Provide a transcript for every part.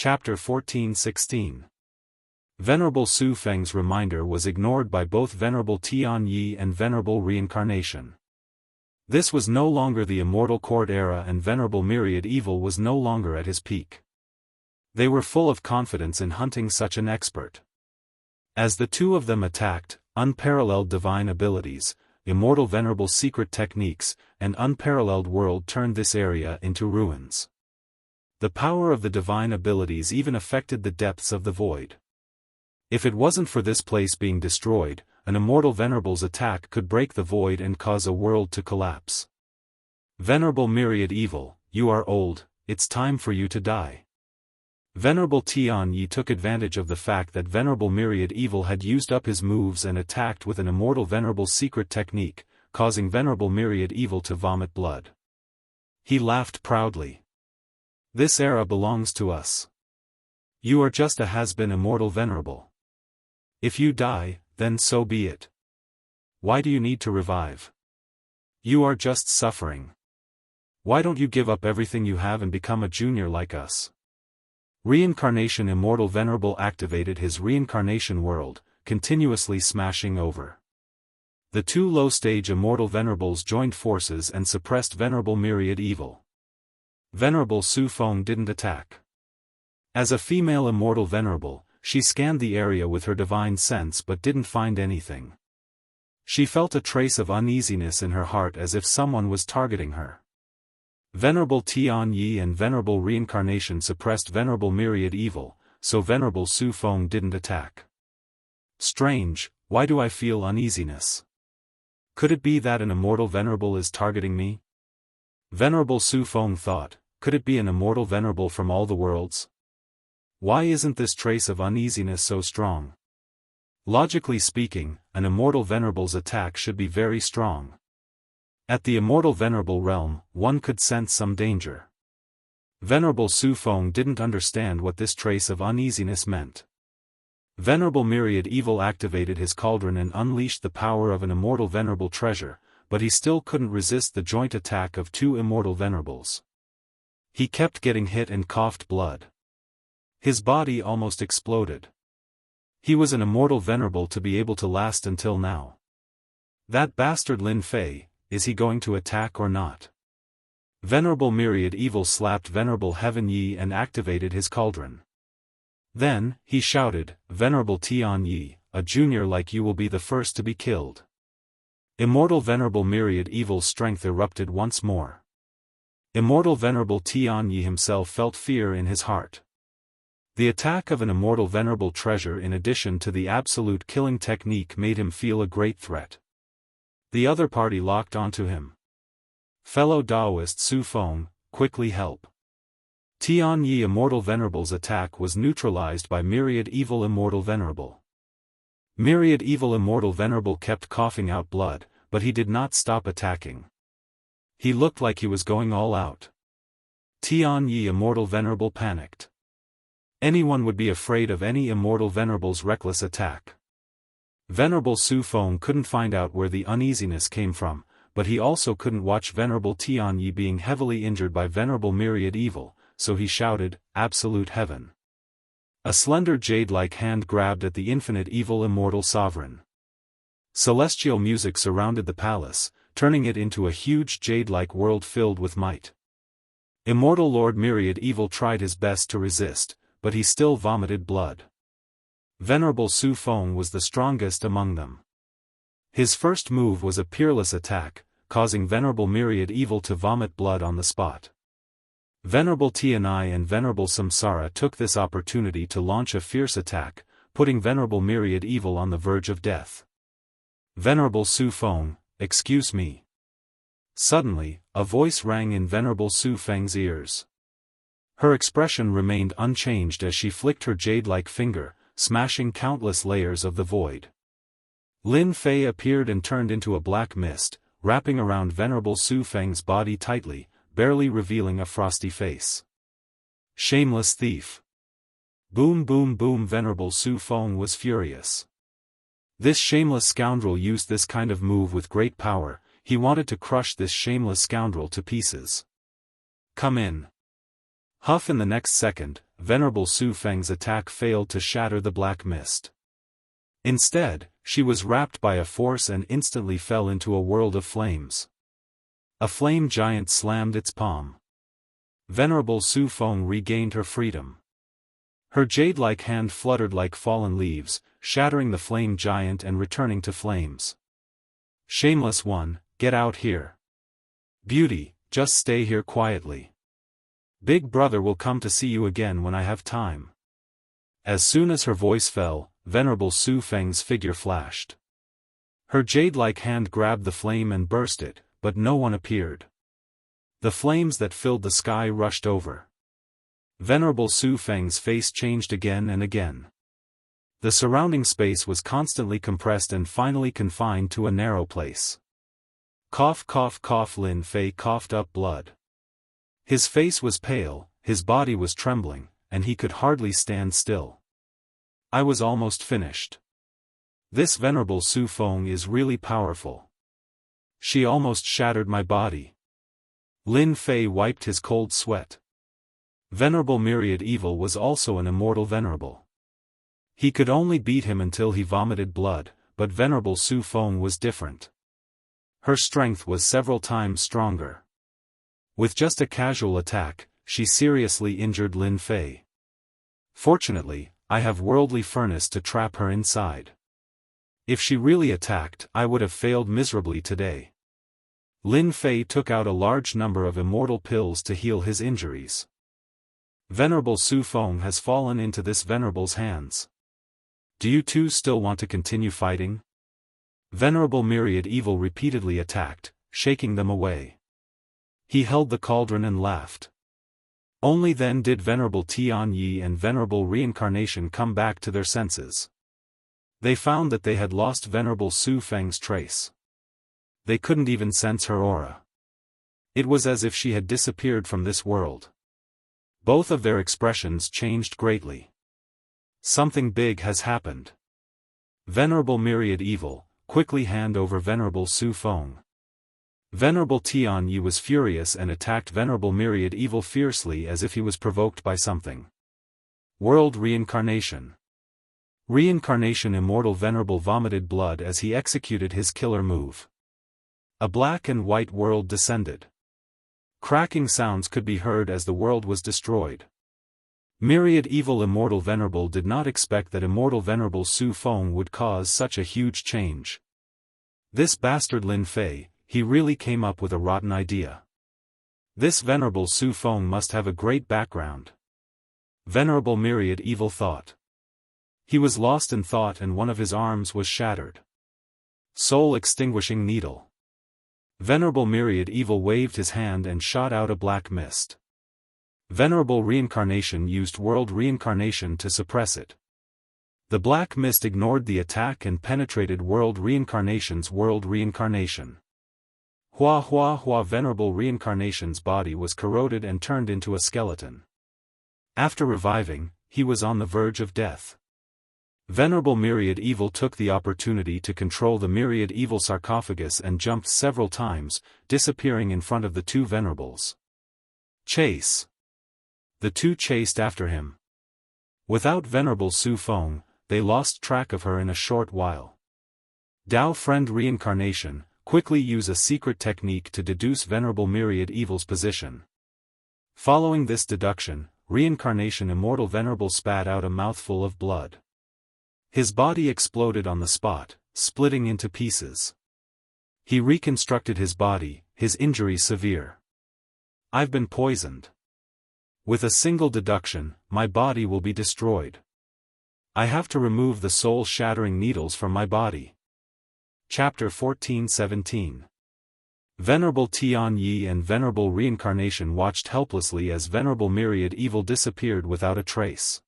Chapter 14-16. Venerable Su Feng's reminder was ignored by both Venerable Tianyi and Venerable Reincarnation. This was no longer the Immortal Court era, and Venerable Myriad Evil was no longer at his peak. They were full of confidence in hunting such an expert. As the two of them attacked, unparalleled divine abilities, immortal venerable secret techniques, and unparalleled world turned this area into ruins. The power of the divine abilities even affected the depths of the void. If it wasn't for this place being destroyed, an immortal venerable's attack could break the void and cause a world to collapse. Venerable Myriad Evil, you are old, it's time for you to die. Venerable Tianyi took advantage of the fact that Venerable Myriad Evil had used up his moves and attacked with an immortal venerable secret technique, causing Venerable Myriad Evil to vomit blood. He laughed proudly. This era belongs to us. You are just a has-been immortal venerable. If you die, then so be it. Why do you need to revive? You are just suffering. Why don't you give up everything you have and become a junior like us? Reincarnation Immortal Venerable activated his reincarnation world, continuously smashing over. The two low-stage Immortal Venerables joined forces and suppressed Venerable Myriad Evil. Venerable Su Feng didn't attack. As a female Immortal Venerable, she scanned the area with her divine sense but didn't find anything. She felt a trace of uneasiness in her heart as if someone was targeting her. Venerable Tianyi and Venerable Reincarnation suppressed Venerable Myriad Evil, so Venerable Su Feng didn't attack. Strange, why do I feel uneasiness? Could it be that an Immortal Venerable is targeting me? Venerable Su Feng thought, could it be an Immortal Venerable from all the worlds? Why isn't this trace of uneasiness so strong? Logically speaking, an Immortal Venerable's attack should be very strong. At the Immortal Venerable realm, one could sense some danger. Venerable Su Feng didn't understand what this trace of uneasiness meant. Venerable Myriad Evil activated his cauldron and unleashed the power of an Immortal Venerable treasure, but he still couldn't resist the joint attack of two Immortal Venerables. He kept getting hit and coughed blood. His body almost exploded. He was an Immortal Venerable to be able to last until now. That bastard Lin Fei, is he going to attack or not? Venerable Myriad Evil slapped Venerable Heaven Yi and activated his cauldron. Then, he shouted, Venerable Tianyi, a junior like you will be the first to be killed. Immortal Venerable Myriad Evil's strength erupted once more. Immortal Venerable Tianyi himself felt fear in his heart. The attack of an Immortal Venerable treasure in addition to the absolute killing technique made him feel a great threat. The other party locked onto him. Fellow Daoist Su Feng, quickly help. Tianyi Immortal Venerable's attack was neutralized by Myriad Evil Immortal Venerable. Myriad Evil Immortal Venerable kept coughing out blood, but he did not stop attacking. He looked like he was going all out. Tianyi Immortal Venerable panicked. Anyone would be afraid of any Immortal Venerable's reckless attack. Venerable Su Feng couldn't find out where the uneasiness came from, but he also couldn't watch Venerable Tianyi being heavily injured by Venerable Myriad Evil, so he shouted, Absolute Heaven. A slender jade-like hand grabbed at the infinite evil Immortal Sovereign. Celestial music surrounded the palace, turning it into a huge jade-like world filled with might. Immortal Lord Myriad Evil tried his best to resist, but he still vomited blood. Venerable Su Feng was the strongest among them. His first move was a peerless attack, causing Venerable Myriad Evil to vomit blood on the spot. Venerable Tianyi and Venerable Samsara took this opportunity to launch a fierce attack, putting Venerable Myriad Evil on the verge of death. Venerable Su Feng, excuse me. Suddenly, a voice rang in Venerable Su Feng's ears. Her expression remained unchanged as she flicked her jade-like finger, smashing countless layers of the void. Lin Fei appeared and turned into a black mist, wrapping around Venerable Su Feng's body tightly, barely revealing a frosty face. Shameless thief. Boom boom boom. Venerable Su Feng was furious. This shameless scoundrel used this kind of move with great power, he wanted to crush this shameless scoundrel to pieces. Come in. Huff. In the next second, Venerable Su Feng's attack failed to shatter the black mist. Instead, she was wrapped by a force and instantly fell into a world of flames. A flame giant slammed its palm. Venerable Su Feng regained her freedom. Her jade-like hand fluttered like fallen leaves, shattering the flame giant and returning to flames. Shameless one, get out here. Beauty, just stay here quietly. Big brother will come to see you again when I have time. As soon as her voice fell, Venerable Su Feng's figure flashed. Her jade-like hand grabbed the flame and burst it, but no one appeared. The flames that filled the sky rushed over. Venerable Su Feng's face changed again and again. The surrounding space was constantly compressed and finally confined to a narrow place. Cough cough cough. Lin Fei coughed up blood. His face was pale, his body was trembling, and he could hardly stand still. I was almost finished. This Venerable Su Feng is really powerful. She almost shattered my body. Lin Fei wiped his cold sweat. Venerable Myriad Evil was also an immortal venerable. He could only beat him until he vomited blood, but Venerable Su Feng was different. Her strength was several times stronger. With just a casual attack, she seriously injured Lin Fei. Fortunately, I have worldly furnace to trap her inside. If she really attacked, I would have failed miserably today. Lin Fei took out a large number of immortal pills to heal his injuries. Venerable Su Feng has fallen into this venerable's hands. Do you two still want to continue fighting? Venerable Myriad Evil repeatedly attacked, shaking them away. He held the cauldron and laughed. Only then did Venerable Tianyi and Venerable Reincarnation come back to their senses. They found that they had lost Venerable Su Feng's trace. They couldn't even sense her aura. It was as if she had disappeared from this world. Both of their expressions changed greatly. Something big has happened. Venerable Myriad Evil, quickly hand over Venerable Su Feng. Venerable Tianyi was furious and attacked Venerable Myriad Evil fiercely as if he was provoked by something. World Reincarnation. Reincarnation Immortal Venerable vomited blood as he executed his killer move. A black and white world descended. Cracking sounds could be heard as the world was destroyed. Myriad Evil Immortal Venerable did not expect that Immortal Venerable Su Feng would cause such a huge change. This bastard Lin Fei, he really came up with a rotten idea. This Venerable Su Feng must have a great background. Venerable Myriad Evil thought. He was lost in thought and one of his arms was shattered. Soul Extinguishing Needle. Venerable Myriad Evil waved his hand and shot out a black mist. Venerable Reincarnation used World Reincarnation to suppress it. The black mist ignored the attack and penetrated World Reincarnation's World Reincarnation. Hua hua hua. Venerable Reincarnation's body was corroded and turned into a skeleton. After reviving, he was on the verge of death. Venerable Myriad Evil took the opportunity to control the Myriad Evil sarcophagus and jumped several times, disappearing in front of the two venerables. Chase. The two chased after him. Without Venerable Su Feng, they lost track of her in a short while. Dao Friend Reincarnation, quickly use a secret technique to deduce Venerable Myriad Evil's position. Following this deduction, Reincarnation Immortal Venerable spat out a mouthful of blood. His body exploded on the spot, splitting into pieces. He reconstructed his body, his injury severe. I've been poisoned. With a single deduction, my body will be destroyed. I have to remove the soul-shattering needles from my body. Chapter 14-17. Venerable Tianyi and Venerable Reincarnation watched helplessly as Venerable Myriad Evil disappeared without a trace.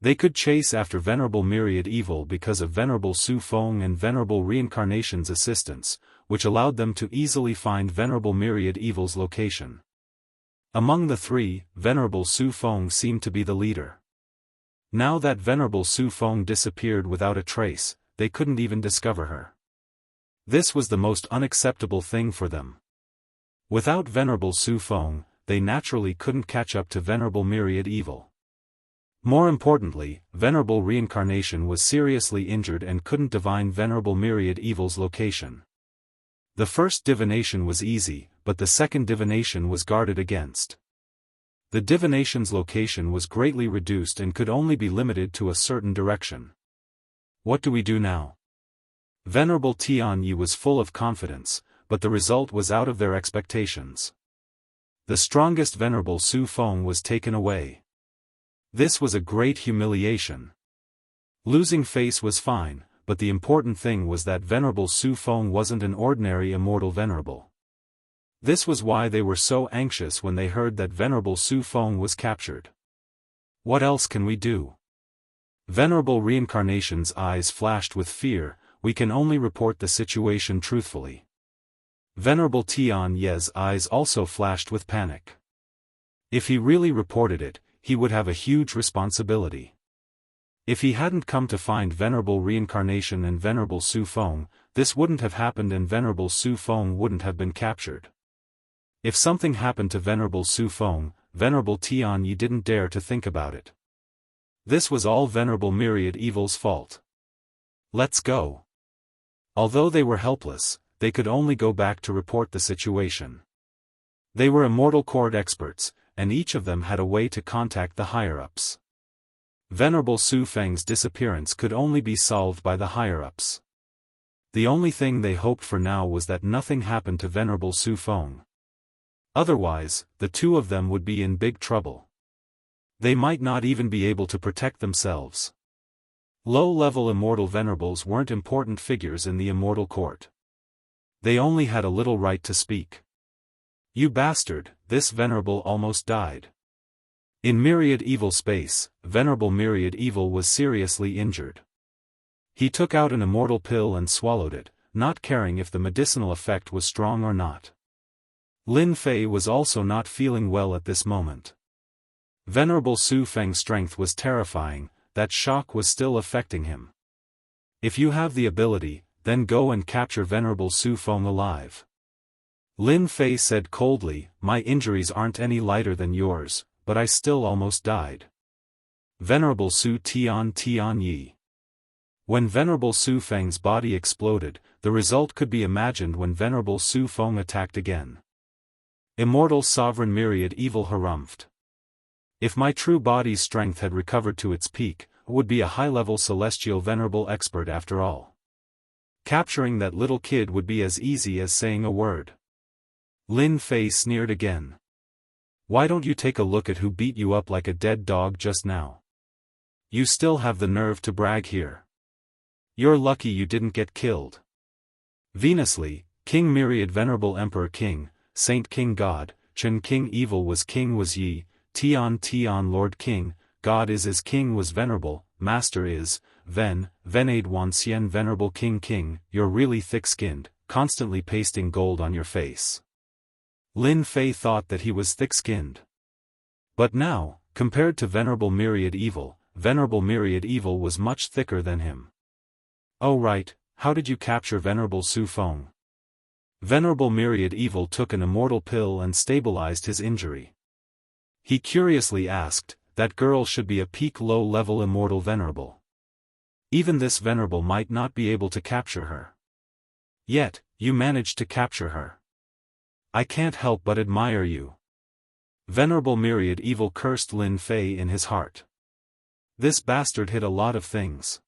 They could chase after Venerable Myriad Evil because of Venerable Su Feng and Venerable Reincarnation's assistance, which allowed them to easily find Venerable Myriad Evil's location. Among the three, Venerable Su Feng seemed to be the leader. Now that Venerable Su Feng disappeared without a trace, they couldn't even discover her. This was the most unacceptable thing for them. Without Venerable Su Feng, they naturally couldn't catch up to Venerable Myriad Evil. More importantly, Venerable Reincarnation was seriously injured and couldn't divine Venerable Myriad Evil's location. The first divination was easy, but the second divination was guarded against. The divination's location was greatly reduced and could only be limited to a certain direction. What do we do now? Venerable Tianyi was full of confidence, but the result was out of their expectations. The strongest Venerable Su Feng was taken away. This was a great humiliation. Losing face was fine, but the important thing was that Venerable Su Feng wasn't an ordinary immortal venerable. This was why they were so anxious when they heard that Venerable Su Feng was captured. What else can we do? Venerable Reincarnation's eyes flashed with fear. We can only report the situation truthfully. Venerable Tianyi's eyes also flashed with panic. If he really reported it, he would have a huge responsibility. If he hadn't come to find Venerable Reincarnation and Venerable Su Feng, this wouldn't have happened and Venerable Su Feng wouldn't have been captured. If something happened to Venerable Su Feng, Venerable Tianyi didn't dare to think about it. This was all Venerable Myriad Evil's fault. Let's go. Although they were helpless, they could only go back to report the situation. They were immortal court experts, and each of them had a way to contact the higher-ups. Venerable Su Feng's disappearance could only be solved by the higher-ups. The only thing they hoped for now was that nothing happened to Venerable Su Feng. Otherwise, the two of them would be in big trouble. They might not even be able to protect themselves. Low-level immortal venerables weren't important figures in the immortal court. They only had a little right to speak. You bastard, this venerable almost died. In Myriad Evil space, Venerable Myriad Evil was seriously injured. He took out an immortal pill and swallowed it, not caring if the medicinal effect was strong or not. Lin Fei was also not feeling well at this moment. Venerable Su Feng's strength was terrifying, that shock was still affecting him. If you have the ability, then go and capture Venerable Su Feng alive. Lin Fei said coldly, my injuries aren't any lighter than yours, but I still almost died. Venerable Su Tianyi. When Venerable Su Feng's body exploded, the result could be imagined when Venerable Su Feng attacked again. Immortal Sovereign Myriad Evil harumphed. If my true body's strength had recovered to its peak, I would be a high-level celestial venerable expert after all. Capturing that little kid would be as easy as saying a word. Lin Fei sneered again. Why don't you take a look at who beat you up like a dead dog just now? You still have the nerve to brag here. You're lucky you didn't get killed. Venously, King Myriad Venerable Emperor King, Saint King God, Chen King Evil was Yi, Tian Lord King, God is King was Venerable, Master is, Venade Wansien Venerable King, you're really thick-skinned, constantly pasting gold on your face. Lin Fei thought that he was thick-skinned. But now, compared to Venerable Myriad Evil was much thicker than him. Oh right, how did you capture Venerable Su Feng? Venerable Myriad Evil took an immortal pill and stabilized his injury. He curiously asked, that girl should be a peak low-level immortal venerable. Even this venerable might not be able to capture her. Yet, you managed to capture her. I can't help but admire you. Venerable Myriad Evil cursed Lin Fei in his heart. This bastard hid a lot of things.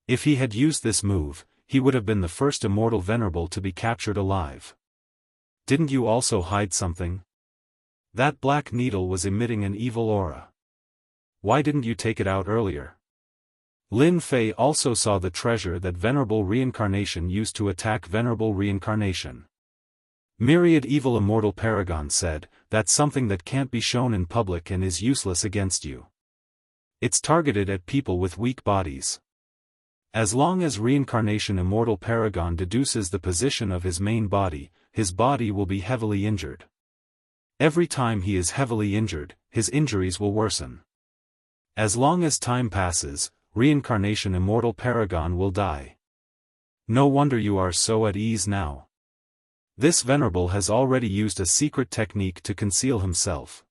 If he had used this move, he would have been the first immortal venerable to be captured alive. Didn't you also hide something? That black needle was emitting an evil aura. Why didn't you take it out earlier? Lin Fei also saw the treasure that Venerable Reincarnation used to attack Venerable Reincarnation. Myriad Evil Immortal Paragon said, that's something that can't be shown in public and is useless against you. It's targeted at people with weak bodies. As long as Reincarnation Immortal Paragon deduces the position of his main body, his body will be heavily injured. Every time he is heavily injured, his injuries will worsen. As long as time passes, Reincarnation Immortal Paragon will die. No wonder you are so at ease now. This venerable has already used a secret technique to conceal himself.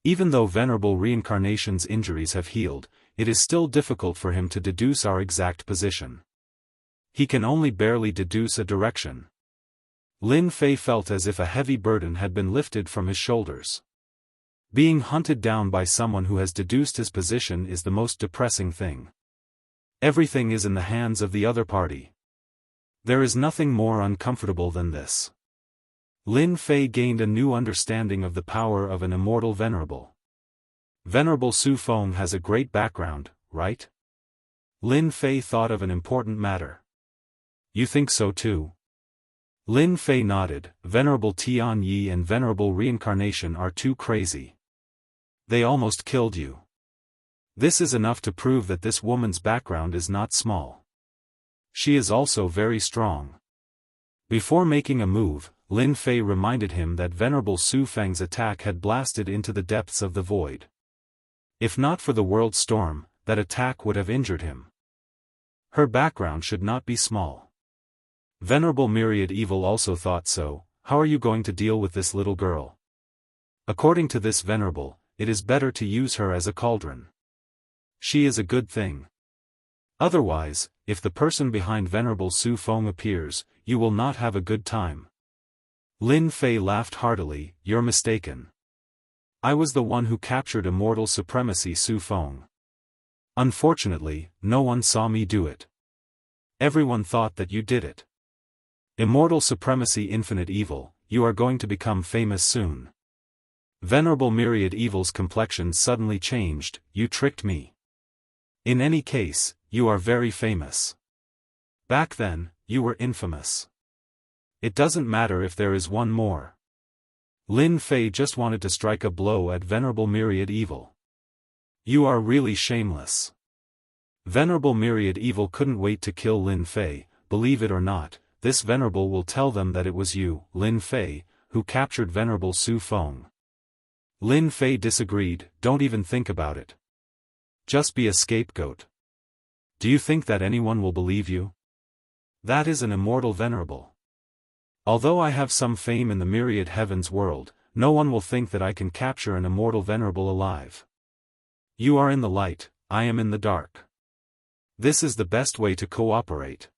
Even though Venerable Reincarnation's injuries have healed, it is still difficult for him to deduce our exact position. He can only barely deduce a direction. Lin Fei felt as if a heavy burden had been lifted from his shoulders. Being hunted down by someone who has deduced his position is the most depressing thing. Everything is in the hands of the other party. There is nothing more uncomfortable than this. Lin Fei gained a new understanding of the power of an immortal venerable. Venerable Su Feng has a great background, right? Lin Fei thought of an important matter. You think so too? Lin Fei nodded. Venerable Tian Yi and Venerable Reincarnation are too crazy. They almost killed you. This is enough to prove that this woman's background is not small. She is also very strong. Before making a move, Lin Fei reminded him that Venerable Su Feng's attack had blasted into the depths of the void. If not for the world storm, that attack would have injured him. Her background should not be small. Venerable Myriad Evil also thought so. How are you going to deal with this little girl? According to this venerable, it is better to use her as a cauldron. She is a good thing. Otherwise, if the person behind Venerable Su Feng appears, you will not have a good time. Lin Fei laughed heartily. You're mistaken. I was the one who captured Immortal Supremacy Su Feng. Unfortunately, no one saw me do it. Everyone thought that you did it. Immortal Supremacy Infinite Evil, you are going to become famous soon. Venerable Myriad Evil's complexion suddenly changed. You tricked me. In any case, you are very famous. Back then, you were infamous. It doesn't matter if there is one more. Lin Fei just wanted to strike a blow at Venerable Myriad Evil. You are really shameless. Venerable Myriad Evil couldn't wait to kill Lin Fei. Believe it or not, this venerable will tell them that it was you, Lin Fei, who captured Venerable Su Feng. Lin Fei disagreed. Don't even think about it. Just be a scapegoat. Do you think that anyone will believe you? That is an immortal venerable. Although I have some fame in the myriad heavens world, no one will think that I can capture an immortal venerable alive. You are in the light, I am in the dark. This is the best way to cooperate.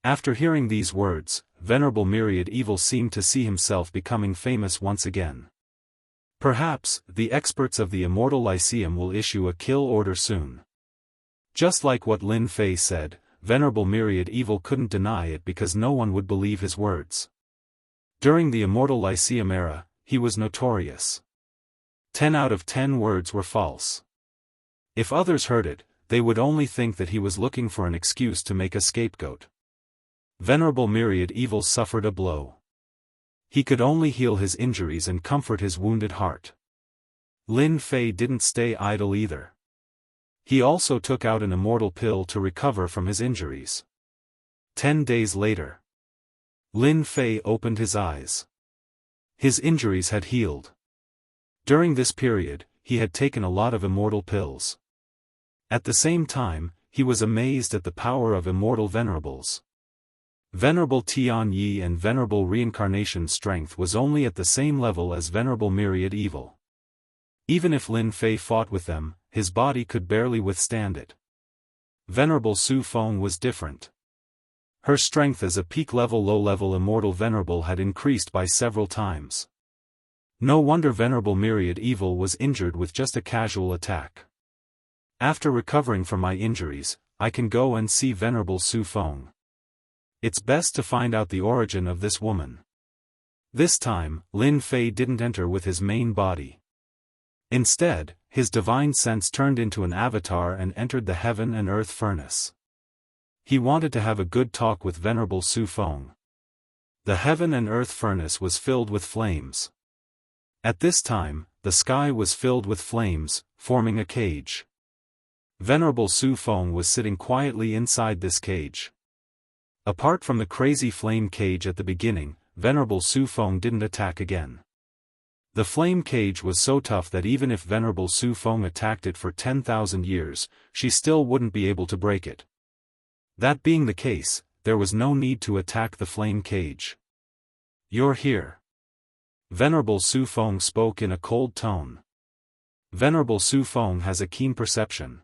After hearing these words, Venerable Myriad Evil seemed to see himself becoming famous once again. Perhaps, the experts of the Immortal Lyceum will issue a kill order soon. Just like what Lin Fei said, Venerable Myriad Evil couldn't deny it because no one would believe his words. During the Immortal Lyceum era, he was notorious. 10 out of 10 words were false. If others heard it, they would only think that he was looking for an excuse to make a scapegoat. Venerable Myriad Evil suffered a blow. He could only heal his injuries and comfort his wounded heart. Lin Fei didn't stay idle either. He also took out an immortal pill to recover from his injuries. 10 days later, Lin Fei opened his eyes. His injuries had healed. During this period, he had taken a lot of immortal pills. At the same time, he was amazed at the power of immortal venerables. Venerable Tian Yi and Venerable Reincarnation's strength was only at the same level as Venerable Myriad Evil. Even if Lin Fei fought with them, his body could barely withstand it. Venerable Su Feng was different. Her strength as a peak-level low-level immortal venerable had increased by several times. No wonder Venerable Myriad Evil was injured with just a casual attack. After recovering from my injuries, I can go and see Venerable Su Feng. It's best to find out the origin of this woman. This time, Lin Fei didn't enter with his main body. Instead, his divine sense turned into an avatar and entered the heaven and earth furnace. He wanted to have a good talk with Venerable Su Feng. The heaven and earth furnace was filled with flames. At this time, the sky was filled with flames, forming a cage. Venerable Su Feng was sitting quietly inside this cage. Apart from the crazy flame cage at the beginning, Venerable Su Feng didn't attack again. The flame cage was so tough that even if Venerable Su Feng attacked it for 10,000 years, she still wouldn't be able to break it. That being the case, there was no need to attack the flame cage. You're here. Venerable Su Feng spoke in a cold tone. Venerable Su Feng has a keen perception.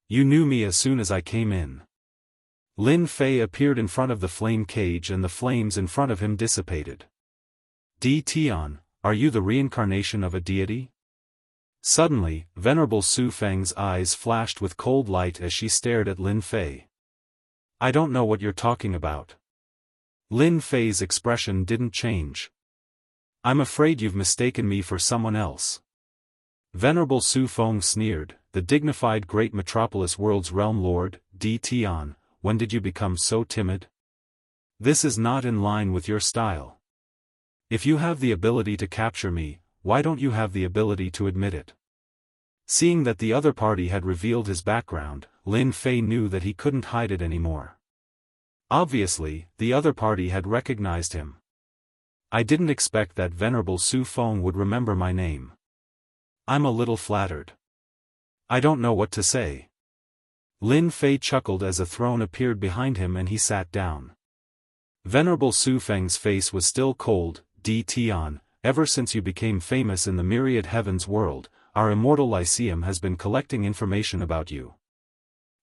You knew me as soon as I came in. Lin Fei appeared in front of the flame cage and the flames in front of him dissipated. Di Tian, are you the reincarnation of a deity? Suddenly, Venerable Su Feng's eyes flashed with cold light as she stared at Lin Fei. I don't know what you're talking about. Lin Fei's expression didn't change. I'm afraid you've mistaken me for someone else. Venerable Su Feng sneered, the dignified great metropolis world's realm lord, Di Tian, when did you become so timid? This is not in line with your style. If you have the ability to capture me, why don't you have the ability to admit it? Seeing that the other party had revealed his background, Lin Fei knew that he couldn't hide it anymore. Obviously, the other party had recognized him. I didn't expect that Venerable Su Feng would remember my name. I'm a little flattered. I don't know what to say. Lin Fei chuckled as a throne appeared behind him and he sat down. Venerable Su Feng's face was still cold. Di Tian, ever since you became famous in the myriad heavens world, our Immortal Lyceum has been collecting information about you.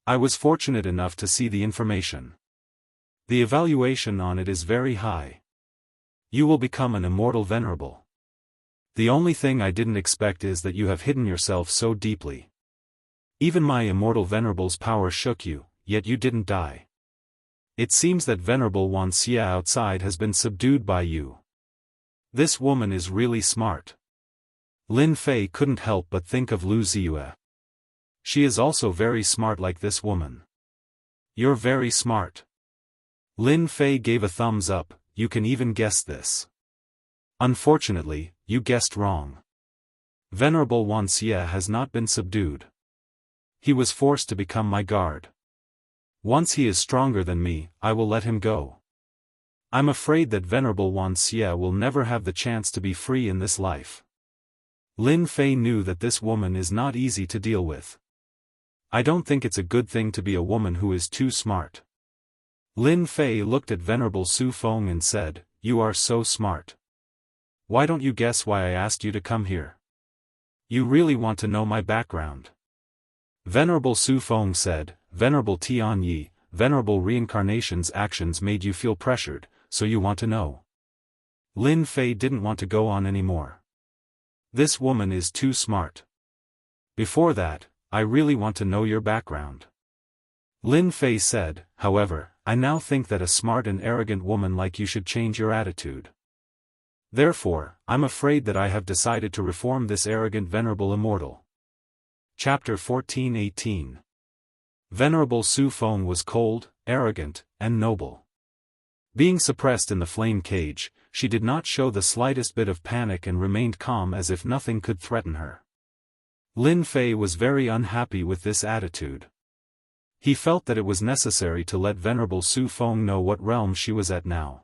I was fortunate enough to see the information. The evaluation on it is very high. You will become an immortal venerable. The only thing I didn't expect is that you have hidden yourself so deeply. Even my immortal venerable's power shook you, yet you didn't die. It seems that Venerable Wuxia outside has been subdued by you. This woman is really smart. Lin Fei couldn't help but think of Lu Ziyue. She is also very smart like this woman. You're very smart. Lin Fei gave a thumbs up, you can even guess this. Unfortunately, you guessed wrong. Venerable Wuxia has not been subdued. He was forced to become my guard. Once he is stronger than me, I will let him go. I'm afraid that Venerable Wuxia will never have the chance to be free in this life. Lin Fei knew that this woman is not easy to deal with. I don't think it's a good thing to be a woman who is too smart. Lin Fei looked at Venerable Su Feng and said, you are so smart. Why don't you guess why I asked you to come here? You really want to know my background? Venerable Su Feng said, Venerable Tian Yi, Venerable Reincarnation's actions made you feel pressured, so you want to know. Lin Fei didn't want to go on anymore. This woman is too smart. Before that, I really want to know your background. Lin Fei said, however, I now think that a smart and arrogant woman like you should change your attitude. Therefore, I'm afraid that I have decided to reform this arrogant venerable immortal. Chapter 14:18. Venerable Su Feng was cold, arrogant, and noble. Being suppressed in the flame cage, she did not show the slightest bit of panic and remained calm as if nothing could threaten her. Lin Fei was very unhappy with this attitude. He felt that it was necessary to let Venerable Su Feng know what realm she was at now.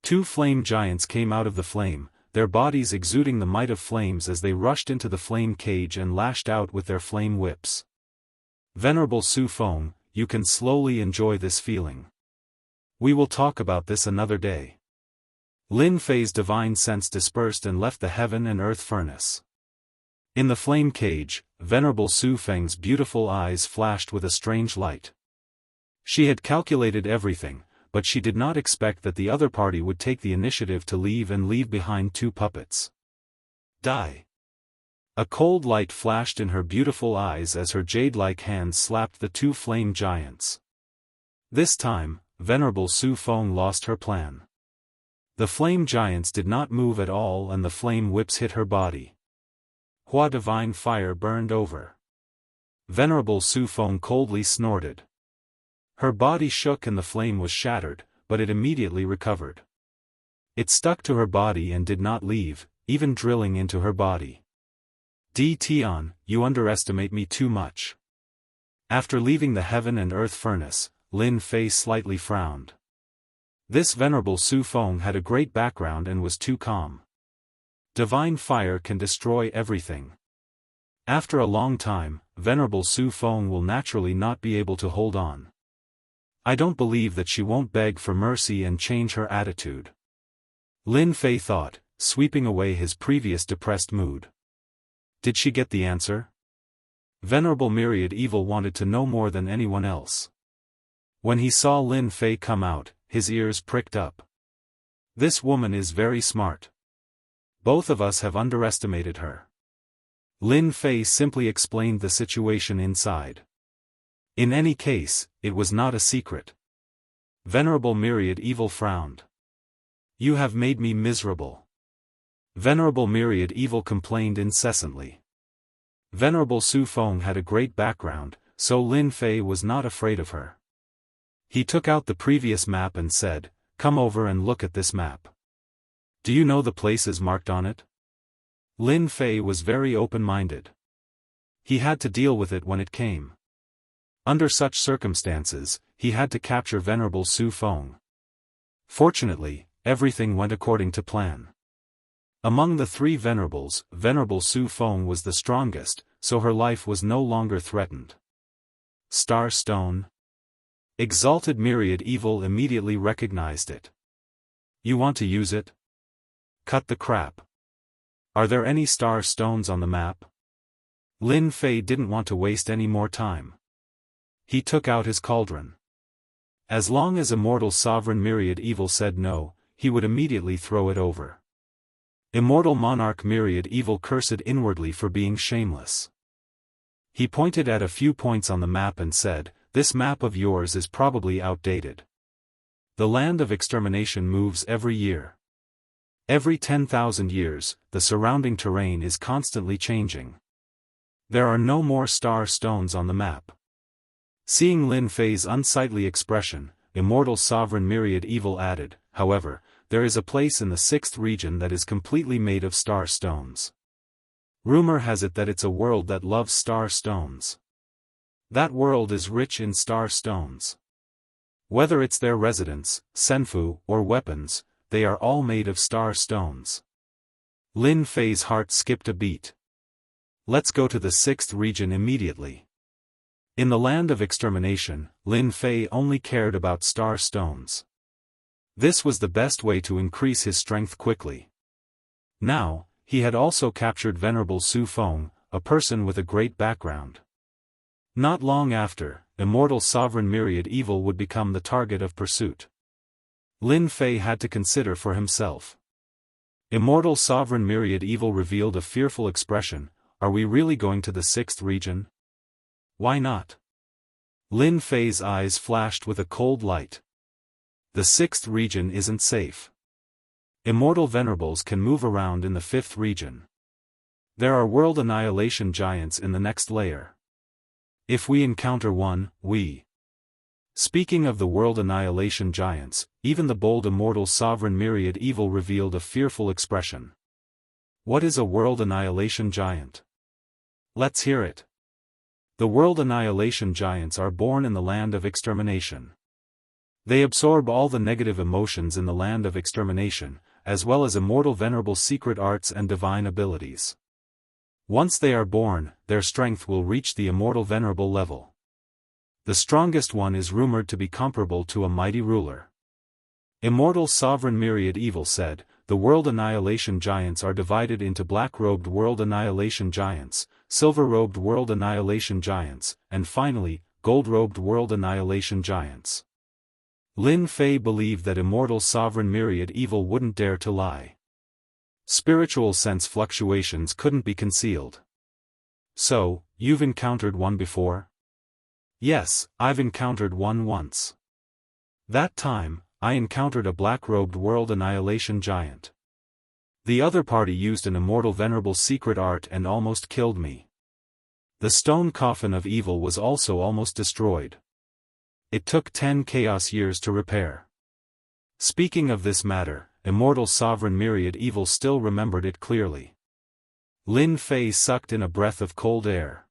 Two flame giants came out of the flame, their bodies exuding the might of flames as they rushed into the flame cage and lashed out with their flame whips. Venerable Su Feng, you can slowly enjoy this feeling. We will talk about this another day. Lin Fei's divine sense dispersed and left the heaven and earth furnace. In the flame cage, Venerable Su Feng's beautiful eyes flashed with a strange light. She had calculated everything, but she did not expect that the other party would take the initiative to leave and leave behind two puppets. Die. A cold light flashed in her beautiful eyes as her jade-like hands slapped the two flame giants. This time, Venerable Su Feng lost her plan. The flame giants did not move at all and the flame whips hit her body. Hua divine fire burned over. Venerable Su Feng coldly snorted. Her body shook and the flame was shattered, but it immediately recovered. It stuck to her body and did not leave, even drilling into her body. Di Tian, you underestimate me too much. After leaving the heaven and earth furnace, Lin Fei slightly frowned. This Venerable Su Feng had a great background and was too calm. Divine fire can destroy everything. After a long time, Venerable Su Feng will naturally not be able to hold on. I don't believe that she won't beg for mercy and change her attitude. Lin Fei thought, sweeping away his previous depressed mood. Did she get the answer? Venerable Myriad Evil wanted to know more than anyone else. When he saw Lin Fei come out, his ears pricked up. This woman is very smart. Both of us have underestimated her. Lin Fei simply explained the situation inside. In any case, it was not a secret. Venerable Myriad Evil frowned. You have made me miserable. Venerable Myriad Evil complained incessantly. Venerable Su Feng had a great background, so Lin Fei was not afraid of her. He took out the previous map and said, "Come over and look at this map. Do you know the places marked on it?" Lin Fei was very open-minded. He had to deal with it when it came. Under such circumstances, he had to capture Venerable Su Feng. Fortunately, everything went according to plan. Among the three venerables, Venerable Su Feng was the strongest, so her life was no longer threatened. Star Stone. Exalted Myriad Evil immediately recognized it. You want to use it? Cut the crap. Are there any star stones on the map? Lin Fei didn't want to waste any more time. He took out his cauldron. As long as Immortal Sovereign Myriad Evil said no, he would immediately throw it over. Immortal Monarch Myriad Evil cursed inwardly for being shameless. He pointed at a few points on the map and said, "This map of yours is probably outdated. The land of extermination moves every year. Every 10,000 years, the surrounding terrain is constantly changing. There are no more star stones on the map." Seeing Lin Fei's unsightly expression, Immortal Sovereign Myriad Evil added, "However, there is a place in the 6th region that is completely made of star stones. Rumor has it that it's a world that loves star stones. That world is rich in star stones. Whether it's their residence, senfu, or weapons, they are all made of star stones." Lin Fei's heart skipped a beat. Let's go to the 6th region immediately. In the land of extermination, Lin Fei only cared about star stones. This was the best way to increase his strength quickly. Now, he had also captured Venerable Su Feng, a person with a great background. Not long after, Immortal Sovereign Myriad Evil would become the target of pursuit. Lin Fei had to consider for himself. Immortal Sovereign Myriad Evil revealed a fearful expression. Are we really going to the 6th region? Why not? Lin Fei's eyes flashed with a cold light. The 6th region isn't safe. Immortal Venerables can move around in the 5th region. There are world annihilation giants in the next layer. If we encounter one, we... Speaking of the world annihilation giants, even the bold Immortal Sovereign Myriad Evil revealed a fearful expression. What is a world annihilation giant? Let's hear it. The world annihilation giants are born in the land of extermination. They absorb all the negative emotions in the land of extermination, as well as immortal venerable secret arts and divine abilities. Once they are born, their strength will reach the immortal venerable level. The strongest one is rumored to be comparable to a mighty ruler. Immortal Sovereign Myriad Evil said, "The world annihilation giants are divided into black-robed world annihilation giants, silver-robed world annihilation giants, and finally, gold-robed world annihilation giants." Lin Fei believed that Immortal Sovereign Myriad Evil wouldn't dare to lie. Spiritual sense fluctuations couldn't be concealed. "So, you've encountered one before?" "Yes, I've encountered one once. That time, I encountered a black-robed world annihilation giant. The other party used an immortal venerable secret art and almost killed me. The stone coffin of evil was also almost destroyed. It took 10 chaos years to repair." Speaking of this matter, Immortal Sovereign Myriad Evil still remembered it clearly. Lin Fei sucked in a breath of cold air.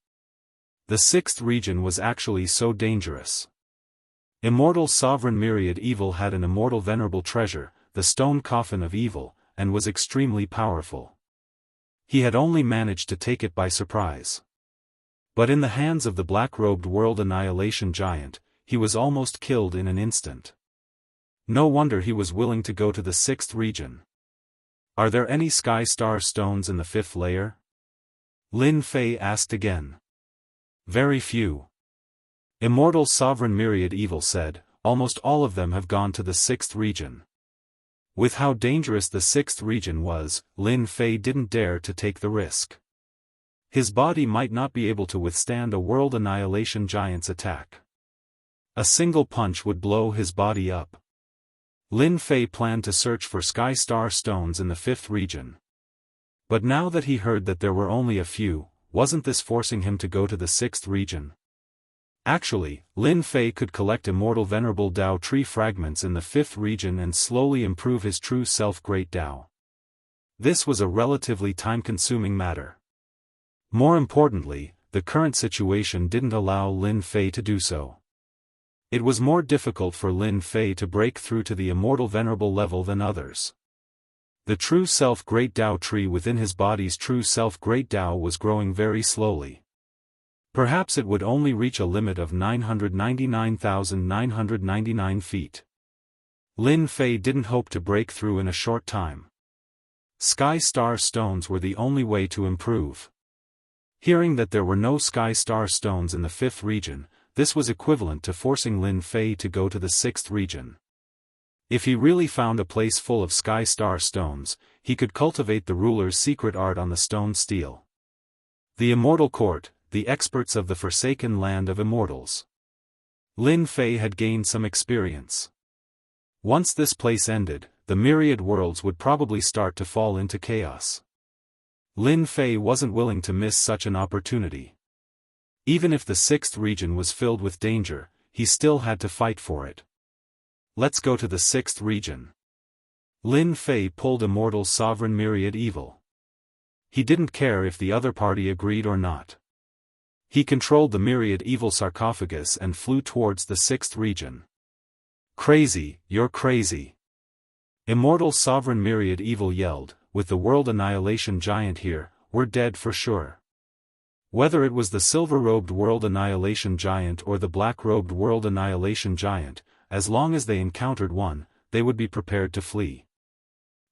The 6th region was actually so dangerous. Immortal Sovereign Myriad Evil had an immortal venerable treasure, the stone coffin of evil, and was extremely powerful. He had only managed to take it by surprise. But in the hands of the black-robed world annihilation giant, he was almost killed in an instant. No wonder he was willing to go to the 6th region. Are there any sky star stones in the 5th layer? Lin Fei asked again. Very few. Immortal Sovereign Myriad Evil said, almost all of them have gone to the 6th region. With how dangerous the 6th region was, Lin Fei didn't dare to take the risk. His body might not be able to withstand a world annihilation giant's attack. A single punch would blow his body up. Lin Fei planned to search for Sky Star stones in the 5th region. But now that he heard that there were only a few, wasn't this forcing him to go to the 6th region? Actually, Lin Fei could collect immortal Venerable Dao tree fragments in the 5th region and slowly improve his true self Great Dao. This was a relatively time-consuming matter. More importantly, the current situation didn't allow Lin Fei to do so. It was more difficult for Lin Fei to break through to the immortal venerable level than others. The true self Great Dao tree within his body's true self Great Dao was growing very slowly. Perhaps it would only reach a limit of 999,999 feet. Lin Fei didn't hope to break through in a short time. Sky Star stones were the only way to improve. Hearing that there were no Sky Star stones in the 5th region, this was equivalent to forcing Lin Fei to go to the 6th region. If he really found a place full of Sky Star stones, he could cultivate the ruler's secret art on the stone steel. The Immortal Court, the experts of the forsaken land of immortals. Lin Fei had gained some experience. Once this place ended, the myriad worlds would probably start to fall into chaos. Lin Fei wasn't willing to miss such an opportunity. Even if the 6th region was filled with danger, he still had to fight for it. Let's go to the 6th region. Lin Fei pulled Immortal Sovereign Myriad Evil. He didn't care if the other party agreed or not. He controlled the Myriad Evil sarcophagus and flew towards the 6th region. Crazy, you're crazy. Immortal Sovereign Myriad Evil yelled, with the world annihilation giant here, we're dead for sure. Whether it was the silver-robed world annihilation giant or the black-robed world annihilation giant, as long as they encountered one, they would be prepared to flee.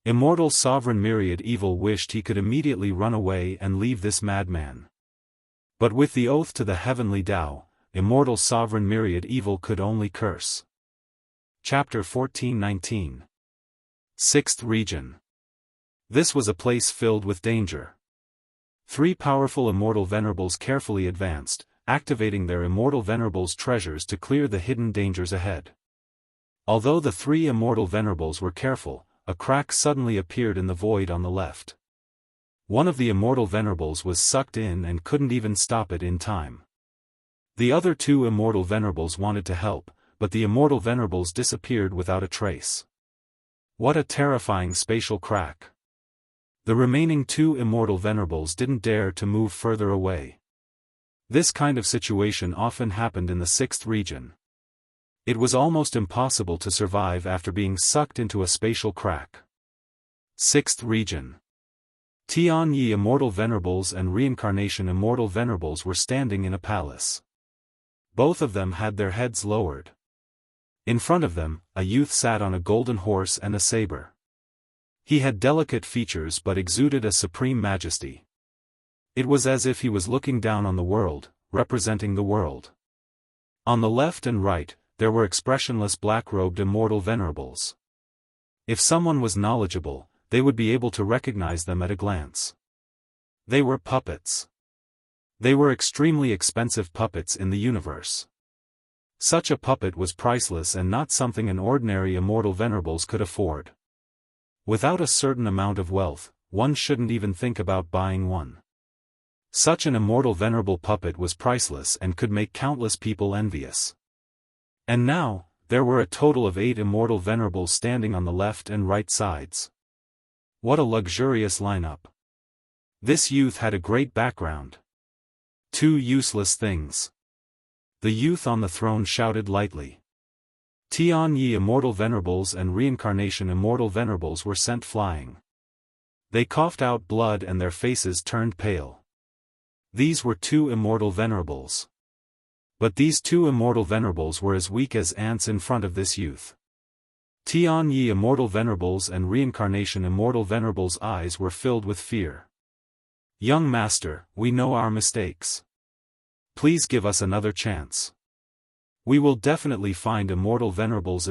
Immortal Sovereign Myriad Evil wished he could immediately run away and leave this madman. But with the oath to the heavenly Tao, Immortal Sovereign Myriad Evil could only curse. Chapter 14:19. 6th Region. This was a place filled with danger. 3 powerful Immortal Venerables carefully advanced, activating their Immortal Venerables' treasures to clear the hidden dangers ahead. Although the 3 Immortal Venerables were careful, a crack suddenly appeared in the void on the left. One of the Immortal Venerables was sucked in and couldn't even stop it in time. The other 2 Immortal Venerables wanted to help, but the Immortal Venerables disappeared without a trace. What a terrifying spatial crack. The remaining 2 Immortal Venerables didn't dare to move further away. This kind of situation often happened in the 6th region. It was almost impossible to survive after being sucked into a spatial crack. 6th Region. Tianyi Immortal Venerables and Reincarnation Immortal Venerables were standing in a palace. Both of them had their heads lowered. In front of them, a youth sat on a golden horse and a saber. He had delicate features but exuded a supreme majesty. It was as if he was looking down on the world, representing the world. On the left and right, there were expressionless black-robed Immortal Venerables. If someone was knowledgeable, they would be able to recognize them at a glance. They were puppets. They were extremely expensive puppets in the universe. Such a puppet was priceless and not something an ordinary Immortal Venerables could afford. Without a certain amount of wealth, one shouldn't even think about buying one. Such an Immortal Venerable puppet was priceless and could make countless people envious. And now, there were a total of 8 Immortal Venerables standing on the left and right sides. What a luxurious lineup. This youth had a great background. 2 useless things. The youth on the throne shouted lightly. Tianyi Immortal Venerables and Reincarnation Immortal Venerables were sent flying. They coughed out blood and their faces turned pale. These were 2 Immortal Venerables. But these 2 Immortal Venerables were as weak as ants in front of this youth. Tianyi Immortal Venerables and Reincarnation Immortal Venerables' eyes were filled with fear. Young master, we know our mistakes. Please give us another chance. We will definitely find immortal venerables.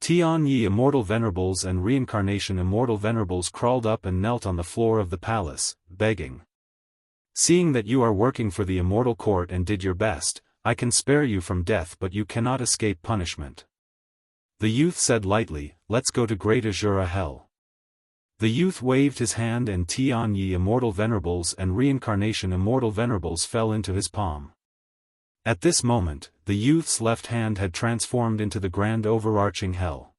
Tianyi immortal venerables and reincarnation immortal venerables crawled up and knelt on the floor of the palace, begging. Seeing that you are working for the immortal court and did your best, I can spare you from death, but you cannot escape punishment. The youth said lightly, let's go to Great Azura Hell. The youth waved his hand and Tianyi immortal venerables and reincarnation immortal venerables fell into his palm. At this moment, the youth's left hand had transformed into the grand overarching hell.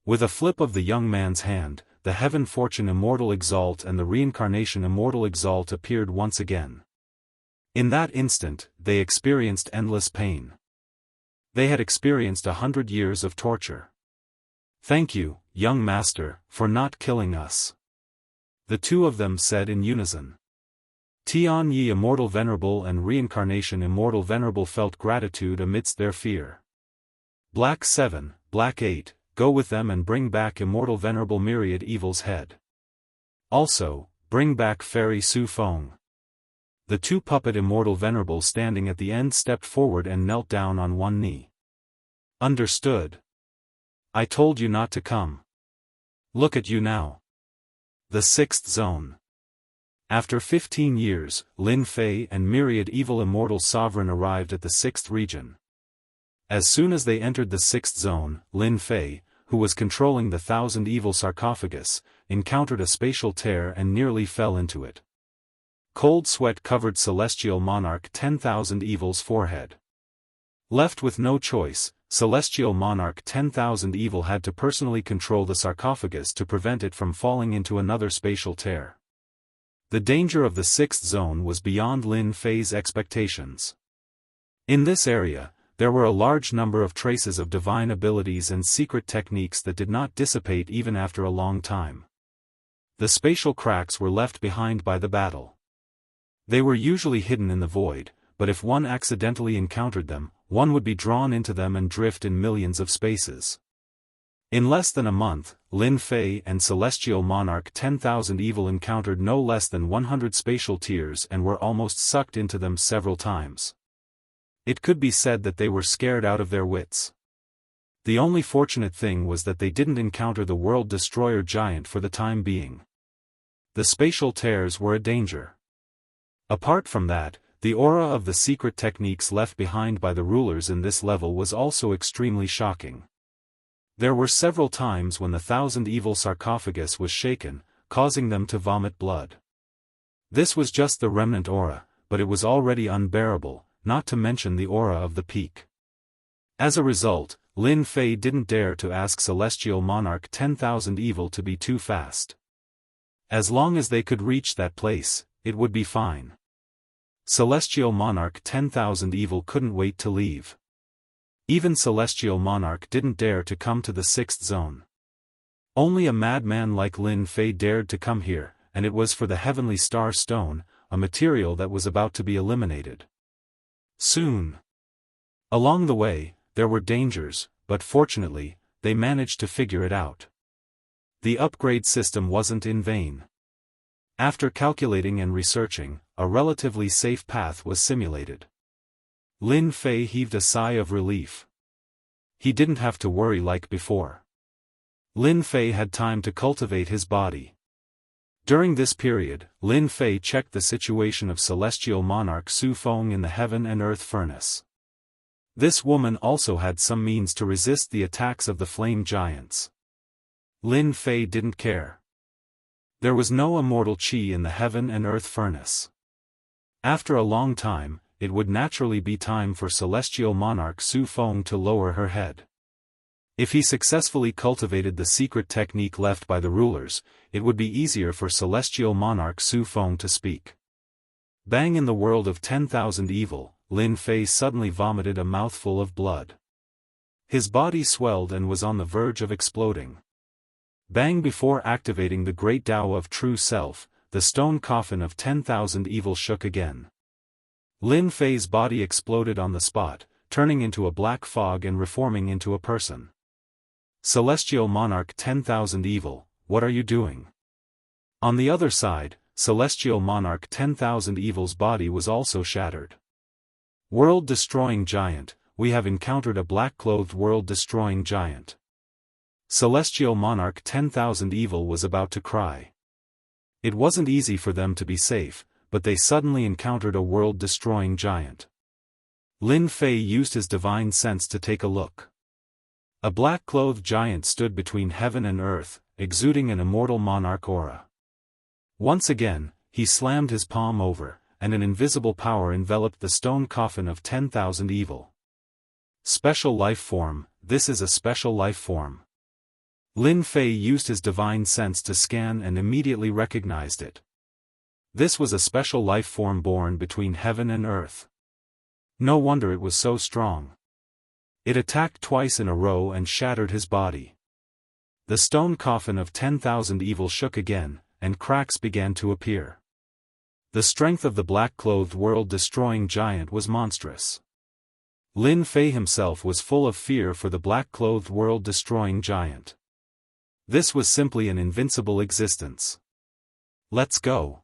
With a flip of the young man's hand, the Heaven Fortune Immortal Exalt and the Reincarnation Immortal Exalt appeared once again. In that instant, they experienced endless pain. They had experienced 100 years of torture. Thank you, young master, for not killing us. The two of them said in unison. Tianyi Immortal Venerable and Reincarnation Immortal Venerable felt gratitude amidst their fear. Black 7, Black 8, go with them and bring back Immortal Venerable Myriad Evil's head. Also, bring back Fairy Su Feng. The two puppet Immortal Venerables standing at the end stepped forward and knelt down on one knee. Understood. I told you not to come. Look at you now. The 6th Zone. After 15 years, Lin Fei and Myriad Evil Immortal Sovereign arrived at the 6th region. As soon as they entered the 6th Zone, Lin Fei, who was controlling the 1,000 Evil sarcophagus, encountered a spatial tear and nearly fell into it. Cold sweat covered Celestial Monarch 10,000 Evil's forehead. Left with no choice, Celestial Monarch 10,000 Evil had to personally control the sarcophagus to prevent it from falling into another spatial tear. The danger of the 6th Zone was beyond Lin Fei's expectations. In this area, there were a large number of traces of divine abilities and secret techniques that did not dissipate even after a long time. The spatial cracks were left behind by the battle. They were usually hidden in the void, but if one accidentally encountered them, one would be drawn into them and drift in millions of spaces. In less than a month, Lin Fei and Celestial Monarch 10,000 Evil encountered no less than 100 spatial tears and were almost sucked into them several times. It could be said that they were scared out of their wits. The only fortunate thing was that they didn't encounter the World Destroyer Giant for the time being. The spatial tears were a danger. Apart from that, the aura of the secret techniques left behind by the rulers in this level was also extremely shocking. There were several times when the 1,000 Evil sarcophagus was shaken, causing them to vomit blood. This was just the remnant aura, but it was already unbearable, not to mention the aura of the peak. As a result, Lin Fei didn't dare to ask Celestial Monarch 10,000 Evil to be too fast. As long as they could reach that place, it would be fine. Celestial Monarch 10,000 Evil couldn't wait to leave. Even Celestial Monarch didn't dare to come to the 6th Zone. Only a madman like Lin Fei dared to come here, and it was for the Heavenly Star Stone, a material that was about to be eliminated. Soon. Along the way, there were dangers, but fortunately, they managed to figure it out. The upgrade system wasn't in vain. After calculating and researching, a relatively safe path was simulated. Lin Fei heaved a sigh of relief. He didn't have to worry like before. Lin Fei had time to cultivate his body. During this period, Lin Fei checked the situation of Celestial Monarch Su Feng in the Heaven and Earth Furnace. This woman also had some means to resist the attacks of the Flame Giants. Lin Fei didn't care. There was no immortal qi in the Heaven and Earth Furnace. After a long time, it would naturally be time for Celestial Monarch Su Feng to lower her head. If he successfully cultivated the secret technique left by the rulers, it would be easier for Celestial Monarch Su Feng to speak. Bang! In the world of 10,000 Evil, Lin Fei suddenly vomited a mouthful of blood. His body swelled and was on the verge of exploding. Bang! Before activating the great Tao of True Self, the stone coffin of 10,000 Evil shook again. Lin Fei's body exploded on the spot, turning into a black fog and reforming into a person. Celestial Monarch 10,000 Evil, what are you doing? On the other side, Celestial Monarch 10,000 Evil's body was also shattered. World-destroying giant, we have encountered a black-clothed world-destroying giant. Celestial Monarch 10,000 Evil was about to cry. It wasn't easy for them to be safe, but they suddenly encountered a world-destroying giant. Lin Fei used his divine sense to take a look. A black-clothed giant stood between heaven and earth, exuding an immortal monarch aura. Once again, he slammed his palm over, and an invisible power enveloped the stone coffin of 10,000 Evil. Special life form, this is a special life form. Lin Fei used his divine sense to scan and immediately recognized it. This was a special life form born between heaven and earth. No wonder it was so strong. It attacked twice in a row and shattered his body. The stone coffin of 10,000 Evil shook again, and cracks began to appear. The strength of the black-clothed world-destroying giant was monstrous. Lin Fei himself was full of fear for the black-clothed world-destroying giant. This was simply an invincible existence. Let's go.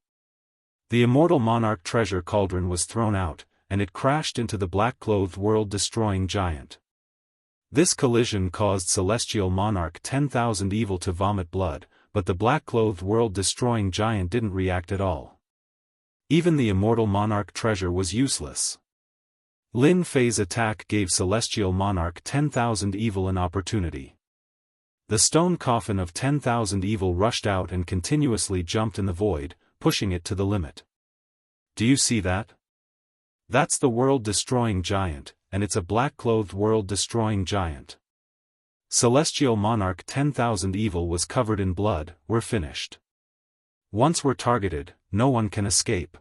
The immortal monarch treasure cauldron was thrown out, and it crashed into the black-clothed world-destroying giant. This collision caused Celestial Monarch 10,000 Evil to vomit blood, but the black-clothed world-destroying giant didn't react at all. Even the immortal monarch treasure was useless. Lin Fei's attack gave Celestial Monarch 10,000 Evil an opportunity. The stone coffin of 10,000 Evil rushed out and continuously jumped in the void, pushing it to the limit. Do you see that? That's the world-destroying giant, and it's a black-clothed world-destroying giant. Celestial Monarch 10,000 Evil was covered in blood. We're finished. Once we're targeted, no one can escape.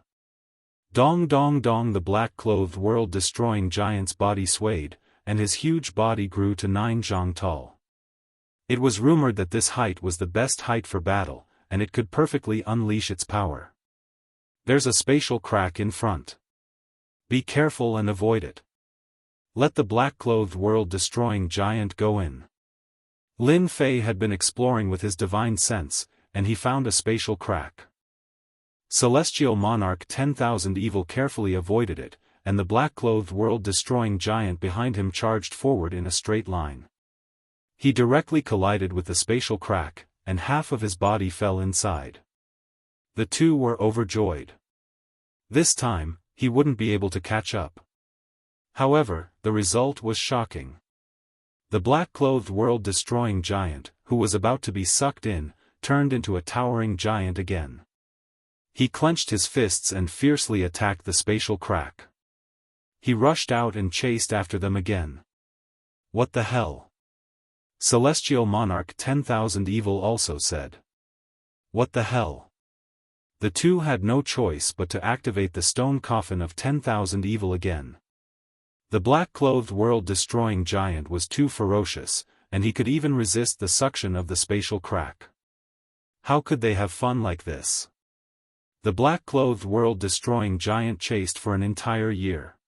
Dong dong dong, the black-clothed world-destroying giant's body swayed, and his huge body grew to 9 zhang tall. It was rumored that this height was the best height for battle, and it could perfectly unleash its power. There's a spatial crack in front. Be careful and avoid it. Let the black-clothed world-destroying giant go in. Lin Fei had been exploring with his divine sense, and he found a spatial crack. Celestial Monarch 10,000 Evil carefully avoided it, and the black-clothed world-destroying giant behind him charged forward in a straight line. He directly collided with the spatial crack, and half of his body fell inside. The two were overjoyed. This time, he wouldn't be able to catch up. However, the result was shocking. The black-clothed world-destroying giant, who was about to be sucked in, turned into a towering giant again. He clenched his fists and fiercely attacked the spatial crack. He rushed out and chased after them again. What the hell? Celestial Monarch 10,000 Evil also said. What the hell? The two had no choice but to activate the stone coffin of 10,000 Evil again. The black-clothed world-destroying giant was too ferocious, and he could even resist the suction of the spatial crack. How could they have fun like this? The black-clothed world-destroying giant chased for an entire year.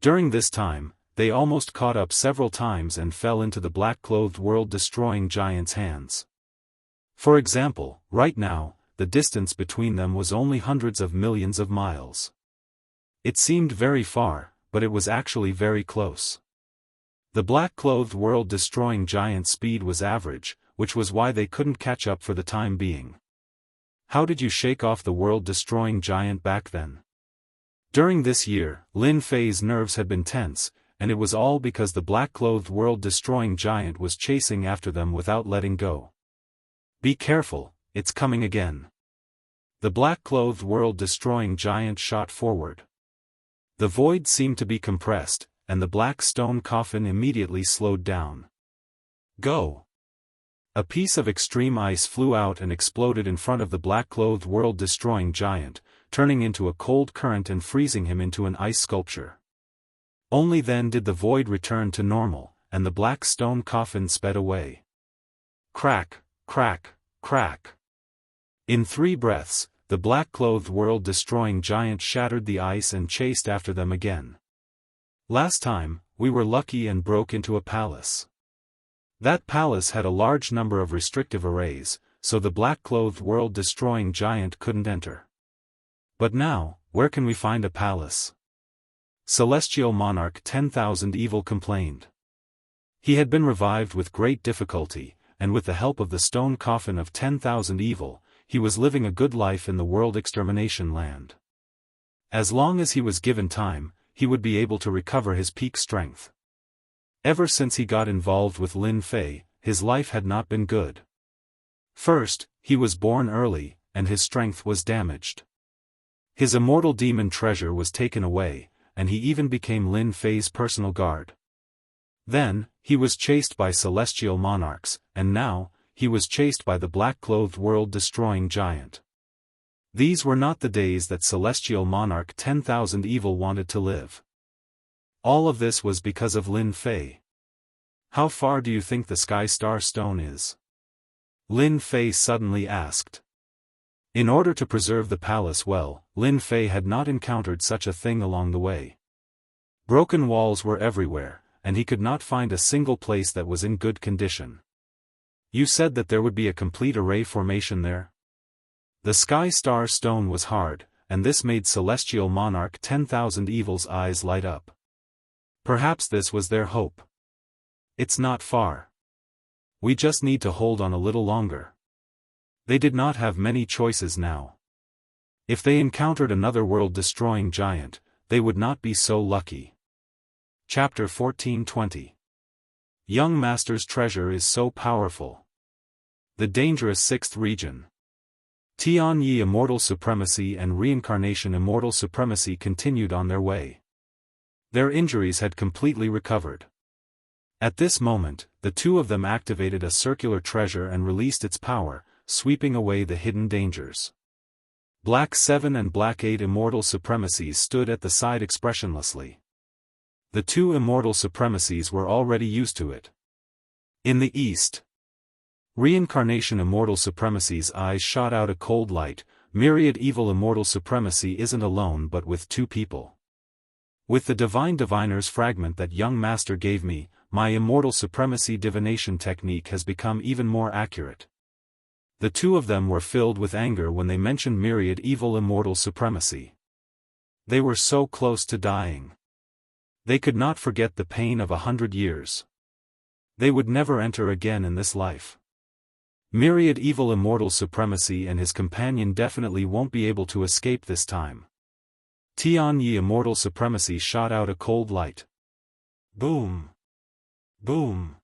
During this time, they almost caught up several times and fell into the black-clothed world-destroying giant's hands. For example, right now, the distance between them was only hundreds of millions of miles. It seemed very far, but it was actually very close. The black-clothed world-destroying giant's speed was average, which was why they couldn't catch up for the time being. How did you shake off the world-destroying giant back then? During this year, Lin Fei's nerves had been tense, and it was all because the black-clothed world-destroying giant was chasing after them without letting go. Be careful, it's coming again. The black-clothed world-destroying giant shot forward. The void seemed to be compressed, and the black stone coffin immediately slowed down. Go! A piece of extreme ice flew out and exploded in front of the black-clothed world-destroying giant, turning into a cold current and freezing him into an ice sculpture. Only then did the void return to normal, and the black stone coffin sped away. Crack, crack, crack. In 3 breaths, the black-clothed world-destroying giant shattered the ice and chased after them again. Last time, we were lucky and broke into a palace. That palace had a large number of restrictive arrays, so the black-clothed world-destroying giant couldn't enter. But now, where can we find a palace? Celestial Monarch 10,000 Evil complained. He had been revived with great difficulty, and with the help of the stone coffin of 10,000 Evil, he was living a good life in the world extermination land. As long as he was given time, he would be able to recover his peak strength. Ever since he got involved with Lin Fei, his life had not been good. First, he was born early, and his strength was damaged. His immortal demon treasure was taken away, and he even became Lin Fei's personal guard. Then, he was chased by celestial monarchs, and now, he was chased by the black-clothed world-destroying giant. These were not the days that celestial monarch 10,000 Evil wanted to live. All of this was because of Lin Fei. How far do you think the Sky Star Stone is? Lin Fei suddenly asked. In order to preserve the palace well, Lin Fei had not encountered such a thing along the way. Broken walls were everywhere, and he could not find a single place that was in good condition. You said that there would be a complete array formation there? The Sky Star Stone was hard, and this made Celestial Monarch 10,000 Evil's eyes light up. Perhaps this was their hope. It's not far. We just need to hold on a little longer. They did not have many choices now. If they encountered another world-destroying giant, they would not be so lucky. Chapter 14:20. Young Master's treasure is so powerful. The dangerous sixth region. Tianyi immortal supremacy and reincarnation immortal supremacy continued on their way. Their injuries had completely recovered. At this moment, the two of them activated a circular treasure and released its power, sweeping away the hidden dangers. Black 7 and Black 8 immortal supremacies stood at the side expressionlessly. The two immortal supremacies were already used to it. In the east, reincarnation immortal supremacy's eyes shot out a cold light. Myriad evil immortal supremacy isn't alone but with two people. With the divine diviner's fragment that young master gave me, my immortal supremacy divination technique has become even more accurate. The two of them were filled with anger when they mentioned myriad evil immortal supremacy. They were so close to dying. They could not forget the pain of 100 years. They would never enter again in this life. Myriad evil immortal supremacy and his companion definitely won't be able to escape this time. Tianyi immortal supremacy shot out a cold light. Boom! Boom!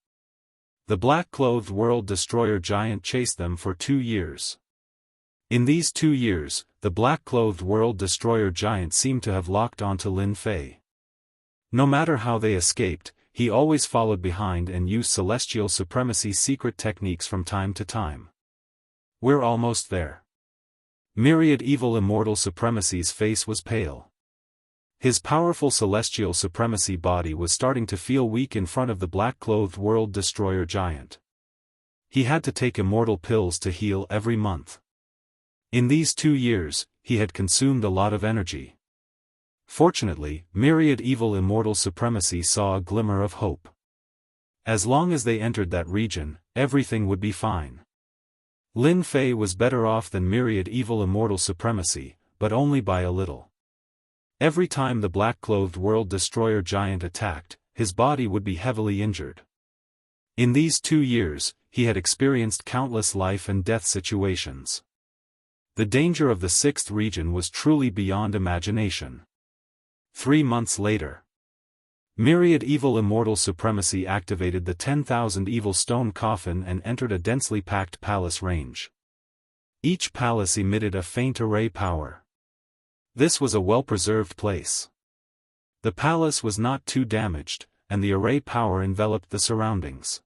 The black-clothed world-destroyer giant chased them for 2 years. In these 2 years, the black-clothed world-destroyer giant seemed to have locked onto Lin Fei. No matter how they escaped, he always followed behind and used celestial supremacy secret techniques from time to time. We're almost there. Myriad evil immortal supremacy's face was pale. His powerful celestial supremacy body was starting to feel weak in front of the black-clothed world-destroyer giant. He had to take immortal pills to heal every month. In these 2 years, he had consumed a lot of energy. Fortunately, myriad evil immortal supremacy saw a glimmer of hope. As long as they entered that region, everything would be fine. Lin Fei was better off than myriad evil immortal supremacy, but only by a little. Every time the black-clothed world-destroyer giant attacked, his body would be heavily injured. In these 2 years, he had experienced countless life and death situations. The danger of the sixth region was truly beyond imagination. 3 months later, myriad evil immortal supremacy activated the 10,000 evil stone coffin and entered a densely packed palace range. Each palace emitted a faint array power. This was a well-preserved place. The palace was not too damaged, and the array power enveloped the surroundings.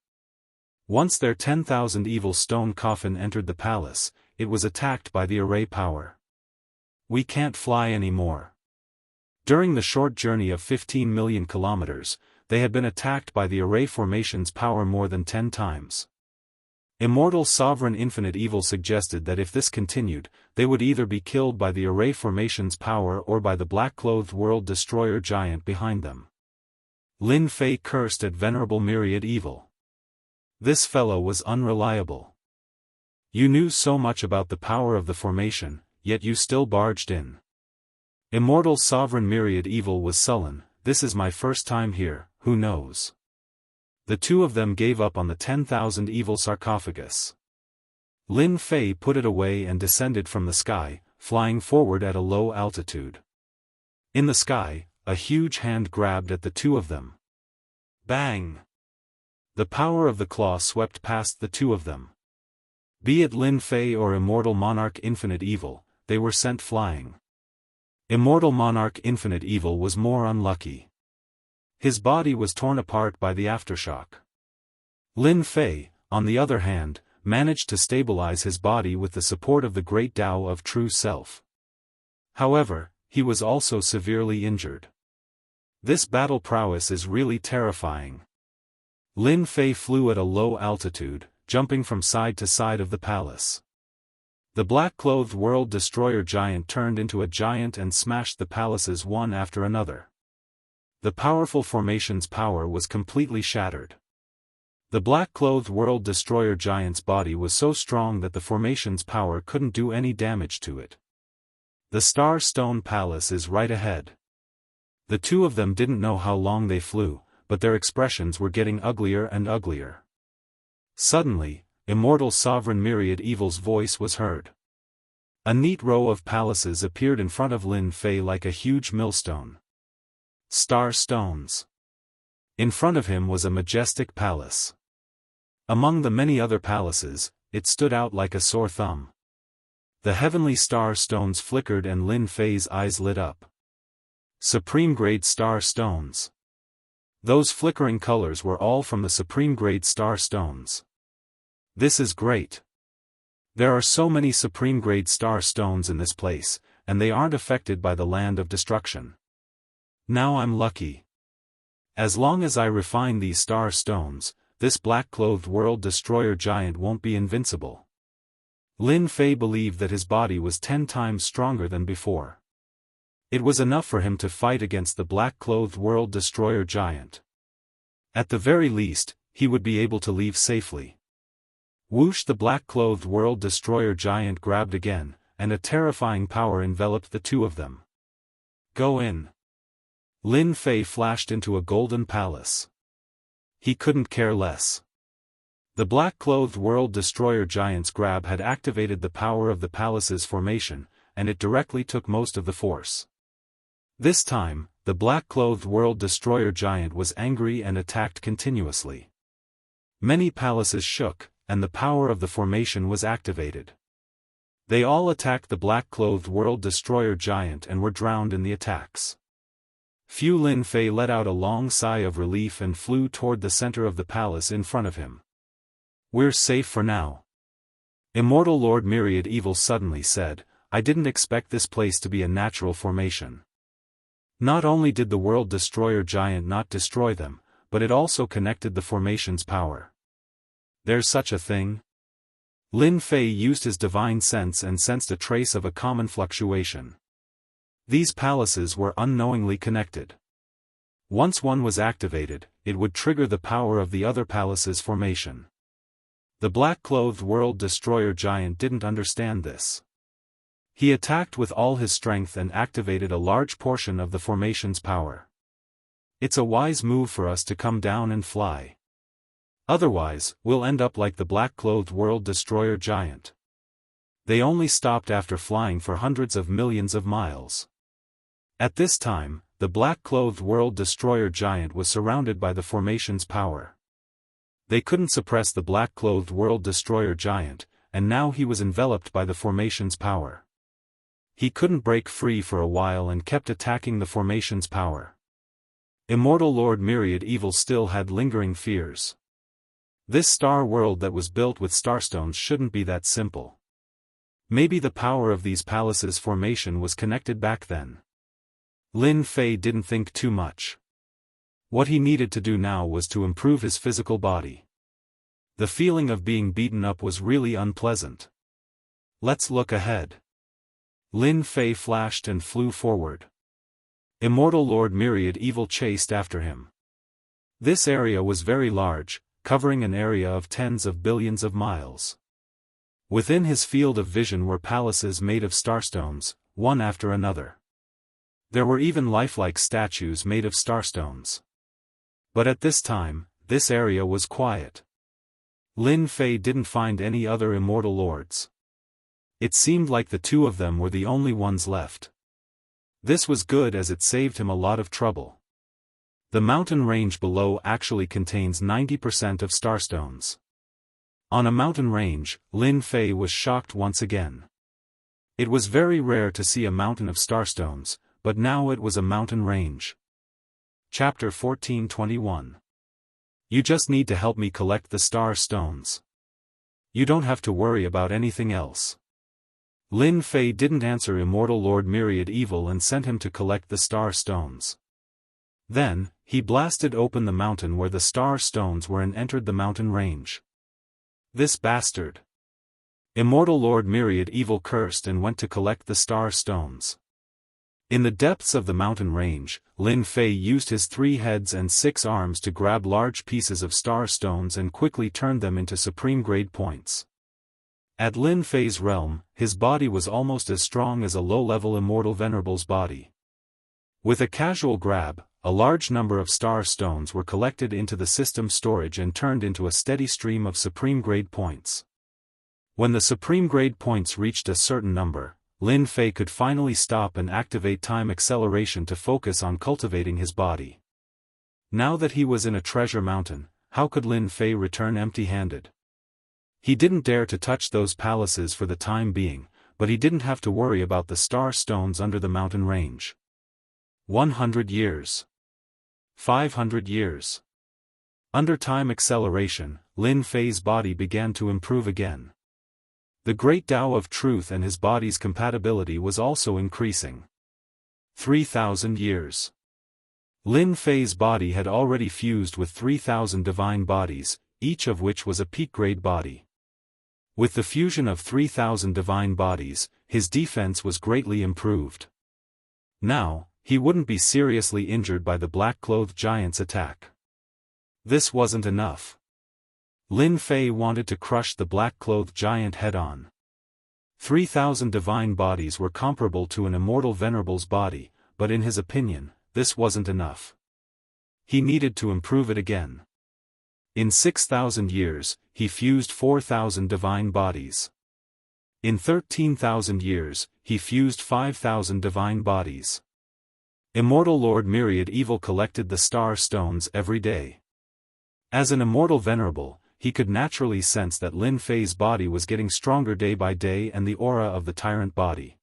Once their 10,000 evil stone coffin entered the palace, it was attacked by the array power. We can't fly anymore. During the short journey of 15 million kilometers, they had been attacked by the array formation's power more than 10 times. Immortal Sovereign Infinite Evil suggested that if this continued, they would either be killed by the array formation's power or by the black-clothed world-destroyer giant behind them. Lin Fei cursed at Venerable Myriad Evil. This fellow was unreliable. You knew so much about the power of the formation, yet you still barged in. Immortal Sovereign Myriad Evil was sullen. This is my first time here, who knows? The two of them gave up on the 10,000 evil sarcophagus. Lin Fei put it away and descended from the sky, flying forward at a low altitude. In the sky, a huge hand grabbed at the two of them. Bang! The power of the claw swept past the two of them. Be it Lin Fei or Immortal Monarch Infinite Evil, they were sent flying. Immortal Monarch Infinite Evil was more unlucky. His body was torn apart by the aftershock. Lin Fei, on the other hand, managed to stabilize his body with the support of the great Tao of True Self. However, he was also severely injured. This battle prowess is really terrifying. Lin Fei flew at a low altitude, jumping from side to side of the palace. The black-clothed world destroyer giant turned into a giant and smashed the palaces one after another. The powerful formation's power was completely shattered. The black-clothed world destroyer giant's body was so strong that the formation's power couldn't do any damage to it. The Star Stone Palace is right ahead. The two of them didn't know how long they flew, but their expressions were getting uglier and uglier. Suddenly, Immortal Sovereign Myriad Evil's voice was heard. A neat row of palaces appeared in front of Lin Fei like a huge millstone. Star stones. In front of him was a majestic palace. Among the many other palaces, it stood out like a sore thumb. The heavenly star stones flickered and Lin Fei's eyes lit up. Supreme-grade star stones. Those flickering colors were all from the supreme-grade star stones. This is great. There are so many supreme-grade star stones in this place, and they aren't affected by the land of destruction. Now I'm lucky. As long as I refine these star stones, this black-clothed world destroyer giant won't be invincible. Lin Fei believed that his body was 10 times stronger than before. It was enough for him to fight against the black-clothed world destroyer giant. At the very least, he would be able to leave safely. Whoosh! The black-clothed world destroyer giant grabbed again, and a terrifying power enveloped the two of them. Go in. Lin Fei flashed into a golden palace. He couldn't care less. The black-clothed world destroyer giant's grab had activated the power of the palace's formation, and it directly took most of the force. This time, the black-clothed world destroyer giant was angry and attacked continuously. Many palaces shook, and the power of the formation was activated. They all attacked the black-clothed world destroyer giant and were drowned in the attacks. Lin Fei let out a long sigh of relief and flew toward the center of the palace in front of him. We're safe for now. Immortal Lord Myriad Evil suddenly said, I didn't expect this place to be a natural formation. Not only did the world destroyer giant not destroy them, but it also connected the formation's power. There's such a thing? Lin Fei used his divine sense and sensed a trace of a common fluctuation. These palaces were unknowingly connected. Once one was activated, it would trigger the power of the other palace's formation. The black-clothed world destroyer giant didn't understand this. He attacked with all his strength and activated a large portion of the formation's power. It's a wise move for us to come down and fly. Otherwise, we'll end up like the black-clothed world destroyer giant. They only stopped after flying for hundreds of millions of miles. At this time, the black-clothed world destroyer giant was surrounded by the formation's power. They couldn't suppress the black-clothed world destroyer giant, and now he was enveloped by the formation's power. He couldn't break free for a while and kept attacking the formation's power. Immortal Lord Myriad Evil still had lingering fears. This star world that was built with starstones shouldn't be that simple. Maybe the power of these palaces' formation was connected back then. Lin Fei didn't think too much. What he needed to do now was to improve his physical body. The feeling of being beaten up was really unpleasant. Let's look ahead. Lin Fei flashed and flew forward. Immortal Lord Myriad Evil chased after him. This area was very large, covering an area of tens of billions of miles. Within his field of vision were palaces made of starstones, one after another. There were even lifelike statues made of starstones. But at this time, this area was quiet. Lin Fei didn't find any other immortal lords. It seemed like the two of them were the only ones left. This was good as it saved him a lot of trouble. The mountain range below actually contains 90% of starstones. On a mountain range, Lin Fei was shocked once again. It was very rare to see a mountain of starstones, but now it was a mountain range. Chapter 14:21. You just need to help me collect the star stones. You don't have to worry about anything else. Lin Fei didn't answer Immortal Lord Myriad Evil and sent him to collect the star stones. Then, he blasted open the mountain where the star stones were and entered the mountain range. This bastard! Immortal Lord Myriad Evil cursed and went to collect the star stones. In the depths of the mountain range, Lin Fei used his 3 heads and 6 arms to grab large pieces of star stones and quickly turned them into supreme grade points. At Lin Fei's realm, his body was almost as strong as a low-level immortal venerable's body. With a casual grab, a large number of star stones were collected into the system storage and turned into a steady stream of supreme grade points. When the supreme grade points reached a certain number, Lin Fei could finally stop and activate time acceleration to focus on cultivating his body. Now that he was in a treasure mountain, how could Lin Fei return empty-handed? He didn't dare to touch those palaces for the time being, but he didn't have to worry about the star stones under the mountain range. 100 years. 500 years. Under time acceleration, Lin Fei's body began to improve again. The great Tao of truth and his body's compatibility was also increasing. 3,000 years. Lin Fei's body had already fused with 3,000 divine bodies, each of which was a peak-grade body. With the fusion of 3,000 divine bodies, his defense was greatly improved. Now, he wouldn't be seriously injured by the black-clothed giant's attack. This wasn't enough. Lin Fei wanted to crush the black-clothed giant head-on. 3,000 divine bodies were comparable to an immortal venerable's body, but in his opinion, this wasn't enough. He needed to improve it again. In 6,000 years, he fused 4,000 divine bodies. In 13,000 years, he fused 5,000 divine bodies. Immortal Lord Myriad Evil collected the star stones every day. As an immortal venerable, he could naturally sense that Lin Fei's body was getting stronger day by day and the aura of the tyrant body.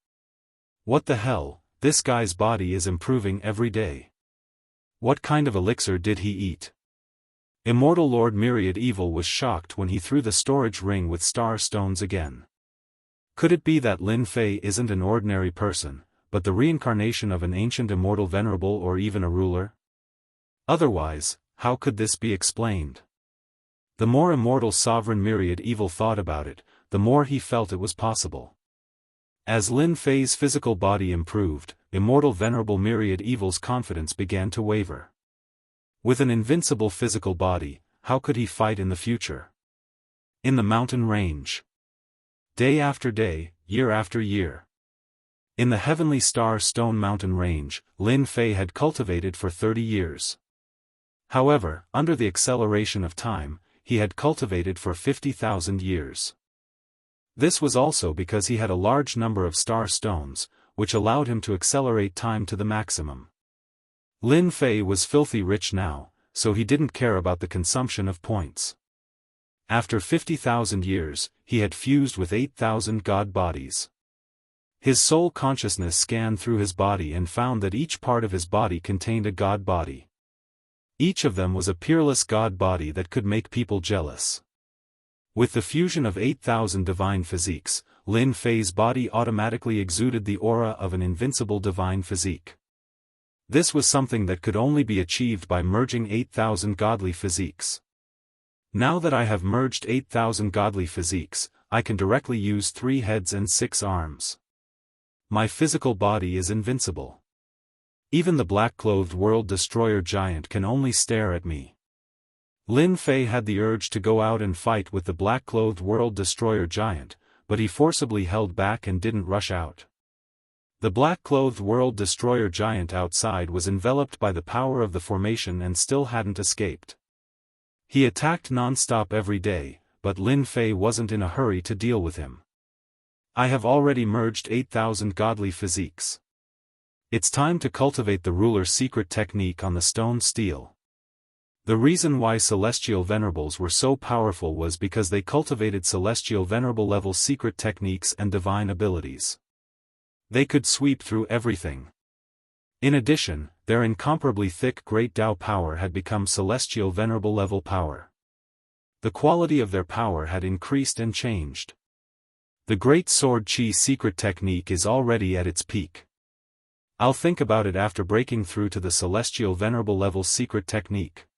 What the hell, this guy's body is improving every day. What kind of elixir did he eat? Immortal Lord Myriad Evil was shocked when he threw the storage ring with star stones again. Could it be that Lin Fei isn't an ordinary person, but the reincarnation of an ancient immortal venerable or even a ruler? Otherwise, how could this be explained? The more immortal sovereign Myriad Evil thought about it, the more he felt it was possible. As Lin Fei's physical body improved, immortal venerable Myriad Evil's confidence began to waver. With an invincible physical body, how could he fight in the future? In the mountain range. Day after day, year after year. In the heavenly star stone mountain range, Lin Fei had cultivated for 30 years. However, under the acceleration of time, he had cultivated for 50,000 years. This was also because he had a large number of star stones, which allowed him to accelerate time to the maximum. Lin Fei was filthy rich now, so he didn't care about the consumption of points. After 50,000 years, he had fused with 8,000 god bodies. His soul consciousness scanned through his body and found that each part of his body contained a god body. Each of them was a peerless god body that could make people jealous. With the fusion of 8,000 divine physiques, Lin Fei's body automatically exuded the aura of an invincible divine physique. This was something that could only be achieved by merging 8,000 godly physiques. Now that I have merged 8,000 godly physiques, I can directly use 3 heads and 6 arms. My physical body is invincible. Even the black-clothed world destroyer giant can only stare at me. Lin Fei had the urge to go out and fight with the black-clothed world destroyer giant, but he forcibly held back and didn't rush out. The black-clothed world destroyer giant outside was enveloped by the power of the formation and still hadn't escaped. He attacked non-stop every day, but Lin Fei wasn't in a hurry to deal with him. I have already merged 8,000 godly physiques. It's time to cultivate the ruler's secret technique on the stone steel. The reason why Celestial Venerables were so powerful was because they cultivated Celestial Venerable level secret techniques and divine abilities. They could sweep through everything. In addition, their incomparably thick Great Tao power had become Celestial Venerable level power. The quality of their power had increased and changed. The Great Sword Qi secret technique is already at its peak. I'll think about it after breaking through to the Celestial Venerable level secret technique.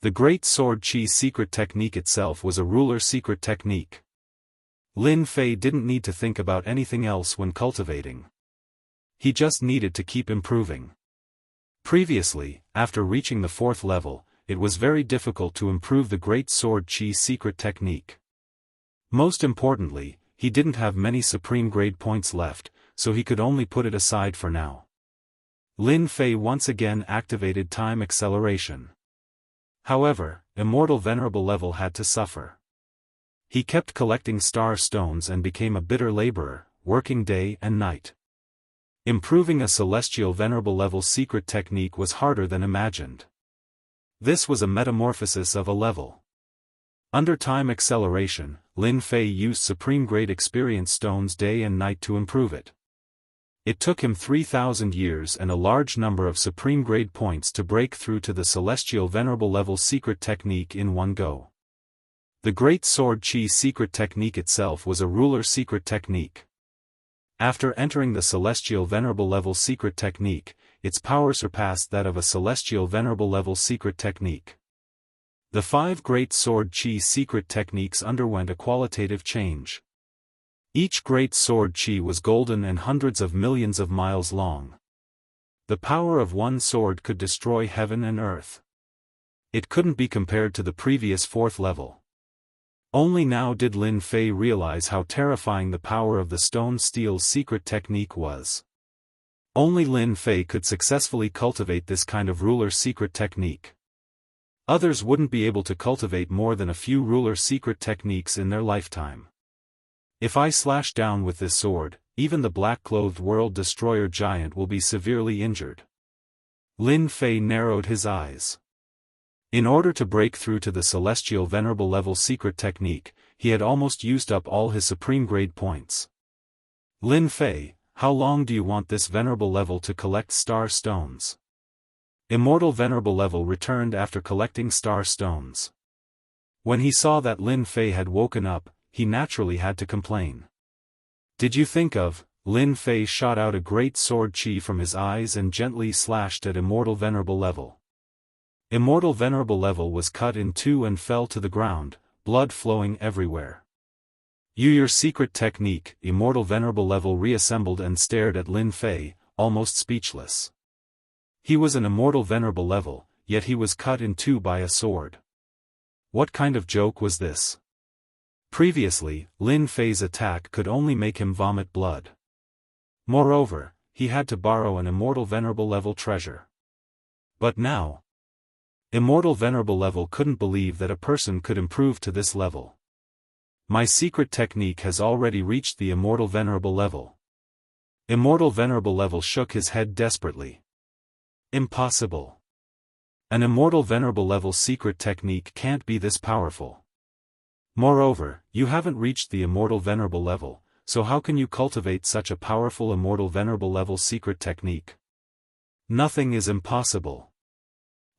The Great Sword Qi secret technique itself was a ruler secret technique. Lin Fei didn't need to think about anything else when cultivating. He just needed to keep improving. Previously, after reaching the 4th level, it was very difficult to improve the Great Sword Qi secret technique. Most importantly, he didn't have many supreme grade points left, so he could only put it aside for now. Lin Fei once again activated time acceleration. However, Immortal Venerable level had to suffer. He kept collecting star stones and became a bitter laborer, working day and night. Improving a Celestial Venerable level secret technique was harder than imagined. This was a metamorphosis of a level. Under time acceleration, Lin Fei used supreme grade experience stones day and night to improve it. It took him 3,000 years and a large number of supreme grade points to break through to the Celestial Venerable level secret technique in one go. The Great Sword Qi secret technique itself was a ruler secret technique. After entering the Celestial Venerable level secret technique, its power surpassed that of a Celestial Venerable level secret technique. The 5 Great Sword Qi secret techniques underwent a qualitative change. Each Great Sword Qi was golden and hundreds of millions of miles long. The power of one sword could destroy heaven and earth. It couldn't be compared to the previous 4th level. Only now did Lin Fei realize how terrifying the power of the stone steel secret technique was. Only Lin Fei could successfully cultivate this kind of ruler secret technique. Others wouldn't be able to cultivate more than a few ruler secret techniques in their lifetime. If I slash down with this sword, even the black-clothed world destroyer giant will be severely injured. Lin Fei narrowed his eyes. In order to break through to the Celestial Venerable level secret technique, he had almost used up all his supreme grade points. Lin Fei, how long do you want this Venerable level to collect star stones? Immortal Venerable level returned after collecting star stones. When he saw that Lin Fei had woken up, he naturally had to complain. Did you think of? Lin Fei shot out a great sword qi from his eyes and gently slashed at Immortal Venerable level. Immortal Venerable level was cut in two and fell to the ground, blood flowing everywhere. Your secret technique. Immortal Venerable level reassembled and stared at Lin Fei, almost speechless. He was an Immortal Venerable level, yet he was cut in two by a sword. What kind of joke was this? Previously, Lin Fei's attack could only make him vomit blood. Moreover, he had to borrow an Immortal Venerable level treasure. But now, Immortal Venerable level couldn't believe that a person could improve to this level. My secret technique has already reached the Immortal Venerable level. Immortal Venerable level shook his head desperately. Impossible. An Immortal Venerable level secret technique can't be this powerful. Moreover, you haven't reached the Immortal Venerable level, so how can you cultivate such a powerful Immortal Venerable level secret technique? Nothing is impossible.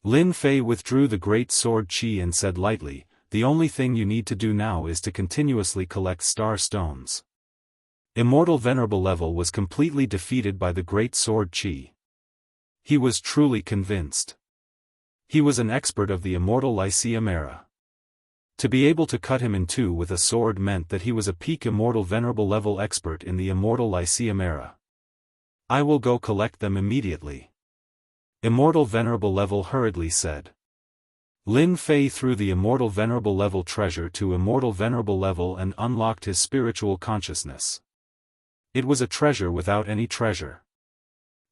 Lin Fei withdrew the great sword qi and said lightly, the only thing you need to do now is to continuously collect star stones. Immortal Venerable level was completely defeated by the great sword qi. He was truly convinced. He was an expert of the Immortal Lyceum era. To be able to cut him in two with a sword meant that he was a peak Immortal Venerable level expert in the Immortal Lyceum era. I will go collect them immediately. Immortal Venerable level hurriedly said. Lin Fei threw the Immortal Venerable level treasure to Immortal Venerable level and unlocked his spiritual consciousness. It was a treasure without any treasure.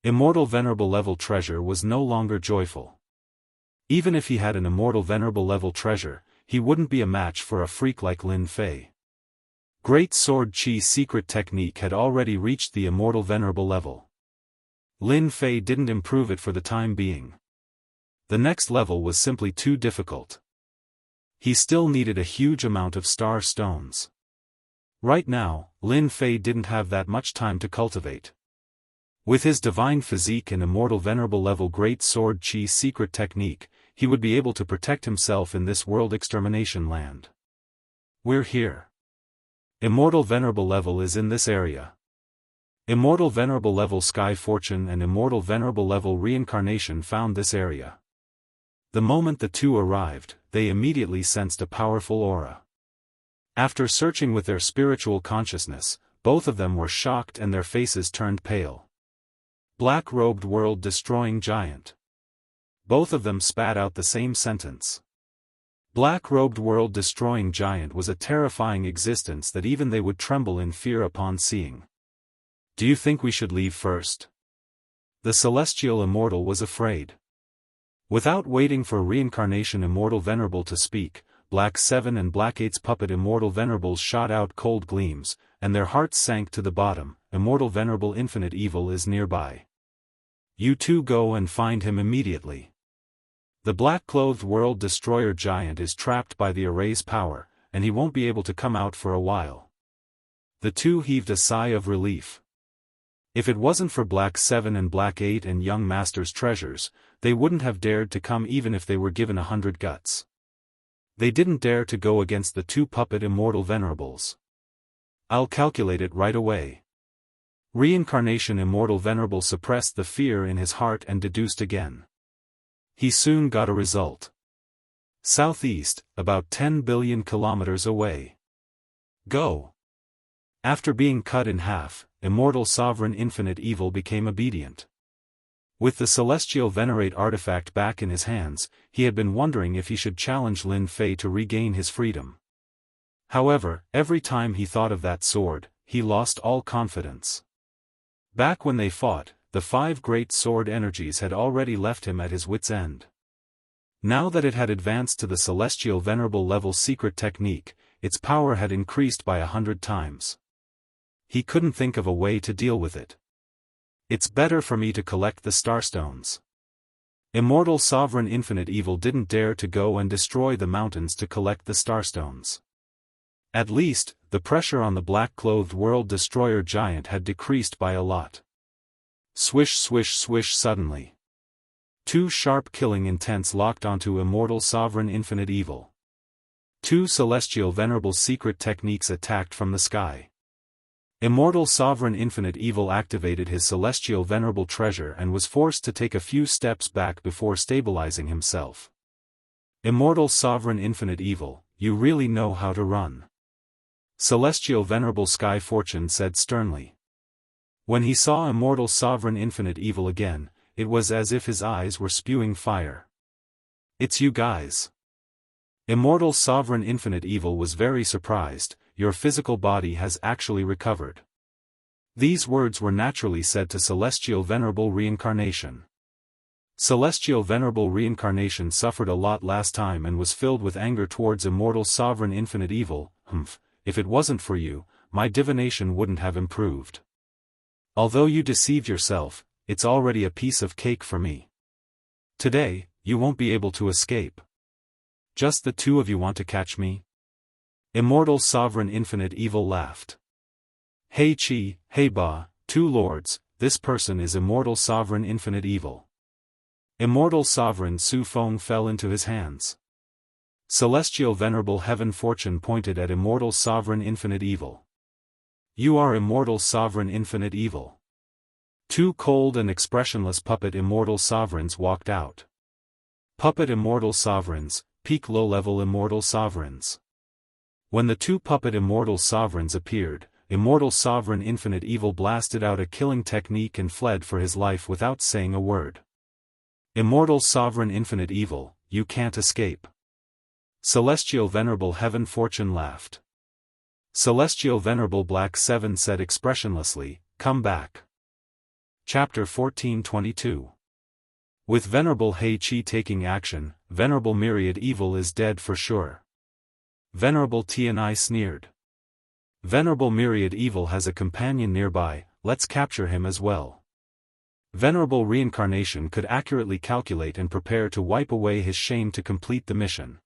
Immortal Venerable level treasure was no longer joyful. Even if he had an Immortal Venerable level treasure, he wouldn't be a match for a freak like Lin Fei. Great Sword Chi's secret technique had already reached the Immortal Venerable level. Lin Fei didn't improve it for the time being. The next level was simply too difficult. He still needed a huge amount of star stones. Right now, Lin Fei didn't have that much time to cultivate. With his divine physique and Immortal Venerable level Great Sword Chi's secret technique, he would be able to protect himself in this world extermination land. We're here. Immortal Venerable level is in this area. Immortal Venerable level Sky Fortune and Immortal Venerable level Reincarnation found this area. The moment the two arrived, they immediately sensed a powerful aura. After searching with their spiritual consciousness, both of them were shocked and their faces turned pale. Black-robed world-destroying giant. Both of them spat out the same sentence. Black-robed world-destroying giant was a terrifying existence that even they would tremble in fear upon seeing. Do you think we should leave first? The celestial immortal was afraid. Without waiting for Reincarnation Immortal Venerable to speak, Black 7 and Black 8's puppet Immortal Venerables shot out cold gleams, and their hearts sank to the bottom. Immortal Venerable Infinite Evil is nearby. You two go and find him immediately. The black-clothed world destroyer giant is trapped by the array's power, and he won't be able to come out for a while. The two heaved a sigh of relief. If it wasn't for Black 7 and Black 8 and Young Master's treasures, they wouldn't have dared to come even if they were given 100 guts. They didn't dare to go against the two puppet Immortal Venerables. I'll calculate it right away. Reincarnation Immortal Venerable suppressed the fear in his heart and deduced again. He soon got a result. Southeast, about 10 billion kilometers away. Go. After being cut in half, Immortal Sovereign Infinite Evil became obedient. With the Celestial Venerate artifact back in his hands, he had been wondering if he should challenge Lin Fei to regain his freedom. However, every time he thought of that sword, he lost all confidence. Back when they fought, the 5 great sword energies had already left him at his wit's end. Now that it had advanced to the Celestial Venerable level secret technique, its power had increased by 100 times. He couldn't think of a way to deal with it. It's better for me to collect the starstones. Immortal Sovereign Infinite Evil didn't dare to go and destroy the mountains to collect the starstones. At least, the pressure on the black-clothed world destroyer giant had decreased by a lot. Swish swish swish suddenly. 2 sharp killing intents locked onto Immortal Sovereign Infinite Evil. 2 Celestial Venerable secret techniques attacked from the sky. Immortal Sovereign Infinite Evil activated his Celestial Venerable treasure and was forced to take a few steps back before stabilizing himself. Immortal Sovereign Infinite Evil, you really know how to run. Celestial Venerable Sky Fortune said sternly. When he saw Immortal Sovereign Infinite Evil again, it was as if his eyes were spewing fire. It's you guys. Immortal Sovereign Infinite Evil was very surprised. Your physical body has actually recovered. These words were naturally said to Celestial Venerable Reincarnation. Celestial Venerable Reincarnation suffered a lot last time and was filled with anger towards Immortal Sovereign Infinite Evil. If it wasn't for you, my divination wouldn't have improved. Although you deceived yourself, it's already a piece of cake for me. Today, you won't be able to escape. Just the two of you want to catch me? Immortal Sovereign Infinite Evil laughed. Hey Chi, hey Ba, 2 lords, this person is Immortal Sovereign Infinite Evil. Immortal Sovereign Su Feng fell into his hands. Celestial Venerable Heaven Fortune pointed at Immortal Sovereign Infinite Evil. You are Immortal Sovereign Infinite Evil. 2 cold and expressionless puppet Immortal Sovereigns walked out. Puppet Immortal Sovereigns, peak low-level Immortal Sovereigns. When the 2 puppet Immortal Sovereigns appeared, Immortal Sovereign Infinite Evil blasted out a killing technique and fled for his life without saying a word. Immortal Sovereign Infinite Evil, you can't escape. Celestial Venerable Heaven Fortune laughed. Celestial Venerable Black 7 said expressionlessly, come back. Chapter 1422. With Venerable Hei Qi taking action, Venerable Myriad Evil is dead for sure. Venerable Tianai sneered. Venerable Myriad Evil has a companion nearby, let's capture him as well. Venerable Reincarnation could accurately calculate and prepare to wipe away his shame to complete the mission.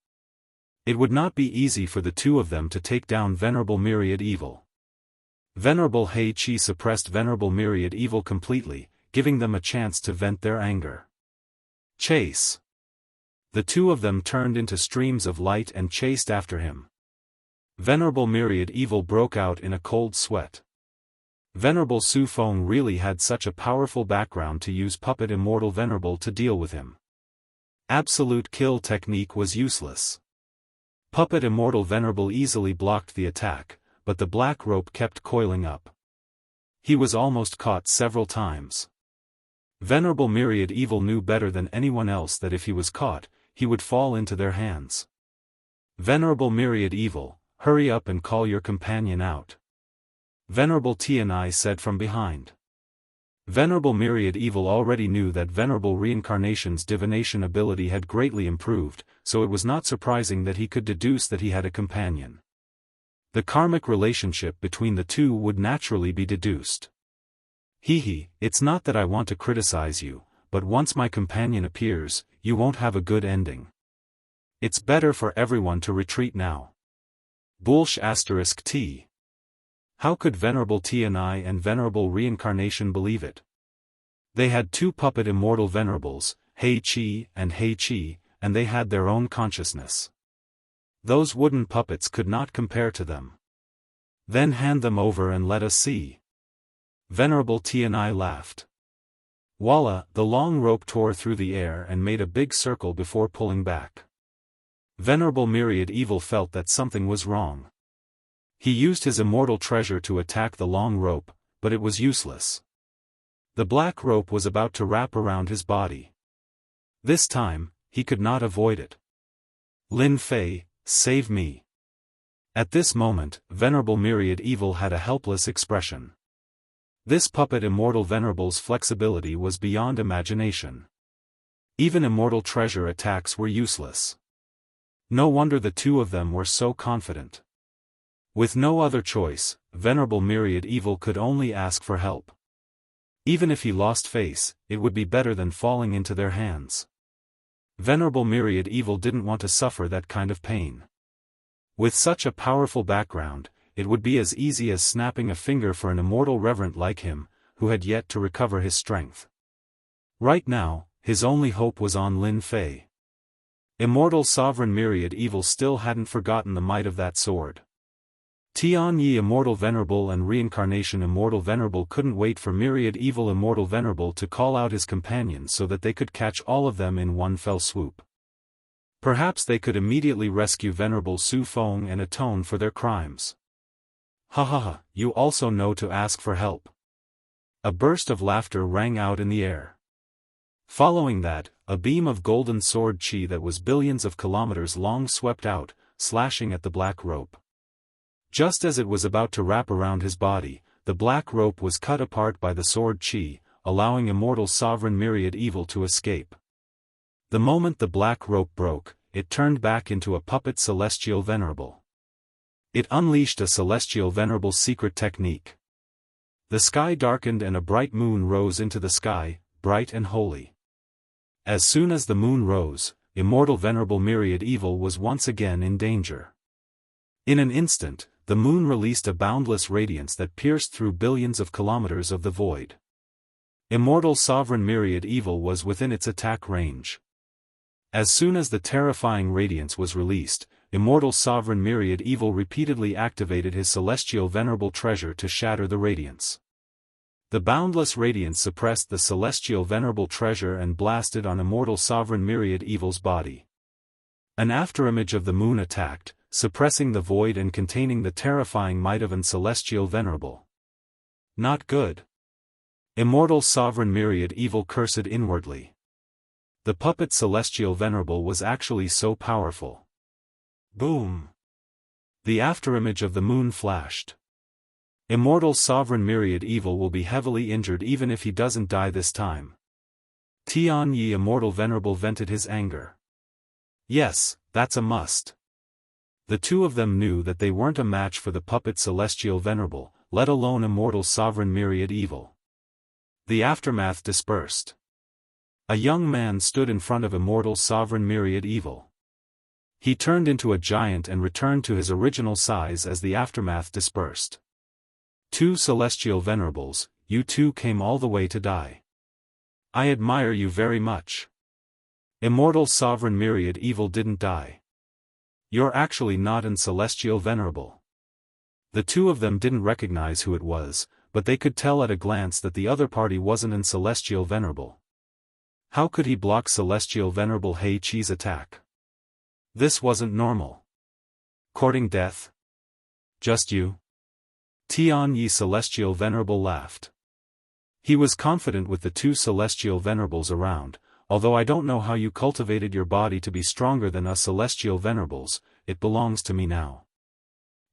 It would not be easy for the two of them to take down Venerable Myriad Evil. Venerable Hei Qi suppressed Venerable Myriad Evil completely, giving them a chance to vent their anger. Chase. The two of them turned into streams of light and chased after him. Venerable Myriad Evil broke out in a cold sweat. Venerable Su Feng really had such a powerful background to use Puppet Immortal Venerable to deal with him. Absolute kill technique was useless. Puppet Immortal Venerable easily blocked the attack, but the black rope kept coiling up. He was almost caught several times. Venerable Myriad Evil knew better than anyone else that if he was caught, he would fall into their hands. Venerable Myriad Evil, hurry up and call your companion out. Venerable Tianai said from behind. Venerable Myriad Evil already knew that Venerable Reincarnation's divination ability had greatly improved, so it was not surprising that he could deduce that he had a companion. The karmic relationship between the two would naturally be deduced. It's not that I want to criticize you, but once my companion appears, you won't have a good ending. It's better for everyone to retreat now. Bullsh *T. How could Venerable Tianai and Venerable Reincarnation believe it? They had two Puppet Immortal Venerables, Hei Qi, and they had their own consciousness. Those wooden puppets could not compare to them. Then hand them over and let us see. Venerable Tianai laughed. Voila, the long rope tore through the air and made a big circle before pulling back. Venerable Myriad Evil felt that something was wrong. He used his immortal treasure to attack the long rope, but it was useless. The black rope was about to wrap around his body. This time, he could not avoid it. Lin Fei, save me. At this moment, Venerable Myriad Evil had a helpless expression. This Puppet Immortal Venerable's flexibility was beyond imagination. Even immortal treasure attacks were useless. No wonder the two of them were so confident. With no other choice, Venerable Myriad Evil could only ask for help. Even if he lost face, it would be better than falling into their hands. Venerable Myriad Evil didn't want to suffer that kind of pain. With such a powerful background, it would be as easy as snapping a finger for an immortal reverent like him, who had yet to recover his strength. Right now, his only hope was on Lin Fei. Immortal Sovereign Myriad Evil still hadn't forgotten the might of that sword. Tian Yi Immortal Venerable and Reincarnation Immortal Venerable couldn't wait for Myriad Evil Immortal Venerable to call out his companions so that they could catch all of them in one fell swoop. Perhaps they could immediately rescue Venerable Su Feng and atone for their crimes. You also know to ask for help. A burst of laughter rang out in the air. Following that, a beam of golden sword qi that was billions of kilometers long swept out, slashing at the black rope. Just as it was about to wrap around his body, the black rope was cut apart by the sword qi, allowing Immortal Sovereign Myriad Evil to escape. The moment the black rope broke, it turned back into a puppet Celestial Venerable. It unleashed a Celestial Venerable secret technique. The sky darkened and a bright moon rose into the sky, bright and holy. As soon as the moon rose, Immortal Venerable Myriad Evil was once again in danger. In an instant, the moon released a boundless radiance that pierced through billions of kilometers of the void. Immortal Sovereign Myriad Evil was within its attack range. As soon as the terrifying radiance was released, Immortal Sovereign Myriad Evil repeatedly activated his Celestial Venerable treasure to shatter the radiance. The boundless radiance suppressed the Celestial Venerable treasure and blasted on Immortal Sovereign Myriad Evil's body. An afterimage of the moon attacked, suppressing the void and containing the terrifying might of an Celestial Venerable. Not good. Immortal Sovereign Myriad Evil cursed inwardly. The puppet Celestial Venerable was actually so powerful. Boom! The afterimage of the moon flashed. Immortal Sovereign Myriad Evil will be heavily injured even if he doesn't die this time. Tianyi Immortal Venerable vented his anger. Yes, that's a must. The two of them knew that they weren't a match for the puppet Celestial Venerable, let alone Immortal Sovereign Myriad Evil. The aftermath dispersed. A young man stood in front of Immortal Sovereign Myriad Evil. He turned into a giant and returned to his original size as the aftermath dispersed. Two Celestial Venerables, you two came all the way to die. I admire you very much. Immortal Sovereign Myriad Evil didn't die. You're actually not an Celestial Venerable. The two of them didn't recognize who it was, but they could tell at a glance that the other party wasn't an Celestial Venerable. How could he block Celestial Venerable Hei Qi's attack? This wasn't normal. Courting death? Just you? Tianyi Celestial Venerable laughed. He was confident with the two Celestial Venerables around. Although I don't know how you cultivated your body to be stronger than us Celestial Venerables, it belongs to me now.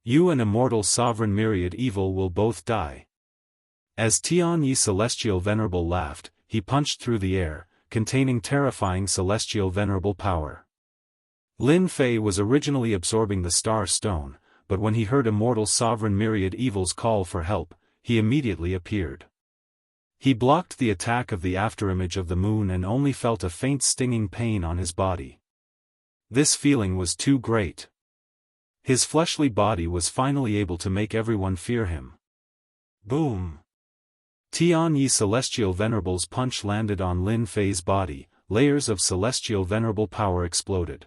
You and Immortal Sovereign Myriad Evil will both die. As Tianyi Celestial Venerable laughed, he punched through the air, containing terrifying Celestial Venerable power. Lin Fei was originally absorbing the Star Stone, but when he heard Immortal Sovereign Myriad Evil's call for help, he immediately appeared. He blocked the attack of the afterimage of the moon and only felt a faint stinging pain on his body. This feeling was too great. His fleshly body was finally able to make everyone fear him. Boom! Tianyi Celestial Venerable's punch landed on Lin Fei's body, layers of Celestial Venerable power exploded.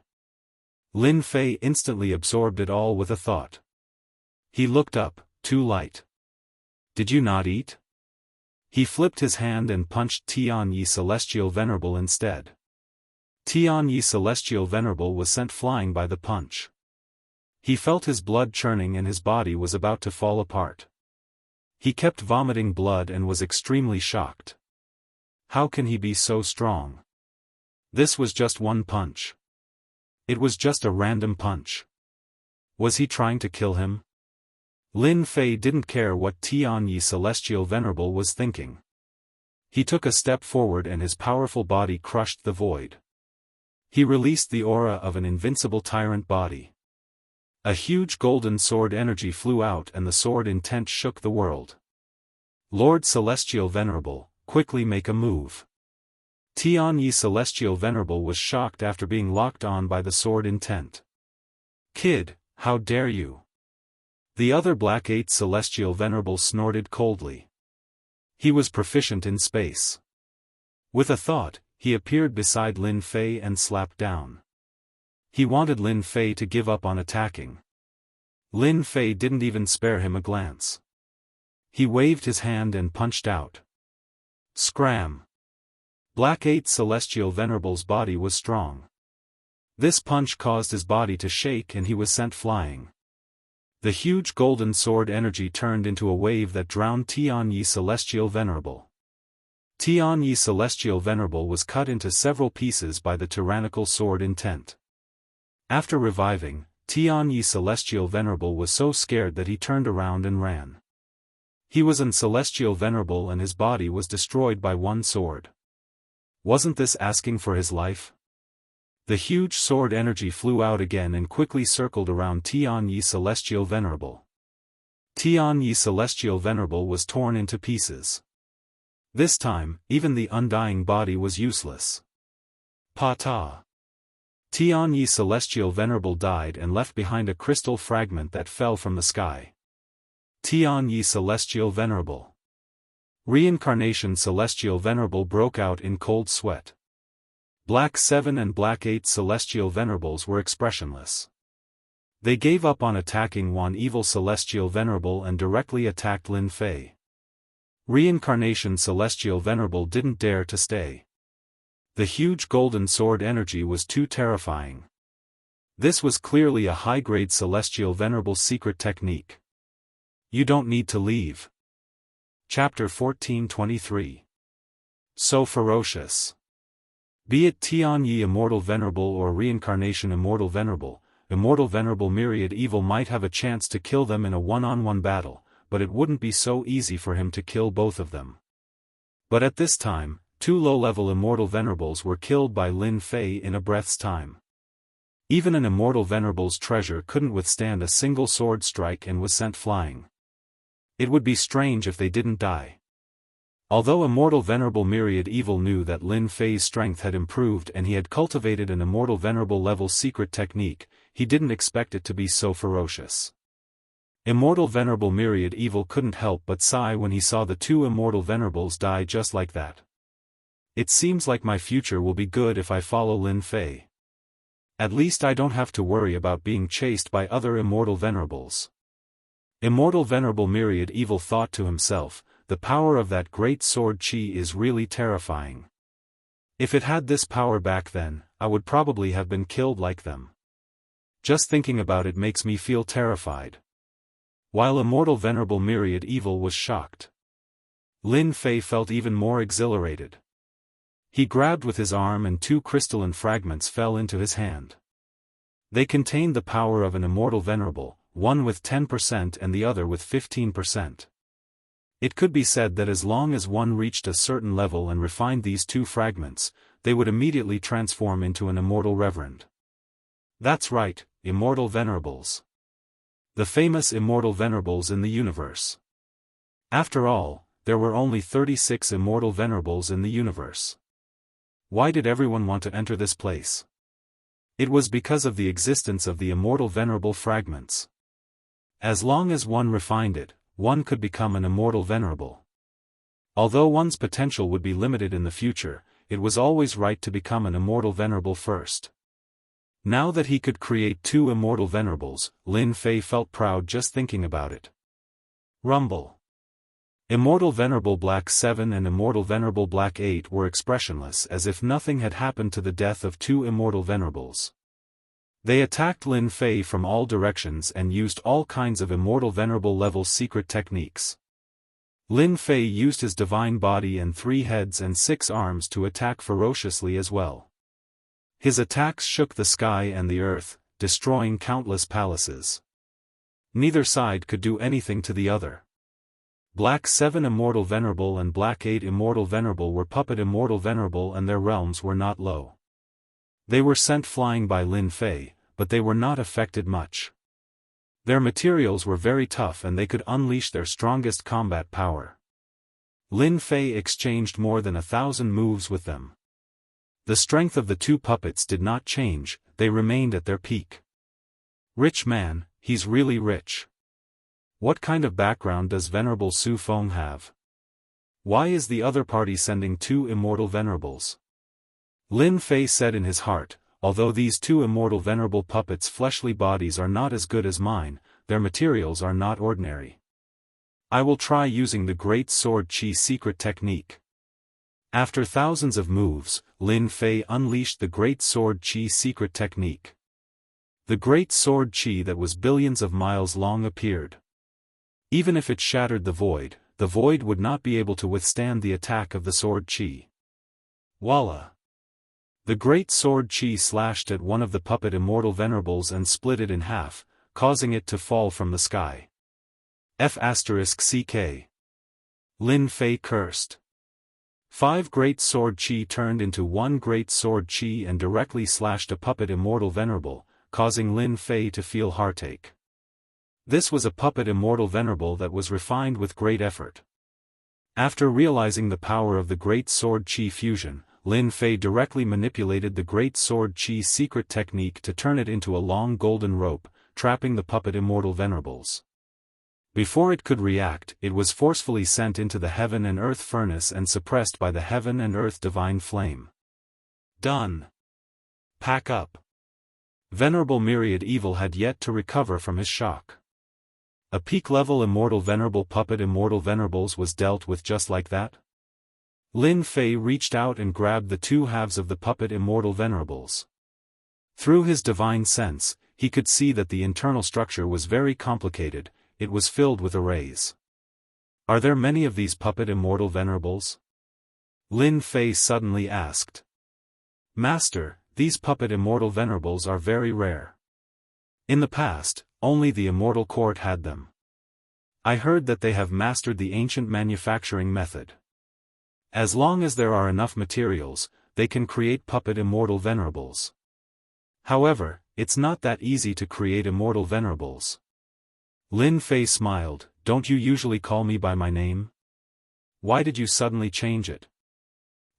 Lin Fei instantly absorbed it all with a thought. He looked up, too light. Did you not eat? He flipped his hand and punched Tianyi Celestial Venerable instead. Tianyi Celestial Venerable was sent flying by the punch. He felt his blood churning and his body was about to fall apart. He kept vomiting blood and was extremely shocked. How can he be so strong? This was just one punch. It was just a random punch. Was he trying to kill him? Lin Fei didn't care what Tianyi Celestial Venerable was thinking. He took a step forward and his powerful body crushed the void. He released the aura of an invincible tyrant body. A huge golden sword energy flew out and the sword intent shook the world. Lord Celestial Venerable, quickly make a move. Tianyi Celestial Venerable was shocked after being locked on by the sword intent. Kid, how dare you? The other Black 8 Celestial Venerable snorted coldly. He was proficient in space. With a thought, he appeared beside Lin Fei and slapped down. He wanted Lin Fei to give up on attacking. Lin Fei didn't even spare him a glance. He waved his hand and punched out. Scram! Black 8 Celestial Venerable's body was strong. This punch caused his body to shake and he was sent flying. The huge golden sword energy turned into a wave that drowned Tianyi Celestial Venerable. Tianyi Celestial Venerable was cut into several pieces by the tyrannical sword intent. After reviving, Tianyi Celestial Venerable was so scared that he turned around and ran. He was an Celestial Venerable and his body was destroyed by one sword. Wasn't this asking for his life? The huge sword energy flew out again and quickly circled around Tianyi Celestial Venerable. Tianyi Celestial Venerable was torn into pieces. This time, even the undying body was useless. Pa-ta! Tianyi Celestial Venerable died and left behind a crystal fragment that fell from the sky. Tianyi Celestial Venerable. Reincarnation Celestial Venerable broke out in cold sweat. Black 7 and Black 8 Celestial Venerables were expressionless. They gave up on attacking one evil Celestial Venerable and directly attacked Lin Fei. Reincarnation Celestial Venerable didn't dare to stay. The huge golden sword energy was too terrifying. This was clearly a high-grade Celestial Venerable secret technique. You don't need to leave. Chapter 1423. So ferocious. Be it Tianyi Immortal Venerable or Reincarnation Immortal Venerable, Immortal Venerable Myriad Evil might have a chance to kill them in a one-on-one battle, but it wouldn't be so easy for him to kill both of them. But at this time, 2 low-level Immortal Venerables were killed by Lin Fei in a breath's time. Even an Immortal Venerable's treasure couldn't withstand a single sword strike and was sent flying. It would be strange if they didn't die. Although Immortal Venerable Myriad Evil knew that Lin Fei's strength had improved and he had cultivated an Immortal Venerable level secret technique, he didn't expect it to be so ferocious. Immortal Venerable Myriad Evil couldn't help but sigh when he saw the 2 Immortal Venerables die just like that. It seems like my future will be good if I follow Lin Fei. At least I don't have to worry about being chased by other Immortal Venerables. Immortal Venerable Myriad Evil thought to himself, the power of that great sword Qi is really terrifying. If it had this power back then, I would probably have been killed like them. Just thinking about it makes me feel terrified. While Immortal Venerable Myriad Evil was shocked, Lin Fei felt even more exhilarated. He grabbed with his arm and 2 crystalline fragments fell into his hand. They contained the power of an Immortal Venerable, one with 10% and the other with 15%. It could be said that as long as one reached a certain level and refined these 2 fragments, they would immediately transform into an Immortal Reverend. That's right, Immortal Venerables. The famous Immortal Venerables in the universe. After all, there were only 36 Immortal Venerables in the universe. Why did everyone want to enter this place? It was because of the existence of the Immortal Venerable fragments. As long as one refined it, one could become an Immortal Venerable. Although one's potential would be limited in the future, it was always right to become an Immortal Venerable first. Now that he could create 2 Immortal Venerables, Lin Fei felt proud just thinking about it. Rumble. Immortal Venerable Black 7 and Immortal Venerable Black 8 were expressionless as if nothing had happened to the death of 2 Immortal Venerables. They attacked Lin Fei from all directions and used all kinds of Immortal Venerable level secret techniques. Lin Fei used his divine body and 3 heads and 6 arms to attack ferociously as well. His attacks shook the sky and the earth, destroying countless palaces. Neither side could do anything to the other. Black 7 Immortal Venerable and Black 8 Immortal Venerable were puppet Immortal Venerable and their realms were not low. They were sent flying by Lin Fei, but they were not affected much. Their materials were very tough and they could unleash their strongest combat power. Lin Fei exchanged more than 1,000 moves with them. The strength of the 2 puppets did not change, they remained at their peak. Rich man, he's really rich. What kind of background does Venerable Su Feng have? Why is the other party sending 2 Immortal Venerables? Lin Fei said in his heart, although these 2 Immortal Venerable puppets' fleshly bodies are not as good as mine, their materials are not ordinary. I will try using the Great Sword Qi secret technique. After thousands of moves, Lin Fei unleashed the Great Sword Qi secret technique. The Great Sword Qi that was billions of miles long appeared. Even if it shattered the void would not be able to withstand the attack of the Sword Qi. Voila! The Great Sword Qi slashed at one of the puppet Immortal Venerables and split it in half, causing it to fall from the sky. F***CK. Lin Fei cursed. 5 Great Sword Qi turned into 1 Great Sword Qi and directly slashed a puppet Immortal Venerable, causing Lin Fei to feel heartache. This was a puppet Immortal Venerable that was refined with great effort. After realizing the power of the Great Sword Qi fusion, Lin Fei directly manipulated the Great Sword Qi secret technique to turn it into a long golden rope, trapping the puppet Immortal Venerables. Before it could react, it was forcefully sent into the heaven and earth furnace and suppressed by the heaven and earth divine flame. Done. Pack up. Venerable Myriad Evil had yet to recover from his shock. A peak-level Immortal Venerable puppet Immortal Venerables was dealt with just like that? Lin Fei reached out and grabbed the 2 halves of the puppet Immortal Venerables. Through his divine sense, he could see that the internal structure was very complicated, it was filled with arrays. Are there many of these puppet Immortal Venerables? Lin Fei suddenly asked. Master, these puppet immortal venerables are very rare. In the past, only the immortal court had them. I heard that they have mastered the ancient manufacturing method. As long as there are enough materials, they can create puppet immortal venerables. However, it's not that easy to create immortal venerables. Lin Fei smiled. Don't you usually call me by my name? Why did you suddenly change it?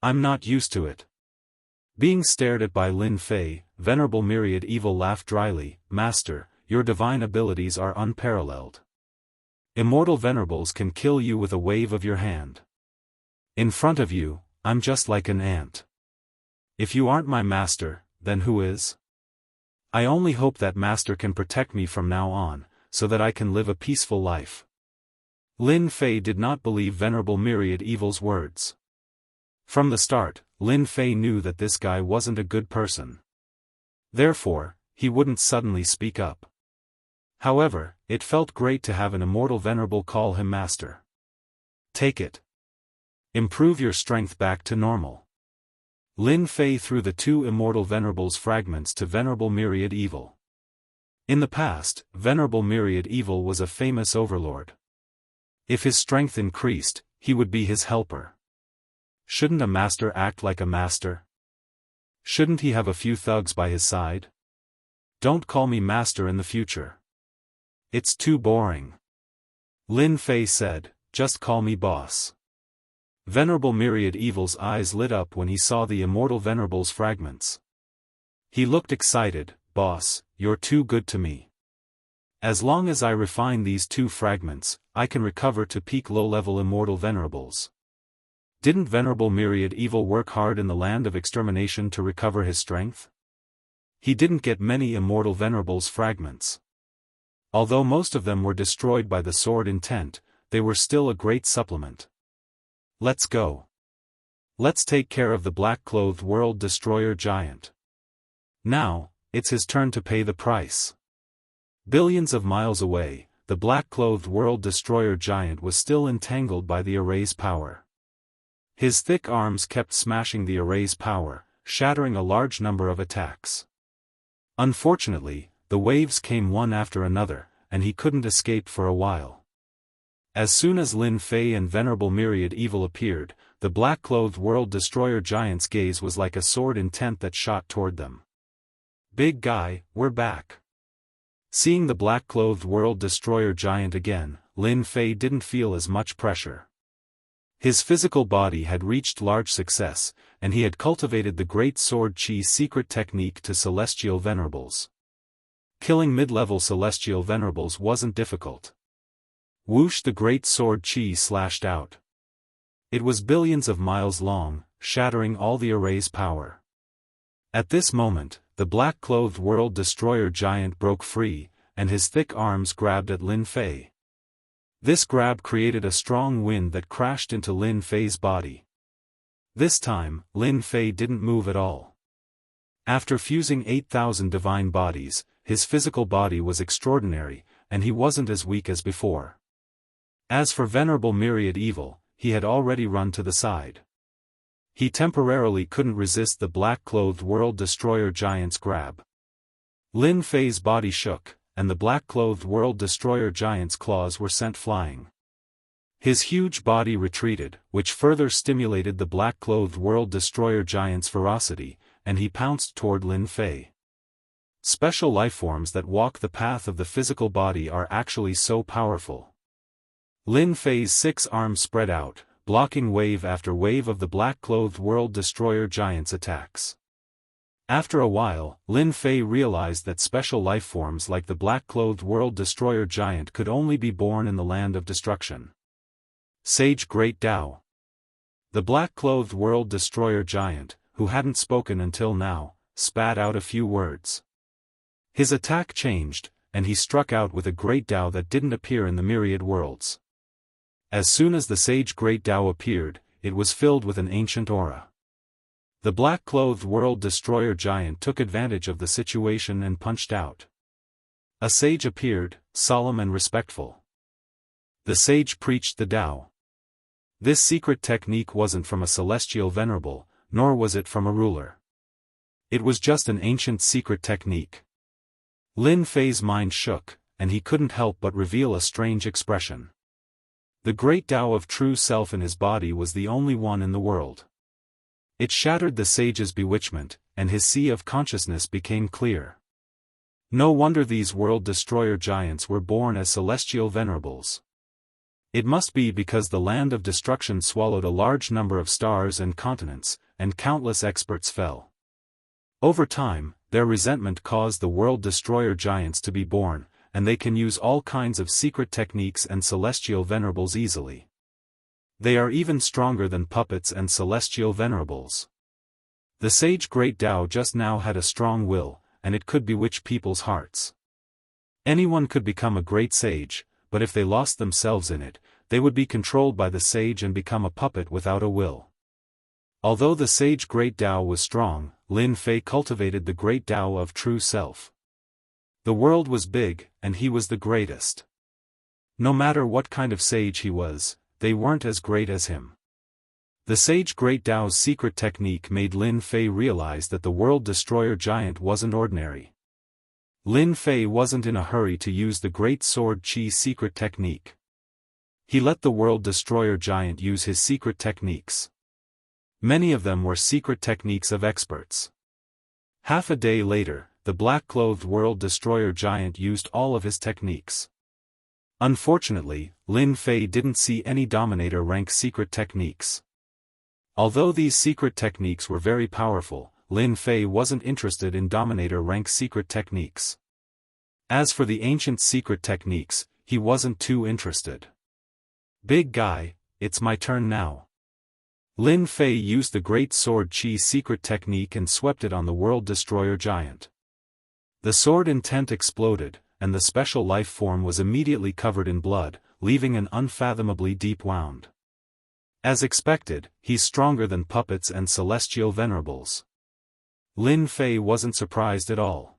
I'm not used to it. Being stared at by Lin Fei, Venerable Myriad Evil laughed dryly. Master, your divine abilities are unparalleled. Immortal venerables can kill you with a wave of your hand. In front of you, I'm just like an ant. If you aren't my master, then who is? I only hope that master can protect me from now on, so that I can live a peaceful life. Lin Fei did not believe Venerable Myriad Evil's words. From the start, Lin Fei knew that this guy wasn't a good person. Therefore, he wouldn't suddenly speak up. However, it felt great to have an immortal venerable call him master. Take it. Improve your strength back to normal. Lin Fei threw the two immortal venerables' fragments to Venerable Myriad Evil. In the past, Venerable Myriad Evil was a famous overlord. If his strength increased, he would be his helper. Shouldn't a master act like a master? Shouldn't he have a few thugs by his side? Don't call me master in the future. It's too boring. Lin Fei said, just call me boss. Venerable Myriad Evil's eyes lit up when he saw the immortal venerable's fragments. He looked excited. Boss, you're too good to me. As long as I refine these two fragments, I can recover to peak low-level immortal venerables. Didn't Venerable Myriad Evil work hard in the land of extermination to recover his strength? He didn't get many immortal venerables fragments. Although most of them were destroyed by the sword intent, they were still a great supplement. Let's go. Let's take care of the black-clothed world destroyer giant. Now, it's his turn to pay the price. Billions of miles away, the black-clothed world destroyer giant was still entangled by the array's power. His thick arms kept smashing the array's power, shattering a large number of attacks. Unfortunately, the waves came one after another, and he couldn't escape for a while. As soon as Lin Fei and Venerable Myriad Evil appeared, the black-clothed world destroyer giant's gaze was like a sword intent that shot toward them. Big guy, we're back. Seeing the black-clothed world destroyer giant again, Lin Fei didn't feel as much pressure. His physical body had reached large success, and he had cultivated the Great Sword Chi secret technique to celestial venerables. Killing mid-level celestial venerables wasn't difficult. Whoosh! The Great Sword Chi slashed out. It was billions of miles long, shattering all the array's power. At this moment, the black-clothed world destroyer giant broke free, and his thick arms grabbed at Lin Fei. This grab created a strong wind that crashed into Lin Fei's body. This time, Lin Fei didn't move at all. After fusing 8,000 divine bodies, his physical body was extraordinary, and he wasn't as weak as before. As for Venerable Myriad Evil, he had already run to the side. He temporarily couldn't resist the black-clothed world destroyer giant's grab. Lin Fei's body shook, and the black-clothed world destroyer giant's claws were sent flying. His huge body retreated, which further stimulated the black-clothed world destroyer giant's ferocity, and he pounced toward Lin Fei. Special lifeforms that walk the path of the physical body are actually so powerful. Lin Fei's 6 arms spread out, blocking wave after wave of the black-clothed world destroyer giant's attacks. After a while, Lin Fei realized that special lifeforms like the black-clothed world destroyer giant could only be born in the land of destruction. Sage Great Tao. The black-clothed world destroyer giant, who hadn't spoken until now, spat out a few words. His attack changed, and he struck out with a great Tao that didn't appear in the myriad worlds. As soon as the Sage Great Tao appeared, it was filled with an ancient aura. The black-clothed world destroyer giant took advantage of the situation and punched out. A sage appeared, solemn and respectful. The sage preached the Tao. This secret technique wasn't from a celestial venerable, nor was it from a ruler. It was just an ancient secret technique. Lin Fei's mind shook, and he couldn't help but reveal a strange expression. The great Tao of true self in his body was the only one in the world. It shattered the sage's bewitchment, and his sea of consciousness became clear. No wonder these world-destroyer giants were born as celestial venerables. It must be because the land of destruction swallowed a large number of stars and continents, and countless experts fell. Over time, their resentment caused the world-destroyer giants to be born, and they can use all kinds of secret techniques and celestial venerables easily. They are even stronger than puppets and celestial venerables. The sage Great Tao just now had a strong will, and it could bewitch people's hearts. Anyone could become a great sage, but if they lost themselves in it, they would be controlled by the sage and become a puppet without a will. Although the sage Great Tao was strong, Lin Fei cultivated the Great Tao of true self. The world was big, and he was the greatest. No matter what kind of sage he was, they weren't as great as him. The sage Great Tao's secret technique made Lin Fei realize that the world-destroyer giant wasn't ordinary. Lin Fei wasn't in a hurry to use the Great Sword Qi secret technique. He let the world-destroyer giant use his secret techniques. Many of them were secret techniques of experts. Half a day later, the black-clothed world-destroyer giant used all of his techniques. Unfortunately, Lin Fei didn't see any Dominator rank secret techniques. Although these secret techniques were very powerful, Lin Fei wasn't interested in Dominator rank secret techniques. As for the ancient secret techniques, he wasn't too interested. Big guy, it's my turn now. Lin Fei used the Great Sword Qi secret technique and swept it on the world-destroyer giant. The sword intent exploded, and the special life form was immediately covered in blood, leaving an unfathomably deep wound. As expected, he's stronger than puppets and celestial venerables. Lin Fei wasn't surprised at all.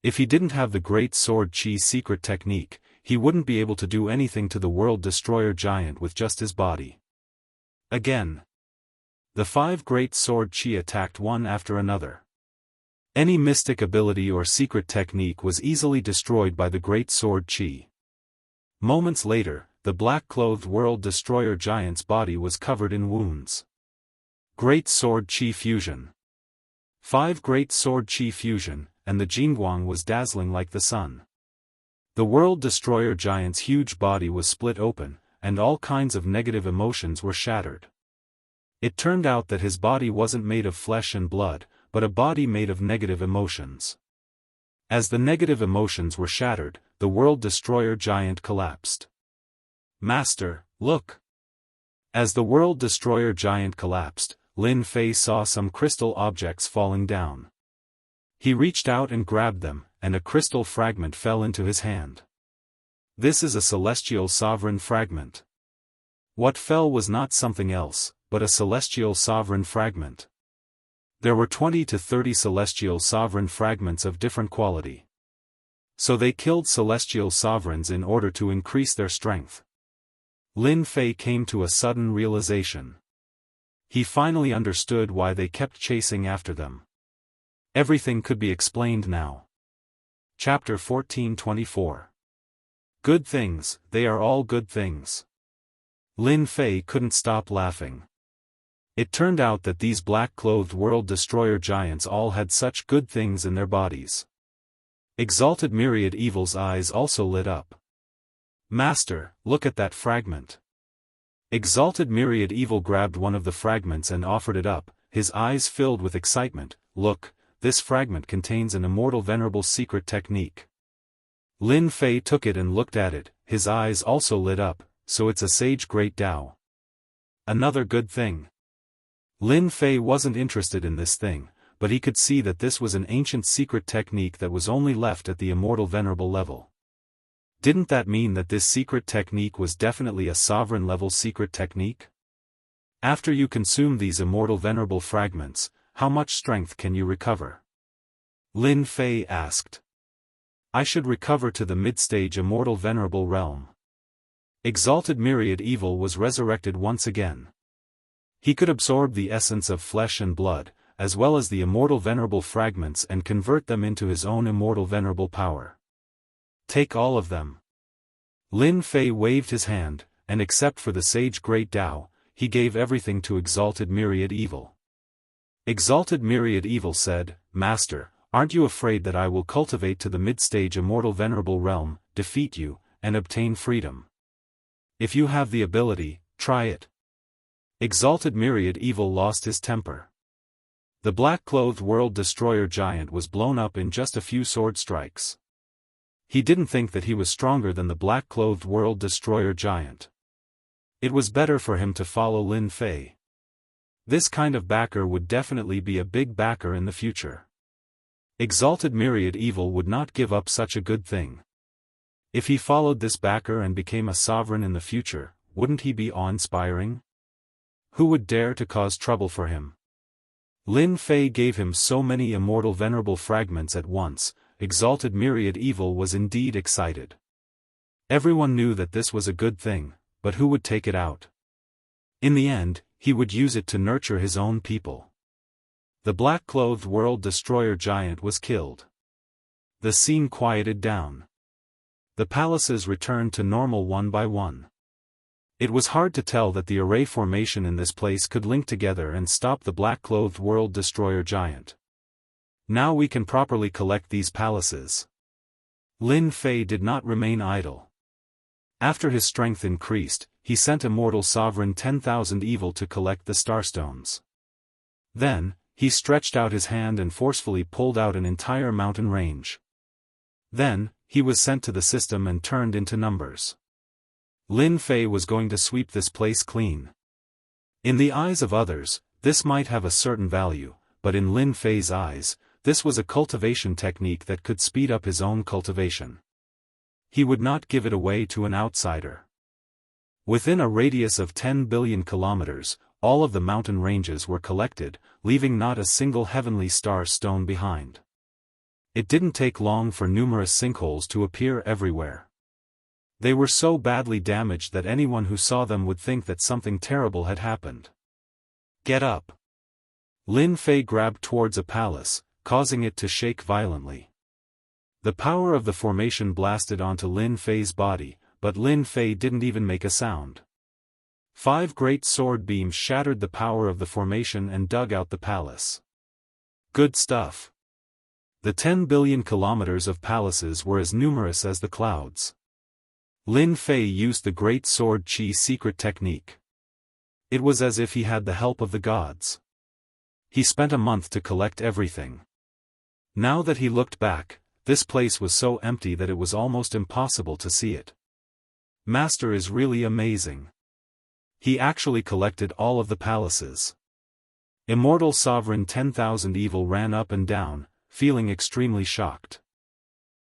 If he didn't have the Great Sword Qi secret technique, he wouldn't be able to do anything to the world-destroyer giant with just his body. Again. The 5 Great Sword Qi attacked one after another. Any mystic ability or secret technique was easily destroyed by the Great Sword Qi. Moments later, the black-clothed world-destroyer giant's body was covered in wounds. Great Sword Qi Fusion. 5 Great Sword Qi Fusion, and the Jingguang was dazzling like the sun. The world-destroyer giant's huge body was split open, and all kinds of negative emotions were shattered. It turned out that his body wasn't made of flesh and blood, but a body made of negative emotions. As the negative emotions were shattered, the world-destroyer giant collapsed. Master, look! As the world-destroyer giant collapsed, Lin Fei saw some crystal objects falling down. He reached out and grabbed them, and a crystal fragment fell into his hand. This is a celestial sovereign fragment. What fell was not something else, but a celestial sovereign fragment. There were 20 to 30 celestial sovereign fragments of different quality. So they killed celestial sovereigns in order to increase their strength. Lin Fei came to a sudden realization. He finally understood why they kept chasing after them. Everything could be explained now. Chapter 14:24. Good things, they are all good things. Lin Fei couldn't stop laughing. It turned out that these black-clothed world-destroyer giants all had such good things in their bodies. Exalted Myriad Evil's eyes also lit up. Master, look at that fragment. Exalted Myriad Evil grabbed one of the fragments and offered it up, his eyes filled with excitement. Look, this fragment contains an immortal venerable secret technique. Lin Fei took it and looked at it, his eyes also lit up, so it's a sage Great Tao. Another good thing. Lin Fei wasn't interested in this thing, but he could see that this was an ancient secret technique that was only left at the immortal venerable level. Didn't that mean that this secret technique was definitely a sovereign level secret technique? After you consume these immortal venerable fragments, how much strength can you recover? Lin Fei asked. I should recover to the mid-stage immortal venerable realm. Exalted Myriad Evil was resurrected once again. He could absorb the essence of flesh and blood, as well as the immortal venerable fragments, and convert them into his own immortal venerable power. Take all of them. Lin Fei waved his hand, and except for the sage Great Tao, he gave everything to Exalted Myriad Evil. Exalted Myriad Evil said, Master, aren't you afraid that I will cultivate to the mid-stage immortal venerable realm, defeat you, and obtain freedom? If you have the ability, try it. Exalted Myriad Evil lost his temper. The black-clothed world destroyer giant was blown up in just a few sword strikes. He didn't think that he was stronger than the black-clothed world destroyer giant. It was better for him to follow Lin Fei. This kind of backer would definitely be a big backer in the future. Exalted Myriad Evil would not give up such a good thing. If he followed this backer and became a sovereign in the future, wouldn't he be awe-inspiring? Who would dare to cause trouble for him? Lin Fei gave him so many immortal venerable fragments at once. Exalted Myriad Evil was indeed excited. Everyone knew that this was a good thing, but who would take it out? In the end, he would use it to nurture his own people. The black-clothed world destroyer giant was killed. The scene quieted down. The palaces returned to normal one by one. It was hard to tell that the array formation in this place could link together and stop the black-clothed world destroyer giant. Now we can properly collect these palaces. Lin Fei did not remain idle. After his strength increased, he sent Immortal Sovereign 10,000 Evil to collect the starstones. Then, he stretched out his hand and forcefully pulled out an entire mountain range. Then, he was sent to the system and turned into numbers. Lin Fei was going to sweep this place clean. In the eyes of others, this might have a certain value, but in Lin Fei's eyes, this was a cultivation technique that could speed up his own cultivation. He would not give it away to an outsider. Within a radius of 10 billion kilometers, all of the mountain ranges were collected, leaving not a single heavenly star stone behind. It didn't take long for numerous sinkholes to appear everywhere. They were so badly damaged that anyone who saw them would think that something terrible had happened. Get up! Lin Fei grabbed towards a palace, causing it to shake violently. The power of the formation blasted onto Lin Fei's body, but Lin Fei didn't even make a sound. 5 great sword beams shattered the power of the formation and dug out the palace. Good stuff. The 10 billion kilometers of palaces were as numerous as the clouds. Lin Fei used the Great Sword Qi secret technique. It was as if he had the help of the gods. He spent a month to collect everything. Now that he looked back, this place was so empty that it was almost impossible to see it. Master is really amazing. He actually collected all of the palaces. Immortal Sovereign 10,000 Evil ran up and down, feeling extremely shocked.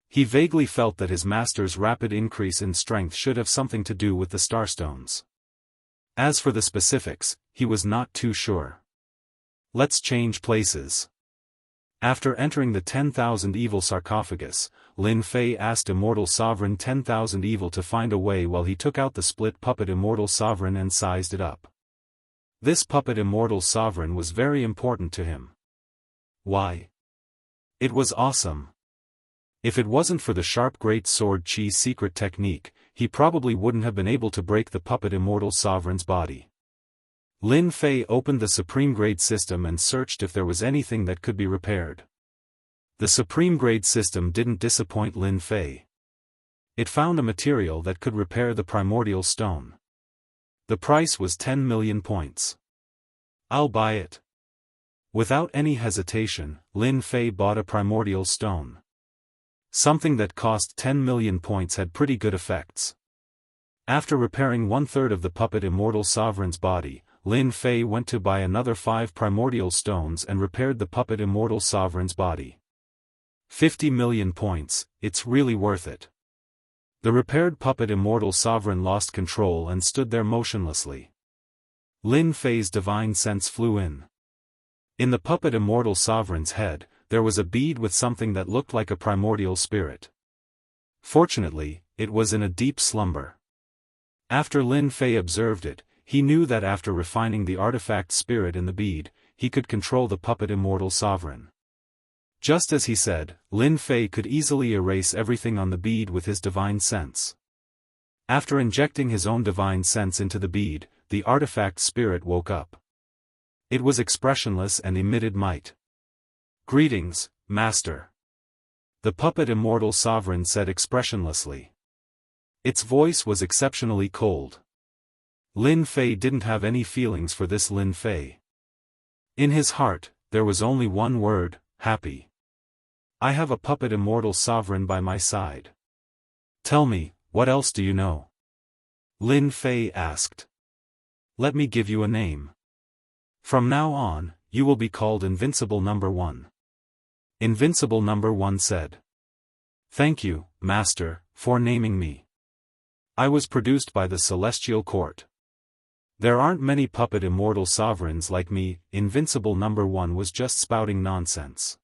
He vaguely felt that his master's rapid increase in strength should have something to do with the starstones. As for the specifics, he was not too sure. Let's change places. After entering the 10,000 Evil sarcophagus, Lin Fei asked Immortal Sovereign 10,000 Evil to find a way while he took out the split puppet Immortal Sovereign and sized it up. This puppet Immortal Sovereign was very important to him. Why? It was awesome. If it wasn't for the sharp Great Sword Qi secret technique, he probably wouldn't have been able to break the puppet Immortal Sovereign's body. Lin Fei opened the Supreme Grade system and searched if there was anything that could be repaired. The Supreme Grade system didn't disappoint Lin Fei. It found a material that could repair the primordial stone. The price was 10 million points. I'll buy it. Without any hesitation, Lin Fei bought a primordial stone. Something that cost 10 million points had pretty good effects. After repairing 1/3 of the puppet Immortal Sovereign's body, Lin Fei went to buy another 5 primordial stones and repaired the puppet Immortal Sovereign's body. 50 million points, it's really worth it. The repaired puppet Immortal Sovereign lost control and stood there motionlessly. Lin Fei's divine sense flew in. In the puppet Immortal Sovereign's head, there was a bead with something that looked like a primordial spirit. Fortunately, it was in a deep slumber. After Lin Fei observed it, he knew that after refining the artifact spirit in the bead, he could control the puppet Immortal Sovereign. Just as he said, Lin Fei could easily erase everything on the bead with his divine sense. After injecting his own divine sense into the bead, the artifact spirit woke up. It was expressionless and emitted might. "Greetings, Master." The puppet Immortal Sovereign said expressionlessly. Its voice was exceptionally cold. Lin Fei didn't have any feelings for this Lin Fei. In his heart, there was only one word: happy. "I have a puppet Immortal Sovereign by my side. Tell me, what else do you know?" Lin Fei asked. "Let me give you a name. From now on, you will be called Invincible Number 1. Invincible Number 1 said. "Thank you, Master, for naming me. I was produced by the Celestial Court. There aren't many puppet Immortal Sovereigns like me." Invincible Number 1 was just spouting nonsense.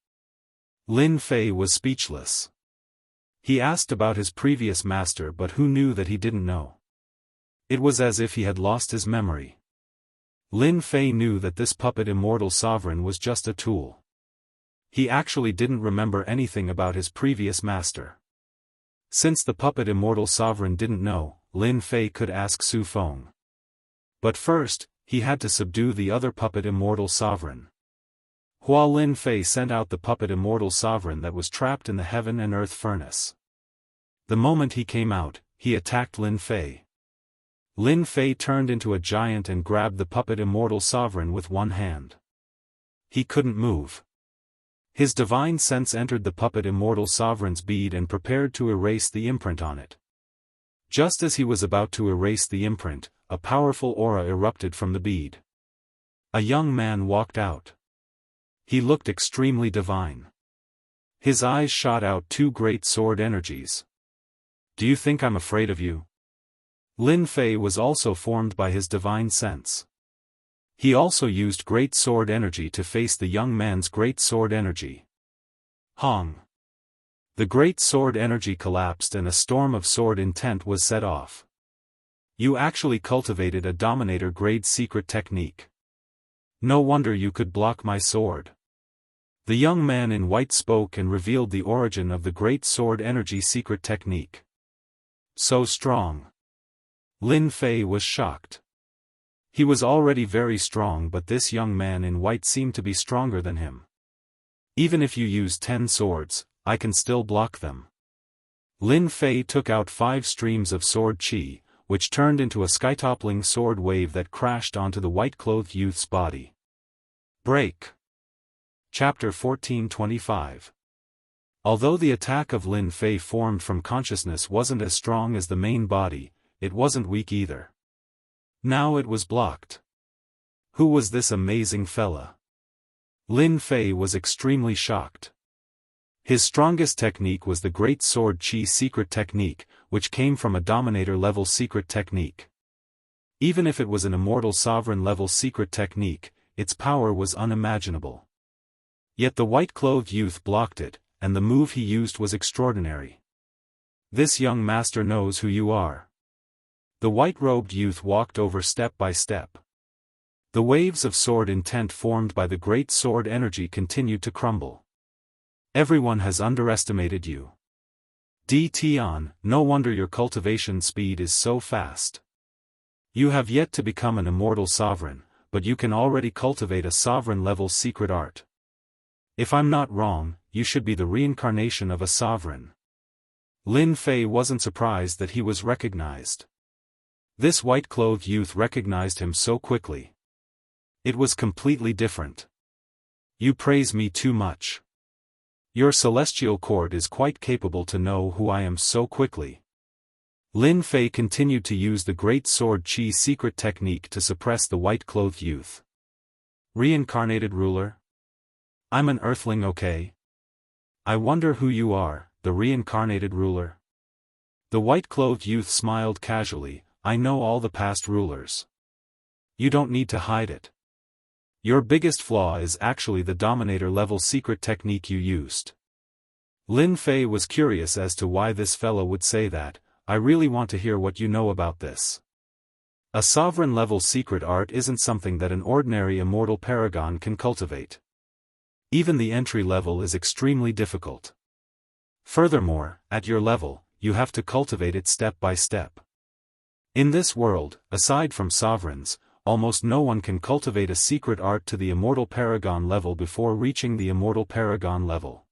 Lin Fei was speechless. He asked about his previous master, but who knew that he didn't know? It was as if he had lost his memory. Lin Fei knew that this puppet Immortal Sovereign was just a tool. He actually didn't remember anything about his previous master. Since the puppet Immortal Sovereign didn't know, Lin Fei could ask Su Feng. But first, he had to subdue the other puppet Immortal Sovereign. Lin Fei sent out the puppet Immortal Sovereign that was trapped in the heaven and earth furnace. The moment he came out, he attacked Lin Fei. Lin Fei turned into a giant and grabbed the puppet Immortal Sovereign with one hand. He couldn't move. His divine sense entered the puppet Immortal Sovereign's bead and prepared to erase the imprint on it. Just as he was about to erase the imprint, a powerful aura erupted from the bead. A young man walked out. He looked extremely divine. His eyes shot out two great sword energies. "Do you think I'm afraid of you?" Lin Fei was also formed by his divine sense. He also used great sword energy to face the young man's great sword energy. Hong! The great sword energy collapsed and a storm of sword intent was set off. "You actually cultivated a Dominator-grade secret technique. No wonder you could block my sword." The young man in white spoke and revealed the origin of the great sword energy secret technique. So strong. Lin Fei was shocked. He was already very strong, but this young man in white seemed to be stronger than him. "Even if you use 10 swords, I can still block them." Lin Fei took out 5 streams of sword chi, which turned into a skytoppling sword wave that crashed onto the white-clothed youth's body. Break. Chapter 1425. Although the attack of Lin Fei formed from consciousness wasn't as strong as the main body, it wasn't weak either. Now it was blocked. Who was this amazing fella? Lin Fei was extremely shocked. His strongest technique was the Great Sword Chi secret technique, which came from a Dominator-level secret technique. Even if it was an Immortal Sovereign-level secret technique, its power was unimaginable. Yet the white-clothed youth blocked it, and the move he used was extraordinary. "This young master knows who you are." The white-robed youth walked over step by step. The waves of sword intent formed by the great sword energy continued to crumble. "Everyone has underestimated you. Tian, no wonder your cultivation speed is so fast. You have yet to become an Immortal Sovereign, but you can already cultivate a Sovereign-level secret art. If I'm not wrong, you should be the reincarnation of a Sovereign." Lin Fei wasn't surprised that he was recognized. This white-clothed youth recognized him so quickly. It was completely different. "You praise me too much. Your celestial court is quite capable to know who I am so quickly." Lin Fei continued to use the Great Sword Chi secret technique to suppress the white-clothed youth. "Reincarnated ruler? I'm an earthling, okay? I wonder who you are, the reincarnated ruler?" The white-clothed youth smiled casually. "I know all the past rulers. You don't need to hide it. Your biggest flaw is actually the Dominator-level secret technique you used." Lin Fei was curious as to why this fellow would say that. "I really want to hear what you know about this." A sovereign-level secret art isn't something that an ordinary immortal paragon can cultivate. Even the entry level is extremely difficult. Furthermore, at your level, you have to cultivate it step by step. In this world, aside from sovereigns, almost no one can cultivate a secret art to the immortal paragon level before reaching the immortal paragon level.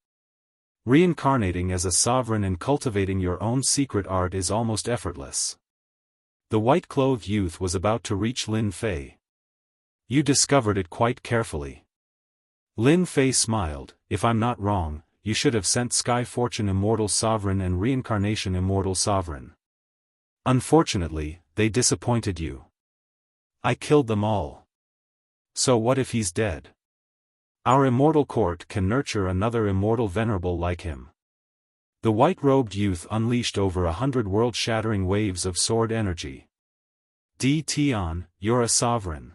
Reincarnating as a sovereign and cultivating your own secret art is almost effortless. The white-clothed youth was about to reach Lin Fei. You discovered it quite carefully. Lin Fei smiled. If I'm not wrong, you should have sent Sky Fortune Immortal Sovereign and Reincarnation Immortal Sovereign. Unfortunately, they disappointed you. I killed them all. So what if he's dead? Our immortal court can nurture another immortal venerable like him. The white-robed youth unleashed over 100 world-shattering waves of sword energy. Tion, you're a sovereign.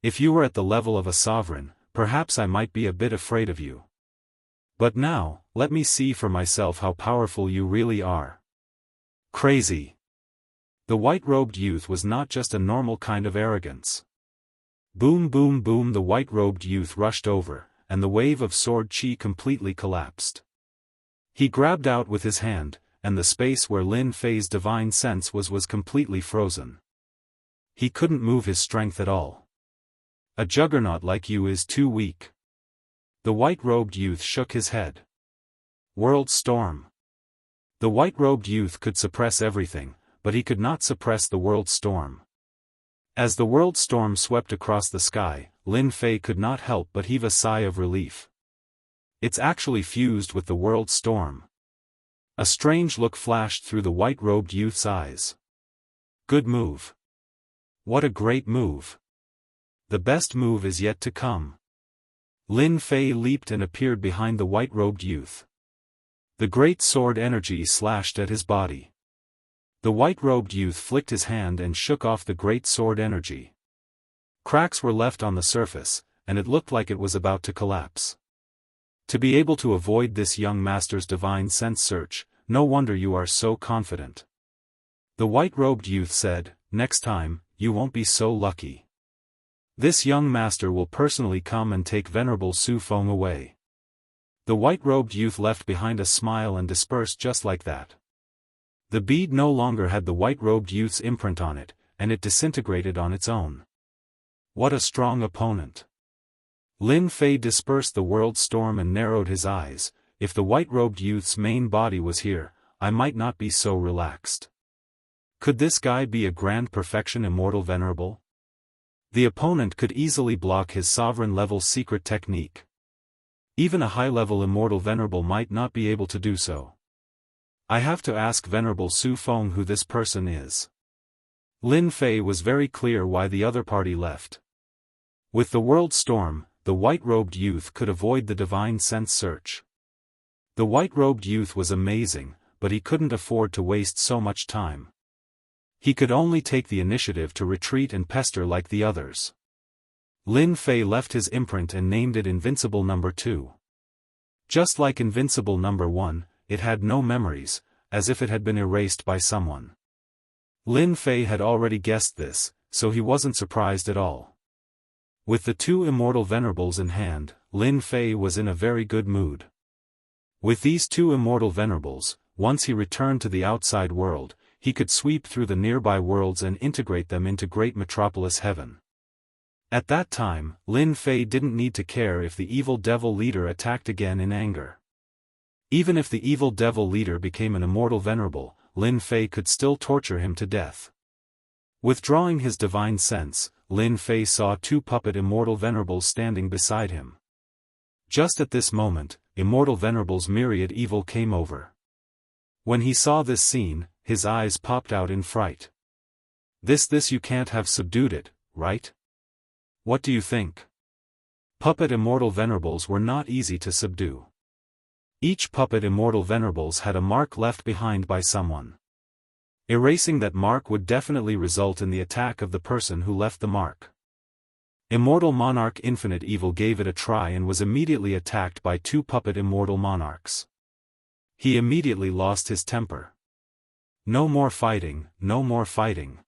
If you were at the level of a sovereign, perhaps I might be a bit afraid of you. But now, let me see for myself how powerful you really are. Crazy. The white-robed youth was not just a normal kind of arrogance. Boom boom boom, the white-robed youth rushed over, and the wave of sword chi completely collapsed. He grabbed out with his hand, and the space where Lin Fei's divine sense was completely frozen. He couldn't move his strength at all. A juggernaut like you is too weak. The white-robed youth shook his head. World storm. The white-robed youth could suppress everything, but he could not suppress the world storm. As the world storm swept across the sky, Lin Fei could not help but heave a sigh of relief. It's actually fused with the world storm. A strange look flashed through the white-robed youth's eyes. Good move. What a great move. The best move is yet to come. Lin Fei leaped and appeared behind the white-robed youth. The great sword energy slashed at his body. The white-robed youth flicked his hand and shook off the great sword energy. Cracks were left on the surface, and it looked like it was about to collapse. To be able to avoid this young master's divine sense search, no wonder you are so confident. The white-robed youth said, next time, you won't be so lucky. This young master will personally come and take Venerable Su Feng away. The white-robed youth left behind a smile and dispersed just like that. The bead no longer had the white-robed youth's imprint on it, and it disintegrated on its own. What a strong opponent. Lin Fei dispersed the world storm and narrowed his eyes. If the white-robed youth's main body was here, I might not be so relaxed. Could this guy be a grand perfection immortal venerable? The opponent could easily block his sovereign-level secret technique. Even a high-level immortal venerable might not be able to do so. I have to ask Venerable Su Feng who this person is. Lin Fei was very clear why the other party left. With the world storm, the white-robed youth could avoid the divine sense search. The white-robed youth was amazing, but he couldn't afford to waste so much time. He could only take the initiative to retreat and pester like the others. Lin Fei left his imprint and named it Invincible No. 2. Just like Invincible No. 1, it had no memories, as if it had been erased by someone. Lin Fei had already guessed this, so he wasn't surprised at all. With the two immortal venerables in hand, Lin Fei was in a very good mood. With these two immortal venerables, once he returned to the outside world, he could sweep through the nearby worlds and integrate them into Great Metropolis Heaven. At that time, Lin Fei didn't need to care if the evil devil leader attacked again in anger. Even if the evil devil leader became an immortal venerable, Lin Fei could still torture him to death. Withdrawing his divine sense, Lin Fei saw two puppet immortal venerables standing beside him. Just at this moment, immortal venerable's myriad evil came over. When he saw this scene, his eyes popped out in fright. This you can't have subdued it, right? What do you think? Puppet immortal venerables were not easy to subdue. Each puppet immortal venerables had a mark left behind by someone. Erasing that mark would definitely result in the attack of the person who left the mark. Immortal Monarch Infinite Evil gave it a try and was immediately attacked by two puppet immortal monarchs. He immediately lost his temper. No more fighting, no more fighting.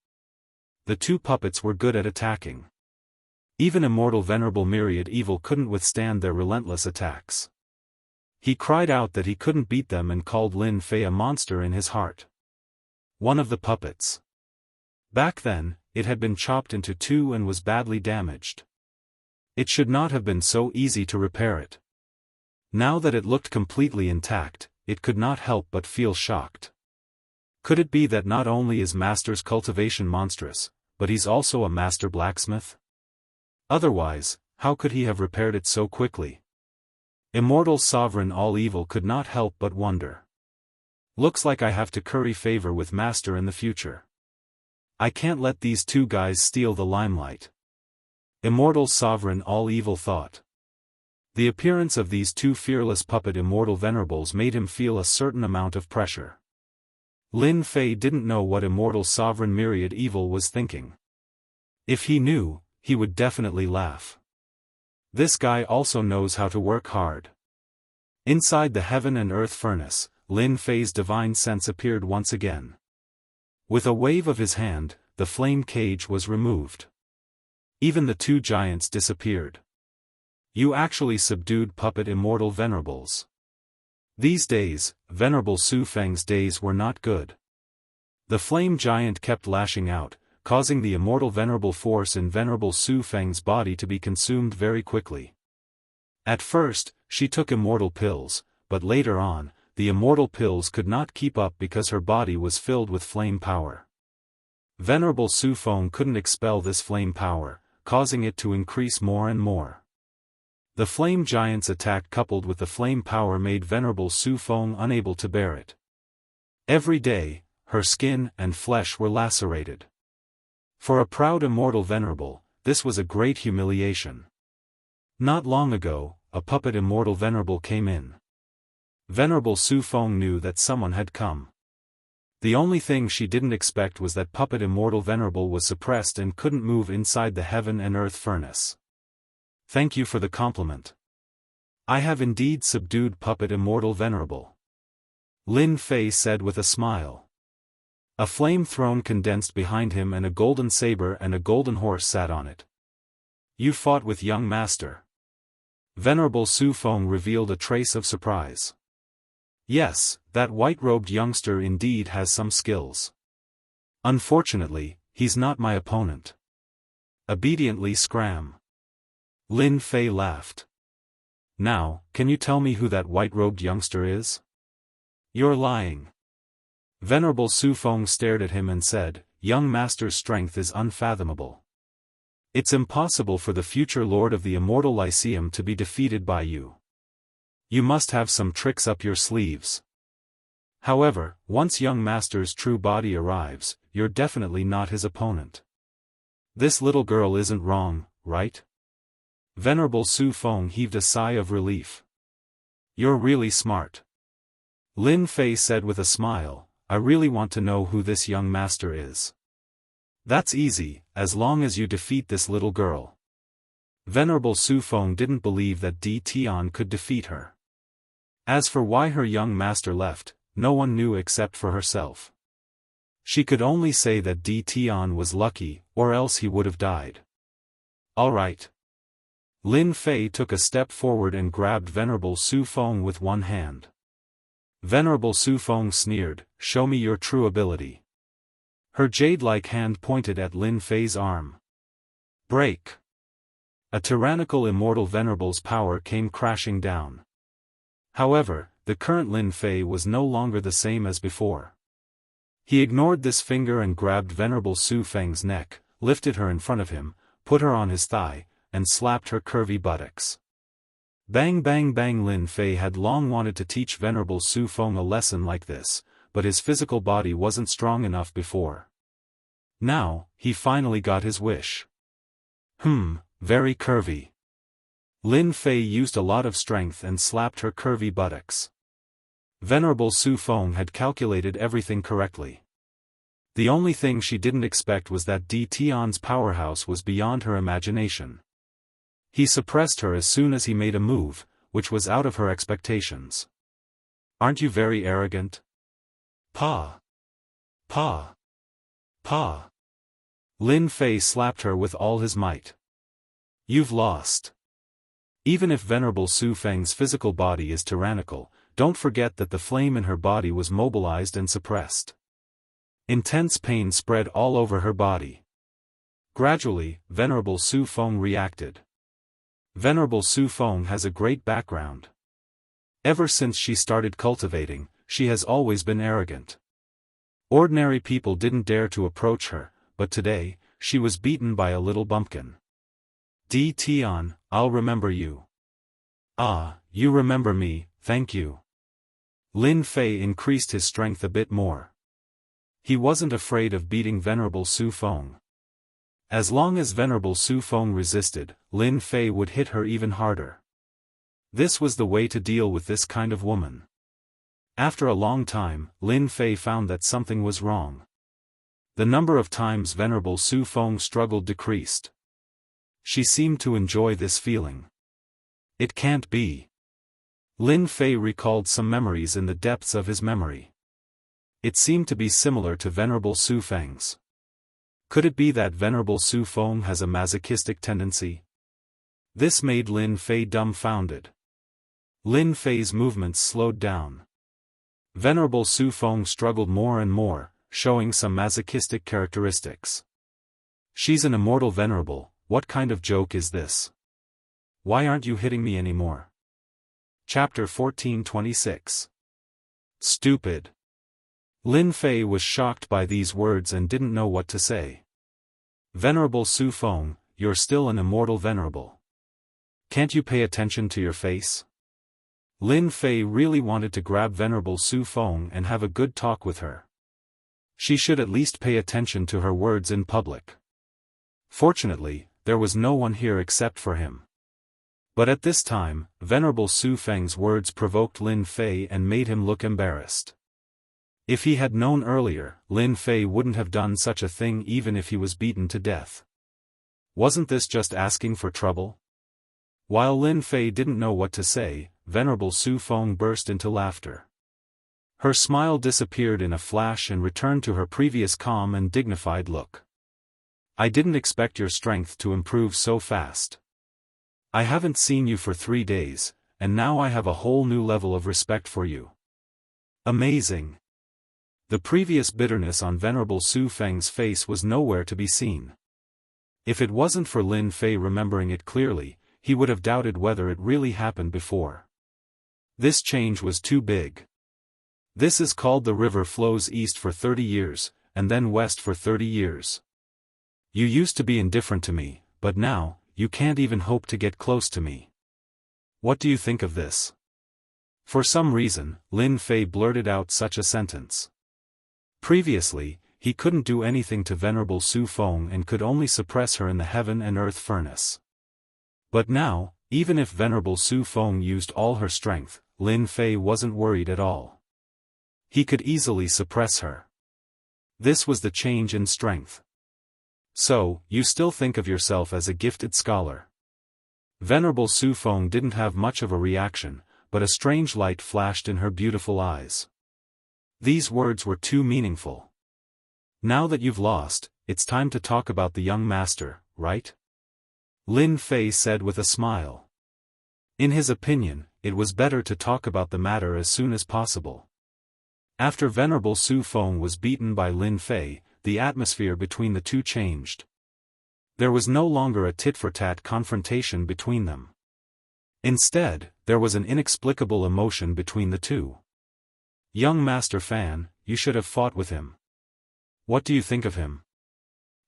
the two puppets were good at attacking. Even immortal venerable myriad evil couldn't withstand their relentless attacks. He cried out that he couldn't beat them and called Lin Fei a monster in his heart. One of the puppets. Back then, it had been chopped into two and was badly damaged. It should not have been so easy to repair it. Now that it looked completely intact, it could not help but feel shocked. Could it be that not only is Master's cultivation monstrous, but he's also a master blacksmith? Otherwise, how could he have repaired it so quickly? Immortal Sovereign All Evil could not help but wonder. Looks like I have to curry favor with Master in the future. I can't let these two guys steal the limelight. Immortal Sovereign All Evil thought. The appearance of these two fearless puppet immortal venerables made him feel a certain amount of pressure. Lin Fei didn't know what Immortal Sovereign Myriad Evil was thinking. If he knew, he would definitely laugh. This guy also knows how to work hard. Inside the heaven and earth furnace, Lin Fei's divine sense appeared once again. With a wave of his hand, the flame cage was removed. Even the two giants disappeared. You actually subdued puppet immortal venerables. These days, Venerable Su Feng's days were not good. The flame giant kept lashing out, causing the immortal venerable force in Venerable Su Feng's body to be consumed very quickly. At first, she took immortal pills, but later on, the immortal pills could not keep up because her body was filled with flame power. Venerable Su Feng couldn't expel this flame power, causing it to increase more and more. The flame giant's attack coupled with the flame power made Venerable Su Feng unable to bear it. Every day, her skin and flesh were lacerated. For a proud immortal venerable, this was a great humiliation. Not long ago, a puppet immortal venerable came in. Venerable Su Feng knew that someone had come. The only thing she didn't expect was that puppet immortal venerable was suppressed and couldn't move inside the heaven and earth furnace. Thank you for the compliment. I have indeed subdued puppet immortal venerable. Lin Fei said with a smile. A flame throne condensed behind him and a golden saber and a golden horse sat on it. You fought with young master. Venerable Su Feng revealed a trace of surprise. Yes, that white-robed youngster indeed has some skills. Unfortunately, he's not my opponent. Obediently scram. Lin Fei laughed. Now, can you tell me who that white-robed youngster is? You're lying. Venerable Su Feng stared at him and said, Young master's strength is unfathomable. It's impossible for the future lord of the Immortal Lyceum to be defeated by you. You must have some tricks up your sleeves. However, once young master's true body arrives, you're definitely not his opponent. This little girl isn't wrong, right? Venerable Su Feng heaved a sigh of relief. You're really smart. Lin Fei said with a smile, I really want to know who this young master is. That's easy, as long as you defeat this little girl. Venerable Su Feng didn't believe that Di Tian could defeat her. As for why her young master left, no one knew except for herself. She could only say that Di Tian was lucky, or else he would have died. All right. Lin Fei took a step forward and grabbed Venerable Su Feng with one hand. Venerable Su Feng sneered, Show me your true ability. Her jade-like hand pointed at Lin Fei's arm. Break. A tyrannical immortal venerable's power came crashing down. However, the current Lin Fei was no longer the same as before. He ignored this finger and grabbed Venerable Su Feng's neck, lifted her in front of him, put her on his thigh, and slapped her curvy buttocks. Bang bang bang. Lin Fei had long wanted to teach Venerable Su Feng a lesson like this, but his physical body wasn't strong enough before. Now, he finally got his wish. Very curvy. Lin Fei used a lot of strength and slapped her curvy buttocks. Venerable Su Feng had calculated everything correctly. The only thing she didn't expect was that Di Tian's powerhouse was beyond her imagination. He suppressed her as soon as he made a move, which was out of her expectations. Aren't you very arrogant? Pa. Pa. Pa. Lin Fei slapped her with all his might. You've lost. Even if Venerable Su Feng's physical body is tyrannical, don't forget that the flame in her body was mobilized and suppressed. Intense pain spread all over her body. Gradually, Venerable Su Feng reacted. Venerable Su Feng has a great background. Ever since she started cultivating, she has always been arrogant. Ordinary people didn't dare to approach her, but today, she was beaten by a little bumpkin. Di Tian, I'll remember you. Ah, you remember me, thank you. Lin Fei increased his strength a bit more. He wasn't afraid of beating Venerable Su Feng. As long as Venerable Su Feng resisted, Lin Fei would hit her even harder. This was the way to deal with this kind of woman. After a long time, Lin Fei found that something was wrong. The number of times Venerable Su Feng struggled decreased. She seemed to enjoy this feeling. It can't be. Lin Fei recalled some memories in the depths of his memory. It seemed to be similar to Venerable Su Feng's. Could it be that Venerable Su Feng has a masochistic tendency? This made Lin Fei dumbfounded. Lin Fei's movements slowed down. Venerable Su Feng struggled more and more, showing some masochistic characteristics. She's an immortal venerable, what kind of joke is this? Why aren't you hitting me anymore? Chapter 14:26. Stupid. Lin Fei was shocked by these words and didn't know what to say. Venerable Su Feng, you're still an immortal venerable. Can't you pay attention to your face? Lin Fei really wanted to grab Venerable Su Feng and have a good talk with her. She should at least pay attention to her words in public. Fortunately, there was no one here except for him. But at this time, Venerable Su Feng's words provoked Lin Fei and made him look embarrassed. If he had known earlier, Lin Fei wouldn't have done such a thing even if he was beaten to death. Wasn't this just asking for trouble? While Lin Fei didn't know what to say, Venerable Su Feng burst into laughter. Her smile disappeared in a flash and returned to her previous calm and dignified look. I didn't expect your strength to improve so fast. I haven't seen you for 3 days, and now I have a whole new level of respect for you. Amazing. The previous bitterness on Venerable Su Feng's face was nowhere to be seen. If it wasn't for Lin Fei remembering it clearly, he would have doubted whether it really happened before. This change was too big. This is called the river flows east for 30 years, and then west for 30 years. You used to be indifferent to me, but now, you can't even hope to get close to me. What do you think of this? For some reason, Lin Fei blurted out such a sentence. Previously, he couldn't do anything to Venerable Su Feng and could only suppress her in the heaven and earth furnace. But now, even if Venerable Su Feng used all her strength, Lin Fei wasn't worried at all. He could easily suppress her. This was the change in strength. So, you still think of yourself as a gifted scholar. Venerable Su Feng didn't have much of a reaction, but a strange light flashed in her beautiful eyes. These words were too meaningful. Now that you've lost, it's time to talk about the young master, right? Lin Fei said with a smile. In his opinion, it was better to talk about the matter as soon as possible. After Venerable Su Feng was beaten by Lin Fei, the atmosphere between the two changed. There was no longer a tit-for-tat confrontation between them. Instead, there was an inexplicable emotion between the two. Young Master Fan, you should have fought with him. What do you think of him?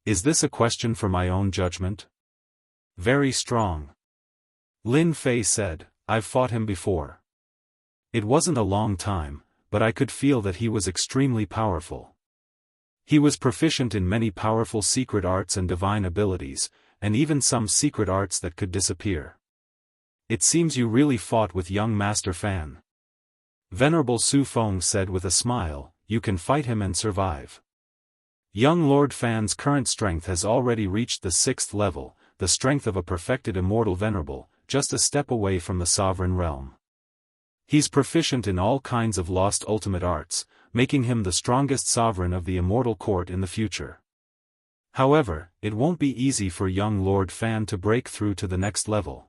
Is this a question for my own judgment? Very strong. Lin Fei said, I've fought him before. It wasn't a long time, but I could feel that he was extremely powerful. He was proficient in many powerful secret arts and divine abilities, and even some secret arts that could disappear. It seems you really fought with young Master Fan. Venerable Su Feng said with a smile, you can fight him and survive. Young Lord Fan's current strength has already reached the 6th level, the strength of a perfected immortal venerable, just a step away from the sovereign realm. He's proficient in all kinds of lost ultimate arts, making him the strongest sovereign of the immortal court in the future. However, it won't be easy for young Lord Fan to break through to the next level.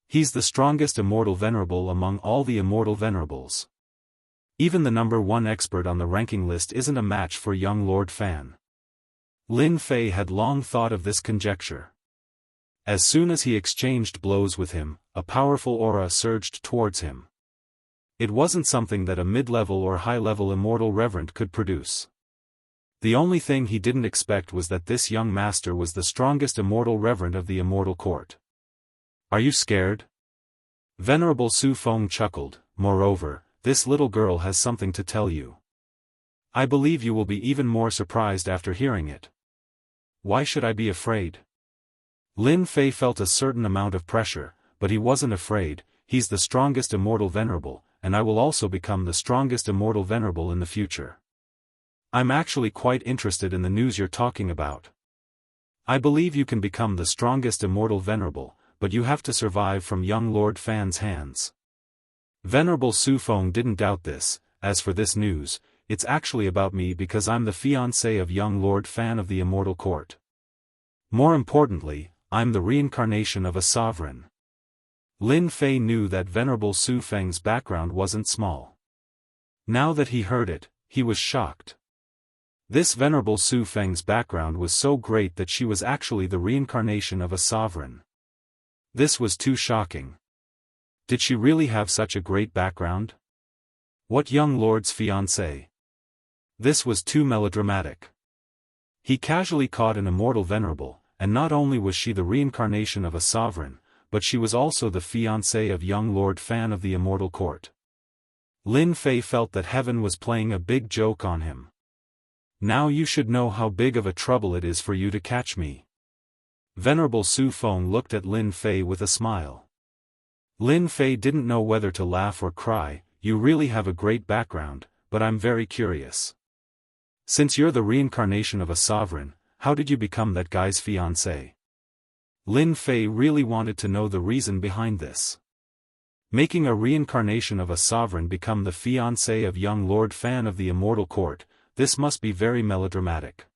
He's the strongest immortal venerable among all the immortal venerables. Even the number 1 expert on the ranking list isn't a match for young Lord Fan. Lin Fei had long thought of this conjecture. As soon as he exchanged blows with him, a powerful aura surged towards him. It wasn't something that a mid-level or high-level immortal reverend could produce. The only thing he didn't expect was that this young master was the strongest immortal reverend of the immortal court. Are you scared? Venerable Su Feng chuckled. Moreover, this little girl has something to tell you. I believe you will be even more surprised after hearing it. Why should I be afraid? Lin Fei felt a certain amount of pressure, but he wasn't afraid. He's the strongest immortal venerable, and I will also become the strongest immortal venerable in the future. I'm actually quite interested in the news you're talking about. I believe you can become the strongest immortal venerable, but you have to survive from young Lord Fan's hands. Venerable Su Feng didn't doubt this. As for this news, it's actually about me because I'm the fiancé of young Lord Fan of the immortal court. More importantly, I'm the reincarnation of a sovereign. Lin Fei knew that Venerable Su Feng's background wasn't small. Now that he heard it, he was shocked. This Venerable Su Feng's background was so great that she was actually the reincarnation of a sovereign. This was too shocking. Did she really have such a great background? What young lord's fiancé? This was too melodramatic. He casually caught an immortal venerable, and not only was she the reincarnation of a sovereign, but she was also the fiancé of young Lord Fan of the immortal court. Lin Fei felt that heaven was playing a big joke on him. Now you should know how big of a trouble it is for you to catch me. Venerable Su Feng looked at Lin Fei with a smile. Lin Fei didn't know whether to laugh or cry. You really have a great background, but I'm very curious. Since you're the reincarnation of a sovereign, how did you become that guy's fiancé? Lin Fei really wanted to know the reason behind this. Making a reincarnation of a sovereign become the fiancé of young Lord Fan of the immortal court, this must be very melodramatic.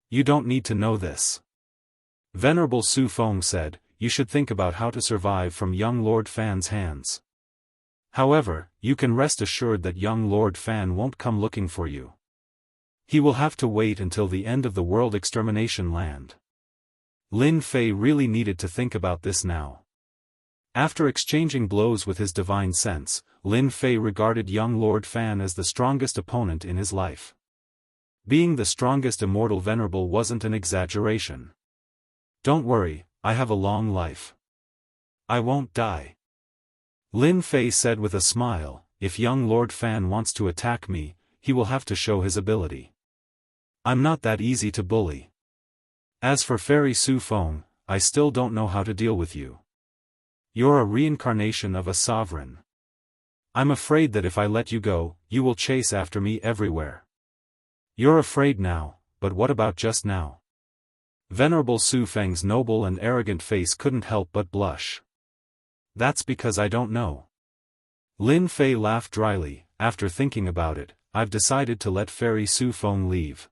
You don't need to know this. Venerable Su Feng said, you should think about how to survive from young Lord Fan's hands. However, you can rest assured that young Lord Fan won't come looking for you. He will have to wait until the end of the world extermination land. Lin Fei really needed to think about this now. After exchanging blows with his divine sense, Lin Fei regarded young Lord Fan as the strongest opponent in his life. Being the strongest immortal venerable wasn't an exaggeration. Don't worry, I have a long life. I won't die. Lin Fei said with a smile, if young Lord Fan wants to attack me, he will have to show his ability. I'm not that easy to bully. As for Fairy Su Feng, I still don't know how to deal with you. You're a reincarnation of a sovereign. I'm afraid that if I let you go, you will chase after me everywhere. You're afraid now, but what about just now? Venerable Su Feng's noble and arrogant face couldn't help but blush. That's because I don't know. Lin Fei laughed dryly. After thinking about it, I've decided to let Fairy Su Feng leave.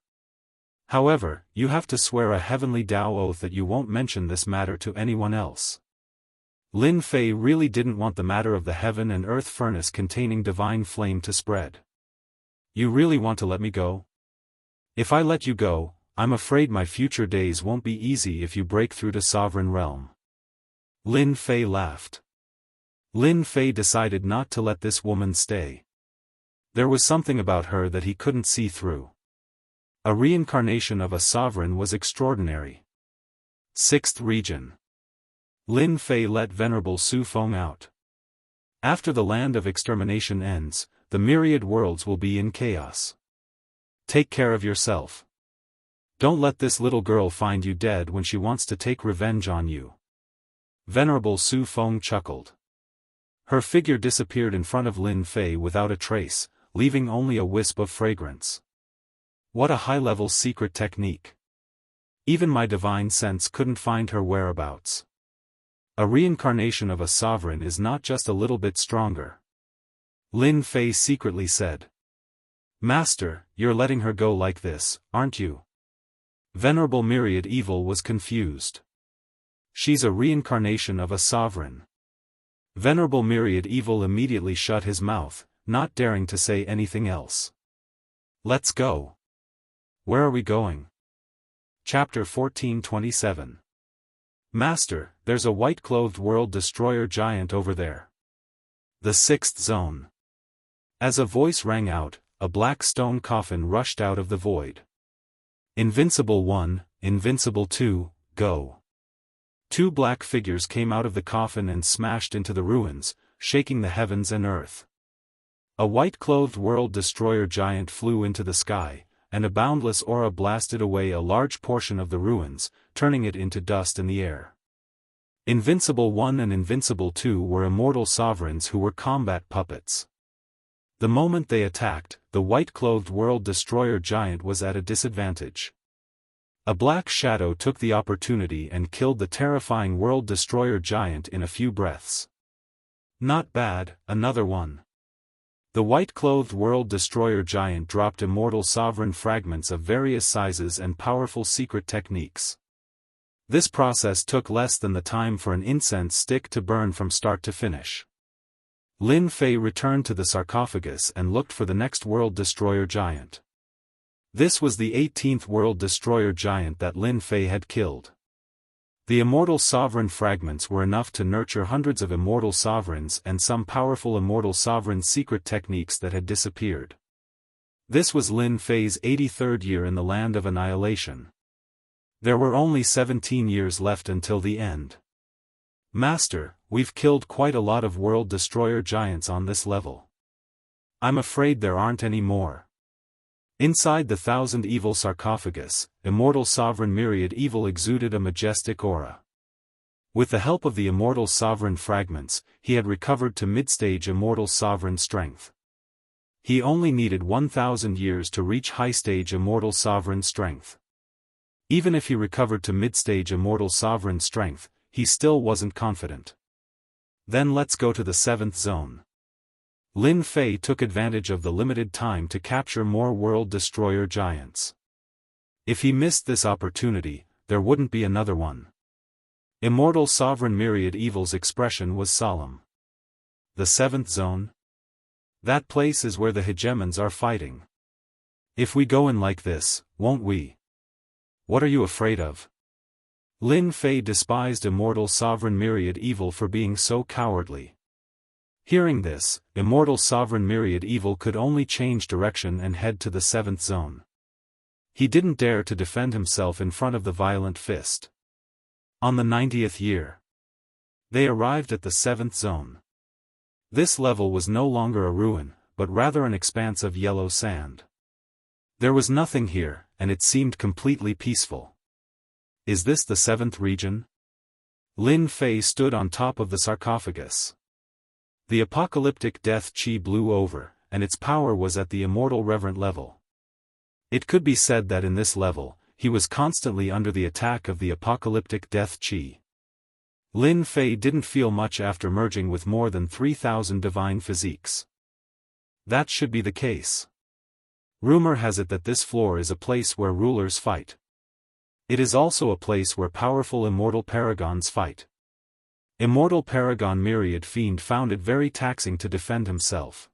However, you have to swear a heavenly Dao oath that you won't mention this matter to anyone else. Lin Fei really didn't want the matter of the heaven and earth furnace containing divine flame to spread. You really want to let me go? If I let you go, I'm afraid my future days won't be easy if you break through to Sovereign Realm. Lin Fei laughed. Lin Fei decided not to let this woman stay. There was something about her that he couldn't see through. A reincarnation of a sovereign was extraordinary. 6th Region. Lin Fei let Venerable Su Feng out. After the land of extermination ends, the myriad worlds will be in chaos. Take care of yourself. Don't let this little girl find you dead when she wants to take revenge on you. Venerable Su Feng chuckled. Her figure disappeared in front of Lin Fei without a trace, leaving only a wisp of fragrance. What a high-level secret technique. Even my divine sense couldn't find her whereabouts. A reincarnation of a sovereign is not just a little bit stronger. Lin Fei secretly said. Master, you're letting her go like this, aren't you? Venerable Myriad Evil was confused. She's a reincarnation of a sovereign. Venerable Myriad Evil immediately shut his mouth, not daring to say anything else. Let's go. Where are we going? Chapter 1427. Master, there's a white-clothed world destroyer giant over there. The sixth zone. As a voice rang out, a black stone coffin rushed out of the void. Invincible 1, Invincible 2, go. Two black figures came out of the coffin and smashed into the ruins, shaking the heavens and earth. A white-clothed world destroyer giant flew into the sky, and a boundless aura blasted away a large portion of the ruins, turning it into dust in the air. Invincible 1 and Invincible 2 were immortal sovereigns who were combat puppets. The moment they attacked, the white-clothed world destroyer giant was at a disadvantage. A black shadow took the opportunity and killed the terrifying world destroyer giant in a few breaths. Not bad, another one. The white-clothed world destroyer giant dropped immortal sovereign fragments of various sizes and powerful secret techniques. This process took less than the time for an incense stick to burn from start to finish. Lin Fei returned to the sarcophagus and looked for the next world destroyer giant. This was the 18th world destroyer giant that Lin Fei had killed. The immortal sovereign fragments were enough to nurture hundreds of immortal sovereigns and some powerful immortal sovereign secret techniques that had disappeared. This was Lin Fei's 83rd year in the land of annihilation. There were only 17 years left until the end. Master, we've killed quite a lot of world destroyer giants on this level. I'm afraid there aren't any more. Inside the thousand evil sarcophagus, immortal sovereign Myriad Evil exuded a majestic aura. With the help of the immortal sovereign fragments, he had recovered to mid-stage immortal sovereign strength. He only needed 1,000 years to reach high-stage immortal sovereign strength. Even if he recovered to mid-stage immortal sovereign strength, he still wasn't confident. Then let's go to the 7th zone. Lin Fei took advantage of the limited time to capture more world destroyer giants. If he missed this opportunity, there wouldn't be another one. Immortal sovereign Myriad Evil's expression was solemn. The 7th zone? That place is where the hegemons are fighting. If we go in like this, won't we? What are you afraid of? Lin Fei despised immortal sovereign Myriad Evil for being so cowardly. Hearing this, immortal sovereign Myriad Evil could only change direction and head to the 7th zone. He didn't dare to defend himself in front of the violent fist. On the 90th year, they arrived at the 7th zone. This level was no longer a ruin, but rather an expanse of yellow sand. There was nothing here, and it seemed completely peaceful. Is this the 7th region? Lin Fei stood on top of the sarcophagus. The apocalyptic death chi blew over, and its power was at the immortal reverent level. It could be said that in this level, he was constantly under the attack of the apocalyptic death chi. Lin Fei didn't feel much after merging with more than 3,000 divine physiques. That should be the case. Rumor has it that this floor is a place where rulers fight. It is also a place where powerful immortal paragons fight. Immortal paragon Myriad Fiend found it very taxing to defend himself.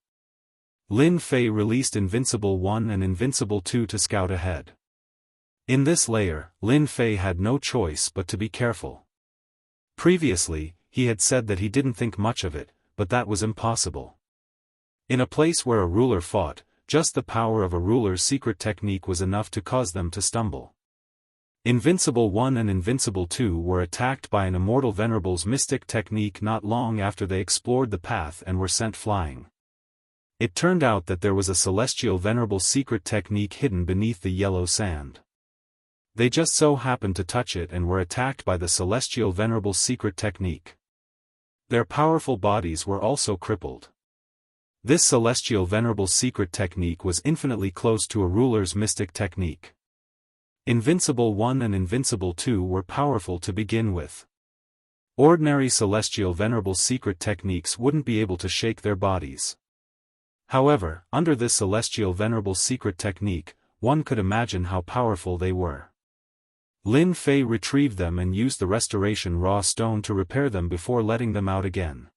Lin Fei released Invincible 1 and Invincible 2 to scout ahead. In this layer, Lin Fei had no choice but to be careful. Previously, he had said that he didn't think much of it, but that was impossible. In a place where a ruler fought, just the power of a ruler's secret technique was enough to cause them to stumble. Invincible 1 and Invincible 2 were attacked by an immortal venerable's mystic technique not long after they explored the path and were sent flying. It turned out that there was a celestial venerable secret technique hidden beneath the yellow sand. They just so happened to touch it and were attacked by the celestial venerable secret technique. Their powerful bodies were also crippled. This celestial venerable secret technique was infinitely close to a ruler's mystic technique. Invincible 1 and Invincible 2 were powerful to begin with. Ordinary celestial venerable secret techniques wouldn't be able to shake their bodies. However, under this celestial venerable secret technique, one could imagine how powerful they were. Lin Fei retrieved them and used the restoration raw stone to repair them before letting them out again.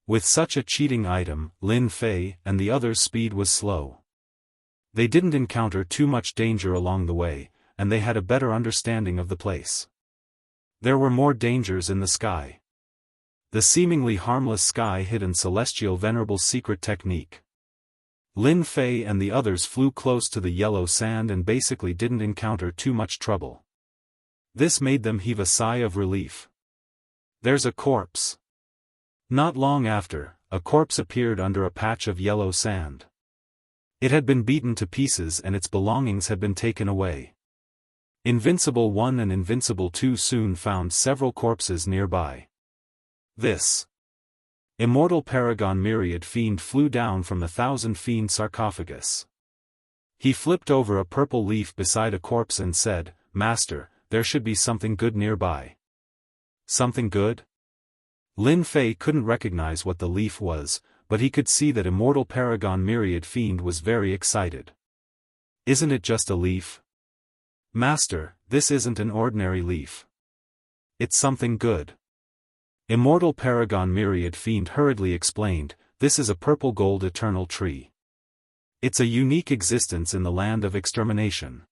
With such a cheating item, Lin Fei and the others' speed was slow. They didn't encounter too much danger along the way, and they had a better understanding of the place. There were more dangers in the sky. The seemingly harmless sky hidden Celestial Venerable's secret technique. Lin Fei and the others flew close to the yellow sand and basically didn't encounter too much trouble. This made them heave a sigh of relief. There's a corpse. Not long after, a corpse appeared under a patch of yellow sand. It had been beaten to pieces and its belongings had been taken away. Invincible 1 and Invincible 2 soon found several corpses nearby. This Immortal Paragon Myriad Fiend flew down from the 1,000-fiend sarcophagus. He flipped over a purple leaf beside a corpse and said, "Master, there should be something good nearby." Something good? Lin Fei couldn't recognize what the leaf was, but he could see that Immortal Paragon Myriad Fiend was very excited. "Isn't it just a leaf?" "Master, this isn't an ordinary leaf. It's something good." Immortal Paragon Myriad Fiend hurriedly explained, "This is a purple gold eternal tree. It's a unique existence in the land of extermination.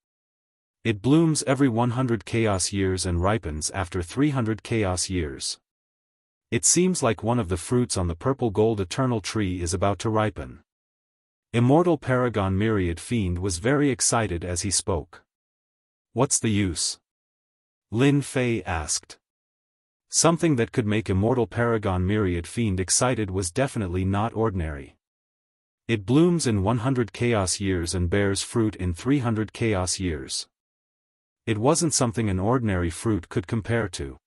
It blooms every 100 chaos years and ripens after 300 chaos years. It seems like one of the fruits on the purple gold eternal tree is about to ripen." Immortal Paragon Myriad Fiend was very excited as he spoke. "What's the use?" Lin Fei asked. Something that could make Immortal Paragon Myriad Fiend excited was definitely not ordinary. It blooms in 100 chaos years and bears fruit in 300 chaos years. It wasn't something an ordinary fruit could compare to.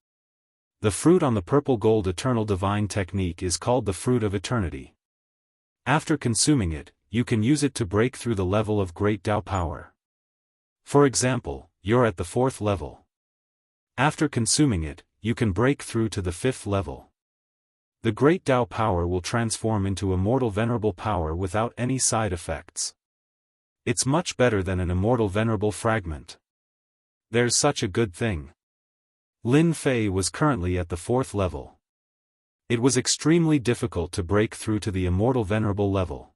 The fruit on the purple gold eternal divine technique is called the Fruit of Eternity. After consuming it, you can use it to break through the level of great Tao power. For example, you're at the 4th level. After consuming it, you can break through to the 5th level. The great Tao power will transform into immortal venerable power without any side effects. It's much better than an immortal venerable fragment. There's such a good thing. Lin Fei was currently at the 4th level. It was extremely difficult to break through to the immortal venerable level.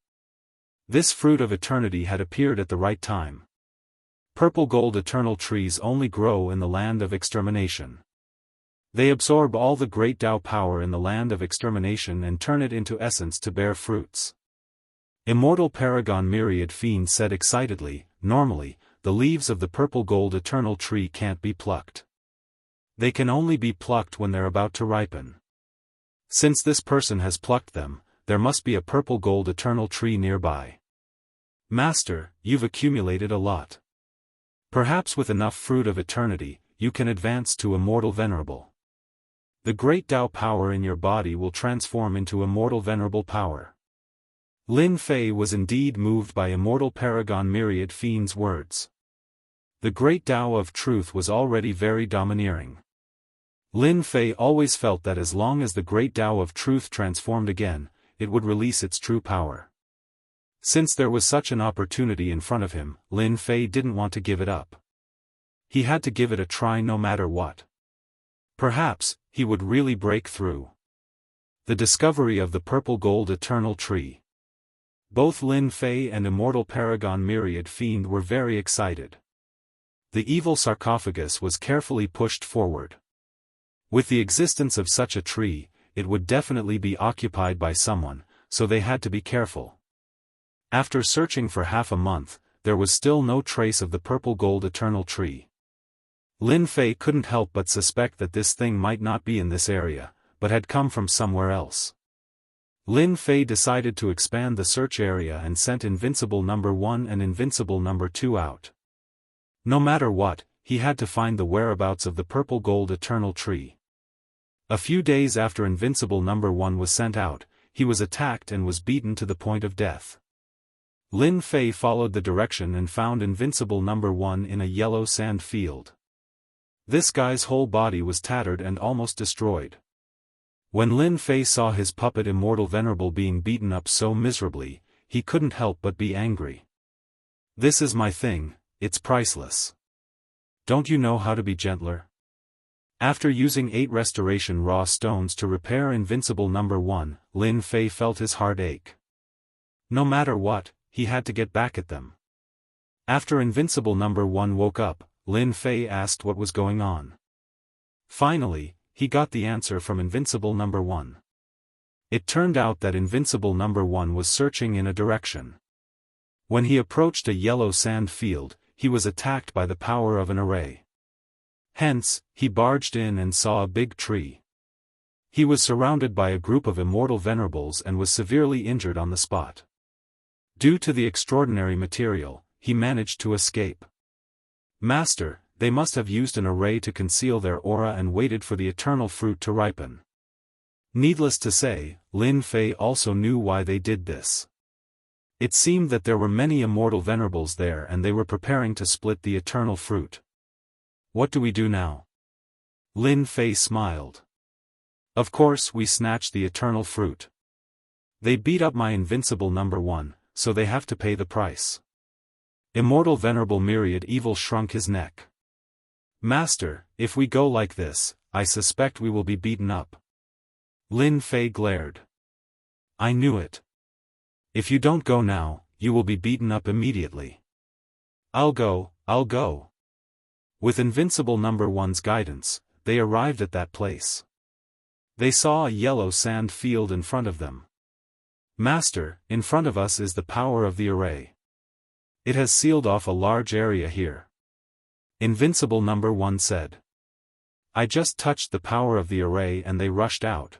This Fruit of Eternity had appeared at the right time. Purple gold eternal trees only grow in the land of extermination. They absorb all the great Tao power in the land of extermination and turn it into essence to bear fruits. Immortal Paragon Myriad Fiend said excitedly, "Normally, the leaves of the purple gold eternal tree can't be plucked. They can only be plucked when they're about to ripen. Since this person has plucked them, there must be a purple gold eternal tree nearby. Master, you've accumulated a lot. Perhaps with enough Fruit of Eternity, you can advance to Immortal Venerable. The great Tao power in your body will transform into Immortal Venerable power." Lin Fei was indeed moved by Immortal Paragon Myriad Fiend's words. The great Tao of truth was already very domineering. Lin Fei always felt that as long as the great Tao of truth transformed again, it would release its true power. Since there was such an opportunity in front of him, Lin Fei didn't want to give it up. He had to give it a try no matter what. Perhaps, he would really break through. The discovery of the purple gold eternal tree. Both Lin Fei and Immortal Paragon Myriad Fiend were very excited. The evil sarcophagus was carefully pushed forward. With the existence of such a tree, it would definitely be occupied by someone, so they had to be careful. After searching for half a month, there was still no trace of the purple gold eternal tree. Lin Fei couldn't help but suspect that this thing might not be in this area, but had come from somewhere else. Lin Fei decided to expand the search area and sent Invincible Number 1 and Invincible Number 2 out. No matter what, he had to find the whereabouts of the purple gold eternal tree. A few days after Invincible Number 1 was sent out, he was attacked and was beaten to the point of death. Lin Fei followed the direction and found Invincible Number 1 in a yellow sand field. This guy's whole body was tattered and almost destroyed. When Lin Fei saw his puppet Immortal Venerable being beaten up so miserably, he couldn't help but be angry. "This is my thing, it's priceless. don't you know how to be gentler? After using 8 restoration raw stones to repair Invincible No. 1, Lin Fei felt his heart ache. No matter what, he had to get back at them. After Invincible No. 1 woke up, Lin Fei asked what was going on. Finally, he got the answer from Invincible No. 1. It turned out that Invincible No. 1 was searching in a direction. When he approached a yellow sand field, he was attacked by the power of an array. Hence, he barged in and saw a big tree. He was surrounded by a group of immortal venerables and was severely injured on the spot. Due to the extraordinary material, he managed to escape. Master, they must have used an array to conceal their aura and waited for the eternal fruit to ripen. Needless to say, Lin Fei also knew why they did this. It seemed that there were many immortal venerables there and they were preparing to split the eternal fruit. What do we do now? Lin Fei smiled. Of course we snatch the eternal fruit. They beat up my Invincible No. 1, so they have to pay the price. Immortal Venerable Myriad Evil shrunk his neck. Master, if we go like this, I suspect we will be beaten up. Lin Fei glared. I knew it. If you don't go now, you will be beaten up immediately. I'll go. With Invincible No. 1's guidance, they arrived at that place. They saw a yellow sand field in front of them. Master, in front of us is the power of the array. It has sealed off a large area here. Invincible No. 1 said. I just touched the power of the array and they rushed out.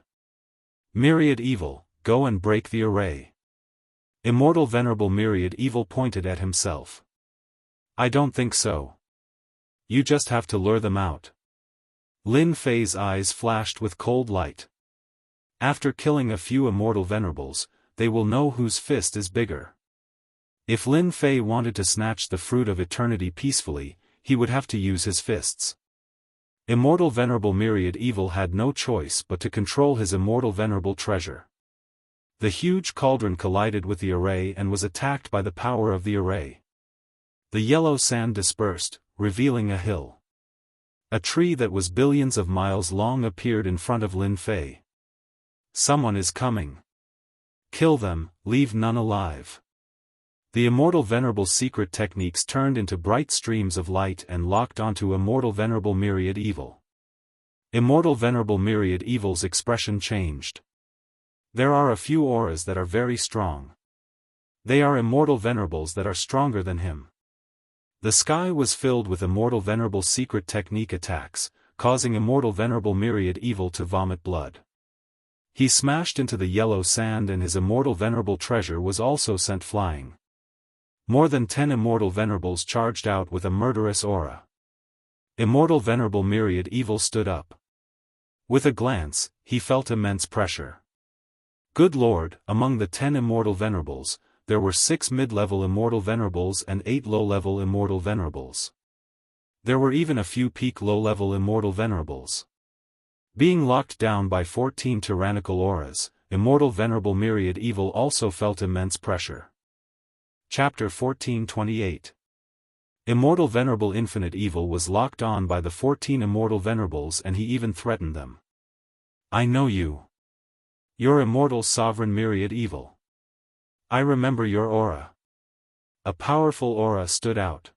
Myriad Evil, go and break the array. Immortal Venerable Myriad Evil pointed at himself. I don't think so. You just have to lure them out. Lin Fei's eyes flashed with cold light. After killing a few immortal venerables, they will know whose fist is bigger. If Lin Fei wanted to snatch the fruit of eternity peacefully, he would have to use his fists. Immortal Venerable Myriad Evil had no choice but to control his immortal venerable treasure. The huge cauldron collided with the array and was attacked by the power of the array. The yellow sand dispersed, revealing a hill. A tree that was billions of miles long appeared in front of Lin Fei. Someone is coming. Kill them, leave none alive. The Immortal Venerable's secret techniques turned into bright streams of light and locked onto Immortal Venerable Myriad Evil. Immortal Venerable Myriad Evil's expression changed. There are a few auras that are very strong. They are immortal venerables that are stronger than him. The sky was filled with Immortal Venerable's secret technique attacks, causing Immortal Venerable Myriad Evil to vomit blood. He smashed into the yellow sand and his Immortal Venerable treasure was also sent flying. More than 10 Immortal Venerables charged out with a murderous aura. Immortal Venerable Myriad Evil stood up. With a glance, he felt immense pressure. Good Lord, among the 10 Immortal Venerables, there were 6 mid-level Immortal Venerables and 8 low-level Immortal Venerables. There were even a few peak low-level Immortal Venerables. Being locked down by 14 tyrannical auras, Immortal Venerable Myriad Evil also felt immense pressure. Chapter 1428. Immortal Venerable Infinite Evil was locked on by the 14 Immortal Venerables and he even threatened them. I know you. You're Immortal Sovereign Myriad Evil. I remember your aura. A powerful aura stood out.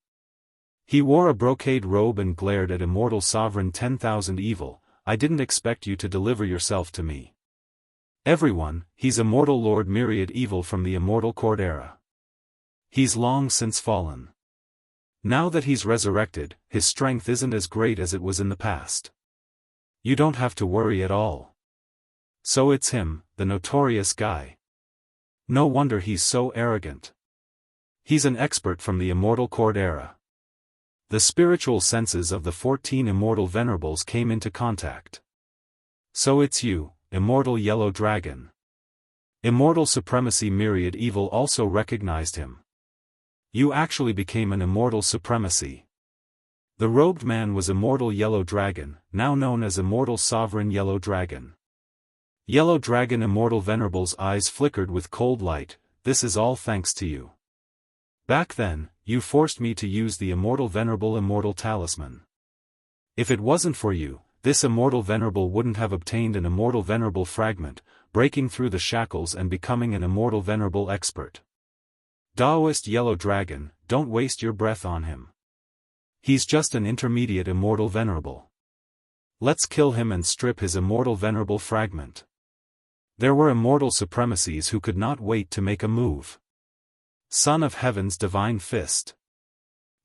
He wore a brocade robe and glared at Immortal Sovereign 10,000 Evil. I didn't expect you to deliver yourself to me. Everyone, he's Immortal Lord Myriad Evil from the Immortal Court era. He's long since fallen. Now that he's resurrected, his strength isn't as great as it was in the past. You don't have to worry at all. So it's him, the notorious guy. No wonder he's so arrogant. He's an expert from the Immortal Court era. The spiritual senses of the 14 Immortal Venerables came into contact. So it's you, Immortal Yellow Dragon. Immortal Supremacy Myriad Evil also recognized him. You actually became an Immortal Supremacy. The robed man was Immortal Yellow Dragon, now known as Immortal Sovereign Yellow Dragon. Yellow Dragon Immortal Venerable's eyes flickered with cold light. This is all thanks to you. Back then, you forced me to use the Immortal Venerable Immortal Talisman. If it wasn't for you, this Immortal Venerable wouldn't have obtained an Immortal Venerable fragment, breaking through the shackles and becoming an Immortal Venerable expert. Daoist Yellow Dragon, don't waste your breath on him. He's just an intermediate Immortal Venerable. Let's kill him and strip his Immortal Venerable fragment. There were Immortal Supremacies who could not wait to make a move. Son of Heaven's Divine Fist.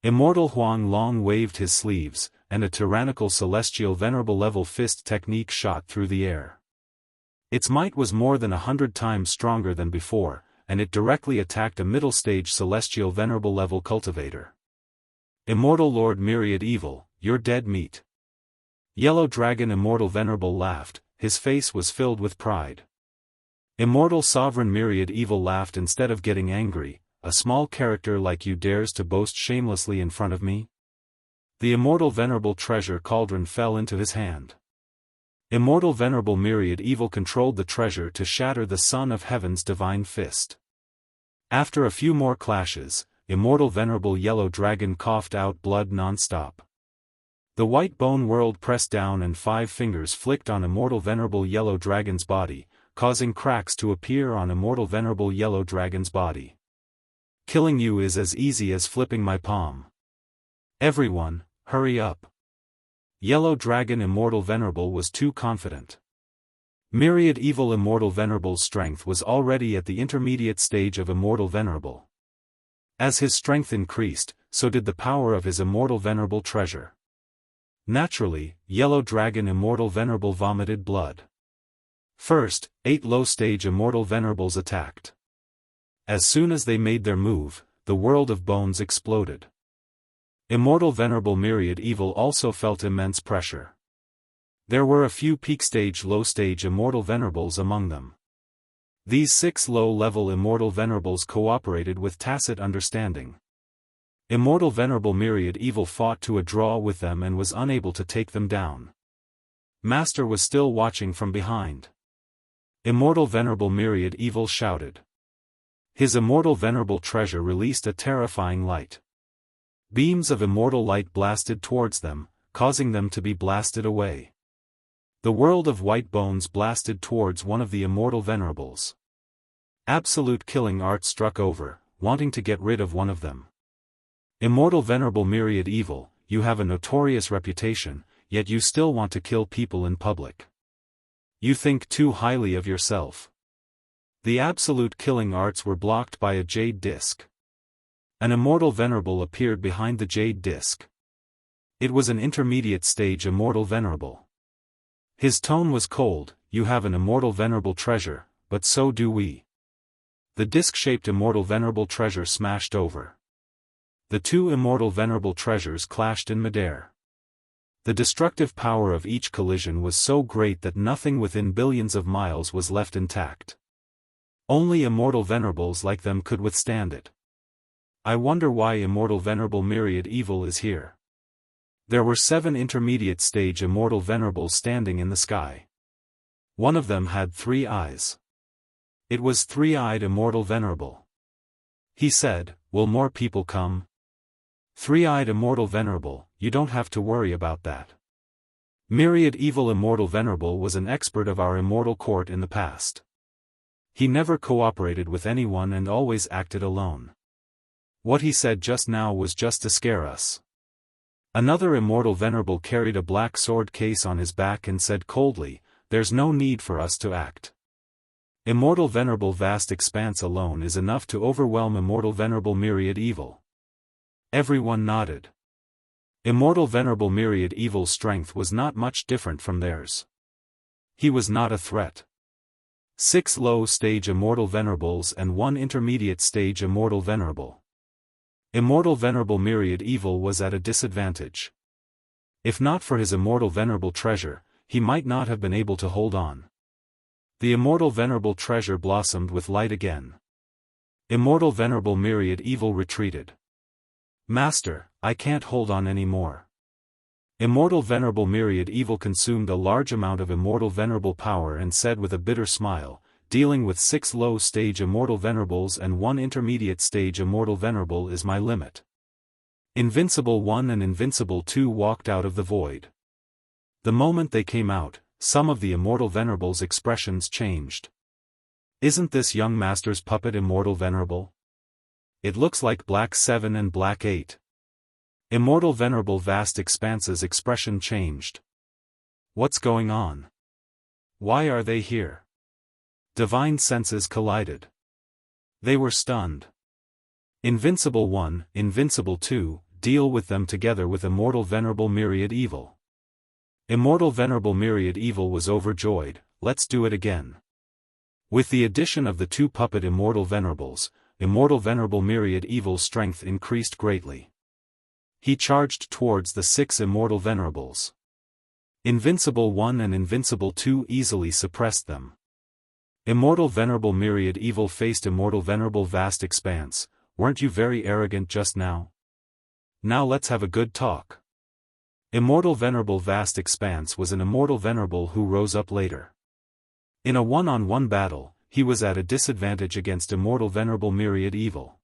Immortal Huang Long waved his sleeves, and a tyrannical celestial venerable level fist technique shot through the air. Its might was more than 100 times stronger than before, and it directly attacked a middle-stage celestial venerable level cultivator. Immortal Lord Myriad Evil, you're dead meat. Yellow Dragon Immortal Venerable laughed, his face was filled with pride. Immortal Sovereign Myriad Evil laughed instead of getting angry. A small character like you dares to boast shamelessly in front of me? The Immortal Venerable Treasure Cauldron fell into his hand. Immortal Venerable Myriad Evil controlled the treasure to shatter the Son of Heaven's Divine Fist. After a few more clashes, Immortal Venerable Yellow Dragon coughed out blood non-stop. The white bone world pressed down and 5 fingers flicked on Immortal Venerable Yellow Dragon's body, causing cracks to appear on Immortal Venerable Yellow Dragon's body. Killing you is as easy as flipping my palm. Everyone, hurry up. Yellow Dragon Immortal Venerable was too confident. Myriad Evil Immortal Venerable's strength was already at the intermediate stage of Immortal Venerable. As his strength increased, so did the power of his Immortal Venerable treasure. Naturally, Yellow Dragon Immortal Venerable vomited blood. First, 8 low-stage Immortal Venerables attacked. As soon as they made their move, the world of bones exploded. Immortal Venerable Myriad Evil also felt immense pressure. There were a few peak-stage low-stage Immortal Venerables among them. These 6 low-level Immortal Venerables cooperated with tacit understanding. Immortal Venerable Myriad Evil fought to a draw with them and was unable to take them down. Master was still watching from behind. Immortal Venerable Myriad Evil shouted. His Immortal Venerable treasure released a terrifying light. Beams of immortal light blasted towards them, causing them to be blasted away. The world of white bones blasted towards one of the Immortal Venerables. Absolute killing art struck over, wanting to get rid of one of them. Immortal Venerable Myriad Evil, you have a notorious reputation, yet you still want to kill people in public. You think too highly of yourself. The absolute killing arts were blocked by a jade disc. An Immortal Venerable appeared behind the jade disc. It was an intermediate stage Immortal Venerable. His tone was cold, you have an Immortal Venerable treasure, but so do we. The disc-shaped Immortal Venerable treasure smashed over. The 2 Immortal Venerable treasures clashed in midair. The destructive power of each collision was so great that nothing within billions of miles was left intact. Only Immortal Venerables like them could withstand it. I wonder why Immortal Venerable Myriad Evil is here. There were 7 intermediate stage Immortal Venerables standing in the sky. One of them had 3 eyes. It was 3-eyed Immortal Venerable. He said, will more people come? 3-eyed Immortal Venerable, you don't have to worry about that. Myriad Evil Immortal Venerable was an expert of our Immortal Court in the past. He never cooperated with anyone and always acted alone. What he said just now was just to scare us. Another Immortal Venerable carried a black sword case on his back and said coldly, there's no need for us to act. Immortal Venerable Vast Expanse alone is enough to overwhelm Immortal Venerable Myriad Evil. Everyone nodded. Immortal Venerable Myriad Evil's strength was not much different from theirs. He was not a threat. 6 low-stage Immortal Venerables and 1 intermediate-stage Immortal Venerable. Immortal Venerable Myriad Evil was at a disadvantage. If not for his Immortal Venerable treasure, he might not have been able to hold on. The Immortal Venerable treasure blossomed with light again. Immortal Venerable Myriad Evil retreated. Master, I can't hold on anymore. Immortal Venerable Myriad Evil consumed a large amount of Immortal Venerable power and said with a bitter smile, dealing with 6 low-stage Immortal Venerables and 1 intermediate-stage Immortal Venerable is my limit. Invincible 1 and Invincible 2 walked out of the void. The moment they came out, some of the Immortal Venerables' expressions changed. Isn't this young master's puppet Immortal Venerable? It looks like Black 7 and Black 8. Immortal Venerable Vast Expanse's expression changed. What's going on? Why are they here? Divine senses collided. They were stunned. Invincible 1, Invincible 2, deal with them together with Immortal Venerable Myriad Evil. Immortal Venerable Myriad Evil was overjoyed. Let's do it again. With the addition of the 2 puppet Immortal Venerables, Immortal Venerable Myriad Evil's strength increased greatly. He charged towards the 6 Immortal Venerables. Invincible 1 and Invincible 2 easily suppressed them. Immortal Venerable Myriad Evil faced Immortal Venerable Vast Expanse. Weren't you very arrogant just now? Now let's have a good talk. Immortal Venerable Vast Expanse was an Immortal Venerable who rose up later. In a one-on-one battle, he was at a disadvantage against Immortal Venerable Myriad Evil.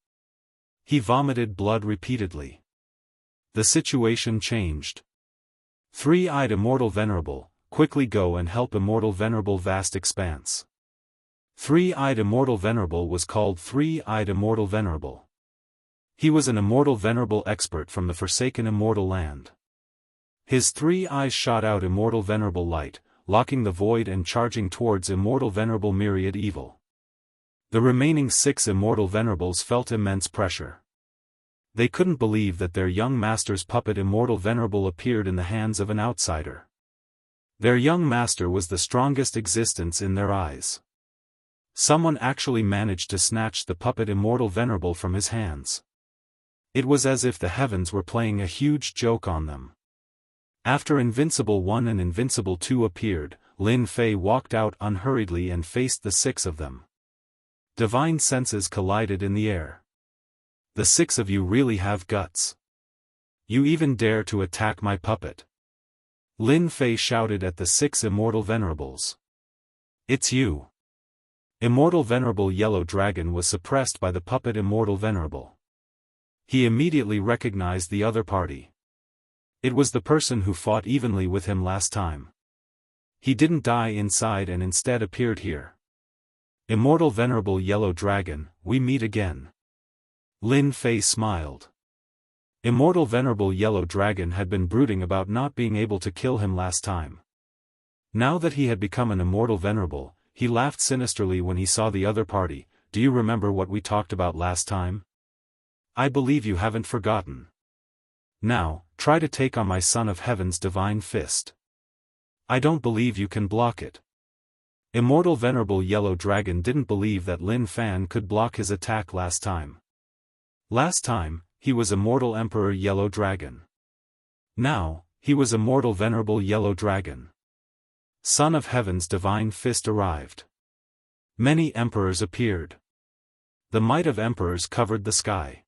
He vomited blood repeatedly. The situation changed. 3-eyed Immortal Venerable, quickly go and help Immortal Venerable Vast Expanse. 3-eyed Immortal Venerable was called 3-eyed Immortal Venerable. He was an Immortal Venerable expert from the Forsaken Immortal Land. His 3 eyes shot out Immortal Venerable light, locking the void and charging towards Immortal Venerable Myriad Evil. The remaining 6 Immortal Venerables felt immense pressure. They couldn't believe that their young master's puppet Immortal Venerable appeared in the hands of an outsider. Their young master was the strongest existence in their eyes. Someone actually managed to snatch the puppet Immortal Venerable from his hands. It was as if the heavens were playing a huge joke on them. After Invincible 1 and Invincible 2 appeared, Lin Fei walked out unhurriedly and faced the 6 of them. Divine senses collided in the air. The 6 of you really have guts. You even dare to attack my puppet. Lin Fei shouted at the 6 Immortal Venerables. It's you. Immortal Venerable Yellow Dragon was suppressed by the puppet Immortal Venerable. He immediately recognized the other party. It was the person who fought evenly with him last time. He didn't die inside and instead appeared here. Immortal Venerable Yellow Dragon, we meet again. Lin Fei smiled. Immortal Venerable Yellow Dragon had been brooding about not being able to kill him last time. Now that he had become an Immortal Venerable, he laughed sinisterly when he saw the other party. Do you remember what we talked about last time? I believe you haven't forgotten. Now, try to take on my Son of Heaven's divine fist. I don't believe you can block it. Immortal Venerable Yellow Dragon didn't believe that Lin Fan could block his attack last time. Last time, he was Immortal Emperor Yellow Dragon. Now, he was Immortal Venerable Yellow Dragon. Son of Heaven's divine fist arrived. Many emperors appeared. The might of emperors covered the sky.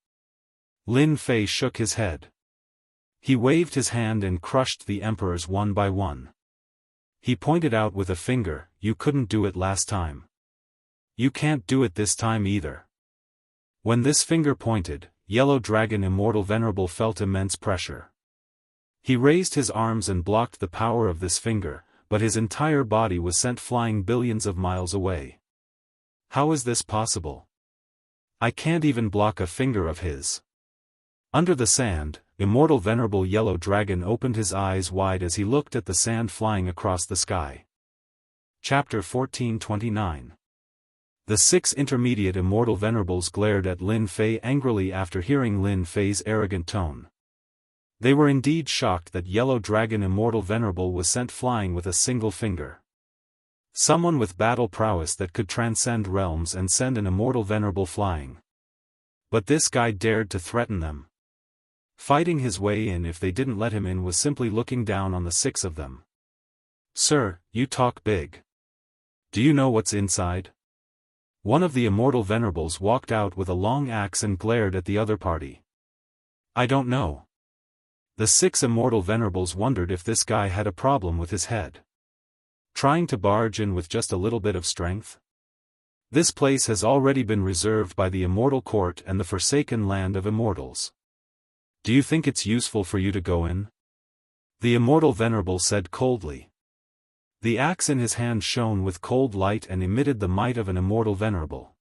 Lin Fei shook his head. He waved his hand and crushed the emperors one by one. He pointed out with a finger, you couldn't do it last time. You can't do it this time either. When this finger pointed, Yellow Dragon Immortal Venerable felt immense pressure. He raised his arms and blocked the power of this finger, but his entire body was sent flying billions of miles away. How is this possible? I can't even block a finger of his. Under the sand, Immortal Venerable Yellow Dragon opened his eyes wide as he looked at the sand flying across the sky. Chapter 1429. The 6 intermediate Immortal Venerables glared at Lin Fei angrily after hearing Lin Fei's arrogant tone. They were indeed shocked that Yellow Dragon Immortal Venerable was sent flying with a single finger. Someone with battle prowess that could transcend realms and send an Immortal Venerable flying. But this guy dared to threaten them. Fighting his way in if they didn't let him in was simply looking down on the 6 of them. Sir, you talk big. Do you know what's inside? One of the Immortal Venerables walked out with a long axe and glared at the other party. I don't know. The 6 Immortal Venerables wondered if this guy had a problem with his head. Trying to barge in with just a little bit of strength? This place has already been reserved by the Immortal Court and the Forsaken Land of Immortals. Do you think it's useful for you to go in? The Immortal Venerable said coldly. The axe in his hand shone with cold light and emitted the might of an Immortal Venerable.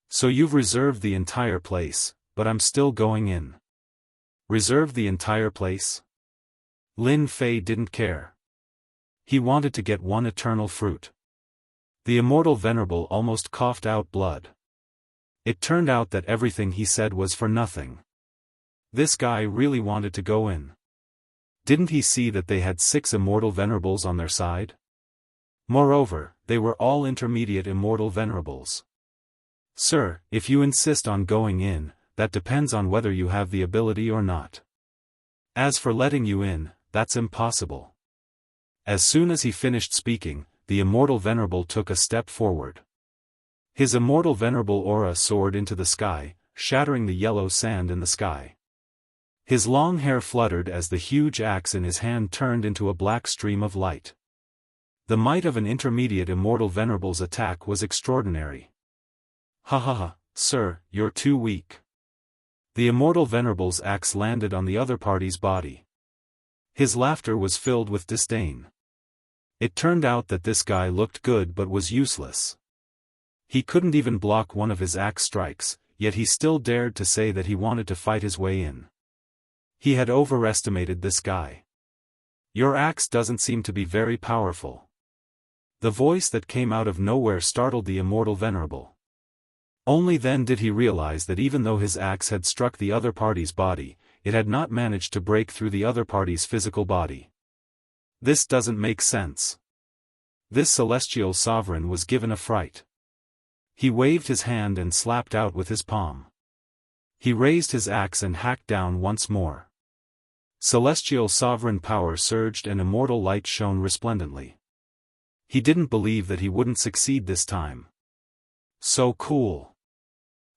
So you've reserved the entire place, but I'm still going in. Reserve the entire place? Lin Fei didn't care. He wanted to get one eternal fruit. The Immortal Venerable almost coughed out blood. It turned out that everything he said was for nothing. This guy really wanted to go in. Didn't he see that they had 6 Immortal Venerables on their side? Moreover, they were all intermediate Immortal Venerables. Sir, if you insist on going in, that depends on whether you have the ability or not. As for letting you in, that's impossible. As soon as he finished speaking, the Immortal Venerable took a step forward. His Immortal Venerable aura soared into the sky, shattering the yellow sand in the sky. His long hair fluttered as the huge axe in his hand turned into a black stream of light. The might of an intermediate Immortal Venerable's attack was extraordinary. Ha ha ha, sir, you're too weak. The Immortal Venerable's axe landed on the other party's body. His laughter was filled with disdain. It turned out that this guy looked good but was useless. He couldn't even block one of his axe strikes, yet he still dared to say that he wanted to fight his way in. He had overestimated this guy. Your axe doesn't seem to be very powerful. The voice that came out of nowhere startled the Immortal Venerable. Only then did he realize that even though his axe had struck the other party's body, it had not managed to break through the other party's physical body. This doesn't make sense. This celestial sovereign was given a fright. He waved his hand and slapped out with his palm. He raised his axe and hacked down once more. Celestial sovereign power surged and immortal light shone resplendently. He didn't believe that he wouldn't succeed this time. So cool.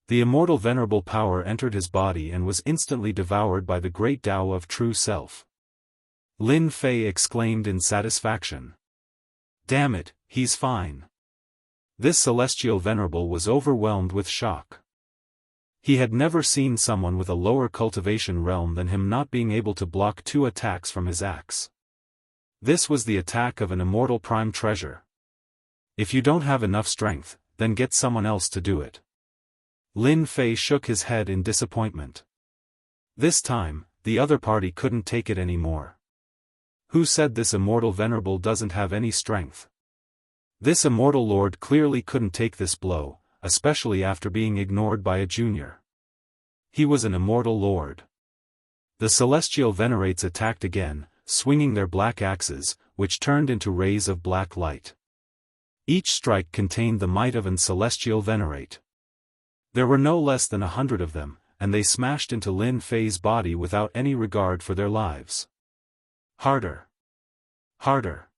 The Immortal Venerable power entered his body and was instantly devoured by the great Tao of True Self. Lin Fei exclaimed in satisfaction. Damn it, he's fine. This Celestial Venerable was overwhelmed with shock. He had never seen someone with a lower cultivation realm than him not being able to block 2 attacks from his axe. This was the attack of an immortal prime treasure. If you don't have enough strength, then get someone else to do it. Lin Fei shook his head in disappointment. This time, the other party couldn't take it anymore. Who said this Immortal Venerable doesn't have any strength? This Immortal Lord clearly couldn't take this blow, especially after being ignored by a junior. He was an Immortal Lord. The Celestial Venerates attacked again, swinging their black axes, which turned into rays of black light. Each strike contained the might of an Celestial Venerate. There were no less than 100 of them, and they smashed into Lin Fei's body without any regard for their lives. Harder. Harder.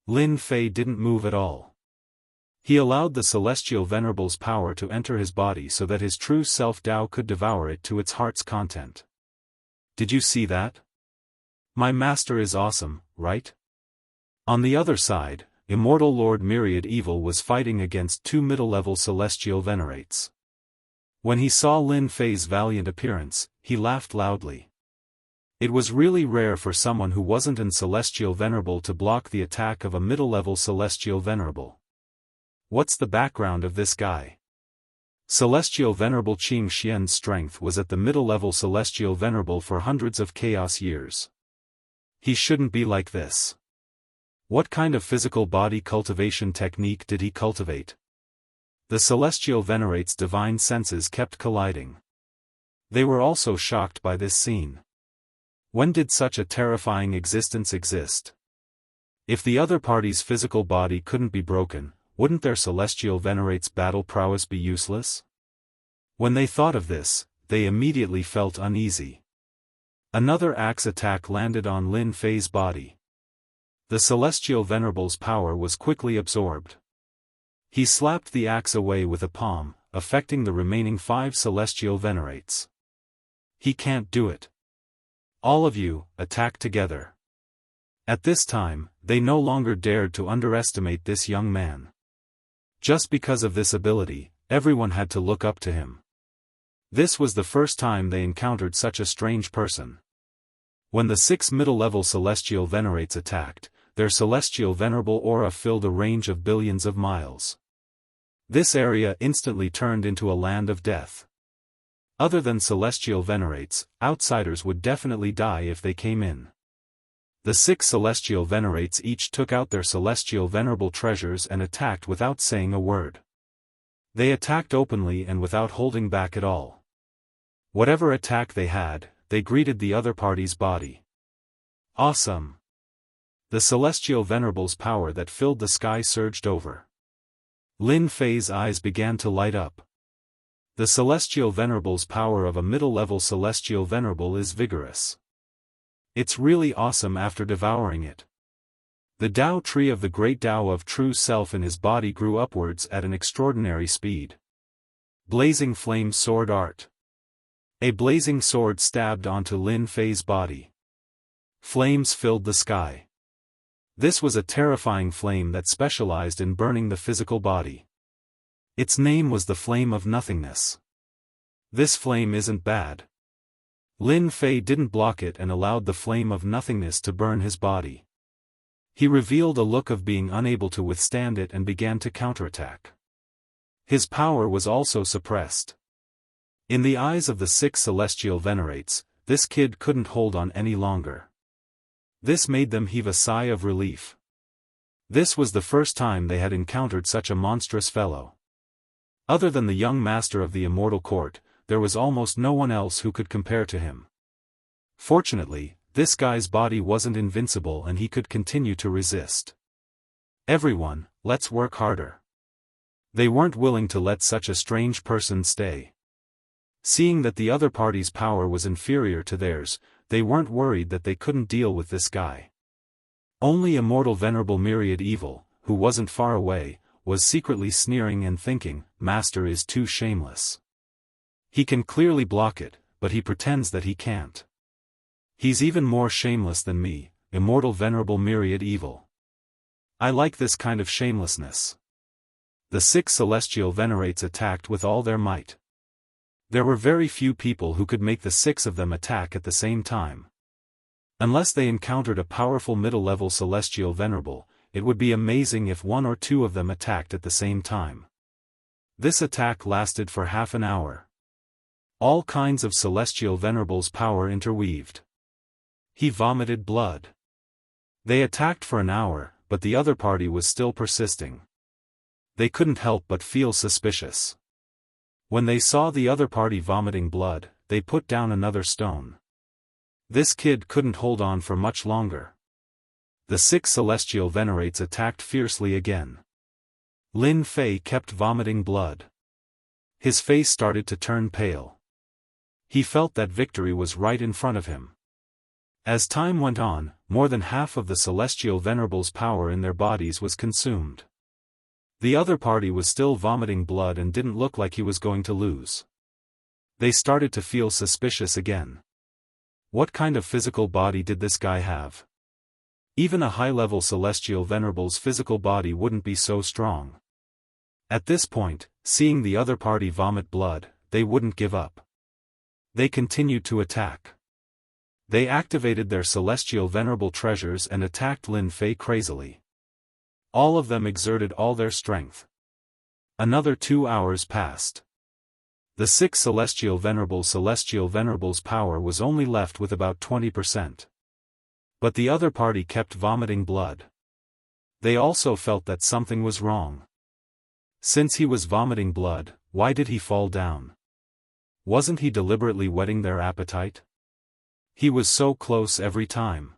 Lin Fei didn't move at all. He allowed the Celestial Venerable's power to enter his body so that his true self-Tao could devour it to its heart's content. Did you see that? My master is awesome, right? On the other side, Immortal Lord Myriad Evil was fighting against 2 middle-level Celestial Venerates. When he saw Lin Fei's valiant appearance, he laughed loudly. It was really rare for someone who wasn't an Celestial Venerable to block the attack of a middle-level Celestial Venerable. What's the background of this guy? Celestial Venerable Qing Xian's strength was at the middle-level Celestial Venerable for hundreds of chaos years. He shouldn't be like this. What kind of physical body cultivation technique did he cultivate? The Celestial Venerates' divine senses kept colliding. They were also shocked by this scene. When did such a terrifying existence exist? If the other party's physical body couldn't be broken, wouldn't their Celestial Venerates' battle prowess be useless? When they thought of this, they immediately felt uneasy. Another axe attack landed on Lin Fei's body. The Celestial Venerable's power was quickly absorbed. He slapped the axe away with a palm, affecting the remaining 5 Celestial Venerates. He can't do it. All of you, attack together. At this time, they no longer dared to underestimate this young man. Just because of this ability, everyone had to look up to him. This was the first time they encountered such a strange person. When the 6 middle-level celestial venerates attacked, their celestial venerable aura filled a range of billions of miles. This area instantly turned into a land of death. Other than celestial venerates, outsiders would definitely die if they came in. The 6 celestial venerates each took out their celestial venerable treasures and attacked without saying a word. They attacked openly and without holding back at all. Whatever attack they had, they greeted the other party's body. Awesome! The celestial venerable's power that filled the sky surged over. Lin Fei's eyes began to light up. The celestial venerable's power of a middle-level celestial venerable is vigorous. It's really awesome after devouring it. The Tao tree of the great Tao of true self in his body grew upwards at an extraordinary speed. Blazing flame sword art. A blazing sword stabbed onto Lin Fei's body. Flames filled the sky. This was a terrifying flame that specialized in burning the physical body. Its name was the Flame of Nothingness. This flame isn't bad. Lin Fei didn't block it and allowed the Flame of Nothingness to burn his body. He revealed a look of being unable to withstand it and began to counterattack. His power was also suppressed. In the eyes of the 6 celestial venerates, this kid couldn't hold on any longer. This made them heave a sigh of relief. This was the first time they had encountered such a monstrous fellow. Other than the young master of the Immortal Court, there was almost no one else who could compare to him. Fortunately, this guy's body wasn't invincible and he could continue to resist. Everyone, let's work harder. They weren't willing to let such a strange person stay. Seeing that the other party's power was inferior to theirs, they weren't worried that they couldn't deal with this guy. Only Immortal Venerable Myriad Evil, who wasn't far away, was secretly sneering and thinking, Master is too shameless. He can clearly block it, but he pretends that he can't. He's even more shameless than me, Immortal Venerable Myriad Evil. I like this kind of shamelessness. The 6 celestial venerates attacked with all their might. There were very few people who could make the 6 of them attack at the same time. Unless they encountered a powerful middle-level celestial venerable, it would be amazing if 1 or 2 of them attacked at the same time. This attack lasted for half an hour. All kinds of celestial venerables' power interweaved. He vomited blood. They attacked for an hour, but the other party was still persisting. They couldn't help but feel suspicious. When they saw the other party vomiting blood, they put down another stone. This kid couldn't hold on for much longer. The 6 celestial venerates attacked fiercely again. Lin Fei kept vomiting blood. His face started to turn pale. He felt that victory was right in front of him. As time went on, more than half of the celestial venerables' power in their bodies was consumed. The other party was still vomiting blood and didn't look like he was going to lose. They started to feel suspicious again. What kind of physical body did this guy have? Even a high-level celestial venerable's physical body wouldn't be so strong. At this point, seeing the other party vomit blood, they wouldn't give up. They continued to attack. They activated their celestial venerable treasures and attacked Lin Fei crazily. All of them exerted all their strength. Another 2 hours passed. The 6 celestial venerables' power was only left with about 20%. But the other party kept vomiting blood. They also felt that something was wrong. Since he was vomiting blood, why did he fall down? Wasn't he deliberately whetting their appetite? He was so close every time.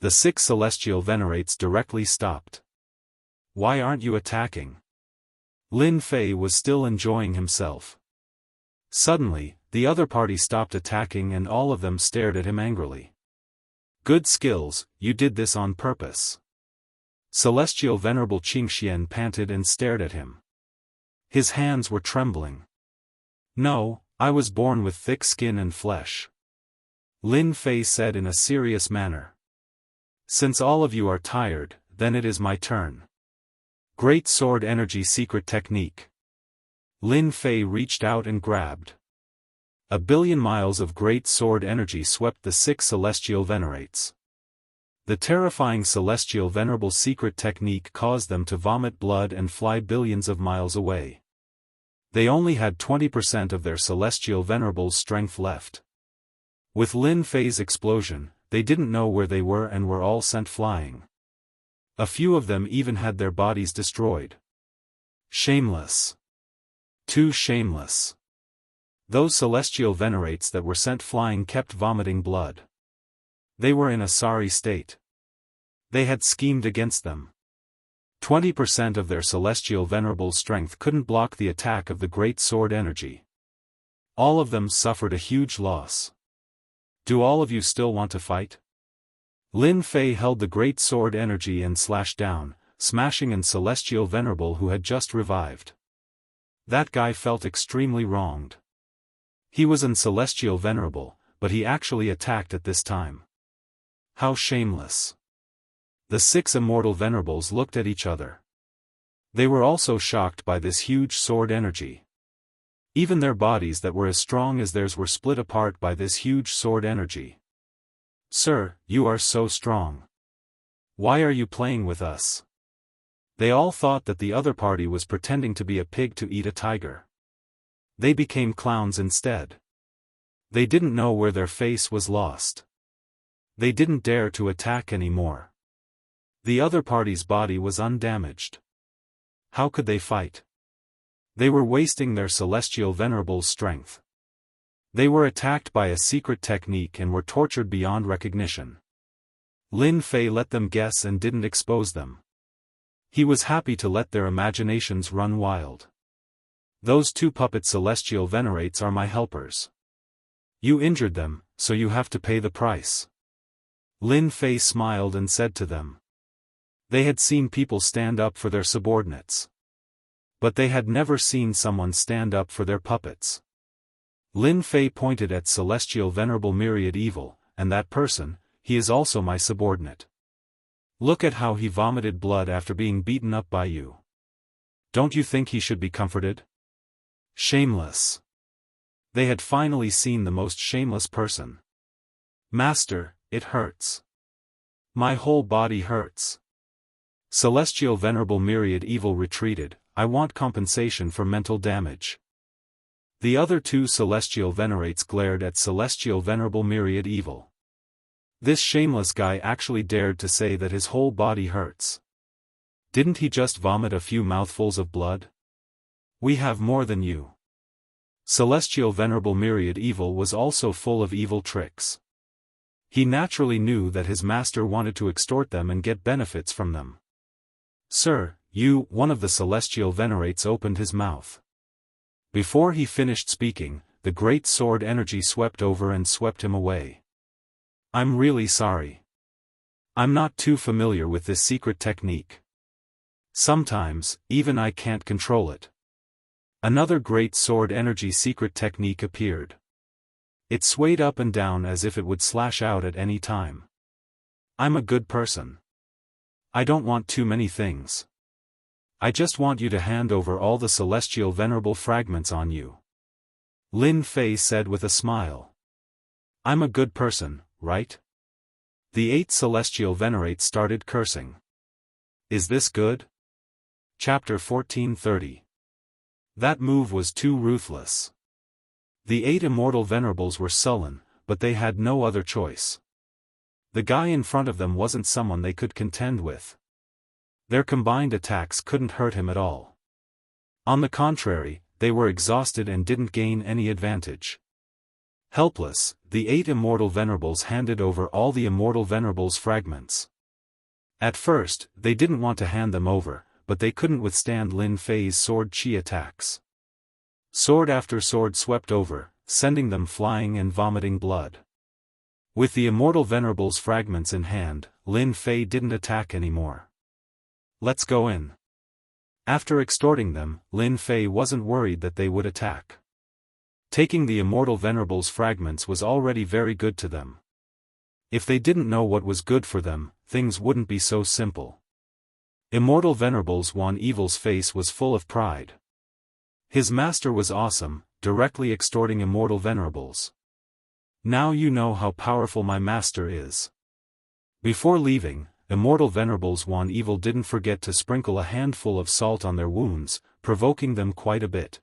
The 6 celestial venerates directly stopped. Why aren't you attacking? Lin Fei was still enjoying himself. Suddenly, the other party stopped attacking and all of them stared at him angrily. Good skills, you did this on purpose. Celestial Venerable Qingxian panted and stared at him. His hands were trembling. No, I was born with thick skin and flesh. Lin Fei said in a serious manner. Since all of you are tired, then it is my turn. Great Sword Energy Secret Technique. Lin Fei reached out and grabbed. 1,000,000,000 miles of great sword energy swept the 6 celestial venerates. The terrifying celestial venerable secret technique caused them to vomit blood and fly billions of miles away. They only had 20% of their celestial venerable's strength left. With Lin Fei's explosion, they didn't know where they were and were all sent flying. A few of them even had their bodies destroyed. Shameless. Too shameless. Those celestial venerates that were sent flying kept vomiting blood. They were in a sorry state. They had schemed against them. 20% of their celestial venerable strength couldn't block the attack of the great sword energy. All of them suffered a huge loss. Do all of you still want to fight? Lin Fei held the great sword energy and slashed down, smashing an celestial venerable who had just revived. That guy felt extremely wronged. He was an celestial venerable, but he actually attacked at this time. How shameless. The 6 immortal venerables looked at each other. They were also shocked by this huge sword energy. Even their bodies that were as strong as theirs were split apart by this huge sword energy. Sir, you are so strong. Why are you playing with us? They all thought that the other party was pretending to be a pig to eat a tiger. They became clowns instead. They didn't know where their face was lost. They didn't dare to attack anymore. The other party's body was undamaged. How could they fight? They were wasting their celestial venerable's strength. They were attacked by a secret technique and were tortured beyond recognition. Lin Fei let them guess and didn't expose them. He was happy to let their imaginations run wild. Those 2 puppet celestial venerates are my helpers. You injured them, so you have to pay the price. Lin Fei smiled and said to them. They had seen people stand up for their subordinates. But they had never seen someone stand up for their puppets. Lin Fei pointed at celestial venerable myriad evil, and that person, he is also my subordinate. Look at how he vomited blood after being beaten up by you. Don't you think he should be comforted? Shameless. They had finally seen the most shameless person. Master, it hurts. My whole body hurts. Celestial venerable myriad evil retreated. I want compensation for mental damage. The other 2 celestial venerates glared at celestial venerable myriad evil. This shameless guy actually dared to say that his whole body hurts. Didn't he just vomit a few mouthfuls of blood? We have more than you. Celestial venerable myriad evil was also full of evil tricks. He naturally knew that his master wanted to extort them and get benefits from them. Sir, you, one of the celestial venerates opened his mouth. Before he finished speaking, the great sword energy swept over and swept him away. I'm really sorry. I'm not too familiar with this secret technique. Sometimes, even I can't control it. Another great sword energy secret technique appeared. It swayed up and down as if it would slash out at any time. I'm a good person. I don't want too many things. I just want you to hand over all the celestial venerable fragments on you. Lin Fei said with a smile. I'm a good person, right? The 8 celestial venerates started cursing. Is this good? Chapter 1430. That move was too ruthless. The 8 immortal venerables were sullen, but they had no other choice. The guy in front of them wasn't someone they could contend with. Their combined attacks couldn't hurt him at all. On the contrary, they were exhausted and didn't gain any advantage. Helpless, the 8 immortal venerables handed over all the immortal venerables' fragments. At first, they didn't want to hand them over, but they couldn't withstand Lin Fei's sword chi attacks. Sword after sword swept over, sending them flying and vomiting blood. With the immortal venerables' fragments in hand, Lin Fei didn't attack anymore. Let's go in. After extorting them, Lin Fei wasn't worried that they would attack. Taking the immortal venerables' fragments was already very good to them. If they didn't know what was good for them, things wouldn't be so simple. Immortal Venerable's One Evil's face was full of pride. His master was awesome, directly extorting Immortal Venerables. Now you know how powerful my master is. Before leaving, Immortal Venerable's One Evil didn't forget to sprinkle a handful of salt on their wounds, provoking them quite a bit.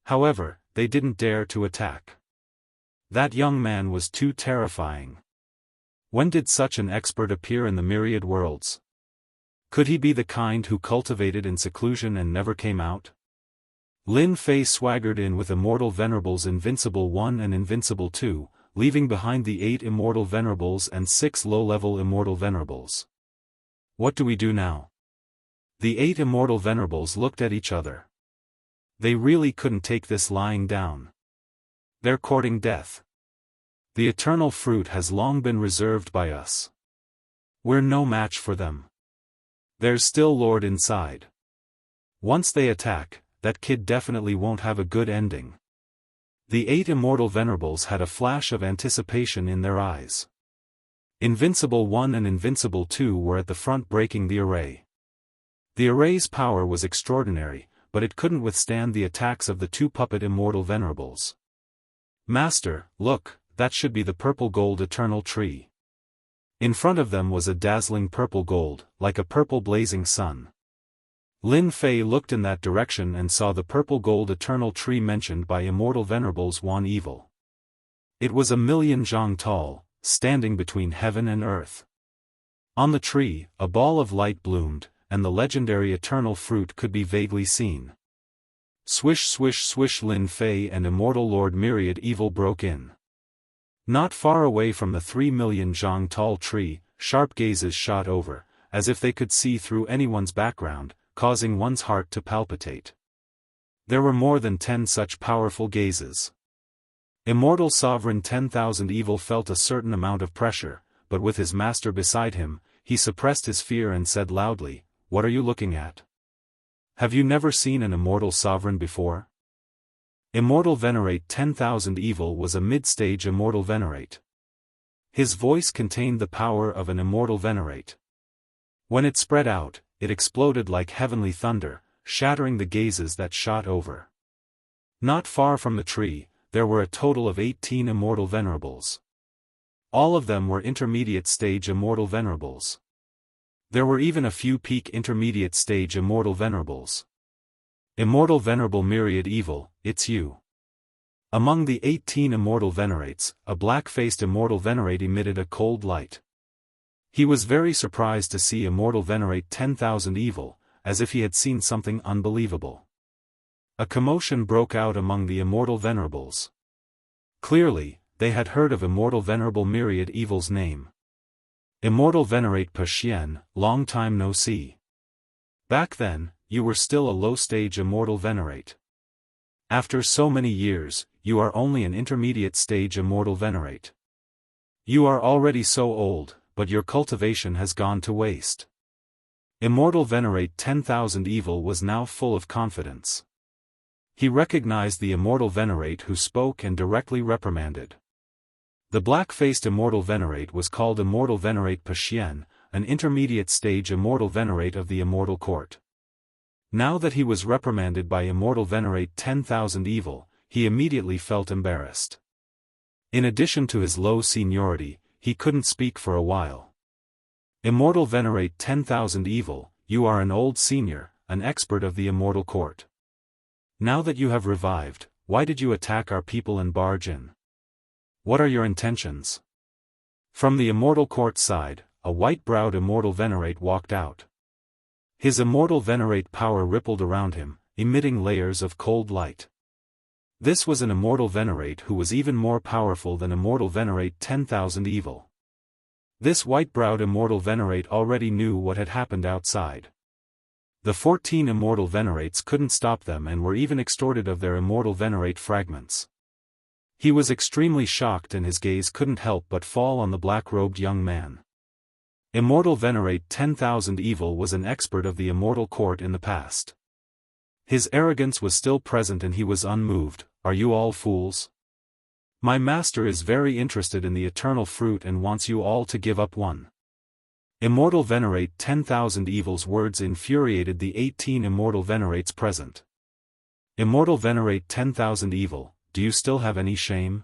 However, they didn't dare to attack. That young man was too terrifying. When did such an expert appear in the myriad worlds? Could he be the kind who cultivated in seclusion and never came out? Lin Fei swaggered in with Immortal Venerables Invincible 1 and Invincible 2, leaving behind the 8 Immortal Venerables and 6 low-level Immortal Venerables. What do we do now? The 8 Immortal Venerables looked at each other. They really couldn't take this lying down. They're courting death. The eternal fruit has long been reserved by us. We're no match for them. There's still Lord inside. Once they attack, that kid definitely won't have a good ending. The 8 Immortal Venerables had a flash of anticipation in their eyes. Invincible 1 and Invincible 2 were at the front breaking the array. The array's power was extraordinary, but it couldn't withstand the attacks of the 2 puppet Immortal Venerables. Master, look, that should be the purple gold eternal tree. In front of them was a dazzling purple gold, like a purple blazing sun. Lin Fei looked in that direction and saw the purple gold eternal tree mentioned by Immortal Venerables One Evil. It was 1,000,000 zhang tall, standing between heaven and earth. On the tree, a ball of light bloomed, and the legendary eternal fruit could be vaguely seen. Swish swish swish. Lin Fei and Immortal Lord Myriad Evil broke in. Not far away from the 3,000,000 zhang tall tree, sharp gazes shot over, as if they could see through anyone's background, causing one's heart to palpitate. There were more than 10 such powerful gazes. Immortal Sovereign 10,000 Evil felt a certain amount of pressure, but with his master beside him, he suppressed his fear and said loudly, "What are you looking at? Have you never seen an Immortal Sovereign before?" Immortal Venerate 10,000 Evil was a mid-stage Immortal Venerate. His voice contained the power of an Immortal Venerate. When it spread out, it exploded like heavenly thunder, shattering the gazes that shot over. Not far from the tree, there were a total of 18 Immortal Venerables. All of them were intermediate stage Immortal Venerables. There were even a few peak intermediate stage Immortal Venerables. Immortal Venerable Myriad Evil, it's you. Among the 18 Immortal Venerates, a black-faced Immortal Venerate emitted a cold light. He was very surprised to see Immortal Venerate 10,000 Evil, as if he had seen something unbelievable. A commotion broke out among the Immortal Venerables. Clearly, they had heard of Immortal Venerable Myriad Evil's name. Immortal Venerate Xian, long time no see. Back then, you were still a low-stage Immortal Venerate. After so many years, you are only an intermediate stage Immortal Venerate. You are already so old, but your cultivation has gone to waste. Immortal Venerate 10,000 Evil was now full of confidence. He recognized the Immortal Venerate who spoke and directly reprimanded. The black-faced Immortal Venerate was called Immortal Venerate Xian, an intermediate stage Immortal Venerate of the Immortal Court. Now that he was reprimanded by Immortal Venerate 10,000 Evil, he immediately felt embarrassed. In addition to his low seniority, he couldn't speak for a while. Immortal Venerate 10,000 Evil, you are an old senior, an expert of the Immortal Court. Now that you have revived, why did you attack our people and barge in? What are your intentions? From the Immortal Court side, a white-browed Immortal Venerate walked out. His Immortal Venerate power rippled around him, emitting layers of cold light. This was an Immortal Venerate who was even more powerful than Immortal Venerate 10,000 Evil. This white-browed Immortal Venerate already knew what had happened outside. The 14 Immortal Venerates couldn't stop them and were even extorted of their Immortal Venerate fragments. He was extremely shocked and his gaze couldn't help but fall on the black-robed young man. Immortal Venerate 10,000 Evil was an expert of the Immortal Court in the past. His arrogance was still present and he was unmoved. Are you all fools? My master is very interested in the eternal fruit and wants you all to give up one. Immortal venerate 10,000 evils. Words infuriated the 18 immortal venerates present. Immortal venerate 10,000 evil, do you still have any shame?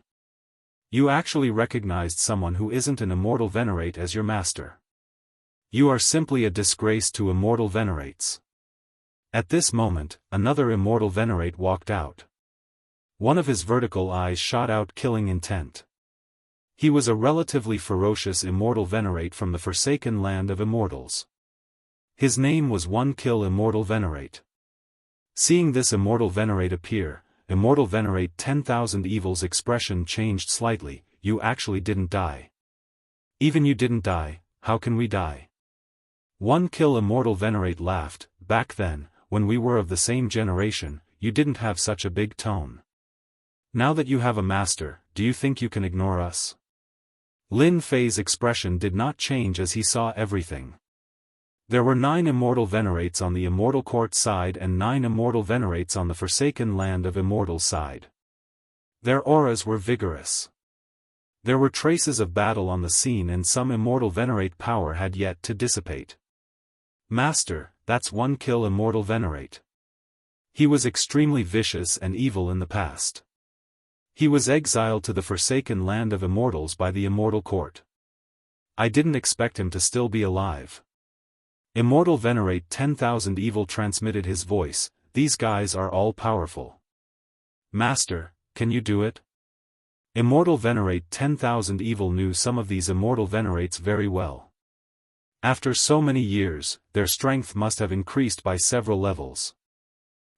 You actually recognized someone who isn't an immortal venerate as your master. You are simply a disgrace to immortal venerates. At this moment, another immortal venerate walked out. One of his vertical eyes shot out killing intent. He was a relatively ferocious immortal venerate from the forsaken land of immortals. His name was One Kill Immortal Venerate. Seeing this immortal venerate appear, Immortal Venerate 10,000 evil's expression changed slightly. You actually didn't die. Even you didn't die, how can we die? One Kill Immortal Venerate laughed. Back then, when we were of the same generation, you didn't have such a big tone. Now that you have a master, do you think you can ignore us? Lin Fei's expression did not change as he saw everything. There were 9 immortal venerates on the immortal court side and 9 immortal venerates on the forsaken land of immortal side. Their auras were vigorous. There were traces of battle on the scene and some immortal venerate power had yet to dissipate. Master, that's One Kill Immortal Venerate. He was extremely vicious and evil in the past. He was exiled to the forsaken land of immortals by the immortal court. I didn't expect him to still be alive. Immortal Venerate 10,000 evil transmitted his voice. These guys are all powerful. Master, can you do it? Immortal Venerate 10,000 evil knew some of these immortal venerates very well. After so many years, their strength must have increased by several levels.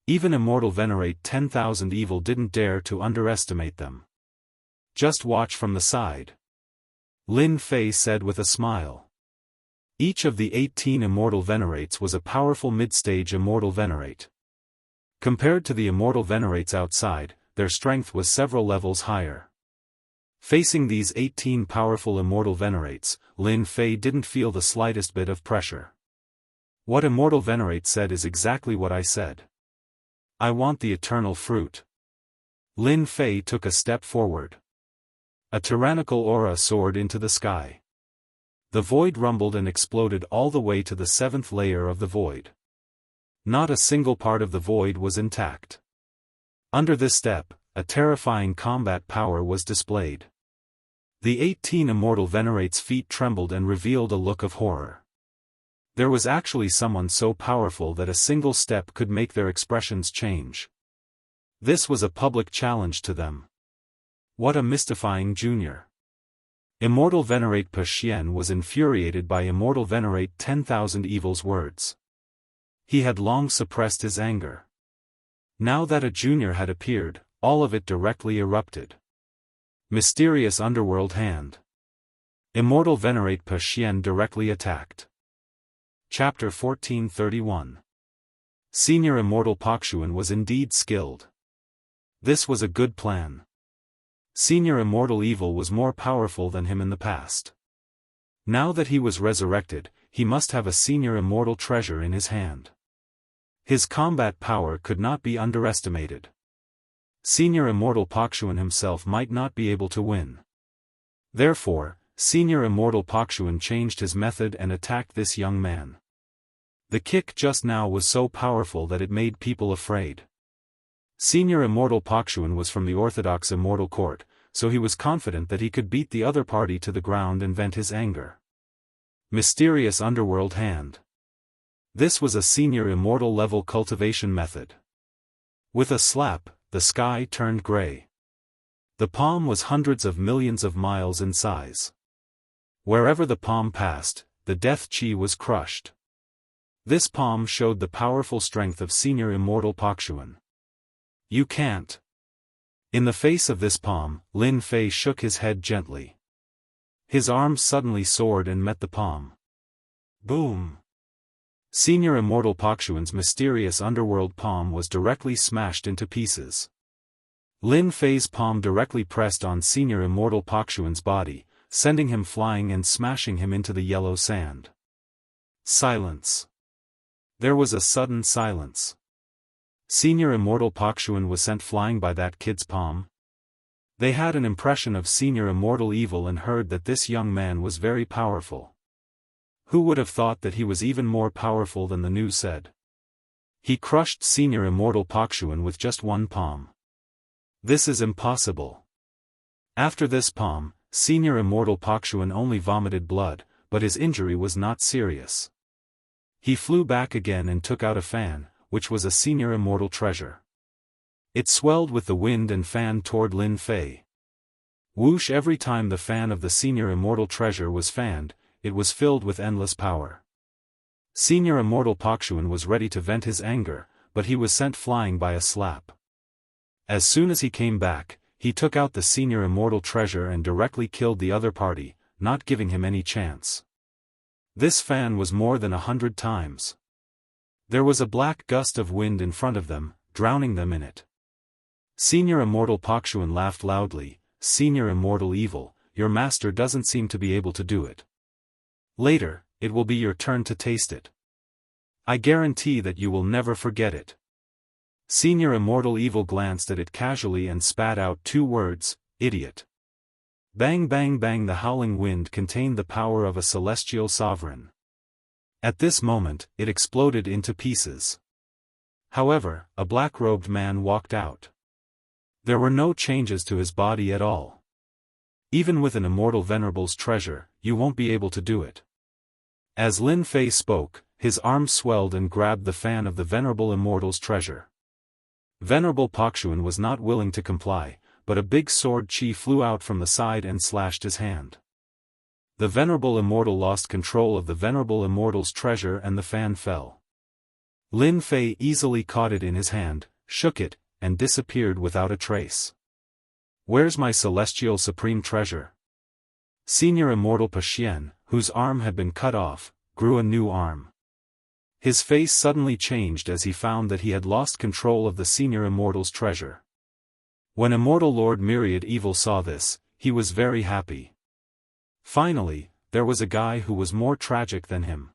Even Immortal Venerate 10,000 evil didn't dare to underestimate them. Just watch from the side. Lin Fei said with a smile. Each of the 18 immortal venerates was a powerful mid-stage immortal venerate. Compared to the immortal venerates outside, their strength was several levels higher. Facing these 18 powerful immortal venerates, Lin Fei didn't feel the slightest bit of pressure. What Immortal Venerate said is exactly what I said. I want the eternal fruit. Lin Fei took a step forward. A tyrannical aura soared into the sky. The void rumbled and exploded all the way to the 7th layer of the void. Not a single part of the void was intact. Under this step, a terrifying combat power was displayed. The 18 immortal venerates' feet trembled and revealed a look of horror. There was actually someone so powerful that a single step could make their expressions change. This was a public challenge to them. What a mystifying junior. Immortal Venerate Pa Xian was infuriated by Immortal Venerate 10,000 evil's words. He had long suppressed his anger. Now that a junior had appeared, all of it directly erupted. Mysterious Underworld Hand. Immortal Venerate Pa Xian directly attacked. Chapter 1431. Senior Immortal Pakshuan was indeed skilled. This was a good plan. Senior Immortal Evil was more powerful than him in the past. Now that he was resurrected, he must have a Senior Immortal treasure in his hand. His combat power could not be underestimated. Senior Immortal Pakshuan himself might not be able to win. Therefore, Senior Immortal Pakshuan changed his method and attacked this young man. The kick just now was so powerful that it made people afraid. Senior Immortal Pakshuan was from the Orthodox Immortal Court, so he was confident that he could beat the other party to the ground and vent his anger. Mysterious Underworld Hand. This was a Senior Immortal level cultivation method. With a slap, the sky turned gray. The palm was hundreds of millions of miles in size. Wherever the palm passed, the death chi was crushed. This palm showed the powerful strength of Senior Immortal Pakshuan. You can't. In the face of this palm, Lin Fei shook his head gently. His arms suddenly soared and met the palm. Boom! Senior Immortal Pakshuan's mysterious underworld palm was directly smashed into pieces. Lin Fei's palm directly pressed on Senior Immortal Pakshuan's body, sending him flying and smashing him into the yellow sand. Silence. There was a sudden silence. Senior Immortal Pakshuan was sent flying by that kid's palm. They had an impression of Senior Immortal Evil and heard that this young man was very powerful. Who would have thought that he was even more powerful than the news said? He crushed Senior Immortal Pakshuan with just one palm. This is impossible. After this palm, Senior Immortal Pakshuan only vomited blood, but his injury was not serious. He flew back again and took out a fan, which was a Senior Immortal treasure. It swelled with the wind and fanned toward Lin Fei. Whoosh! Every time the fan of the Senior Immortal treasure was fanned, it was filled with endless power. Senior Immortal Pakshuan was ready to vent his anger, but he was sent flying by a slap. As soon as he came back, he took out the Senior Immortal treasure and directly killed the other party, not giving him any chance. This fan was more than 100 times. There was a black gust of wind in front of them, drowning them in it. Senior Immortal Pakshuan laughed loudly. Senior Immortal Evil, your master doesn't seem to be able to do it. Later, it will be your turn to taste it. I guarantee that you will never forget it. Senior Immortal Evil glanced at it casually and spat out 2 words, idiot. Bang bang bang! The howling wind contained the power of a celestial sovereign. At this moment, it exploded into pieces. However, a black-robed man walked out. There were no changes to his body at all. Even with an Immortal Venerable's treasure, you won't be able to do it. As Lin Fei spoke, his arm swelled and grabbed the fan of the Venerable Immortal's treasure. Venerable Pakshuan was not willing to comply, but a big sword chi flew out from the side and slashed his hand. The Venerable Immortal lost control of the Venerable Immortal's treasure and the fan fell. Lin Fei easily caught it in his hand, shook it, and disappeared without a trace. Where's my celestial supreme treasure? Senior Immortal Paxian, whose arm had been cut off, grew a new arm. His face suddenly changed as he found that he had lost control of the Senior Immortal's treasure. When Immortal Lord Myriad Evil saw this, he was very happy. Finally, there was a guy who was more tragic than him.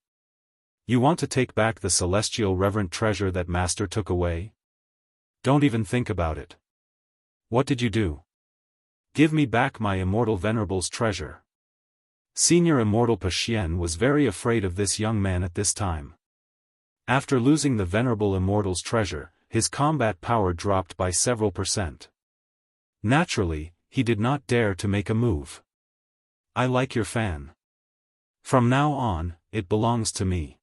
You want to take back the celestial reverent treasure that Master took away? Don't even think about it. What did you do? Give me back my Immortal Venerable's treasure. Senior Immortal Paxian was very afraid of this young man at this time. After losing the Venerable Immortal's treasure, his combat power dropped by several %. Naturally, he did not dare to make a move. I like your fan. From now on, it belongs to me.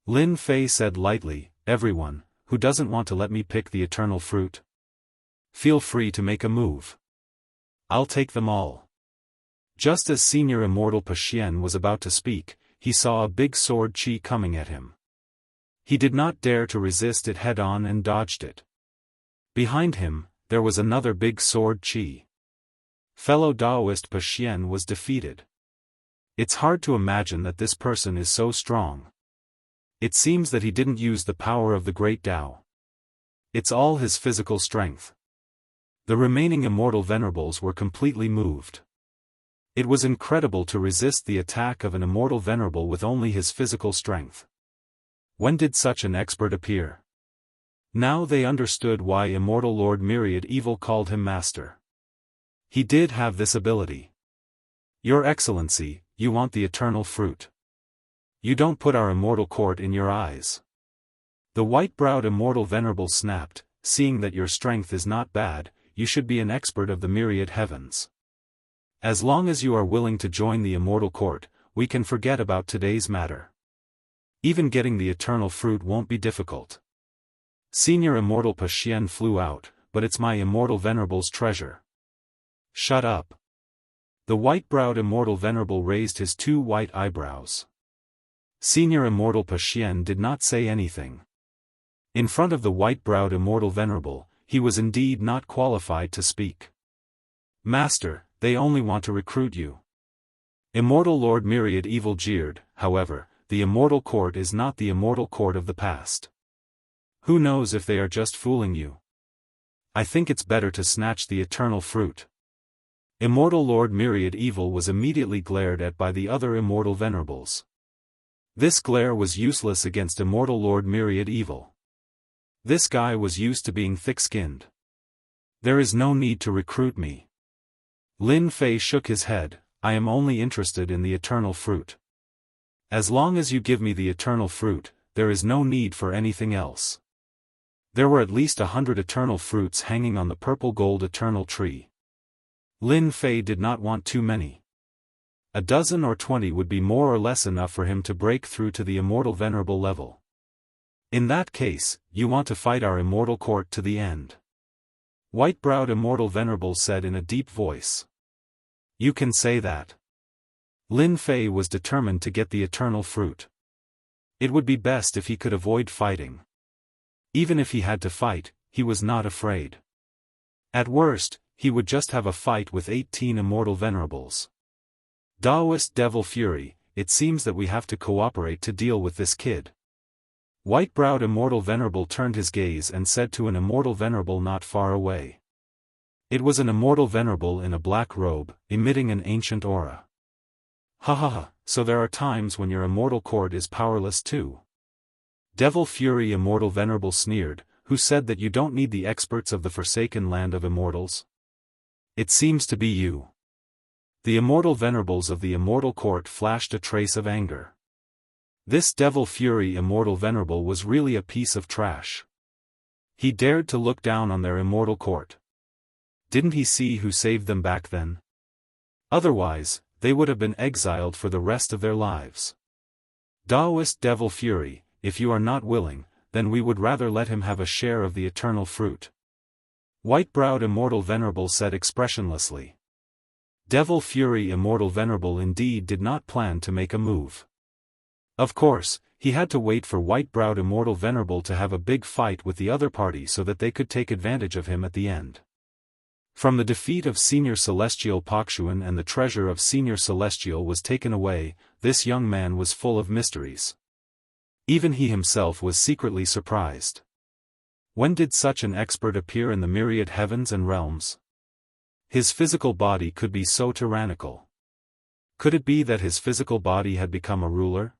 Lin Fei said lightly, everyone, who doesn't want to let me pick the eternal fruit? Feel free to make a move. I'll take them all. Just as Senior Immortal Paxian was about to speak, he saw a big sword chi coming at him. He did not dare to resist it head-on and dodged it. Behind him, there was another big sword chi. Fellow Daoist Paxian was defeated. It's hard to imagine that this person is so strong. It seems that he didn't use the power of the Great Tao. It's all his physical strength. The remaining Immortal Venerables were completely moved. It was incredible to resist the attack of an Immortal Venerable with only his physical strength. When did such an expert appear? Now they understood why Immortal Lord Myriad Evil called him Master. He did have this ability. Your Excellency, you want the eternal fruit. You don't put our immortal court in your eyes. The white-browed Immortal Venerable snapped, seeing that your strength is not bad, you should be an expert of the myriad heavens. As long as you are willing to join the immortal court, we can forget about today's matter. Even getting the eternal fruit won't be difficult. Senior Immortal Paxian flew out, but it's my Immortal Venerable's treasure. Shut up. The white-browed Immortal Venerable raised his 2 white eyebrows. Senior Immortal Paxian did not say anything. In front of the white-browed Immortal Venerable, he was indeed not qualified to speak. Master, they only want to recruit you. Immortal Lord Myriad Evil jeered. However, the Immortal Court is not the Immortal Court of the past. Who knows if they are just fooling you? I think it's better to snatch the eternal fruit. Immortal Lord Myriad Evil was immediately glared at by the other Immortal Venerables. This glare was useless against Immortal Lord Myriad Evil. This guy was used to being thick-skinned. There is no need to recruit me. Lin Fei shook his head, I am only interested in the eternal fruit. As long as you give me the eternal fruit, there is no need for anything else. There were at least 100 eternal fruits hanging on the purple-gold eternal tree. Lin Fei did not want too many. A dozen or 20 would be more or less enough for him to break through to the immortal venerable level. In that case, you want to fight our immortal court to the end. White-browed immortal venerable said in a deep voice. You can say that. Lin Fei was determined to get the eternal fruit. It would be best if he could avoid fighting. Even if he had to fight, he was not afraid. At worst, he would just have a fight with 18 immortal venerables. Daoist devil fury, it seems that we have to cooperate to deal with this kid. White-browed immortal venerable turned his gaze and said to an immortal venerable not far away. It was an immortal venerable in a black robe, emitting an ancient aura. Ha ha ha, so there are times when your immortal court is powerless too. Devil Fury Immortal Venerable sneered, who said that you don't need the experts of the forsaken land of immortals? It seems to be you. The immortal venerables of the immortal court flashed a trace of anger. This Devil Fury Immortal Venerable was really a piece of trash. He dared to look down on their immortal court. Didn't he see who saved them back then? Otherwise, they would have been exiled for the rest of their lives. Daoist Devil Fury, if you are not willing, then we would rather let him have a share of the eternal fruit. White-browed Immortal Venerable said expressionlessly. Devil Fury Immortal Venerable indeed did not plan to make a move. Of course, he had to wait for White-browed Immortal Venerable to have a big fight with the other party so that they could take advantage of him at the end. From the defeat of Senior Celestial Pakshuan and the treasure of Senior Celestial was taken away, this young man was full of mysteries. Even he himself was secretly surprised. When did such an expert appear in the myriad heavens and realms? His physical body could be so tyrannical. Could it be that his physical body had become a ruler?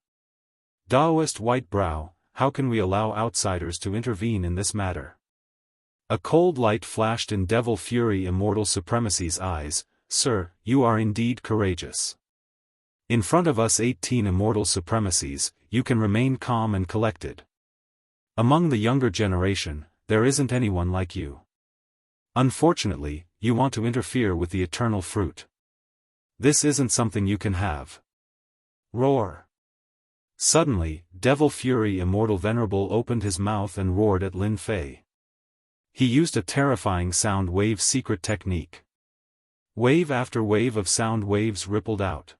Daoist White Brow, how can we allow outsiders to intervene in this matter? A cold light flashed in Devil Fury Immortal Supremacy's eyes. Sir, you are indeed courageous. In front of us 18 immortal supremacies, you can remain calm and collected. Among the younger generation, there isn't anyone like you. Unfortunately, you want to interfere with the eternal fruit. This isn't something you can have. Roar. Suddenly, Devil Fury Immortal Venerable opened his mouth and roared at Lin Fei. He used a terrifying sound wave secret technique. Wave after wave of sound waves rippled out.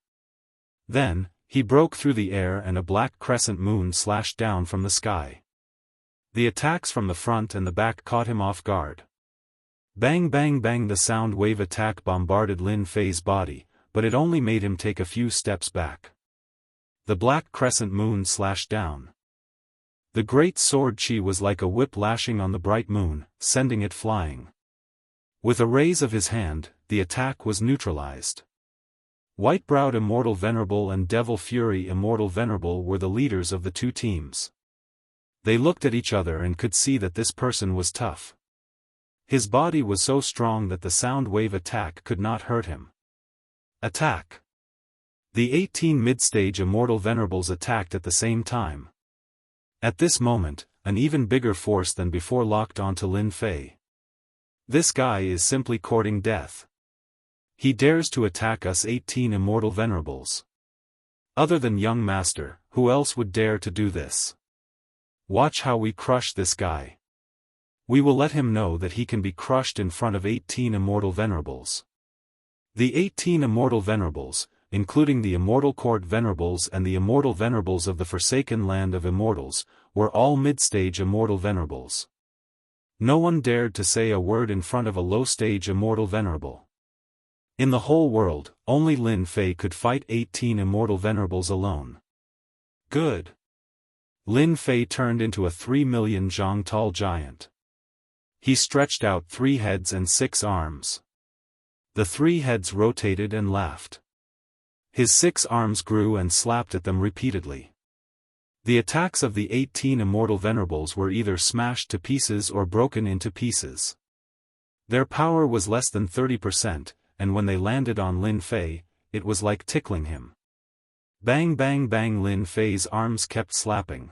Then, he broke through the air and a black crescent moon slashed down from the sky. The attacks from the front and the back caught him off guard. Bang bang bang, the sound wave attack bombarded Lin Fei's body, but it only made him take a few steps back. The black crescent moon slashed down. The great sword chi was like a whip lashing on the bright moon, sending it flying. With a raise of his hand, the attack was neutralized. White-browed Immortal Venerable and Devil Fury Immortal Venerable were the leaders of the two teams. They looked at each other and could see that this person was tough. His body was so strong that the sound wave attack could not hurt him. Attack! The 18 mid-stage Immortal Venerables attacked at the same time. At this moment, an even bigger force than before locked onto Lin Fei. This guy is simply courting death. He dares to attack us 18 Immortal Venerables. Other than young master, who else would dare to do this? Watch how we crush this guy. We will let him know that he can be crushed in front of 18 Immortal Venerables. The 18 Immortal Venerables, including the Immortal Court Venerables and the Immortal Venerables of the Forsaken Land of Immortals, were all mid-stage Immortal Venerables. No one dared to say a word in front of a low-stage Immortal Venerable. In the whole world, only Lin Fei could fight 18 Immortal Venerables alone. Good. Lin Fei turned into a 3 million zhang tall giant. He stretched out 3 heads and 6 arms. The 3 heads rotated and laughed. His 6 arms grew and slapped at them repeatedly. The attacks of the 18 Immortal Venerables were either smashed to pieces or broken into pieces. Their power was less than 30%, and when they landed on Lin Fei, it was like tickling him. Bang bang bang, Lin Fei's arms kept slapping.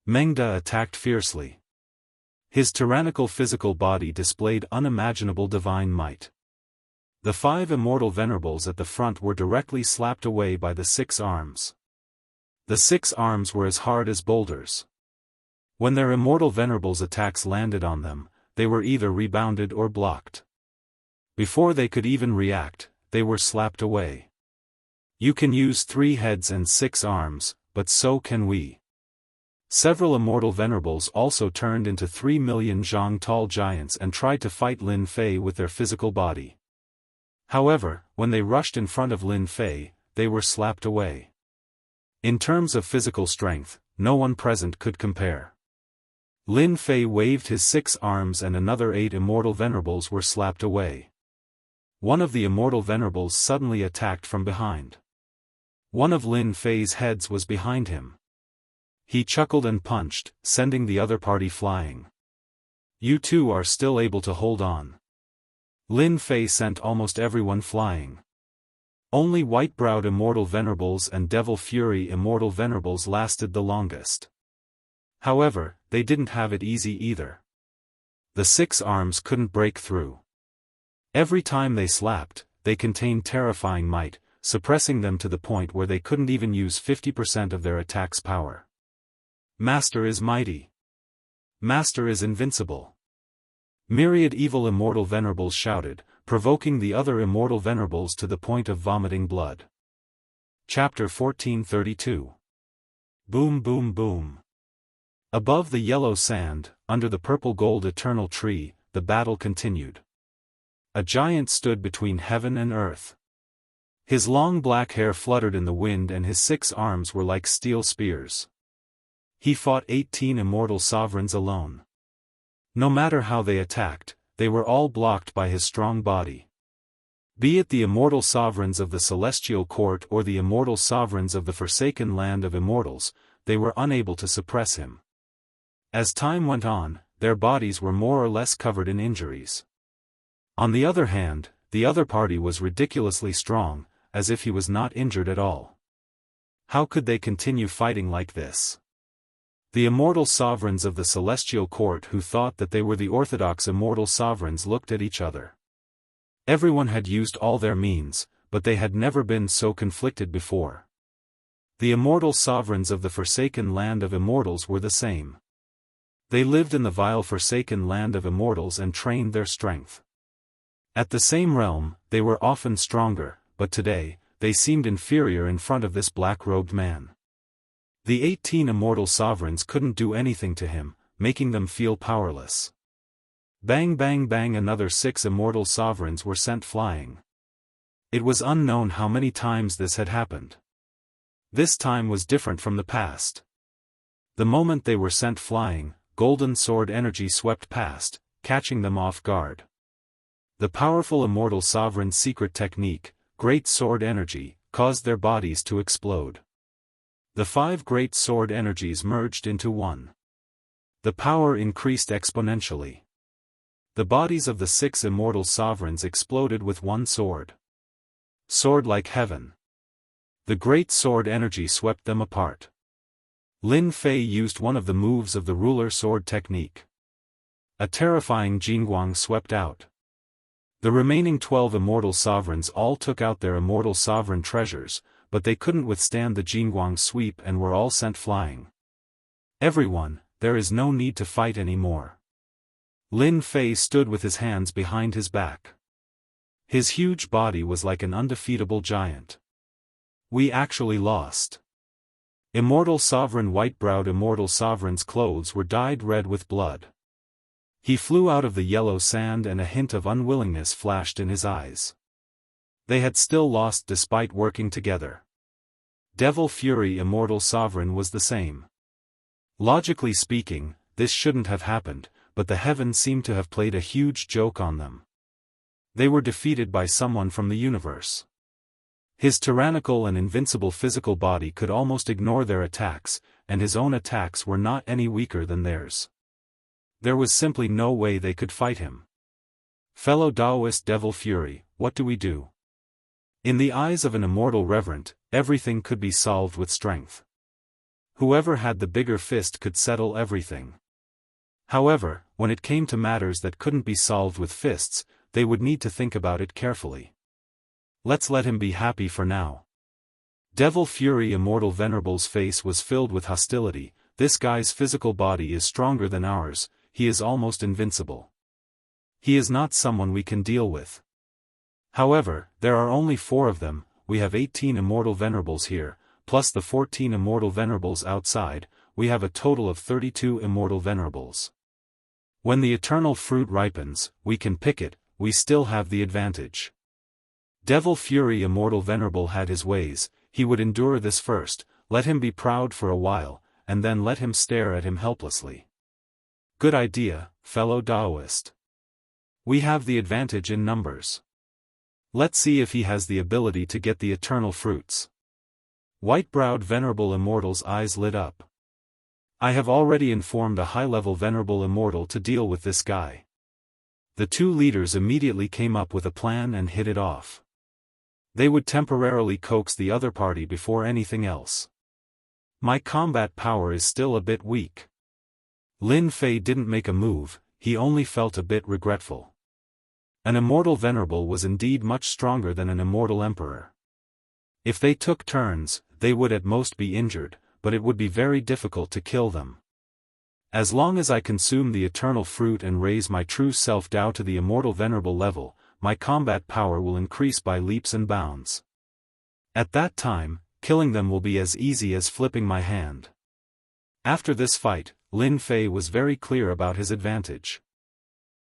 Meng Da attacked fiercely. His tyrannical physical body displayed unimaginable divine might. The 5 immortal venerables at the front were directly slapped away by the 6 arms. The 6 arms were as hard as boulders. When their immortal venerables' attacks landed on them, they were either rebounded or blocked. Before they could even react, they were slapped away. You can use 3 heads and 6 arms, but so can we. Several immortal venerables also turned into 3 million zhang tall giants and tried to fight Lin Fei with their physical body. However, when they rushed in front of Lin Fei, they were slapped away. In terms of physical strength, no one present could compare. Lin Fei waved his 6 arms and another 8 immortal venerables were slapped away. One of the immortal venerables suddenly attacked from behind. One of Lin Fei's heads was behind him. He chuckled and punched, sending the other party flying. You two are still able to hold on. Lin Fei sent almost everyone flying. Only white-browed immortal venerables and devil fury immortal venerables lasted the longest. However, they didn't have it easy either. The 6 arms couldn't break through. Every time they slapped, they contained terrifying might, suppressing them to the point where they couldn't even use 50% of their attack's power. Master is mighty. Master is invincible. Myriad evil immortal venerables shouted, provoking the other immortal venerables to the point of vomiting blood. Chapter 1432. Boom boom boom. Above the yellow sand, under the purple-gold eternal tree, the battle continued. A giant stood between heaven and earth. His long black hair fluttered in the wind and his 6 arms were like steel spears. He fought 18 immortal sovereigns alone. No matter how they attacked, they were all blocked by his strong body. Be it the immortal sovereigns of the celestial court or the immortal sovereigns of the forsaken land of immortals, they were unable to suppress him. As time went on, their bodies were more or less covered in injuries. On the other hand, the other party was ridiculously strong, as if he was not injured at all. How could they continue fighting like this? The immortal sovereigns of the celestial court who thought that they were the orthodox immortal sovereigns looked at each other. Everyone had used all their means, but they had never been so conflicted before. The immortal sovereigns of the forsaken land of immortals were the same. They lived in the vile forsaken land of immortals and trained their strength. At the same realm, they were often stronger, but today, they seemed inferior in front of this black-robed man. The 18 immortal sovereigns couldn't do anything to him, making them feel powerless. Bang bang bang, another 6 immortal sovereigns were sent flying. It was unknown how many times this had happened. This time was different from the past. The moment they were sent flying, golden sword energy swept past, catching them off guard. The powerful immortal sovereign's secret technique, great sword energy, caused their bodies to explode. The 5 great sword energies merged into one. The power increased exponentially. The bodies of the 6 immortal sovereigns exploded with one sword. Sword like heaven. The great sword energy swept them apart. Lin Fei used one of the moves of the ruler sword technique. A terrifying jingguang swept out. The remaining 12 immortal sovereigns all took out their immortal sovereign treasures, but they couldn't withstand the jingguang's sweep and were all sent flying. Everyone, there is no need to fight anymore. Lin Fei stood with his hands behind his back. His huge body was like an undefeatable giant. We actually lost. Immortal sovereign white-browed immortal sovereign's clothes were dyed red with blood. He flew out of the yellow sand and a hint of unwillingness flashed in his eyes. They had still lost despite working together. Devil Fury immortal sovereign was the same. Logically speaking, this shouldn't have happened, but the heavens seemed to have played a huge joke on them. They were defeated by someone from the universe. His tyrannical and invincible physical body could almost ignore their attacks, and his own attacks were not any weaker than theirs. There was simply no way they could fight him. Fellow Daoist Devil Fury, what do we do? In the eyes of an immortal reverent, everything could be solved with strength. Whoever had the bigger fist could settle everything. However, when it came to matters that couldn't be solved with fists, they would need to think about it carefully. Let's let him be happy for now. Devil Fury Immortal Venerable's face was filled with hostility. This guy's physical body is stronger than ours, he is almost invincible. He is not someone we can deal with. However, there are only 4 of them, we have 18 Immortal Venerables here, plus the 14 Immortal Venerables outside, we have a total of 32 Immortal Venerables. When the eternal fruit ripens, we can pick it, we still have the advantage. Devil Fury Immortal Venerable had his ways, he would endure this first, let him be proud for a while, and then let him stare at him helplessly. Good idea, fellow Daoist. We have the advantage in numbers. Let's see if he has the ability to get the eternal fruits. White-browed Venerable Immortal's eyes lit up. I have already informed a high-level Venerable Immortal to deal with this guy. The 2 leaders immediately came up with a plan and hit it off. They would temporarily coax the other party before anything else. My combat power is still a bit weak. Lin Fei didn't make a move, he only felt a bit regretful. An Immortal Venerable was indeed much stronger than an Immortal Emperor. If they took turns, they would at most be injured, but it would be very difficult to kill them. As long as I consume the eternal fruit and raise my true self Dao to the Immortal Venerable level, my combat power will increase by leaps and bounds. At that time, killing them will be as easy as flipping my hand. After this fight, Lin Fei was very clear about his advantage.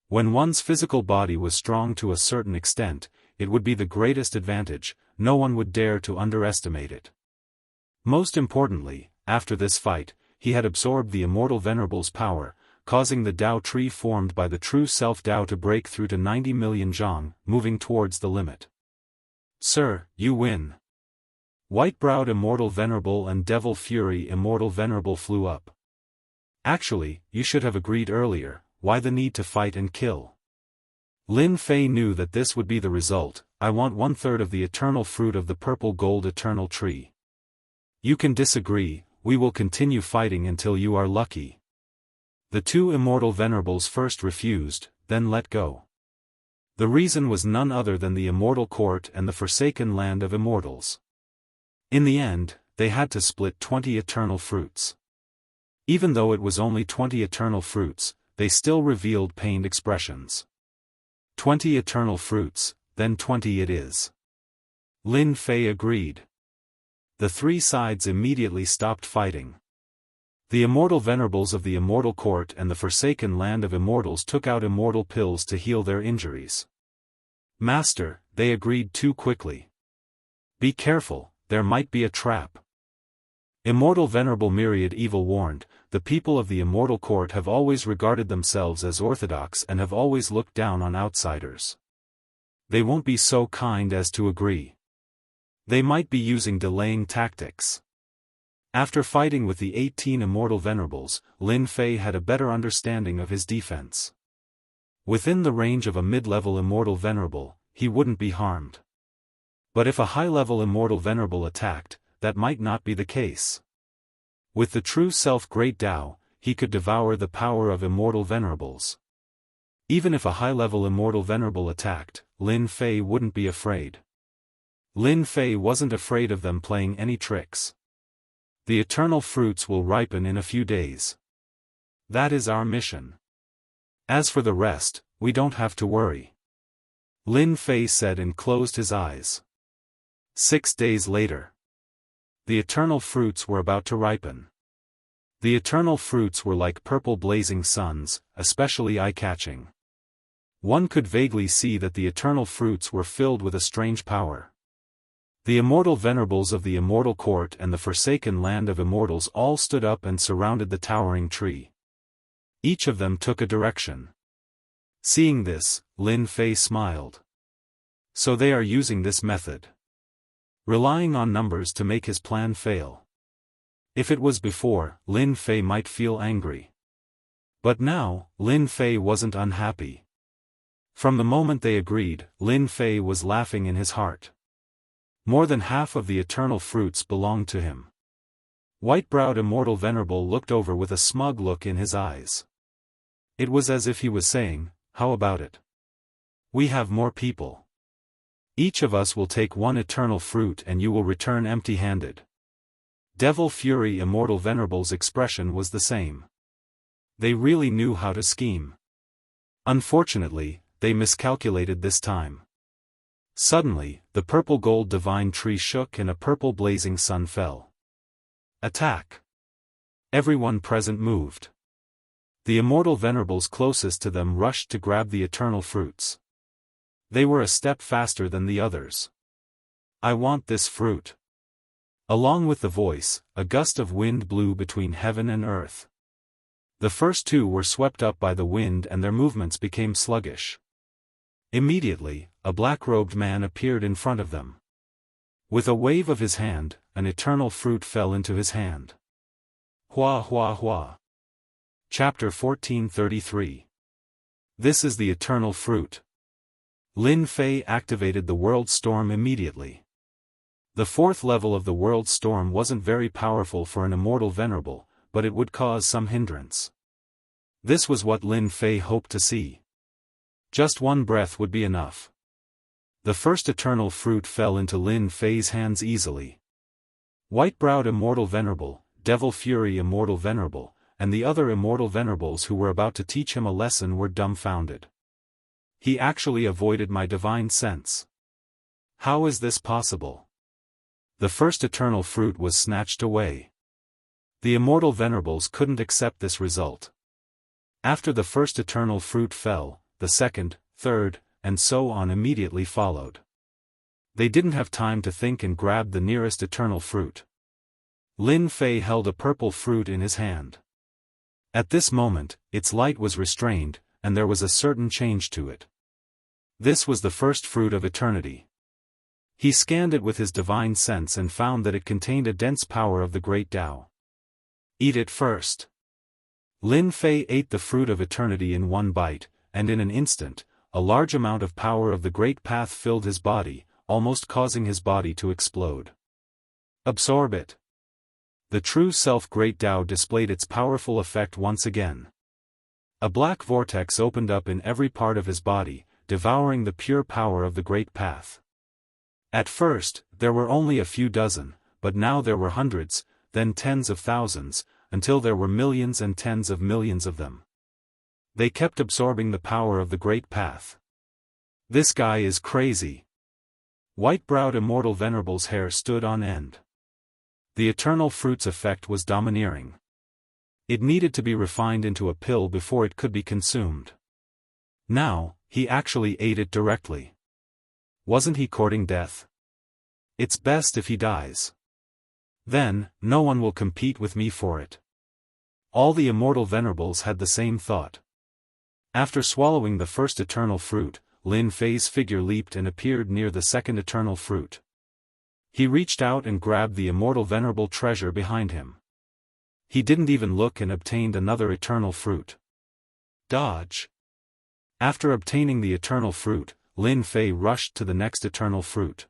When one's physical body was strong to a certain extent, it would be the greatest advantage, no one would dare to underestimate it. Most importantly, after this fight, he had absorbed the Immortal Venerable's power, causing the Dao tree formed by the true self Dao to break through to 90 million zhang, moving towards the limit. Sir, you win. White-browed Immortal Venerable and Devil Fury Immortal Venerable flew up. Actually, you should have agreed earlier, why the need to fight and kill? Lin Fei knew that this would be the result, I want 1/3 of the eternal fruit of the purple gold eternal tree. You can disagree, we will continue fighting until you are lucky. The 2 Immortal Venerables first refused, then let go. The reason was none other than the Immortal Court and the Forsaken Land of Immortals. In the end, they had to split 20 eternal fruits. Even though it was only 20 eternal fruits, they still revealed pained expressions. 20 eternal fruits, then 20 it is. Lin Fei agreed. The 3 sides immediately stopped fighting. The Immortal Venerables of the Immortal Court and the Forsaken Land of Immortals took out immortal pills to heal their injuries. Master, they agreed too quickly. Be careful, there might be a trap. Immortal Venerable Myriad Evil warned, the people of the Immortal Court have always regarded themselves as orthodox and have always looked down on outsiders. They won't be so kind as to agree. They might be using delaying tactics. After fighting with the 18 Immortal Venerables, Lin Fei had a better understanding of his defense. Within the range of a mid-level Immortal Venerable, he wouldn't be harmed. But if a high-level Immortal Venerable attacked, that might not be the case. With the true self Great Dao, he could devour the power of Immortal Venerables. Even if a high-level Immortal Venerable attacked, Lin Fei wouldn't be afraid. Lin Fei wasn't afraid of them playing any tricks. The eternal fruits will ripen in a few days. That is our mission. As for the rest, we don't have to worry. Lin Fei said and closed his eyes. 6 days later. The eternal fruits were about to ripen. The eternal fruits were like purple blazing suns, especially eye-catching. One could vaguely see that the eternal fruits were filled with a strange power. The Immortal Venerables of the Immortal Court and the Forsaken Land of Immortals all stood up and surrounded the towering tree. Each of them took a direction. Seeing this, Lin Fei smiled. So they are using this method. Relying on numbers to make his plan fail. If it was before, Lin Fei might feel angry. But now, Lin Fei wasn't unhappy. From the moment they agreed, Lin Fei was laughing in his heart. More than half of the eternal fruits belonged to him. White-browed Immortal Venerable looked over with a smug look in his eyes. It was as if he was saying, "How about it? We have more people. Each of us will take one eternal fruit and you will return empty-handed." Devil Fury Immortal Venerable's expression was the same. They really knew how to scheme. Unfortunately, they miscalculated this time. Suddenly, the purple gold divine tree shook and a purple blazing sun fell. Attack! Everyone present moved. The Immortal Venerables closest to them rushed to grab the eternal fruits. They were a step faster than the others. "I want this fruit." Along with the voice, a gust of wind blew between heaven and earth. The first two were swept up by the wind and their movements became sluggish. Immediately, a black-robed man appeared in front of them. With a wave of his hand, an eternal fruit fell into his hand. Hua hua hua. Chapter 1433. This is the eternal fruit. Lin Fei activated the world storm immediately. The fourth level of the world storm wasn't very powerful for an Immortal Venerable, but it would cause some hindrance. This was what Lin Fei hoped to see. Just one breath would be enough. The first eternal fruit fell into Lin Fei's hands easily. White-browed Immortal Venerable, Devil Fury Immortal Venerable, and the other Immortal Venerables who were about to teach him a lesson were dumbfounded. He actually avoided my divine sense. How is this possible? The first eternal fruit was snatched away. The Immortal Venerables couldn't accept this result. After the first eternal fruit fell, the second, third, and so on immediately followed. They didn't have time to think and grabbed the nearest eternal fruit. Lin Fei held a purple fruit in his hand. At this moment, its light was restrained, and there was a certain change to it. This was the first fruit of eternity. He scanned it with his divine sense and found that it contained a dense power of the great Tao. Eat it first. Lin Fei ate the fruit of eternity in one bite, and in an instant, a large amount of power of the great path filled his body, almost causing his body to explode. Absorb it. The true self Great Tao displayed its powerful effect once again. A black vortex opened up in every part of his body, devouring the pure power of the great path. At first, there were only a few dozen, but now there were hundreds, then tens of thousands, until there were millions and tens of millions of them. They kept absorbing the power of the great path. This guy is crazy. White-browed Immortal Venerable's hair stood on end. The eternal fruit's effect was domineering. It needed to be refined into a pill before it could be consumed. Now, he actually ate it directly. Wasn't he courting death? It's best if he dies. Then, no one will compete with me for it. All the Immortal Venerables had the same thought. After swallowing the first eternal fruit, Lin Fei's figure leaped and appeared near the second eternal fruit. He reached out and grabbed the Immortal Venerable treasure behind him. He didn't even look and obtained another eternal fruit. Dodge. After obtaining the eternal fruit, Lin Fei rushed to the next eternal fruit.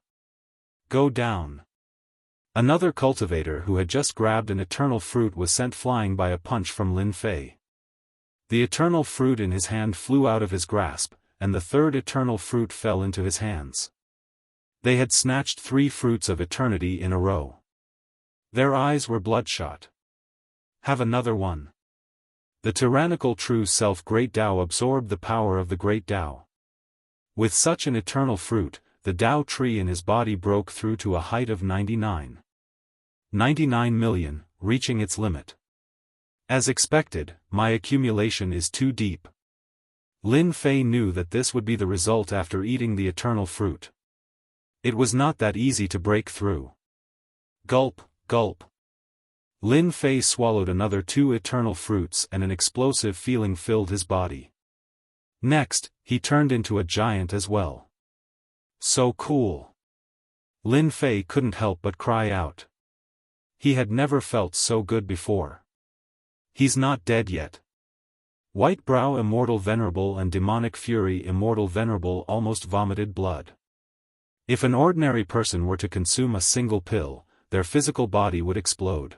Go down. Another cultivator who had just grabbed an eternal fruit was sent flying by a punch from Lin Fei. The eternal fruit in his hand flew out of his grasp, and the third eternal fruit fell into his hands. They had snatched 3 fruits of eternity in a row. Their eyes were bloodshot. Have another one. The tyrannical true self Great Tao absorbed the power of the Great Tao. With such an eternal fruit, the Tao tree in his body broke through to a height of 99 million, reaching its limit. As expected, my accumulation is too deep. Lin Fei knew that this would be the result after eating the eternal fruit. It was not that easy to break through. Gulp, gulp. Lin Fei swallowed another 2 eternal fruits and an explosive feeling filled his body. Next, he turned into a giant as well. So cool. Lin Fei couldn't help but cry out. He had never felt so good before. He's not dead yet. White Brow Immortal Venerable and Demonic Fury Immortal Venerable almost vomited blood. If an ordinary person were to consume a single pill, their physical body would explode.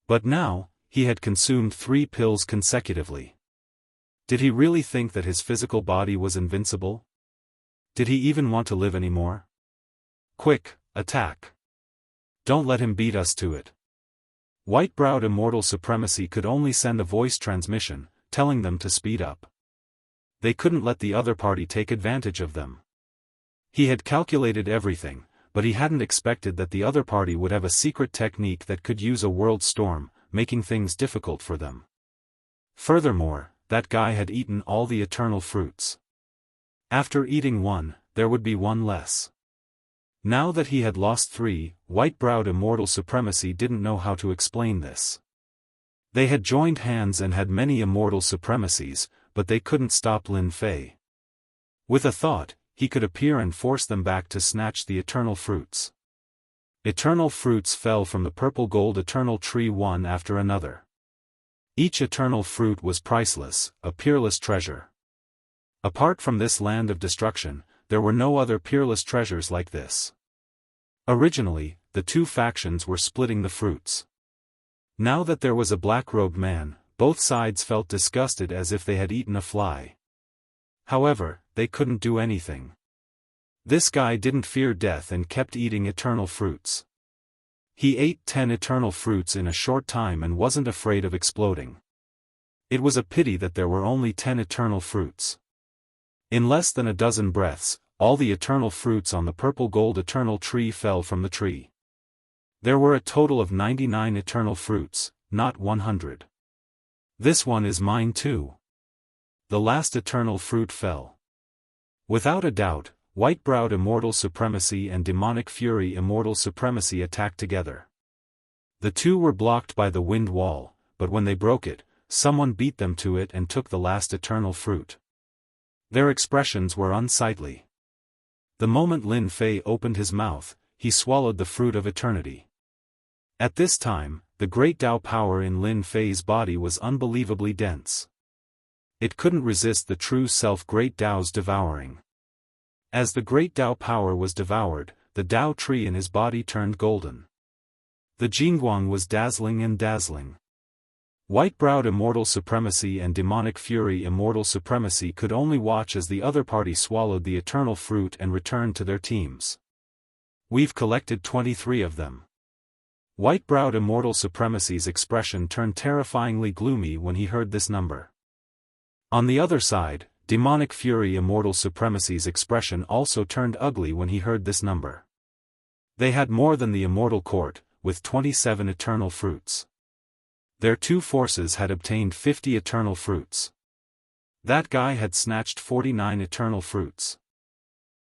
But now, he had consumed 3 pills consecutively. Did he really think that his physical body was invincible? Did he even want to live anymore? Quick, attack! Don't let him beat us to it. White-browed Immortal Supremacy could only send a voice transmission, telling them to speed up. They couldn't let the other party take advantage of them. He had calculated everything, but he hadn't expected that the other party would have a secret technique that could use a world storm, making things difficult for them. Furthermore, that guy had eaten all the eternal fruits. After eating one, there would be one less. Now that he had lost 3, white-browed Immortal Supremacy didn't know how to explain this. They had joined hands and had many Immortal Supremacies, but they couldn't stop Lin Fei. With a thought, he could appear and force them back to snatch the eternal fruits. Eternal fruits fell from the purple-gold eternal tree one after another. Each eternal fruit was priceless, a peerless treasure. Apart from this land of destruction, there were no other peerless treasures like this. Originally, the 2 factions were splitting the fruits. Now that there was a black-robed man, both sides felt disgusted as if they had eaten a fly. However, they couldn't do anything. This guy didn't fear death and kept eating eternal fruits. He ate 10 eternal fruits in a short time and wasn't afraid of exploding. It was a pity that there were only 10 eternal fruits. In less than a dozen breaths, all the eternal fruits on the purple-gold eternal tree fell from the tree. There were a total of 99 eternal fruits, not 100. This one is mine too. The last eternal fruit fell. Without a doubt, white-browed Immortal Supremacy and demonic fury Immortal Supremacy attacked together. The 2 were blocked by the wind wall, but when they broke it, someone beat them to it and took the last eternal fruit. Their expressions were unsightly. The moment Lin Fei opened his mouth, he swallowed the fruit of eternity. At this time, the great Tao power in Lin Fei's body was unbelievably dense. It couldn't resist the true self Great Tao's devouring. As the great Tao power was devoured, the Tao tree in his body turned golden. The Jingguang was dazzling and dazzling. White-browed Immortal Supremacy and demonic fury Immortal Supremacy could only watch as the other party swallowed the eternal fruit and returned to their teams. We've collected 23 of them. White-browed Immortal Supremacy's expression turned terrifyingly gloomy when he heard this number. On the other side, demonic fury Immortal Supremacy's expression also turned ugly when he heard this number. They had more than the Immortal Court, with 27 eternal fruits. Their 2 forces had obtained 50 eternal fruits. That guy had snatched 49 eternal fruits.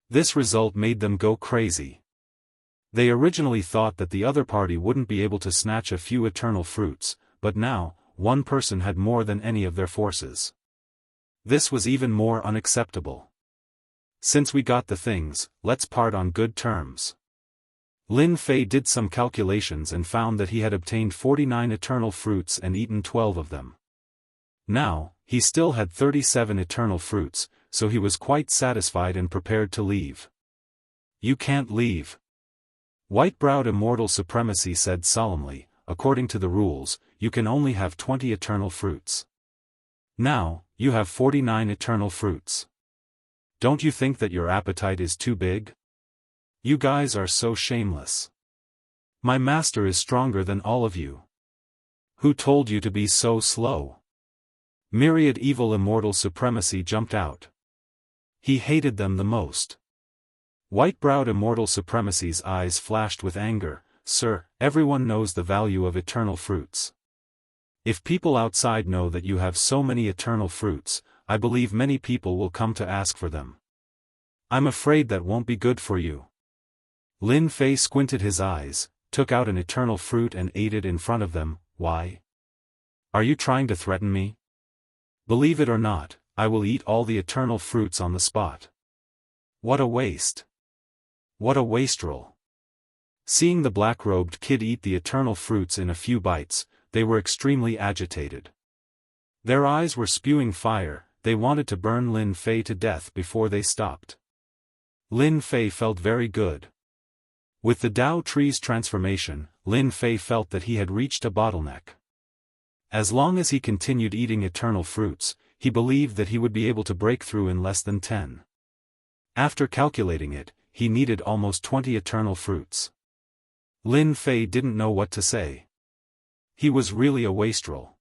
This result made them go crazy. They originally thought that the other party wouldn't be able to snatch a few eternal fruits, but now, one person had more than any of their forces. This was even more unacceptable. Since we got the things, let's part on good terms. Lin Fei did some calculations and found that he had obtained 49 eternal fruits and eaten 12 of them. Now, he still had 37 eternal fruits, so he was quite satisfied and prepared to leave. You can't leave. White-browed Immortal Supremacy said solemnly, according to the rules, you can only have 20 eternal fruits. Now, you have 49 eternal fruits. Don't you think that your appetite is too big? You guys are so shameless. My master is stronger than all of you. Who told you to be so slow? Myriad evil Immortal Supremacy jumped out. He hated them the most. White-browed Immortal Supremacy's eyes flashed with anger. Sir, everyone knows the value of eternal fruits. If people outside know that you have so many eternal fruits, I believe many people will come to ask for them. I'm afraid that won't be good for you. Lin Fei squinted his eyes, took out an eternal fruit and ate it in front of them. Why? Are you trying to threaten me? Believe it or not, I will eat all the eternal fruits on the spot. What a waste. What a wastrel. Seeing the black-robed kid eat the eternal fruits in a few bites, they were extremely agitated. Their eyes were spewing fire, they wanted to burn Lin Fei to death before they stopped. Lin Fei felt very good. With the Dao tree's transformation, Lin Fei felt that he had reached a bottleneck. As long as he continued eating eternal fruits, he believed that he would be able to break through in less than 10. After calculating it, he needed almost 20 eternal fruits. Lin Fei didn't know what to say. He was really a wastrel.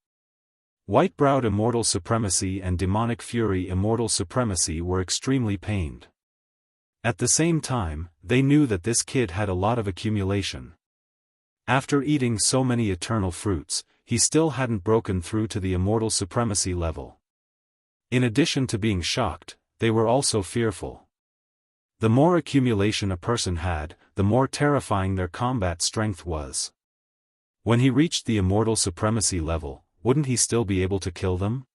White-browed immortal supremacy and demonic fury immortal supremacy were extremely pained. At the same time, they knew that this kid had a lot of accumulation. After eating so many eternal fruits, he still hadn't broken through to the immortal supremacy level. In addition to being shocked, they were also fearful. The more accumulation a person had, the more terrifying their combat strength was. When he reached the immortal supremacy level, wouldn't he still be able to kill them?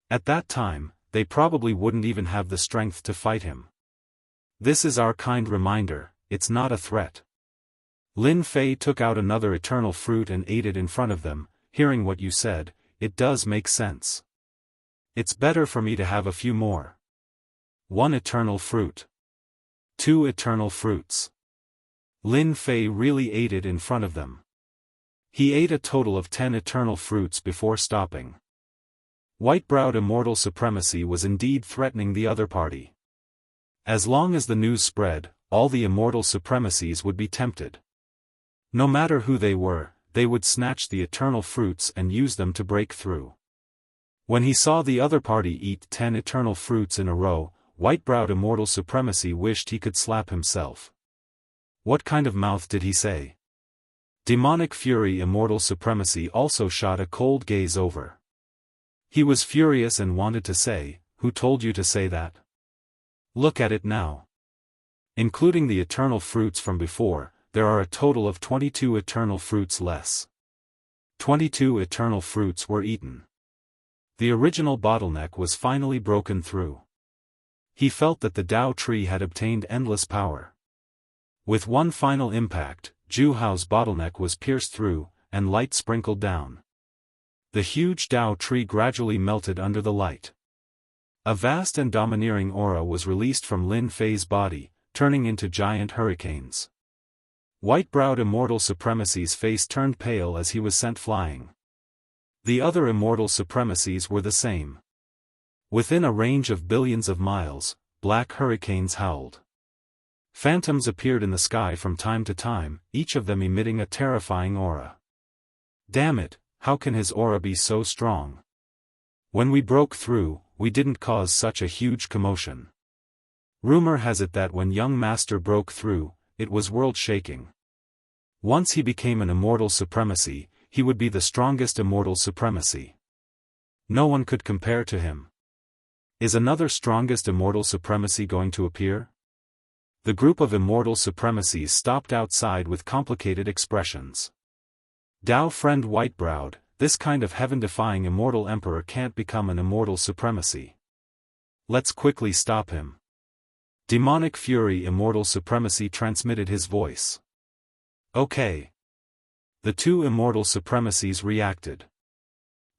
At that time, they probably wouldn't even have the strength to fight him. This is our kind reminder, it's not a threat. Lin Fei took out another eternal fruit and ate it in front of them. Hearing what you said, it does make sense. It's better for me to have a few more. 1 eternal fruit. 2 eternal fruits. Lin Fei really ate it in front of them. He ate a total of 10 eternal fruits before stopping. White-browed immortal supremacy was indeed threatening the other party. As long as the news spread, all the immortal supremacies would be tempted. No matter who they were, they would snatch the eternal fruits and use them to break through. When he saw the other party eat 10 eternal fruits in a row, white-browed immortal supremacy wished he could slap himself. What kind of mouth did he say? Demonic fury immortal supremacy also shot a cold gaze over. He was furious and wanted to say, "Who told you to say that? Look at it now." Including the eternal fruits from before, there are a total of 22 eternal fruits less. 22 eternal fruits were eaten. The original bottleneck was finally broken through. He felt that the Dao tree had obtained endless power. With one final impact, Zhuhao's bottleneck was pierced through, and light sprinkled down. The huge Dao tree gradually melted under the light. A vast and domineering aura was released from Lin Fei's body, turning into giant hurricanes. White-browed immortal supremacy's face turned pale as he was sent flying. The other immortal supremacies were the same. Within a range of billions of miles, black hurricanes howled. Phantoms appeared in the sky from time to time, each of them emitting a terrifying aura. Damn it, how can his aura be so strong? When we broke through, we didn't cause such a huge commotion. Rumor has it that when young master broke through, it was world-shaking. Once he became an immortal supremacy, he would be the strongest immortal supremacy. No one could compare to him. Is another strongest immortal supremacy going to appear? The group of immortal supremacies stopped outside with complicated expressions. Dao friend white-browed, this kind of heaven-defying immortal emperor can't become an immortal supremacy. Let's quickly stop him. Demonic fury immortal supremacy transmitted his voice. Okay. The 2 immortal supremacies reacted.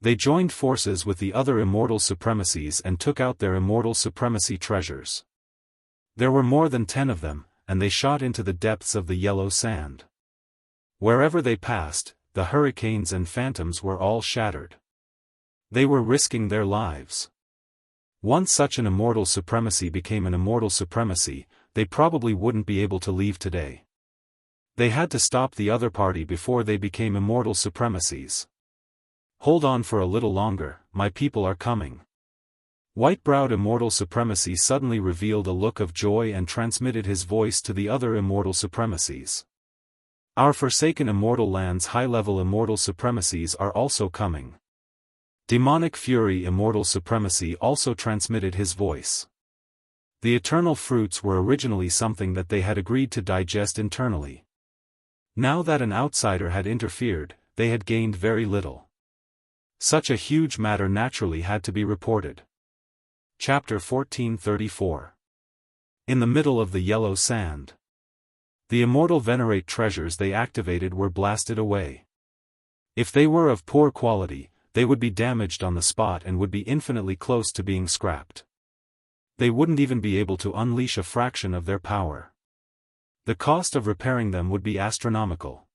They joined forces with the other immortal supremacies and took out their immortal supremacy treasures. There were more than 10 of them, and they shot into the depths of the yellow sand. Wherever they passed, the hurricanes and phantoms were all shattered. They were risking their lives. Once such an immortal supremacy became an immortal supremacy, they probably wouldn't be able to leave today. They had to stop the other party before they became immortal supremacies. Hold on for a little longer, my people are coming. White-browed immortal supremacy suddenly revealed a look of joy and transmitted his voice to the other immortal supremacies. Our forsaken immortal land's high-level immortal supremacies are also coming. Demonic fury immortal supremacy also transmitted his voice. The eternal fruits were originally something that they had agreed to digest internally. Now that an outsider had interfered, they had gained very little. Such a huge matter naturally had to be reported. Chapter 1434. In the middle of the yellow sand. The immortal venerate treasures they activated were blasted away. If they were of poor quality, they would be damaged on the spot and would be infinitely close to being scrapped. They wouldn't even be able to unleash a fraction of their power. The cost of repairing them would be astronomical.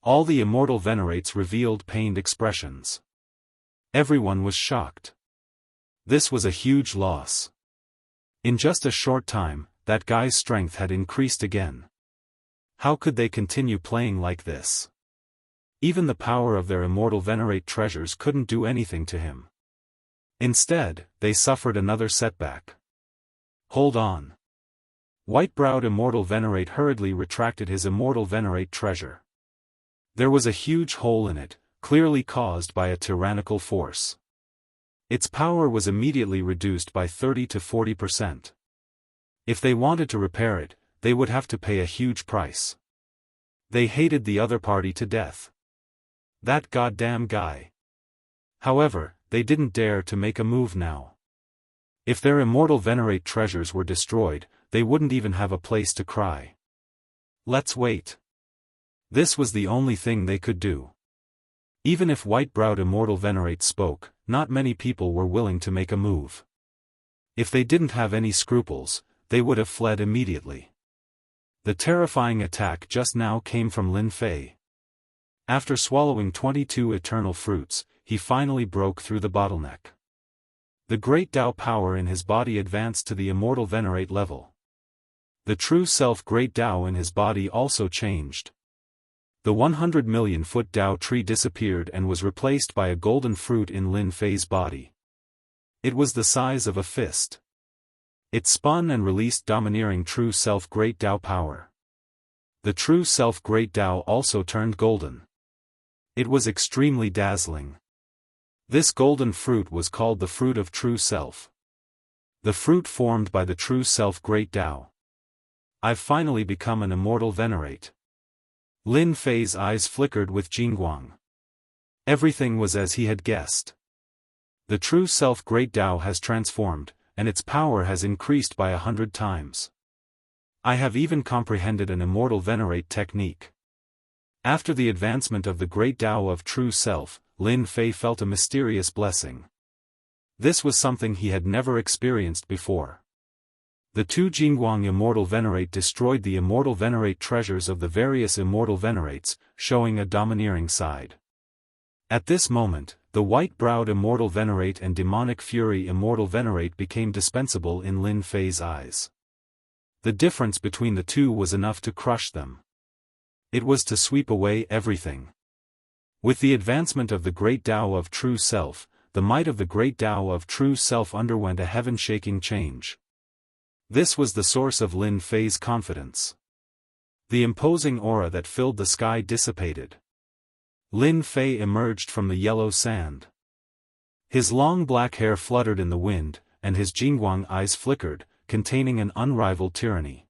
All the immortal venerates revealed pained expressions. Everyone was shocked. This was a huge loss. In just a short time, that guy's strength had increased again. How could they continue playing like this? Even the power of their immortal venerate treasures couldn't do anything to him. Instead, they suffered another setback. Hold on. White-browed immortal venerate hurriedly retracted his immortal venerate treasure. There was a huge hole in it, clearly caused by a tyrannical force. Its power was immediately reduced by 30 to 40%. If they wanted to repair it, they would have to pay a huge price. They hated the other party to death. That goddamn guy. However, they didn't dare to make a move now. If their immortal venerate treasures were destroyed, they wouldn't even have a place to cry. Let's wait. This was the only thing they could do. Even if white-browed immortal venerate spoke, not many people were willing to make a move. If they didn't have any scruples, they would have fled immediately. The terrifying attack just now came from Lin Fei. After swallowing 22 eternal fruits, he finally broke through the bottleneck. The great Tao power in his body advanced to the immortal venerate level. The true self great Tao in his body also changed. The 100 million foot Tao tree disappeared and was replaced by a golden fruit in Lin Fei's body. It was the size of a fist. It spun and released domineering true self great Tao power. The true self great Tao also turned golden. It was extremely dazzling. This golden fruit was called the fruit of true self. The fruit formed by the true self great Tao. I've finally become an immortal venerate. Lin Fei's eyes flickered with Jianghu. Everything was as he had guessed. The true self great Tao has transformed, and its power has increased by 100 times. I have even comprehended an immortal venerate technique. After the advancement of the great Tao of true self, Lin Fei felt a mysterious blessing. This was something he had never experienced before. The two Jianghu immortal venerate destroyed the immortal venerate treasures of the various immortal venerates, showing a domineering side. At this moment, the white-browed immortal venerate and demonic fury immortal venerate became dispensable in Lin Fei's eyes. The difference between the two was enough to crush them. It was to sweep away everything. With the advancement of the great Tao of true self, the might of the great Tao of true self underwent a heaven-shaking change. This was the source of Lin Fei's confidence. The imposing aura that filled the sky dissipated. Lin Fei emerged from the yellow sand. His long black hair fluttered in the wind, and his Jianghu eyes flickered, containing an unrivaled tyranny.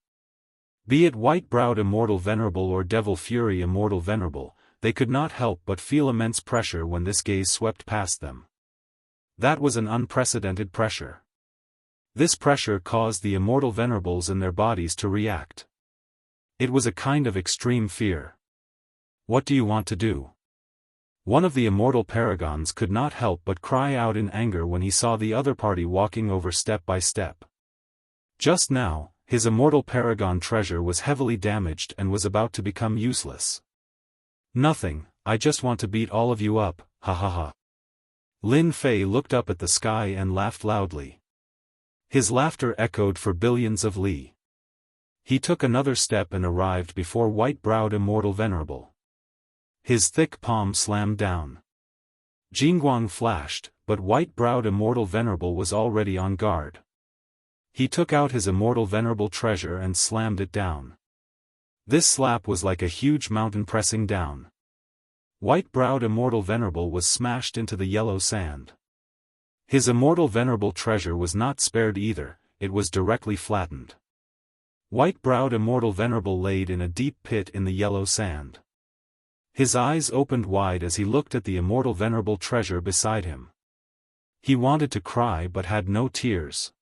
Be it white-browed immortal venerable or devil fury immortal venerable, they could not help but feel immense pressure when this gaze swept past them. That was an unprecedented pressure. This pressure caused the immortal venerables in their bodies to react. It was a kind of extreme fear. What do you want to do? One of the immortal paragons could not help but cry out in anger when he saw the other party walking over step by step. Just now, his immortal paragon treasure was heavily damaged and was about to become useless. Nothing, I just want to beat all of you up, ha ha ha. Lin Fei looked up at the sky and laughed loudly. His laughter echoed for billions of li. He took another step and arrived before white-browed immortal venerable. His thick palm slammed down. Jianghu flashed, but white-browed immortal venerable was already on guard. He took out his immortal venerable treasure and slammed it down. This slap was like a huge mountain pressing down. White-browed immortal venerable was smashed into the yellow sand. His immortal venerable treasure was not spared either, it was directly flattened. White-browed immortal venerable laid in a deep pit in the yellow sand. His eyes opened wide as he looked at the immortal venerable treasure beside him. He wanted to cry but had no tears.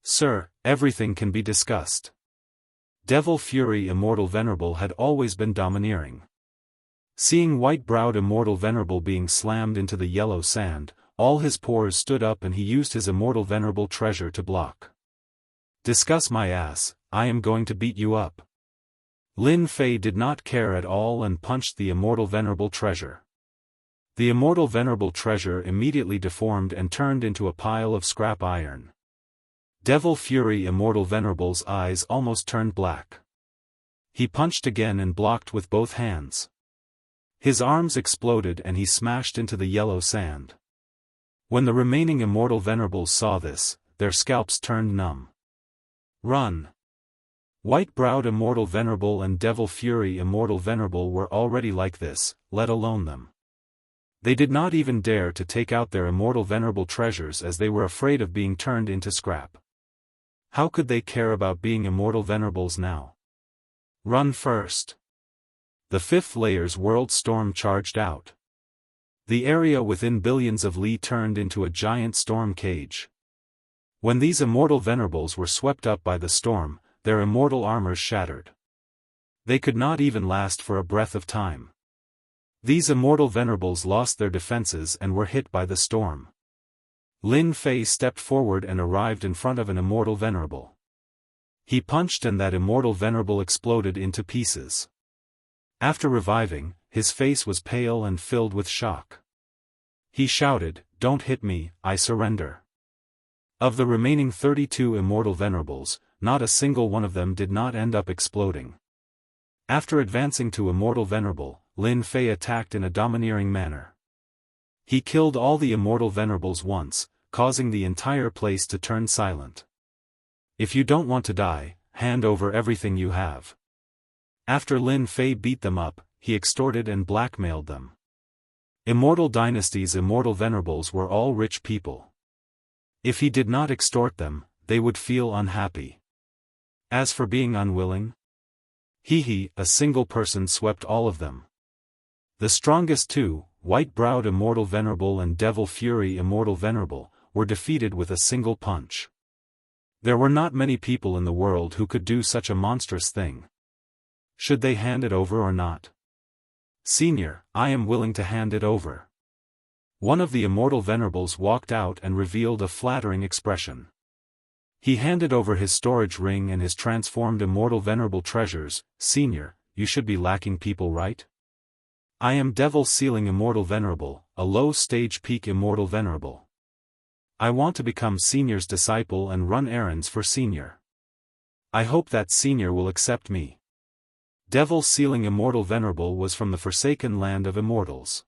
Sir, everything can be discussed. Devil fury immortal venerable had always been domineering. Seeing white-browed immortal venerable being slammed into the yellow sand, all his pores stood up and he used his immortal venerable treasure to block. "Discuss my ass, I am going to beat you up." Lin Fei did not care at all and punched the immortal venerable treasure. The immortal venerable treasure immediately deformed and turned into a pile of scrap iron. Devil Fury Immortal Venerable's eyes almost turned black. He punched again and blocked with both hands. His arms exploded and he smashed into the yellow sand. When the remaining immortal venerables saw this, their scalps turned numb. "Run!" White-browed Immortal Venerable and Devil Fury Immortal Venerable were already like this, let alone them. They did not even dare to take out their immortal venerable treasures as they were afraid of being turned into scrap. How could they care about being immortal venerables now? "Run first!" The fifth layer's world storm charged out. The area within billions of li turned into a giant storm cage. When these immortal venerables were swept up by the storm, their immortal armors shattered. They could not even last for a breath of time. These immortal venerables lost their defenses and were hit by the storm. Lin Fei stepped forward and arrived in front of an immortal venerable. He punched and that immortal venerable exploded into pieces. After reviving, his face was pale and filled with shock. He shouted, "Don't hit me, I surrender." Of the remaining 32 immortal venerables, not a single one of them did not end up exploding. After advancing to immortal venerable, Lin Fei attacked in a domineering manner. He killed all the immortal venerables once, causing the entire place to turn silent. "If you don't want to die, hand over everything you have." After Lin Fei beat them up, he extorted and blackmailed them. Immortal Dynasty's immortal venerables were all rich people. If he did not extort them, they would feel unhappy. As for being unwilling, a single person swept all of them. The strongest two, White-browed Immortal Venerable and Devil Fury Immortal Venerable, were defeated with a single punch. There were not many people in the world who could do such a monstrous thing. Should they hand it over or not? "Senior, I am willing to hand it over." One of the immortal venerables walked out and revealed a flattering expression. He handed over his storage ring and his transformed immortal venerable treasures. "Senior, you should be lacking people, right? I am Devil Sealing Immortal Venerable, a low-stage peak Immortal Venerable. I want to become Senior's disciple and run errands for Senior. I hope that Senior will accept me." Devil Sealing Immortal Venerable was from the forsaken land of immortals.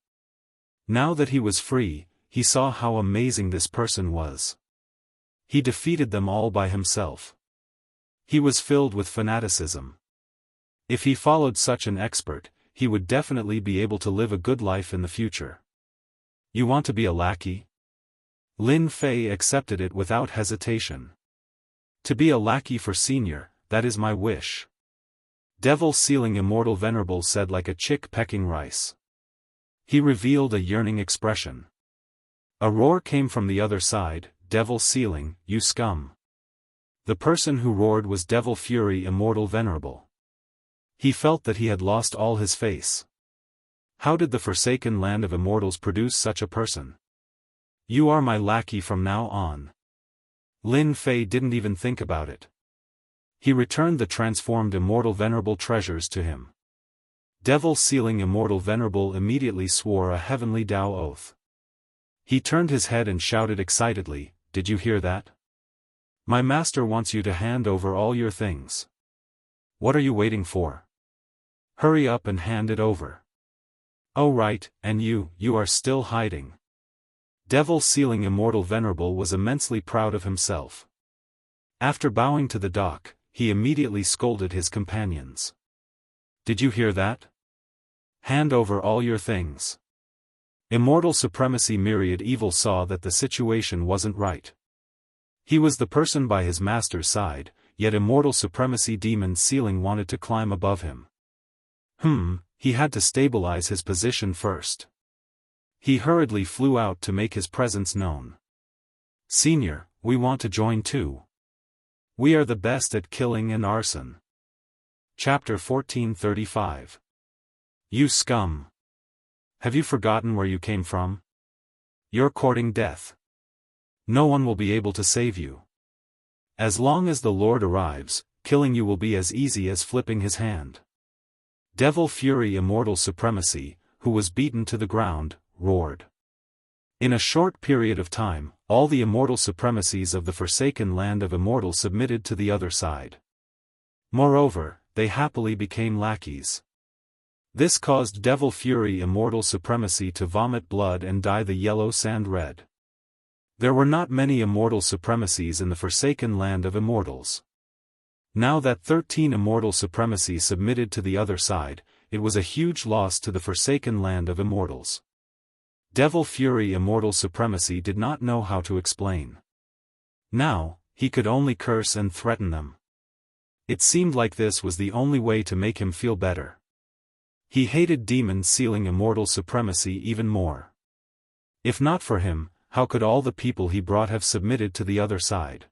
Now that he was free, he saw how amazing this person was. He defeated them all by himself. He was filled with fanaticism. If he followed such an expert, he would definitely be able to live a good life in the future. "You want to be a lackey?" Lin Fei accepted it without hesitation. "To be a lackey for Senior, that is my wish." Devil Sealing Immortal Venerable said like a chick pecking rice. He revealed a yearning expression. A roar came from the other side, "Devil Sealing, you scum." The person who roared was Devil Fury Immortal Venerable. He felt that he had lost all his face. How did the forsaken land of immortals produce such a person? "You are my lackey from now on." Lin Fei didn't even think about it. He returned the transformed immortal venerable treasures to him. Devil Sealing Immortal Venerable immediately swore a heavenly Dao oath. He turned his head and shouted excitedly, "Did you hear that? My master wants you to hand over all your things. What are you waiting for? Hurry up and hand it over." "Oh right, and you are still hiding." Devil Sealing Immortal Venerable was immensely proud of himself. After bowing to the dock, he immediately scolded his companions. "Did you hear that? Hand over all your things." Immortal Supremacy Myriad Evil saw that the situation wasn't right. He was the person by his master's side, yet Immortal Supremacy Demon Sealing wanted to climb above him. He had to stabilize his position first. He hurriedly flew out to make his presence known. "Senior, we want to join too. We are the best at killing and arson." Chapter 1435. You scum! Have you forgotten where you came from? You're courting death. No one will be able to save you. As long as the Lord arrives, killing you will be as easy as flipping his hand. Devil Fury Immortal Supremacy, who was beaten to the ground, roared. In a short period of time, all the immortal supremacies of the forsaken land of Immortal submitted to the other side. Moreover, they happily became lackeys. This caused Devil Fury Immortal Supremacy to vomit blood and dye the yellow sand red. There were not many immortal supremacies in the forsaken land of Immortals. Now that 13 immortal supremacies submitted to the other side, it was a huge loss to the forsaken land of Immortals. Devil Fury Immortal Supremacy did not know how to explain. Now, he could only curse and threaten them. It seemed like this was the only way to make him feel better. He hated Demon Sealing Immortal Supremacy even more. If not for him, how could all the people he brought have submitted to the other side?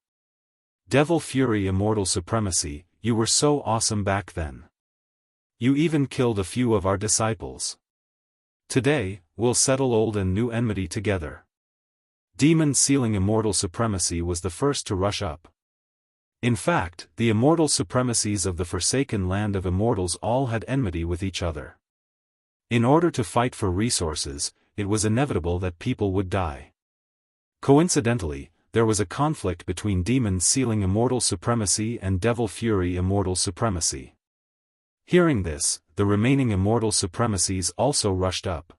Devil Fury Immortal Supremacy, you were so awesome back then. You even killed a few of our disciples. Today, we'll settle old and new enmity together. Demon Sealing Immortal Supremacy was the first to rush up. In fact, the immortal supremacies of the forsaken land of Immortals all had enmity with each other. In order to fight for resources, it was inevitable that people would die. Coincidentally, there was a conflict between Demon Sealing Immortal Supremacy and Devil Fury Immortal Supremacy. Hearing this, the remaining immortal supremacies also rushed up.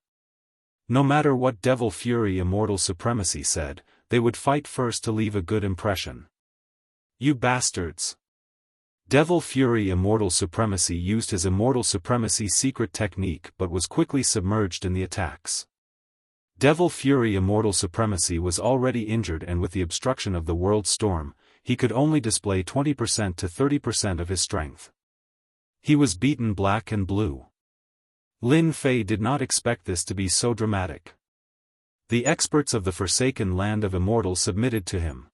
No matter what Devil Fury Immortal Supremacy said, they would fight first to leave a good impression. You bastards! Devil Fury Immortal Supremacy used his Immortal Supremacy secret technique but was quickly submerged in the attacks. Devil Fury Immortal Supremacy was already injured, and with the obstruction of the world storm, he could only display 20% to 30% of his strength. He was beaten black and blue. Lin Fei did not expect this to be so dramatic. The experts of the forsaken land of Immortal submitted to him.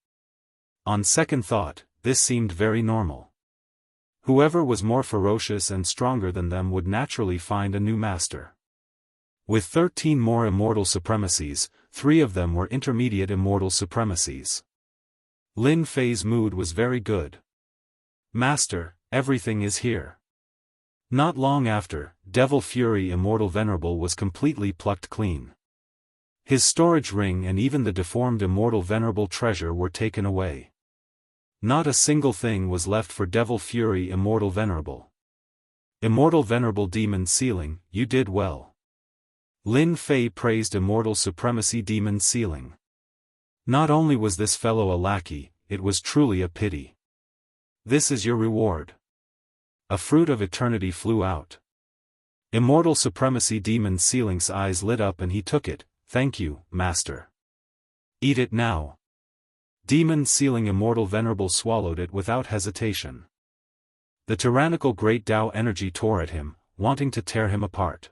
On second thought, this seemed very normal. Whoever was more ferocious and stronger than them would naturally find a new master. With 13 more immortal supremacies, 3 of them were intermediate immortal supremacies. Lin Fei's mood was very good. Master, everything is here. Not long after, Devil Fury Immortal Venerable was completely plucked clean. His storage ring and even the deformed Immortal Venerable treasure were taken away. Not a single thing was left for Devil Fury Immortal Venerable. Immortal Venerable Demon Sealing, you did well. Lin Fei praised Immortal Supremacy Demon Sealing. Not only was this fellow a lackey, it was truly a pity. This is your reward. A fruit of eternity flew out. Immortal Supremacy Demon Sealing's eyes lit up and he took it. Thank you, Master. Eat it now. Demon Sealing Immortal Venerable swallowed it without hesitation. The tyrannical Great Tao energy tore at him, wanting to tear him apart.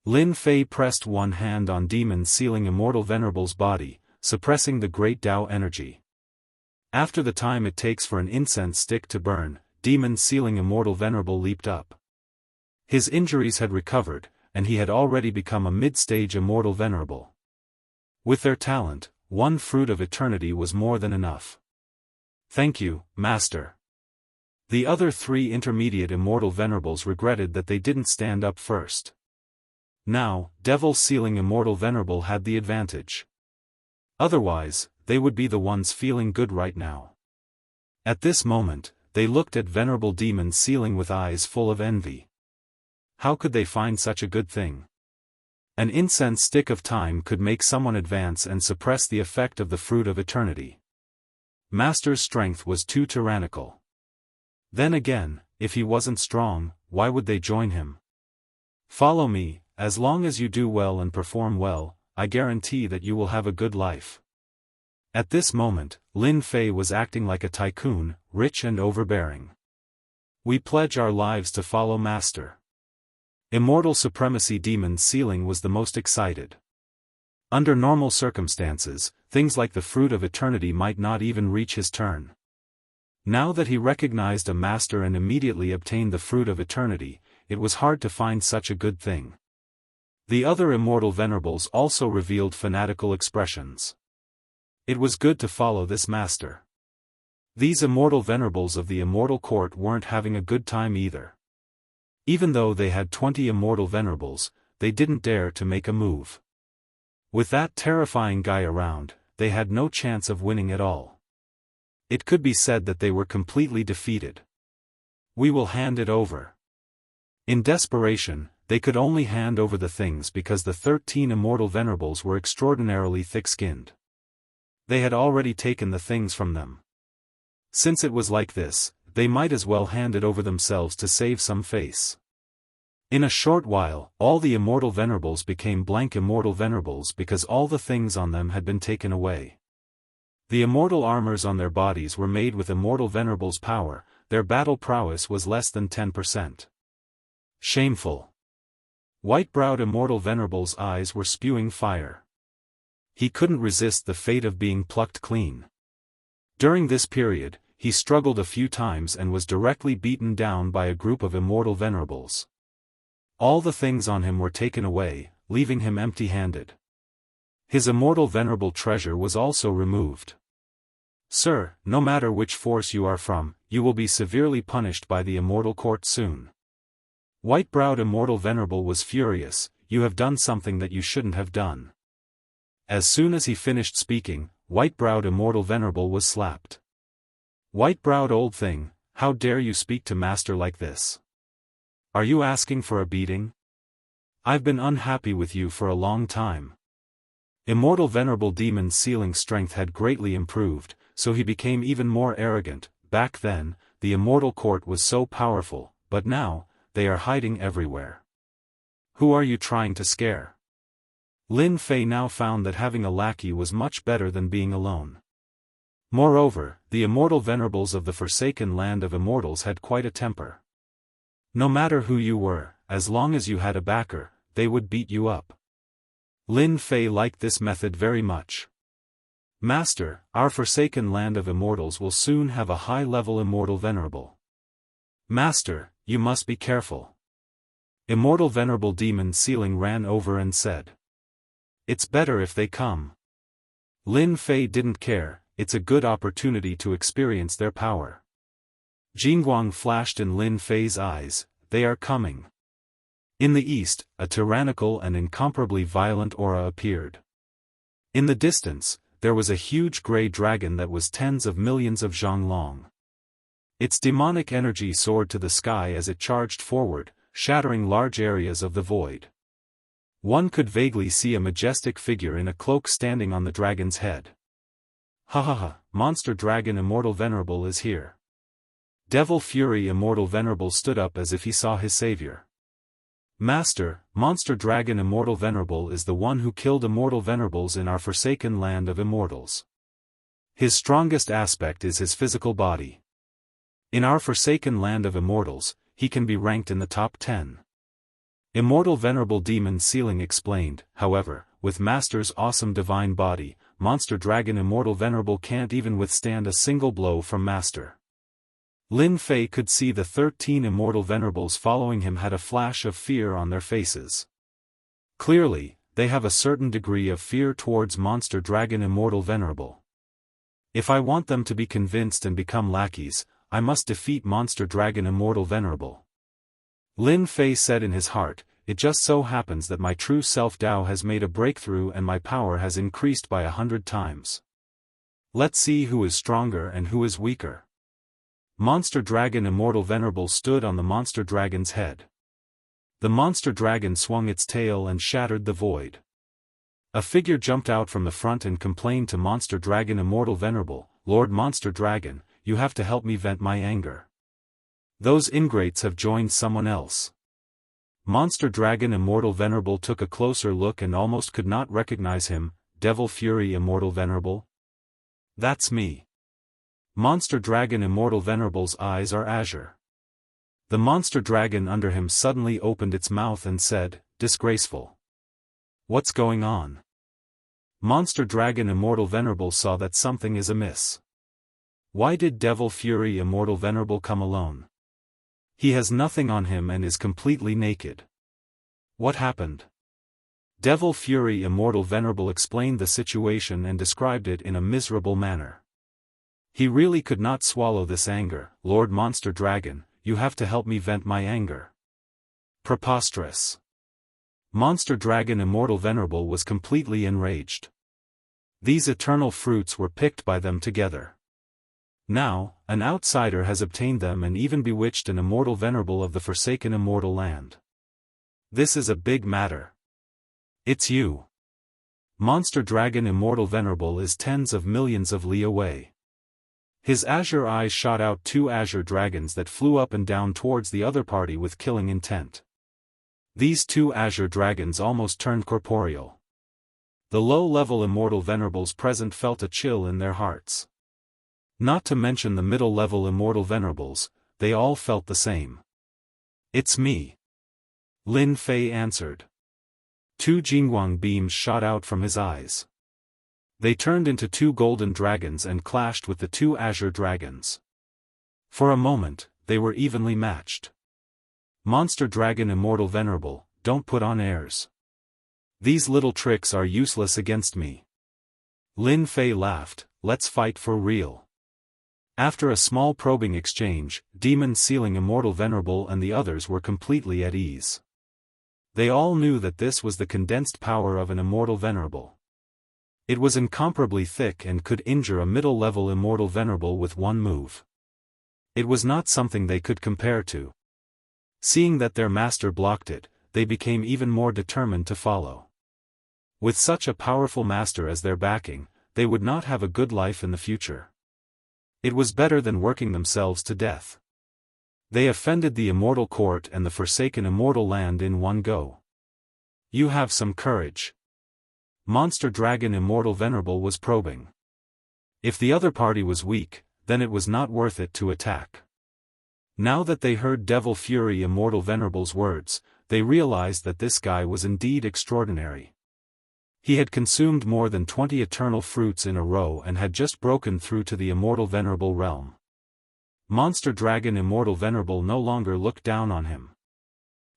Lin Fei pressed one hand on Demon Sealing Immortal Venerable's body, suppressing the Great Tao energy. After the time it takes for an incense stick to burn, Demon Sealing Immortal Venerable leaped up. His injuries had recovered, and he had already become a mid-stage Immortal Venerable. With their talent, one fruit of eternity was more than enough. Thank you, Master. The other 3 intermediate Immortal Venerables regretted that they didn't stand up first. Now, Devil Sealing Immortal Venerable had the advantage. Otherwise, they would be the ones feeling good right now. At this moment, they looked at Venerable Demon Sealing with eyes full of envy. How could they find such a good thing? An incense stick of time could make someone advance and suppress the effect of the fruit of eternity. Master's strength was too tyrannical. Then again, if he wasn't strong, why would they join him? Follow me, as long as you do well and perform well, I guarantee that you will have a good life. At this moment, Lin Fei was acting like a tycoon, rich and overbearing. We pledge our lives to follow Master. Immortal Supremacy Demon Sealing was the most excited. Under normal circumstances, things like the Fruit of Eternity might not even reach his turn. Now that he recognized a master and immediately obtained the Fruit of Eternity, it was hard to find such a good thing. The other immortal venerables also revealed fanatical expressions. It was good to follow this master. These immortal venerables of the immortal court weren't having a good time either. Even though they had 20 immortal venerables, they didn't dare to make a move. With that terrifying guy around, they had no chance of winning at all. It could be said that they were completely defeated. We will hand it over. In desperation, they could only hand over the things because the 13 immortal venerables were extraordinarily thick-skinned. They had already taken the things from them. Since it was like this, they might as well hand it over themselves to save some face. In a short while, all the immortal venerables became blank immortal venerables because all the things on them had been taken away. The immortal armors on their bodies were made with immortal venerables' power, their battle prowess was less than 10%. Shameful. White-browed immortal venerable's eyes were spewing fire. He couldn't resist the fate of being plucked clean. During this period, he struggled a few times and was directly beaten down by a group of immortal venerables. All the things on him were taken away, leaving him empty-handed. His immortal venerable treasure was also removed. Sir, no matter which force you are from, you will be severely punished by the immortal court soon. White-browed immortal venerable was furious, you have done something that you shouldn't have done. As soon as he finished speaking, white-browed immortal venerable was slapped. White-browed old thing, how dare you speak to master like this? Are you asking for a beating? I've been unhappy with you for a long time. Immortal venerable demon's sealing strength had greatly improved, so he became even more arrogant. Back then, the immortal court was so powerful, but now, they are hiding everywhere. Who are you trying to scare? Lin Fei now found that having a lackey was much better than being alone. Moreover, the immortal venerables of the forsaken land of immortals had quite a temper. No matter who you were, as long as you had a backer, they would beat you up. Lin Fei liked this method very much. Master, our forsaken land of immortals will soon have a high-level immortal venerable. Master, you must be careful. Immortal venerable demon Sealing ran over and said. It's better if they come. Lin Fei didn't care, it's a good opportunity to experience their power. Jingguang flashed in Lin Fei's eyes, they are coming. In the east, a tyrannical and incomparably violent aura appeared. In the distance, there was a huge grey dragon that was tens of millions of zhang long. Its demonic energy soared to the sky as it charged forward, shattering large areas of the void. One could vaguely see a majestic figure in a cloak standing on the dragon's head. Ha ha ha, monster dragon immortal venerable is here. Devil Fury immortal venerable stood up as if he saw his savior. Master, monster dragon immortal venerable is the one who killed immortal venerables in our forsaken land of immortals. His strongest aspect is his physical body. In our forsaken land of immortals, he can be ranked in the top 10. Immortal venerable demon Sealing explained, however, with Master's awesome divine body, monster dragon immortal venerable can't even withstand a single blow from Master. Lin Fei could see the 13 immortal venerables following him had a flash of fear on their faces. Clearly, they have a certain degree of fear towards monster dragon immortal venerable. If I want them to be convinced and become lackeys, I must defeat monster dragon immortal venerable. Lin Fei said in his heart, it just so happens that my true self Dao has made a breakthrough and my power has increased by 100 times. Let's see who is stronger and who is weaker. Monster dragon immortal venerable stood on the monster dragon's head. The monster dragon swung its tail and shattered the void. A figure jumped out from the front and complained to monster dragon immortal venerable, Lord Monster Dragon, you have to help me vent my anger. Those ingrates have joined someone else. Monster dragon immortal venerable took a closer look and almost could not recognize him. Devil Fury immortal venerable? That's me. Monster dragon immortal venerable's eyes are azure. The monster dragon under him suddenly opened its mouth and said, disgraceful. What's going on? Monster dragon immortal venerable saw that something is amiss. Why did Devil Fury immortal venerable come alone? He has nothing on him and is completely naked. What happened? Devil Fury Immortal Venerable explained the situation and described it in a miserable manner. He really could not swallow this anger. Lord Monster Dragon, you have to help me vent my anger. Preposterous. Monster Dragon Immortal Venerable was completely enraged. These eternal fruits were picked by them together. Now, an outsider has obtained them and even bewitched an Immortal Venerable of the forsaken Immortal Land. This is a big matter. It's you. Monster Dragon Immortal Venerable is tens of millions of li away. His azure eyes shot out two azure dragons that flew up and down towards the other party with killing intent. These two azure dragons almost turned corporeal. The low-level Immortal Venerables present felt a chill in their hearts. Not to mention the middle-level Immortal Venerables, they all felt the same. It's me. Lin Fei answered. Two Jingguang beams shot out from his eyes. They turned into two golden dragons and clashed with the two azure dragons. For a moment, they were evenly matched. Monster Dragon Immortal Venerable, don't put on airs. These little tricks are useless against me. Lin Fei laughed, let's fight for real. After a small probing exchange, Demon Sealing Immortal Venerable and the others were completely at ease. They all knew that this was the condensed power of an Immortal Venerable. It was incomparably thick and could injure a middle-level Immortal Venerable with one move. It was not something they could compare to. Seeing that their master blocked it, they became even more determined to follow. With such a powerful master as their backing, they would not have a good life in the future. It was better than working themselves to death. They offended the Immortal Court and the forsaken Immortal Land in one go. You have some courage. Monster Dragon Immortal Venerable was probing. If the other party was weak, then it was not worth it to attack. Now that they heard Devil Fury Immortal Venerable's words, they realized that this guy was indeed extraordinary. He had consumed more than 20 eternal fruits in a row and had just broken through to the Immortal Venerable realm. Monster Dragon Immortal Venerable no longer looked down on him.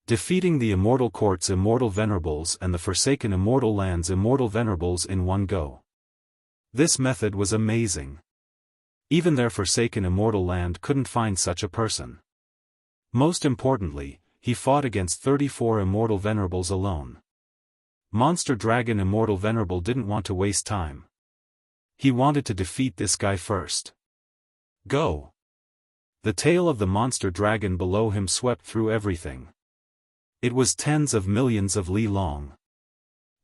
Defeating the Immortal Court's Immortal Venerables and the forsaken Immortal Land's Immortal Venerables in one go. This method was amazing. Even their forsaken Immortal Land couldn't find such a person. Most importantly, he fought against 34 Immortal Venerables alone. Monster Dragon Immortal Venerable didn't want to waste time. He wanted to defeat this guy first. Go! The tail of the monster dragon below him swept through everything. It was tens of millions of li long.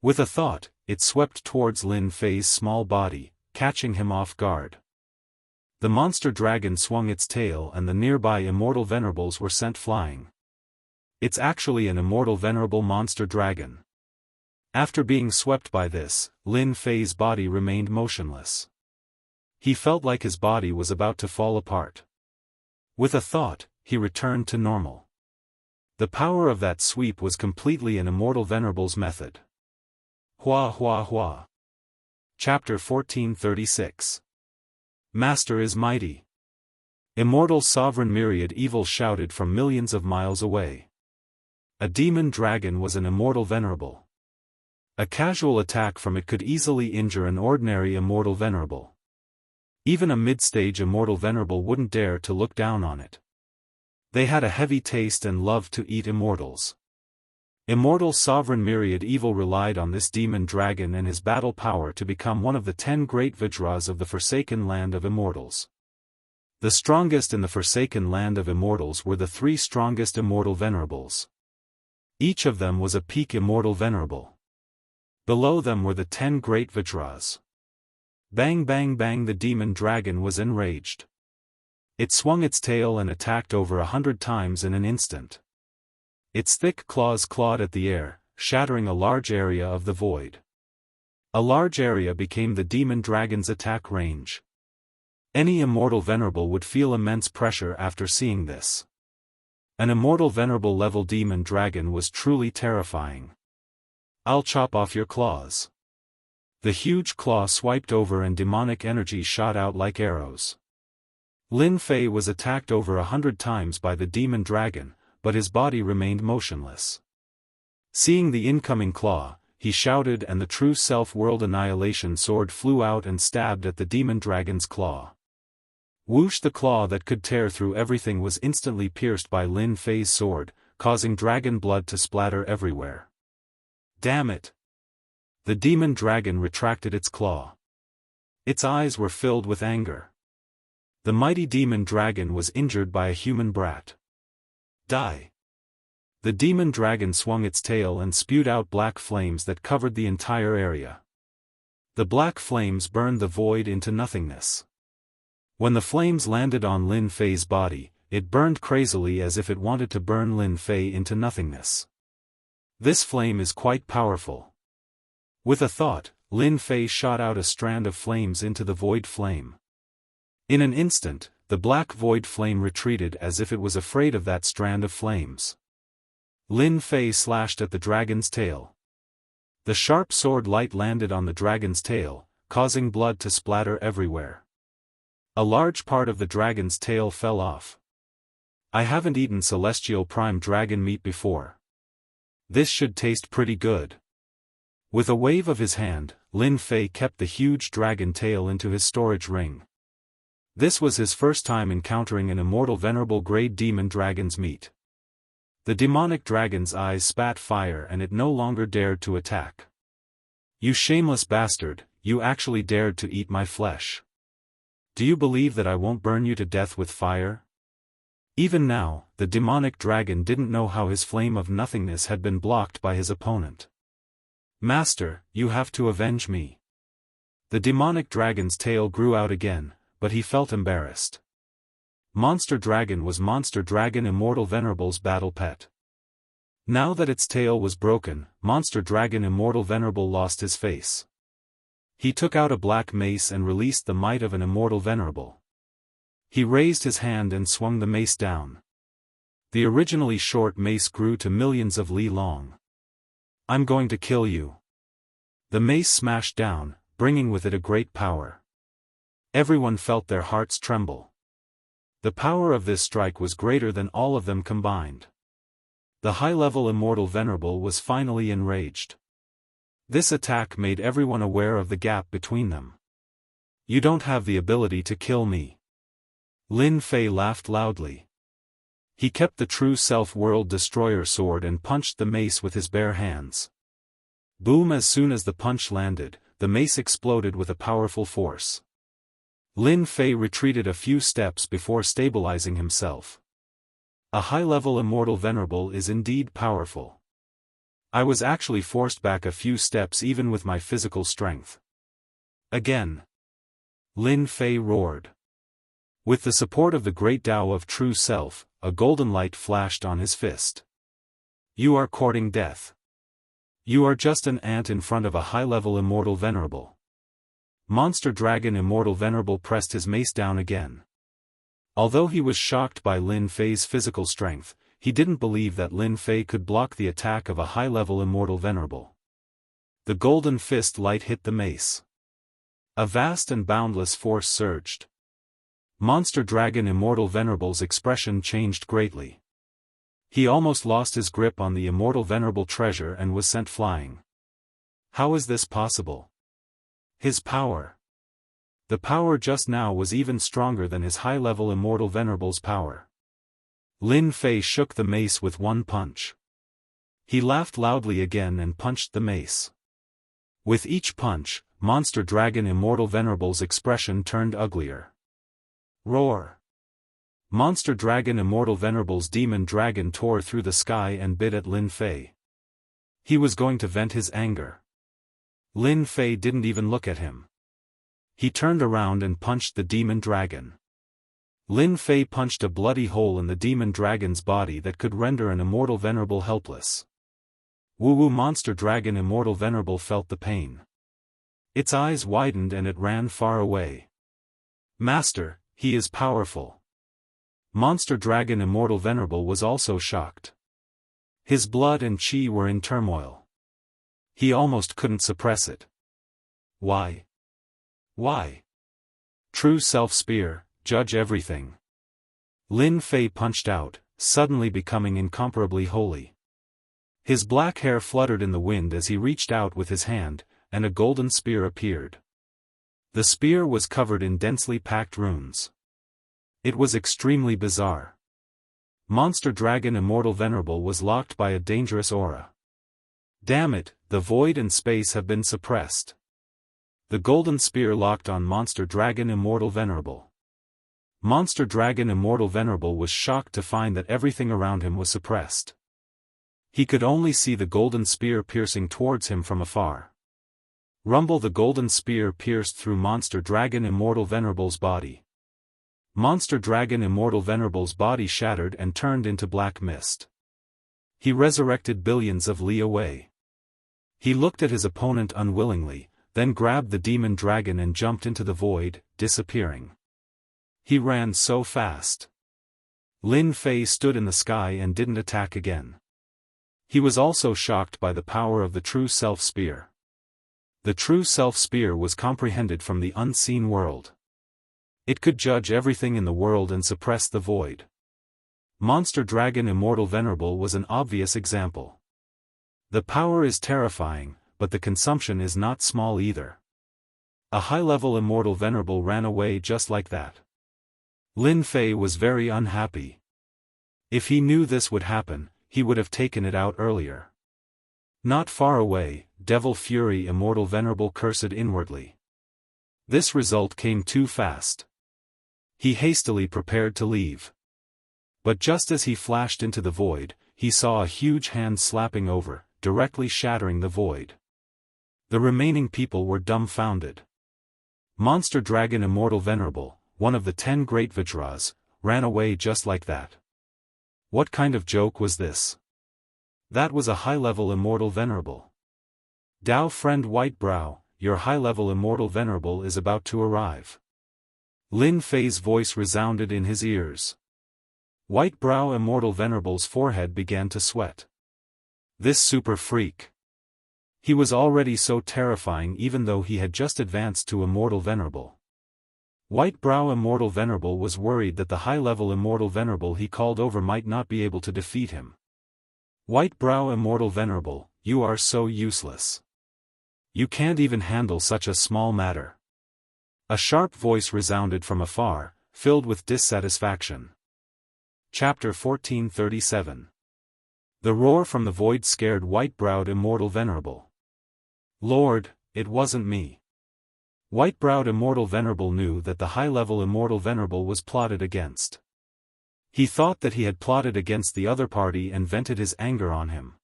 With a thought, it swept towards Lin Fei's small body, catching him off guard. The monster dragon swung its tail and the nearby Immortal Venerables were sent flying. It's actually an Immortal Venerable monster dragon. After being swept by this, Lin Fei's body remained motionless. He felt like his body was about to fall apart. With a thought, he returned to normal. The power of that sweep was completely an Immortal Venerable's method. Hua Hua Hua. Chapter 1436. Master is mighty. Immortal Sovereign Myriad Evil shouted from millions of miles away. A demon dragon was an Immortal Venerable. A casual attack from it could easily injure an ordinary Immortal Venerable. Even a mid-stage Immortal Venerable wouldn't dare to look down on it. They had a heavy taste and loved to eat immortals. Immortal Sovereign Myriad Evil relied on this demon dragon and his battle power to become one of the 10 great Vajras of the forsaken land of immortals. The strongest in the forsaken land of immortals were the 3 strongest Immortal Venerables. Each of them was a peak Immortal Venerable. Below them were the 10 great Vajras. Bang bang bang, the demon dragon was enraged. It swung its tail and attacked over 100 times in an instant. Its thick claws clawed at the air, shattering a large area of the void. A large area became the demon dragon's attack range. Any Immortal Venerable would feel immense pressure after seeing this. An Immortal Venerable level demon dragon was truly terrifying. I'll chop off your claws. The huge claw swiped over and demonic energy shot out like arrows. Lin Fei was attacked over 100 times by the demon dragon, but his body remained motionless. Seeing the incoming claw, he shouted, and the true self-world annihilation sword flew out and stabbed at the demon dragon's claw. Whoosh! The claw that could tear through everything was instantly pierced by Lin Fei's sword, causing dragon blood to splatter everywhere. Damn it! The demon dragon retracted its claw. Its eyes were filled with anger. The mighty demon dragon was injured by a human brat. Die! The demon dragon swung its tail and spewed out black flames that covered the entire area. The black flames burned the void into nothingness. When the flames landed on Lin Fei's body, it burned crazily as if it wanted to burn Lin Fei into nothingness. This flame is quite powerful. With a thought, Lin Fei shot out a strand of flames into the void flame. In an instant, the black void flame retreated as if it was afraid of that strand of flames. Lin Fei slashed at the dragon's tail. The sharp sword light landed on the dragon's tail, causing blood to splatter everywhere. A large part of the dragon's tail fell off. I haven't eaten celestial prime dragon meat before. This should taste pretty good. With a wave of his hand, Lin Fei kept the huge dragon tail into his storage ring. This was his first time encountering an immortal venerable grade demon dragon's meat. The demonic dragon's eyes spat fire and it no longer dared to attack. You shameless bastard, you actually dared to eat my flesh. Do you believe that I won't burn you to death with fire? Even now, the demonic dragon didn't know how his flame of nothingness had been blocked by his opponent. Master, you have to avenge me. The demonic dragon's tail grew out again, but he felt embarrassed. Monster Dragon was Monster Dragon Immortal Venerable's battle pet. Now that its tail was broken, Monster Dragon Immortal Venerable lost his face. He took out a black mace and released the might of an Immortal Venerable. He raised his hand and swung the mace down. The originally short mace grew to millions of li long. I'm going to kill you. The mace smashed down, bringing with it a great power. Everyone felt their hearts tremble. The power of this strike was greater than all of them combined. The high-level Immortal Venerable was finally enraged. This attack made everyone aware of the gap between them. You don't have the ability to kill me. Lin Fei laughed loudly. He kept the true self-world destroyer sword and punched the mace with his bare hands. Boom! As soon as the punch landed, the mace exploded with a powerful force. Lin Fei retreated a few steps before stabilizing himself. A high-level Immortal Venerable is indeed powerful. I was actually forced back a few steps even with my physical strength. Again. Lin Fei roared. With the support of the great Tao of True Self, a golden light flashed on his fist. You are courting death. You are just an ant in front of a high-level Immortal Venerable. Monster Dragon Immortal Venerable pressed his mace down again. Although he was shocked by Lin Fei's physical strength, he didn't believe that Lin Fei could block the attack of a high-level Immortal Venerable. The golden fist light hit the mace. A vast and boundless force surged. Monster Dragon Immortal Venerable's expression changed greatly. He almost lost his grip on the Immortal Venerable treasure and was sent flying. How is this possible? His power. The power just now was even stronger than his high-level Immortal Venerable's power. Lin Fei shook the mace with one punch. He laughed loudly again and punched the mace. With each punch, Monster Dragon Immortal Venerable's expression turned uglier. Roar! Monster Dragon Immortal Venerable's demon dragon tore through the sky and bit at Lin Fei. He was going to vent his anger. Lin Fei didn't even look at him. He turned around and punched the demon dragon. Lin Fei punched a bloody hole in the demon dragon's body that could render an Immortal Venerable helpless. Woo-woo! Monster Dragon Immortal Venerable felt the pain. Its eyes widened and it ran far away. Master, he is powerful. Monster Dragon Immortal Venerable was also shocked. His blood and chi were in turmoil. He almost couldn't suppress it. Why? Why? True Self-Spear, judge everything. Lin Fei punched out, suddenly becoming incomparably holy. His black hair fluttered in the wind as he reached out with his hand, and a golden spear appeared. The spear was covered in densely packed runes. It was extremely bizarre. Monster Dragon Immortal Venerable was locked by a dangerous aura. Damn it, the void and space have been suppressed. The golden spear locked on Monster Dragon Immortal Venerable. Monster Dragon Immortal Venerable was shocked to find that everything around him was suppressed. He could only see the golden spear piercing towards him from afar. Rumble. The golden spear pierced through Monster Dragon Immortal Venerable's body. Monster Dragon Immortal Venerable's body shattered and turned into black mist. He resurrected billions of li away. He looked at his opponent unwillingly, then grabbed the demon dragon and jumped into the void, disappearing. He ran so fast. Lin Fei stood in the sky and didn't attack again. He was also shocked by the power of the True Self Spear. The True Self Spear was comprehended from the unseen world. It could judge everything in the world and suppress the void. Monster Dragon Immortal Venerable was an obvious example. The power is terrifying, but the consumption is not small either. A high-level Immortal Venerable ran away just like that. Lin Fei was very unhappy. If he knew this would happen, he would have taken it out earlier. Not far away, Devil Fury Immortal Venerable cursed inwardly. This result came too fast. He hastily prepared to leave. But just as he flashed into the void, he saw a huge hand slapping over, directly shattering the void. The remaining people were dumbfounded. Monster Dragon Immortal Venerable, one of the 10 great Vajras, ran away just like that. What kind of joke was this? That was a high-level Immortal Venerable. Dao friend White Brow, your high-level Immortal Venerable is about to arrive. Lin Fei's voice resounded in his ears. White Brow Immortal Venerable's forehead began to sweat. This super freak. He was already so terrifying even though he had just advanced to Immortal Venerable. White Brow Immortal Venerable was worried that the high-level Immortal Venerable he called over might not be able to defeat him. White Brow Immortal Venerable, you are so useless. You can't even handle such a small matter. A sharp voice resounded from afar, filled with dissatisfaction. Chapter 1437. The roar from the void scared white-browed Immortal Venerable. Lord, it wasn't me. White-browed Immortal Venerable knew that the high-level Immortal Venerable was plotted against. He thought that he had plotted against the other party and vented his anger on him.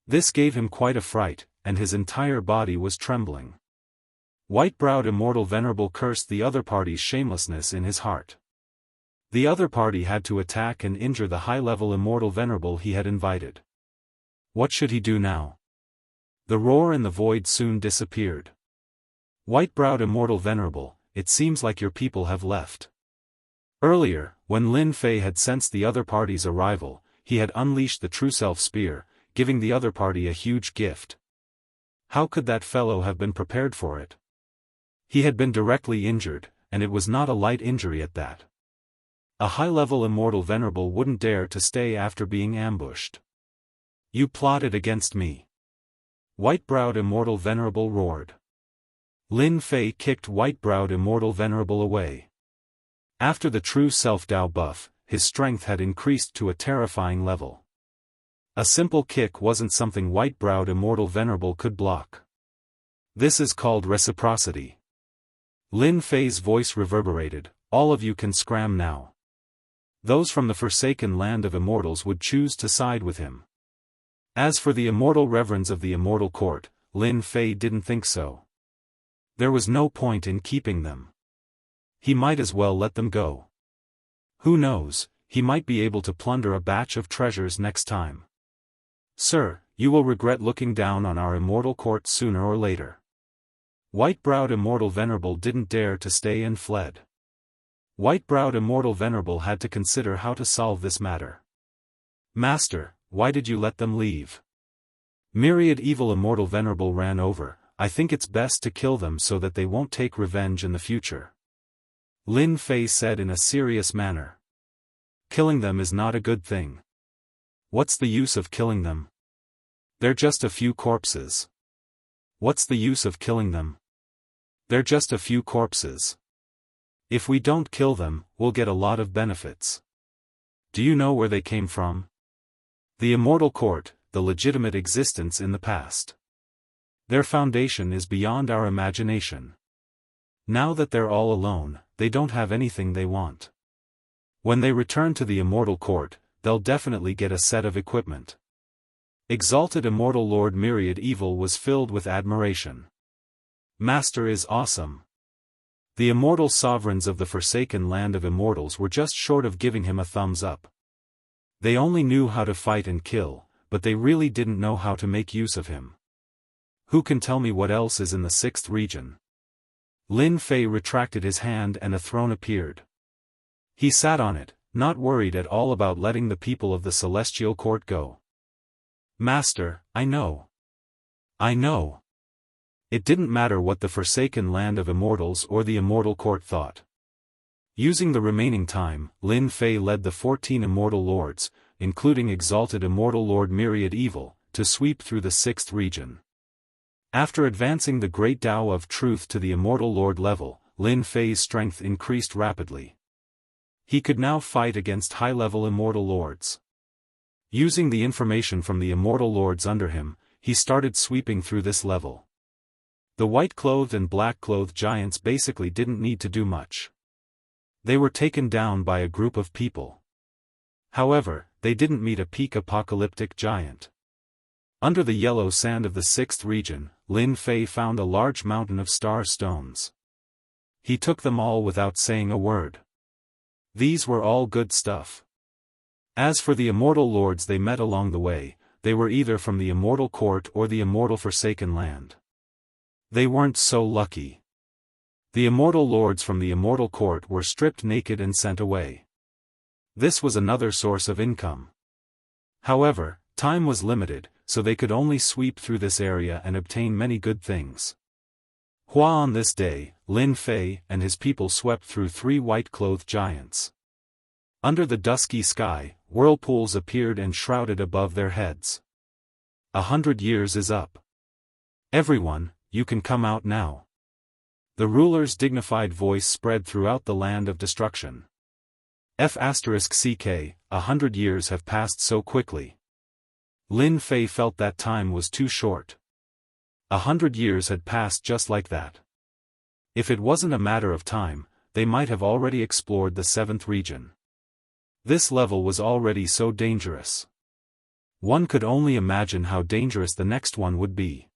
This gave him quite a fright, and his entire body was trembling. White-browed Immortal Venerable cursed the other party's shamelessness in his heart. The other party had to attack and injure the high-level Immortal Venerable he had invited. What should he do now? The roar in the void soon disappeared. White-browed Immortal Venerable, it seems like your people have left. Earlier, when Lin Fei had sensed the other party's arrival, he had unleashed the True Self Spear, giving the other party a huge gift. How could that fellow have been prepared for it? He had been directly injured, and it was not a light injury at that. A high-level Immortal Venerable wouldn't dare to stay after being ambushed. You plotted against me. White-browed Immortal Venerable roared. Lin Fei kicked white-browed Immortal Venerable away. After the True Self Dao buff, his strength had increased to a terrifying level. A simple kick wasn't something white-browed Immortal Venerable could block. This is called reciprocity. Lin Fei's voice reverberated, all of you can scram now. Those from the forsaken land of immortals would choose to side with him. As for the immortal reverends of the immortal court, Lin Fei didn't think so. There was no point in keeping them. He might as well let them go. Who knows, he might be able to plunder a batch of treasures next time. Sir, you will regret looking down on our immortal court sooner or later. White-browed Immortal Venerable didn't dare to stay and fled. White-browed Immortal Venerable had to consider how to solve this matter. Master, why did you let them leave? Myriad Evil Immortal Venerable ran over, I think it's best to kill them so that they won't take revenge in the future. Lin Fei said in a serious manner. Killing them is not a good thing. What's the use of killing them? They're just a few corpses. What's the use of killing them? They're just a few corpses. If we don't kill them, we'll get a lot of benefits. Do you know where they came from? The Immortal Court, the legitimate existence in the past. Their foundation is beyond our imagination. Now that they're all alone, they don't have anything they want. When they return to the Immortal Court, they'll definitely get a set of equipment. Exalted Immortal Lord Myriad Evil was filled with admiration. Master is awesome. The immortal sovereigns of the forsaken land of immortals were just short of giving him a thumbs up. They only knew how to fight and kill, but they really didn't know how to make use of him. Who can tell me what else is in the 6th region? Lin Fei retracted his hand and a throne appeared. He sat on it, not worried at all about letting the people of the Celestial Court go. Master, I know. I know. It didn't matter what the forsaken land of immortals or the Immortal Court thought. Using the remaining time, Lin Fei led the 14 Immortal Lords, including Exalted Immortal Lord Myriad Evil, to sweep through the 6th region. After advancing the Great Tao of Truth to the Immortal Lord level, Lin Fei's strength increased rapidly. He could now fight against high-level Immortal Lords. Using the information from the Immortal Lords under him, he started sweeping through this level. The white-clothed and black-clothed giants basically didn't need to do much. They were taken down by a group of people. However, they didn't meet a peak apocalyptic giant. Under the yellow sand of the 6th region, Lin Fei found a large mountain of star stones. He took them all without saying a word. These were all good stuff. As for the Immortal Lords they met along the way, they were either from the Immortal Court or the Immortal Forsaken Land. They weren't so lucky. The Immortal Lords from the Immortal Court were stripped naked and sent away. This was another source of income. However, time was limited, so they could only sweep through this area and obtain many good things. On this day, Lin Fei and his people swept through 3 white-clothed giants. Under the dusky sky, whirlpools appeared and shrouded above their heads. 100 years is up. Everyone, you can come out now. The ruler's dignified voice spread throughout the land of destruction. *CK, 100 years have passed so quickly. Lin Fei felt that time was too short. 100 years had passed just like that. If it wasn't a matter of time, they might have already explored the 7th region. This level was already so dangerous. One could only imagine how dangerous the next one would be.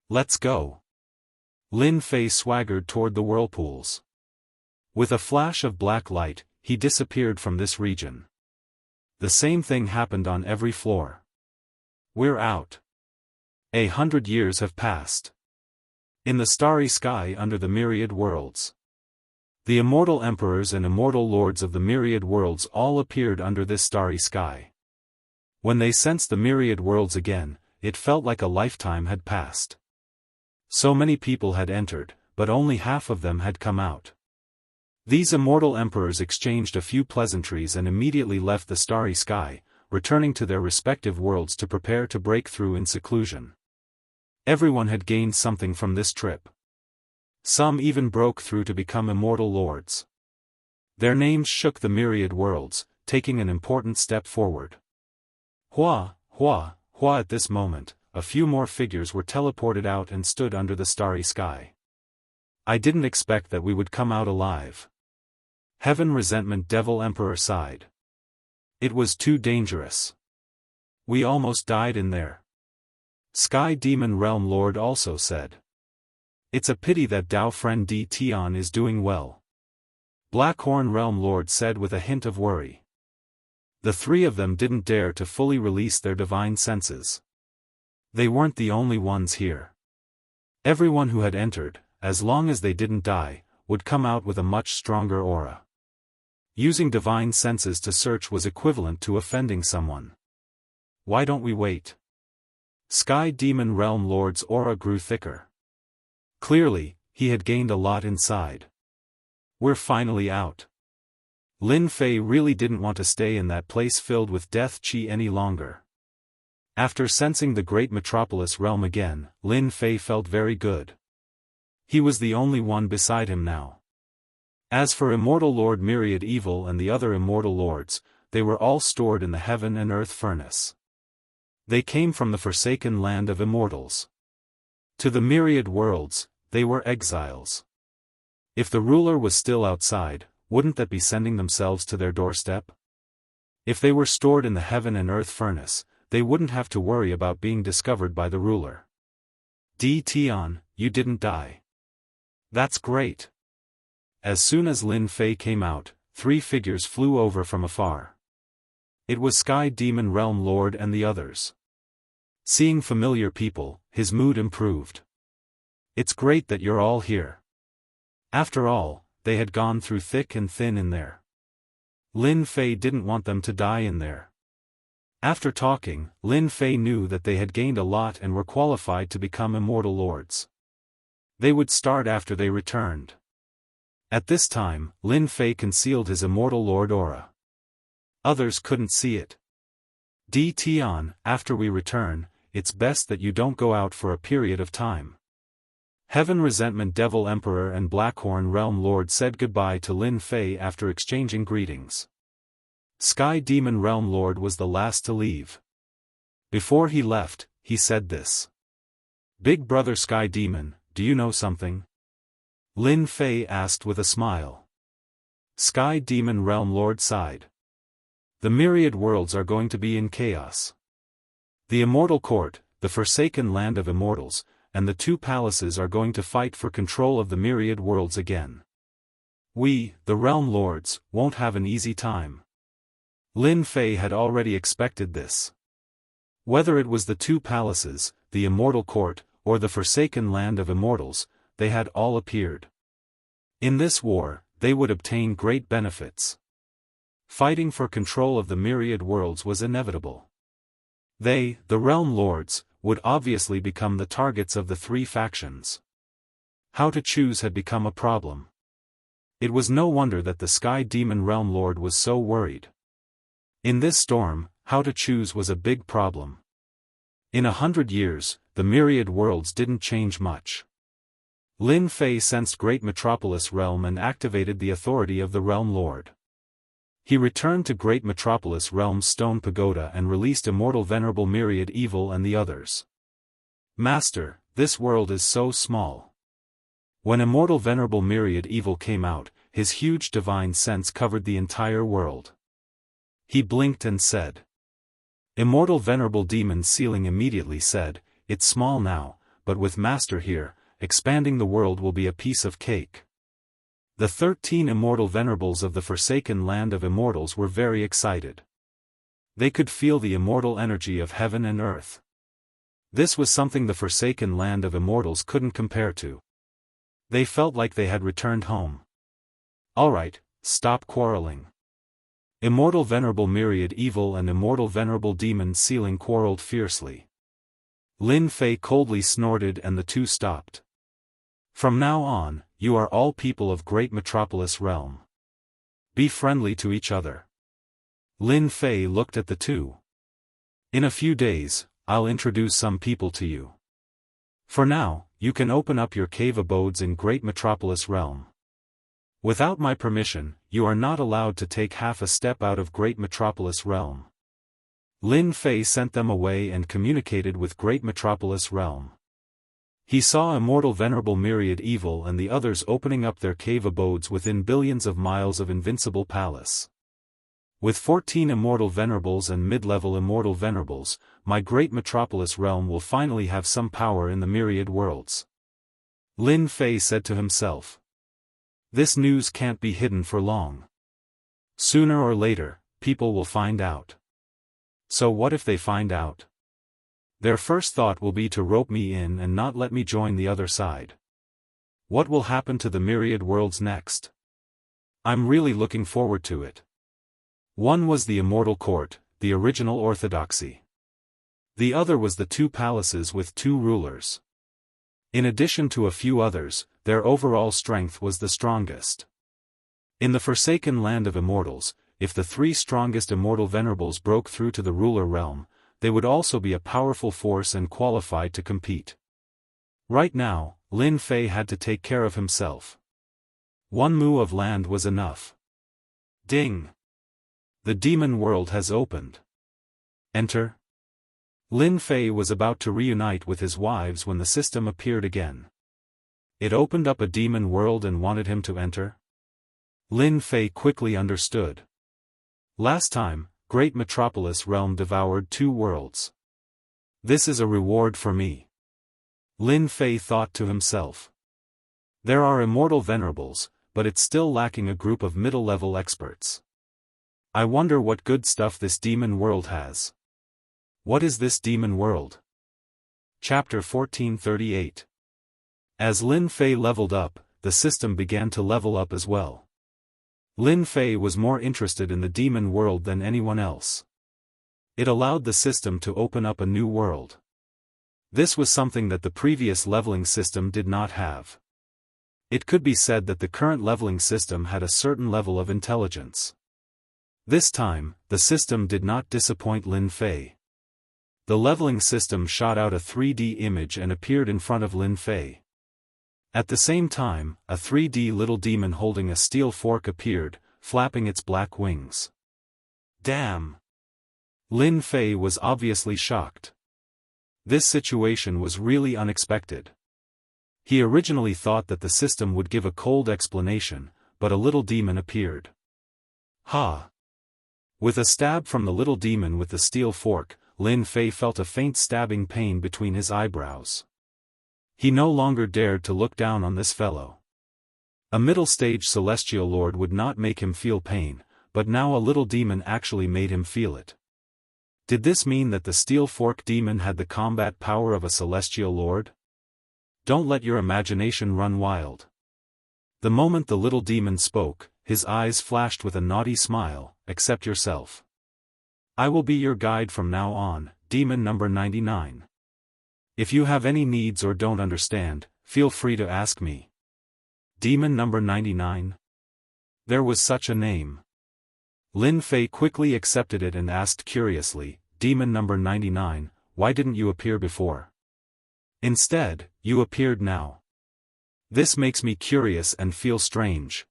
Let's go. Lin Fei swaggered toward the whirlpools. With a flash of black light, he disappeared from this region. The same thing happened on every floor. We're out. 100 years have passed. In the starry sky under the myriad worlds. The immortal emperors and immortal lords of the myriad worlds all appeared under this starry sky. When they sensed the myriad worlds again, it felt like a lifetime had passed. So many people had entered, but only half of them had come out. These immortal emperors exchanged a few pleasantries and immediately left the starry sky, returning to their respective worlds to prepare to break through in seclusion. Everyone had gained something from this trip. Some even broke through to become immortal lords. Their names shook the myriad worlds, taking an important step forward. Hua at this moment, a few more figures were teleported out and stood under the starry sky. I didn't expect that we would come out alive. Heaven Resentment Devil Emperor sighed. It was too dangerous. We almost died in there. Sky Demon Realm Lord also said. It's a pity that Dao Friend D Tian is doing well. Blackhorn Realm Lord said with a hint of worry. The 3 of them didn't dare to fully release their divine senses. They weren't the only ones here. Everyone who had entered, as long as they didn't die, would come out with a much stronger aura. Using divine senses to search was equivalent to offending someone. Why don't we wait? Sky Demon Realm Lord's aura grew thicker. Clearly, he had gained a lot inside. We're finally out. Lin Fei really didn't want to stay in that place filled with death chi any longer. After sensing the great metropolis realm again, Lin Fei felt very good. He was the only one beside him now. As for Immortal Lord Myriad Evil and the other immortal lords, they were all stored in the heaven and earth furnace. They came from the forsaken land of immortals. To the myriad worlds, they were exiles. If the ruler was still outside, wouldn't that be sending themselves to their doorstep? If they were stored in the heaven and earth furnace, they wouldn't have to worry about being discovered by the ruler. Di Tian, you didn't die. That's great. As soon as Lin Fei came out, 3 figures flew over from afar. It was Sky Demon Realm Lord and the others. Seeing familiar people, his mood improved. It's great that you're all here. After all, they had gone through thick and thin in there. Lin Fei didn't want them to die in there. After talking, Lin Fei knew that they had gained a lot and were qualified to become immortal lords. They would start after they returned. At this time, Lin Fei concealed his immortal lord aura. Others couldn't see it. Di Tian, after we return, it's best that you don't go out for a period of time. Heaven Resentment Devil Emperor and Blackhorn Realm Lord said goodbye to Lin Fei after exchanging greetings. Sky Demon Realm Lord was the last to leave. Before he left, he said this. Big brother Sky Demon, do you know something? Lin Fei asked with a smile. Sky Demon Realm Lord sighed. The myriad worlds are going to be in chaos. The Immortal Court, the forsaken land of immortals, and the 2 palaces are going to fight for control of the myriad worlds again. We, the Realm Lords, won't have an easy time. Lin Fei had already expected this. Whether it was the 2 palaces, the Immortal Court, or the forsaken land of immortals, they had all appeared. In this war, they would obtain great benefits. Fighting for control of the myriad worlds was inevitable. They, the Realm Lords, would obviously become the targets of the 3 factions. How to choose had become a problem. It was no wonder that the Sky Demon Realm Lord was so worried. In this storm, how to choose was a big problem. In 100 years, the myriad worlds didn't change much. Lin Fei sensed Great Metropolis Realm and activated the authority of the Realm Lord. He returned to Great Metropolis Realm's Stone Pagoda and released Immortal Venerable Myriad Evil and the others. Master, this world is so small. When Immortal Venerable Myriad Evil came out, his huge divine sense covered the entire world. He blinked and said. Immortal Venerable Demon Sealing immediately said, it's small now, but with Master here, expanding the world will be a piece of cake. The 13 immortal venerables of the forsaken land of immortals were very excited. They could feel the immortal energy of heaven and earth. This was something the forsaken land of immortals couldn't compare to. They felt like they had returned home. Alright, stop quarreling. Immortal Venerable Myriad Evil and Immortal Venerable Demon Sealing quarreled fiercely. Lin Fei coldly snorted and the 2 stopped. From now on, you are all people of Great Metropolis Realm. Be friendly to each other. Lin Fei looked at the 2. In a few days, I'll introduce some people to you. For now, you can open up your cave abodes in Great Metropolis Realm. Without my permission, you are not allowed to take half a step out of Great Metropolis Realm. Lin Fei sent them away and communicated with Great Metropolis Realm. He saw Immortal Venerable Myriad Evil and the others opening up their cave abodes within billions of miles of Invincible Palace. With 14 Immortal Venerables and mid-level Immortal Venerables, my Great Metropolis Realm will finally have some power in the myriad worlds. Lin Fei said to himself. This news can't be hidden for long. Sooner or later, people will find out. So what if they find out? Their first thought will be to rope me in and not let me join the other side. What will happen to the myriad worlds next? I'm really looking forward to it. One was the Immortal Court, the original orthodoxy. The other was the 2 palaces with 2 rulers. In addition to a few others, their overall strength was the strongest. In the forsaken land of immortals, if the 3 strongest immortal venerables broke through to the ruler realm, they would also be a powerful force and qualified to compete. Right now, Lin Fei had to take care of himself. One mu of land was enough. Ding! The demon world has opened. Enter. Lin Fei was about to reunite with his wives when the system appeared again. It opened up a demon world and wanted him to enter? Lin Fei quickly understood. Last time, Great Metropolis Realm devoured 2 worlds. This is a reward for me. Lin Fei thought to himself. There are immortal venerables, but it's still lacking a group of middle-level experts. I wonder what good stuff this demon world has. What is this demon world? Chapter 1438. As Lin Fei leveled up, the system began to level up as well. Lin Fei was more interested in the demon world than anyone else. It allowed the system to open up a new world. This was something that the previous leveling system did not have. It could be said that the current leveling system had a certain level of intelligence. This time, the system did not disappoint Lin Fei. The leveling system shot out a 3D image and appeared in front of Lin Fei. At the same time, a 3D little demon holding a steel fork appeared, flapping its black wings. Damn! Lin Fei was obviously shocked. This situation was really unexpected. He originally thought that the system would give a cold explanation, but a little demon appeared. Ha! With a stab from the little demon with the steel fork, Lin Fei felt a faint stabbing pain between his eyebrows. He no longer dared to look down on this fellow. A middle-stage celestial lord would not make him feel pain, but now a little demon actually made him feel it. Did this mean that the steel fork demon had the combat power of a celestial lord? Don't let your imagination run wild. The moment the little demon spoke, his eyes flashed with a naughty smile. Accept yourself. I will be your guide from now on, demon number 99. If you have any needs or don't understand, feel free to ask me. Demon number 99? There was such a name. Lin Fei quickly accepted it and asked curiously, Demon number 99, why didn't you appear before? Instead, you appeared now. This makes me curious and feel strange.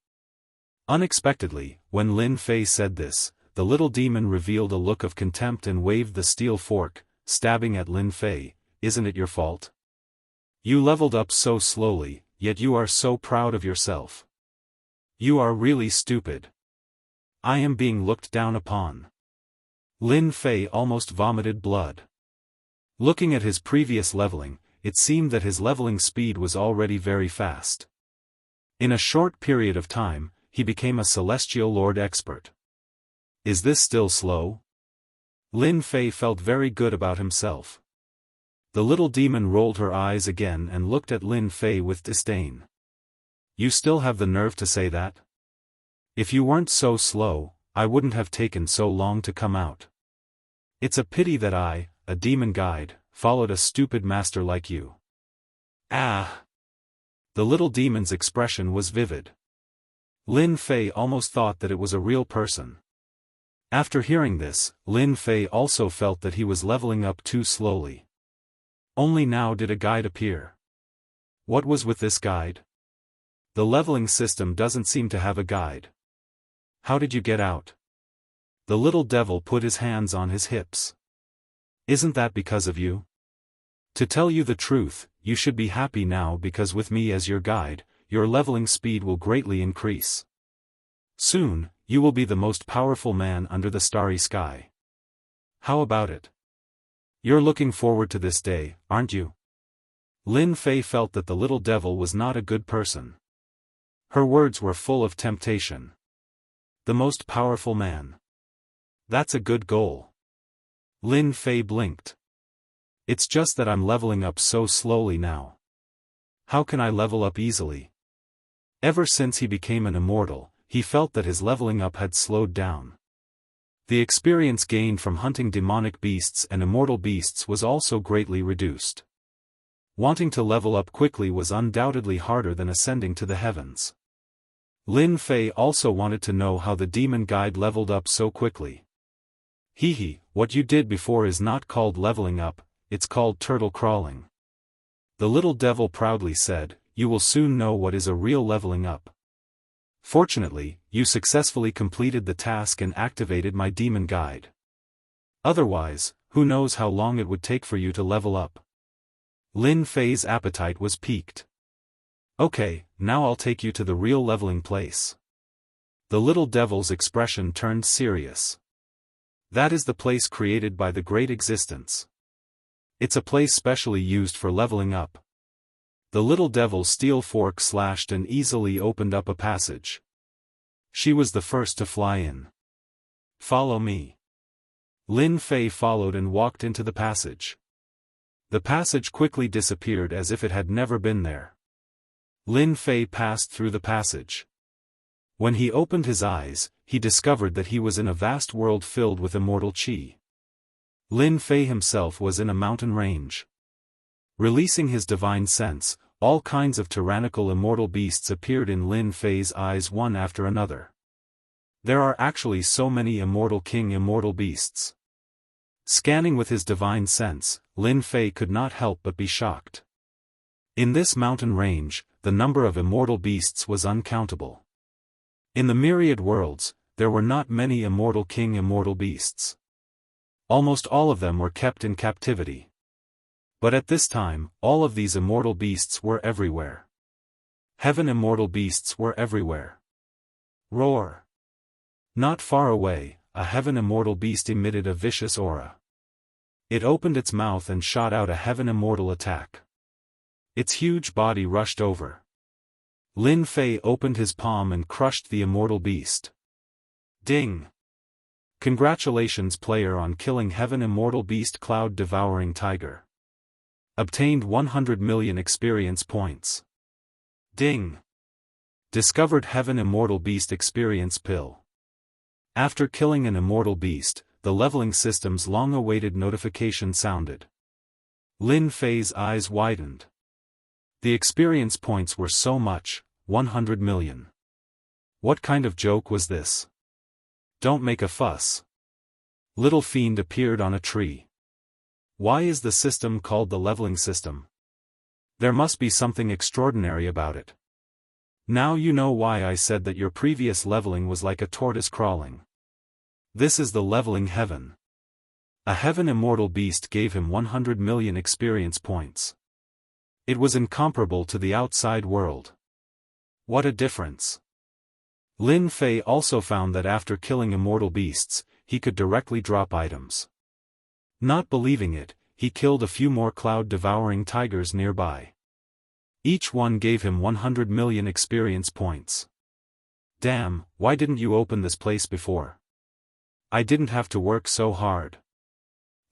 Unexpectedly, when Lin Fei said this, the little demon revealed a look of contempt and waved the steel fork, stabbing at Lin Fei. Isn't it your fault? You leveled up so slowly, yet you are so proud of yourself. You are really stupid. I am being looked down upon. Lin Fei almost vomited blood. Looking at his previous leveling, it seemed that his leveling speed was already very fast. In a short period of time, he became a celestial lord expert. Is this still slow? Lin Fei felt very good about himself. The little demon rolled her eyes again and looked at Lin Fei with disdain. You still have the nerve to say that? If you weren't so slow, I wouldn't have taken so long to come out. It's a pity that I, a demon guide, followed a stupid master like you. Ah! The little demon's expression was vivid. Lin Fei almost thought that it was a real person. After hearing this, Lin Fei also felt that he was leveling up too slowly. Only now did a guide appear. What was with this guide? The leveling system doesn't seem to have a guide. How did you get out? The little devil put his hands on his hips. Isn't that because of you? To tell you the truth, you should be happy now because with me as your guide, your leveling speed will greatly increase. Soon, you will be the most powerful man under the starry sky. How about it? You're looking forward to this day, aren't you? Lin Fei felt that the little devil was not a good person. Her words were full of temptation. The most powerful man. That's a good goal. Lin Fei blinked. It's just that I'm leveling up so slowly now. How can I level up easily? Ever since he became an immortal, he felt that his leveling up had slowed down. The experience gained from hunting demonic beasts and immortal beasts was also greatly reduced. Wanting to level up quickly was undoubtedly harder than ascending to the heavens. Lin Fei also wanted to know how the demon guide leveled up so quickly. Hee, what you did before is not called leveling up, it's called turtle crawling. The little devil proudly said, you will soon know what is a real leveling up. Fortunately, you successfully completed the task and activated my demon guide. Otherwise, who knows how long it would take for you to level up. Lin Fei's appetite was piqued. Okay, now I'll take you to the real leveling place. The little devil's expression turned serious. That is the place created by the Great Existence. It's a place specially used for leveling up. The little devil's steel fork slashed and easily opened up a passage. She was the first to fly in. Follow me. Lin Fei followed and walked into the passage. The passage quickly disappeared as if it had never been there. Lin Fei passed through the passage. When he opened his eyes, he discovered that he was in a vast world filled with immortal qi. Lin Fei himself was in a mountain range. Releasing his divine sense, all kinds of tyrannical immortal beasts appeared in Lin Fei's eyes one after another. There are actually so many immortal immortal beasts. Scanning with his divine sense, Lin Fei could not help but be shocked. In this mountain range, the number of immortal beasts was uncountable. In the myriad worlds, there were not many immortal immortal beasts. Almost all of them were kept in captivity. But at this time, all of these immortal beasts were everywhere. Heaven immortal beasts were everywhere. Roar! Not far away, a heaven immortal beast emitted a vicious aura. It opened its mouth and shot out a heaven immortal attack. Its huge body rushed over. Lin Fei opened his palm and crushed the immortal beast. Ding! Congratulations player on killing heaven immortal beast cloud devouring tiger. Obtained 100 million experience points. Ding! Discovered heaven immortal beast experience pill. After killing an immortal beast, the leveling system's long-awaited notification sounded. Lin Fei's eyes widened. The experience points were so much, 100 million. What kind of joke was this? Don't make a fuss. Little fiend appeared on a tree. Why is the system called the leveling system? There must be something extraordinary about it. Now you know why I said that your previous leveling was like a tortoise crawling. This is the leveling heaven. A heaven immortal beast gave him 100 million experience points. It was incomparable to the outside world. What a difference. Lin Fei also found that after killing immortal beasts, he could directly drop items. Not believing it, he killed a few more cloud-devouring tigers nearby. Each one gave him 100 million experience points. Damn, why didn't you open this place before? I didn't have to work so hard.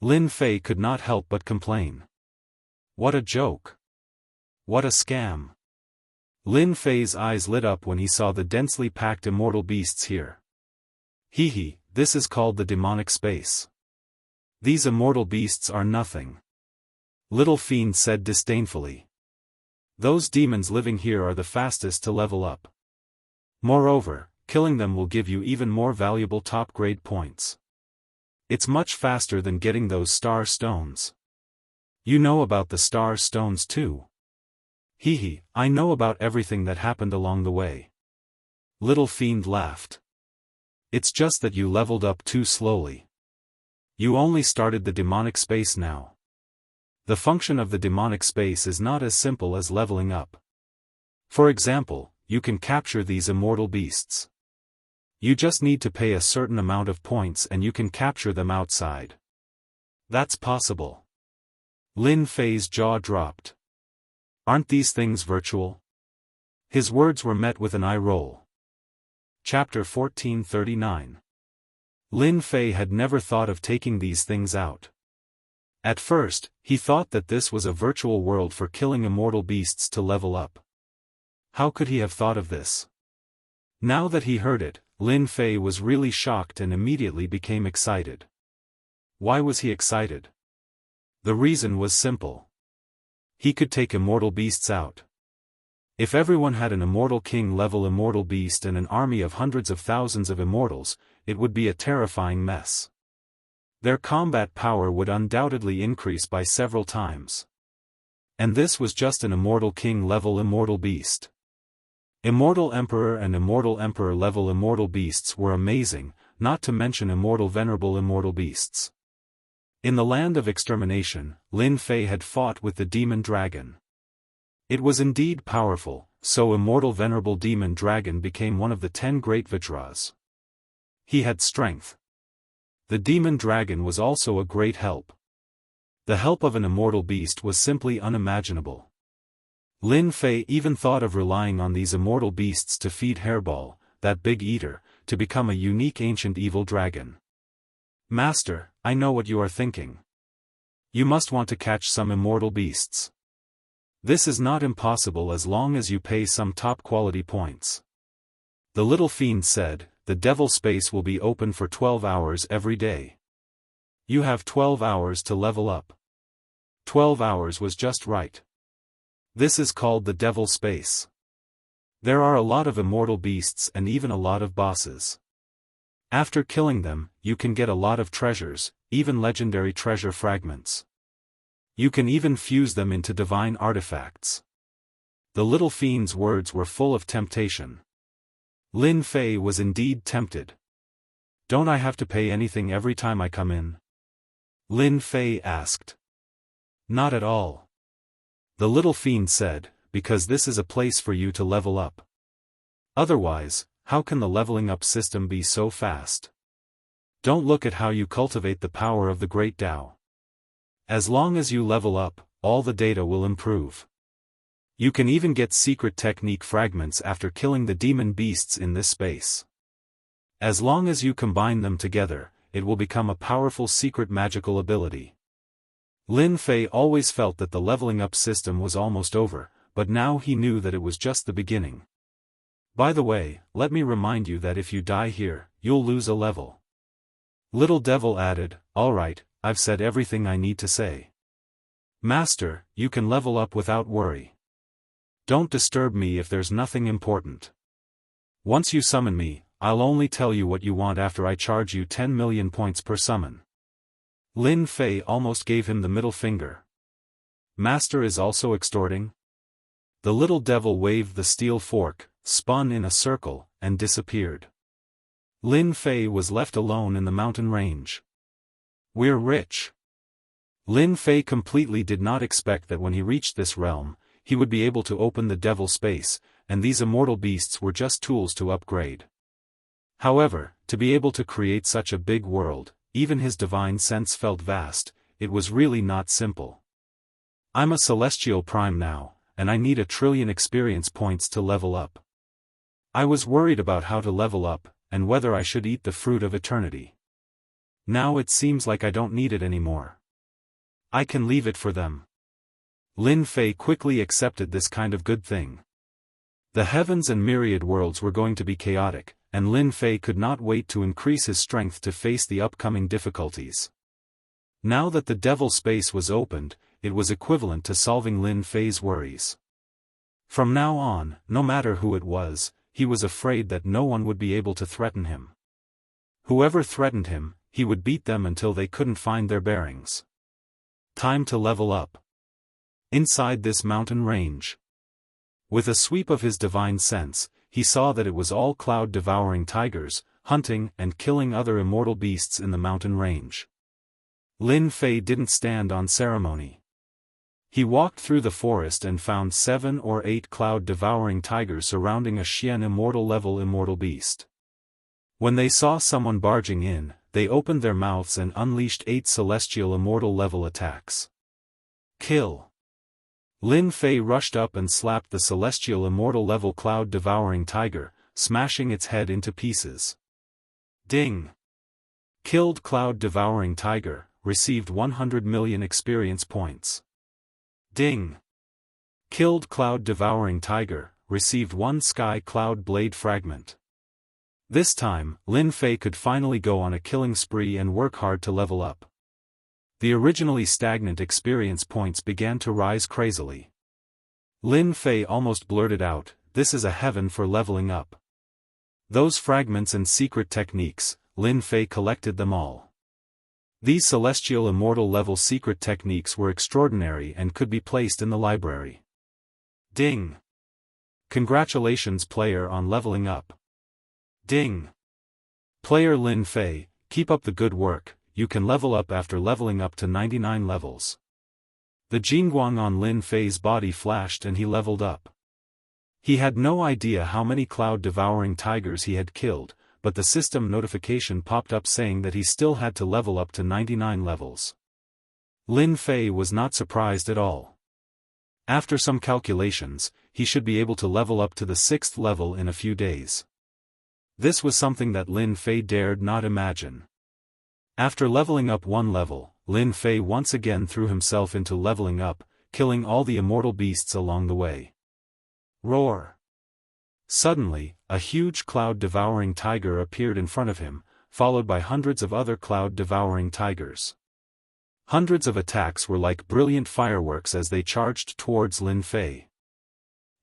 Lin Fei could not help but complain. What a joke. What a scam. Lin Fei's eyes lit up when he saw the densely packed immortal beasts here. Hee, this is called the demonic space. These immortal beasts are nothing. Little fiend said disdainfully. Those demons living here are the fastest to level up. Moreover, killing them will give you even more valuable top-grade points. It's much faster than getting those star stones. You know about the star stones too. Hee, I know about everything that happened along the way. Little fiend laughed. It's just that you leveled up too slowly. You only started the demonic space now. The function of the demonic space is not as simple as leveling up. For example, you can capture these immortal beasts. You just need to pay a certain amount of points and you can capture them outside. That's possible. Lin Fei's jaw dropped. Aren't these things virtual? His words were met with an eye roll. Chapter 1439. Lin Fei had never thought of taking these things out. At first, he thought that this was a virtual world for killing immortal beasts to level up. How could he have thought of this? Now that he heard it, Lin Fei was really shocked and immediately became excited. Why was he excited? The reason was simple. He could take immortal beasts out. If everyone had an immortal king-level immortal beast and an army of hundreds of thousands of immortals, it would be a terrifying mess. Their combat power would undoubtedly increase by several times. And this was just an Immortal King level Immortal Beast. Immortal Emperor and Immortal Emperor level Immortal Beasts were amazing, not to mention Immortal Venerable Immortal Beasts. In the land of extermination, Lin Fei had fought with the demon dragon. It was indeed powerful, so Immortal Venerable Demon Dragon became one of the 10 great Vajras. He had strength. The demon dragon was also a great help. The help of an immortal beast was simply unimaginable. Lin Fei even thought of relying on these immortal beasts to feed Hairball, that big eater, to become a unique ancient evil dragon. Master, I know what you are thinking. You must want to catch some immortal beasts. This is not impossible as long as you pay some top-quality points. The little fiend said, the devil space will be open for 12 hours every day. You have 12 hours to level up. 12 hours was just right. This is called the devil space. There are a lot of immortal beasts and even a lot of bosses. After killing them, you can get a lot of treasures, even legendary treasure fragments. You can even fuse them into divine artifacts. The little fiend's words were full of temptation. Lin Fei was indeed tempted. Don't I have to pay anything every time I come in? Lin Fei asked. Not at all. The little fiend said, because this is a place for you to level up. Otherwise, how can the leveling up system be so fast? Don't look at how you cultivate the power of the great Tao. As long as you level up, all the data will improve. You can even get secret technique fragments after killing the demon beasts in this space. As long as you combine them together, it will become a powerful secret magical ability. Lin Fei always felt that the leveling up system was almost over, but now he knew that it was just the beginning. By the way, let me remind you that if you die here, you'll lose a level. Little Devil added, alright, I've said everything I need to say. Master, you can level up without worry. Don't disturb me if there's nothing important. Once you summon me, I'll only tell you what you want after I charge you 10 million points per summon. Lin Fei almost gave him the middle finger. Master is also extorting? The little devil waved the steel fork, spun in a circle, and disappeared. Lin Fei was left alone in the mountain range. We're rich. Lin Fei completely did not expect that when he reached this realm, he would be able to open the devil space, and these immortal beasts were just tools to upgrade. However, to be able to create such a big world, even his divine sense felt vast, it was really not simple. I'm a celestial prime now, and I need 1 trillion experience points to level up. I was worried about how to level up, and whether I should eat the fruit of eternity. Now it seems like I don't need it anymore. I can leave it for them. Lin Fei quickly accepted this kind of good thing. The heavens and myriad worlds were going to be chaotic, and Lin Fei could not wait to increase his strength to face the upcoming difficulties. Now that the devil space was opened, it was equivalent to solving Lin Fei's worries. From now on, no matter who it was, he was afraid that no one would be able to threaten him. Whoever threatened him, he would beat them until they couldn't find their bearings. Time to level up. Inside this mountain range. With a sweep of his divine sense, he saw that it was all cloud-devouring tigers, hunting and killing other immortal beasts in the mountain range. Lin Fei didn't stand on ceremony. He walked through the forest and found 7 or 8 cloud-devouring tigers surrounding a Xian immortal level immortal beast. When they saw someone barging in, they opened their mouths and unleashed 8 celestial immortal level attacks. Kill! Lin Fei rushed up and slapped the celestial immortal level cloud-devouring tiger, smashing its head into pieces. Ding! Killed cloud-devouring tiger, received 100 million experience points. Ding! Killed cloud-devouring tiger, received 1 sky cloud blade fragment. This time, Lin Fei could finally go on a killing spree and work hard to level up. The originally stagnant experience points began to rise crazily. Lin Fei almost blurted out, "This is a heaven for leveling up." Those fragments and secret techniques, Lin Fei collected them all. These celestial immortal level secret techniques were extraordinary and could be placed in the library. Ding! Congratulations player on leveling up. Ding! Player Lin Fei, keep up the good work, you can level up after leveling up to 99 levels. The Jingguang on Lin Fei's body flashed and he leveled up. He had no idea how many cloud-devouring tigers he had killed, but the system notification popped up saying that he still had to level up to 99 levels. Lin Fei was not surprised at all. After some calculations, he should be able to level up to the 6th level in a few days. This was something that Lin Fei dared not imagine. After leveling up one level, Lin Fei once again threw himself into leveling up, killing all the immortal beasts along the way. Roar! Suddenly, a huge cloud-devouring tiger appeared in front of him, followed by hundreds of other cloud-devouring tigers. Hundreds of attacks were like brilliant fireworks as they charged towards Lin Fei.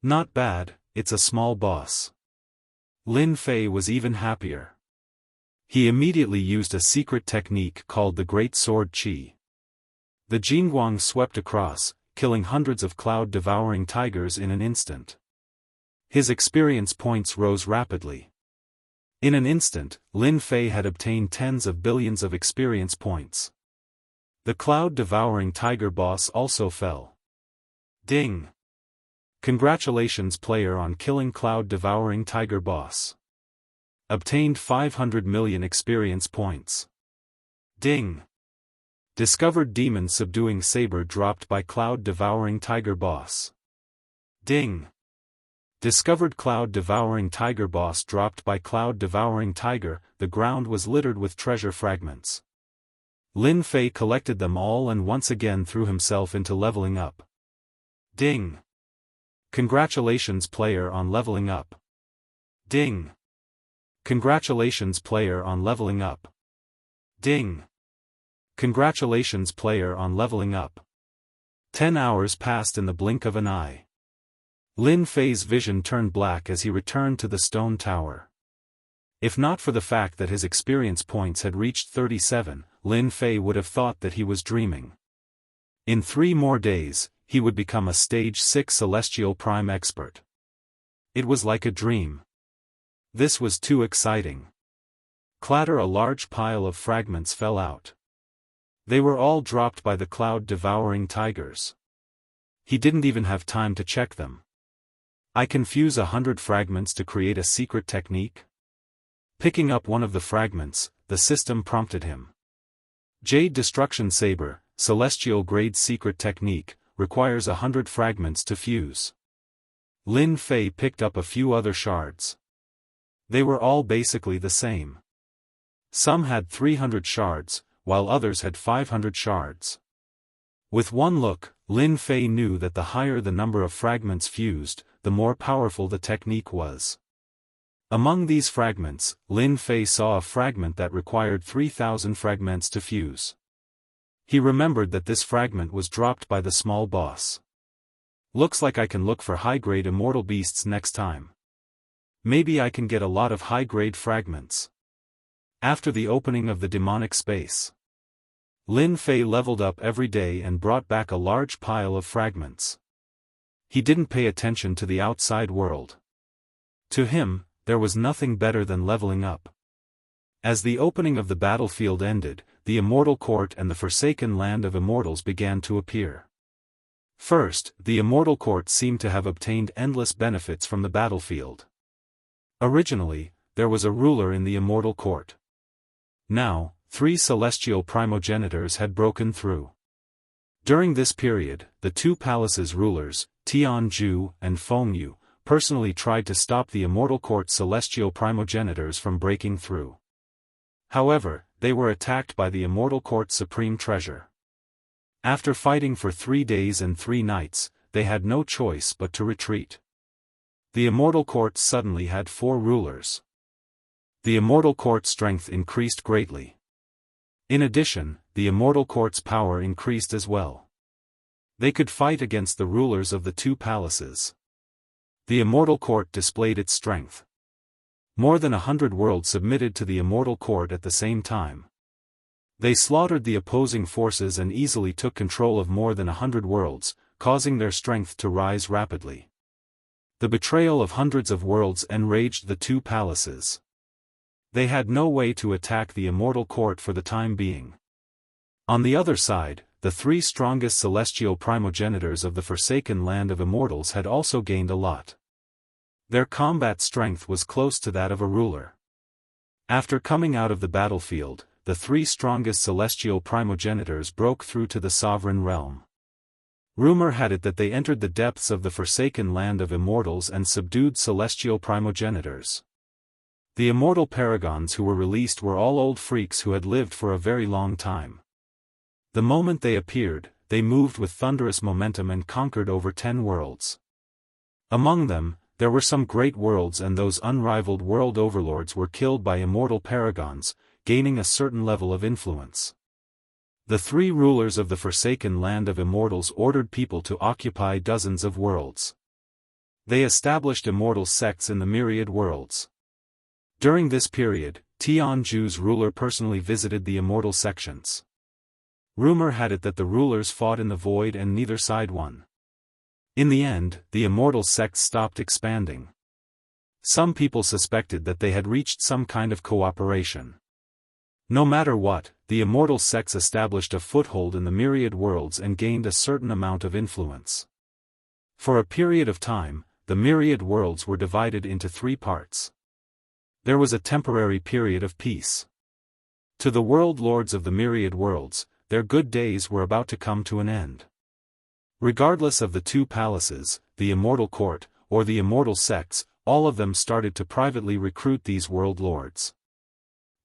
Not bad, it's a small boss. Lin Fei was even happier. He immediately used a secret technique called the Great Sword Qi. The Jingguang swept across, killing hundreds of cloud-devouring tigers in an instant. His experience points rose rapidly. In an instant, Lin Fei had obtained tens of billions of experience points. The cloud-devouring tiger boss also fell. Ding! Congratulations player on killing cloud-devouring tiger boss. Obtained 500 million experience points. Ding! Discovered demon subduing saber dropped by cloud-devouring tiger boss. Ding! Discovered cloud-devouring tiger boss dropped by cloud-devouring tiger, the ground was littered with treasure fragments. Lin Fei collected them all and once again threw himself into leveling up. Ding! Congratulations player on leveling up. Ding! Congratulations player on leveling up. Ding! Congratulations player on leveling up. 10 hours passed in the blink of an eye. Lin Fei's vision turned black as he returned to the stone tower. If not for the fact that his experience points had reached 37, Lin Fei would have thought that he was dreaming. In 3 more days, he would become a stage 6 celestial prime expert. It was like a dream. This was too exciting. Clatter! A large pile of fragments fell out. They were all dropped by the cloud-devouring tigers. He didn't even have time to check them. I can fuse 100 fragments to create a secret technique? Picking up one of the fragments, the system prompted him. Jade Destruction Saber, Celestial Grade Secret Technique, requires 100 fragments to fuse. Lin Fei picked up a few other shards. They were all basically the same. Some had 300 shards, while others had 500 shards. With one look, Lin Fei knew that the higher the number of fragments fused, the more powerful the technique was. Among these fragments, Lin Fei saw a fragment that required 3,000 fragments to fuse. He remembered that this fragment was dropped by the small boss. Looks like I can look for high-grade immortal beasts next time. Maybe I can get a lot of high-grade fragments. After the opening of the demonic space, Lin Fei leveled up every day and brought back a large pile of fragments. He didn't pay attention to the outside world. To him, there was nothing better than leveling up. As the opening of the battlefield ended, the Immortal Court and the Forsaken Land of Immortals began to appear. First, the Immortal Court seemed to have obtained endless benefits from the battlefield. Originally, there was a ruler in the Immortal Court. Now, 3 celestial primogenitors had broken through. During this period, the 2 palaces' rulers, Tianzhu and Fengyu, personally tried to stop the Immortal Court's celestial primogenitors from breaking through. However, they were attacked by the Immortal Court's supreme treasure. After fighting for 3 days and 3 nights, they had no choice but to retreat. The Immortal Court suddenly had 4 rulers. The Immortal Court's strength increased greatly. In addition, the Immortal Court's power increased as well. They could fight against the rulers of the 2 palaces. The Immortal Court displayed its strength. More than 100 worlds submitted to the Immortal Court at the same time. They slaughtered the opposing forces and easily took control of more than 100 worlds, causing their strength to rise rapidly. The betrayal of hundreds of worlds enraged the two palaces. They had no way to attack the immortal court for the time being. On the other side, the three strongest celestial primogenitors of the forsaken land of immortals had also gained a lot. Their combat strength was close to that of a ruler. After coming out of the battlefield, the three strongest celestial primogenitors broke through to the sovereign realm. Rumor had it that they entered the depths of the forsaken land of immortals and subdued celestial primogenitors. The immortal paragons who were released were all old freaks who had lived for a very long time. The moment they appeared, they moved with thunderous momentum and conquered over 10 worlds. Among them, there were some great worlds, and those unrivaled world overlords were killed by immortal paragons, gaining a certain level of influence. The three rulers of the forsaken land of immortals ordered people to occupy dozens of worlds. They established immortal sects in the myriad worlds. During this period, Jianghu's ruler personally visited the immortal sections. Rumor had it that the rulers fought in the void and neither side won. In the end, the immortal sects stopped expanding. Some people suspected that they had reached some kind of cooperation. No matter what, the immortal sects established a foothold in the myriad worlds and gained a certain amount of influence. For a period of time, the myriad worlds were divided into 3 parts. There was a temporary period of peace. To the world lords of the myriad worlds, their good days were about to come to an end. Regardless of the 2 palaces, the immortal court, or the immortal sects, all of them started to privately recruit these world lords.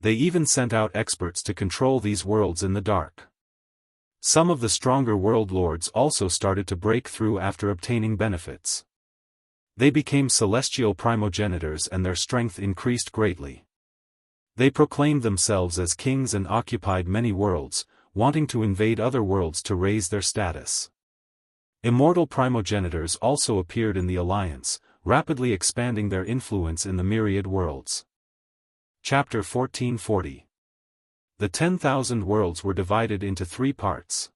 They even sent out experts to control these worlds in the dark. Some of the stronger world lords also started to break through after obtaining benefits. They became celestial primogenitors and their strength increased greatly. They proclaimed themselves as kings and occupied many worlds, wanting to invade other worlds to raise their status. Immortal primogenitors also appeared in the alliance, rapidly expanding their influence in the myriad worlds. Chapter 1440. The 10,000 worlds were divided into 3 parts.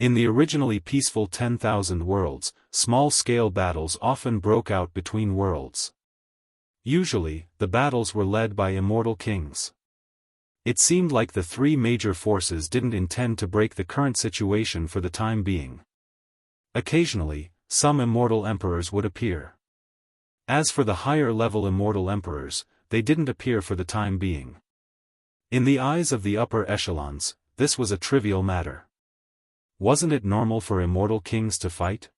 In the originally peaceful 10,000 worlds, small-scale battles often broke out between worlds. Usually, the battles were led by immortal kings. It seemed like the 3 major forces didn't intend to break the current situation for the time being. Occasionally, some immortal emperors would appear. As for the higher-level immortal emperors, they didn't appear for the time being. In the eyes of the upper echelons, this was a trivial matter. Wasn't it normal for immortal kings to fight?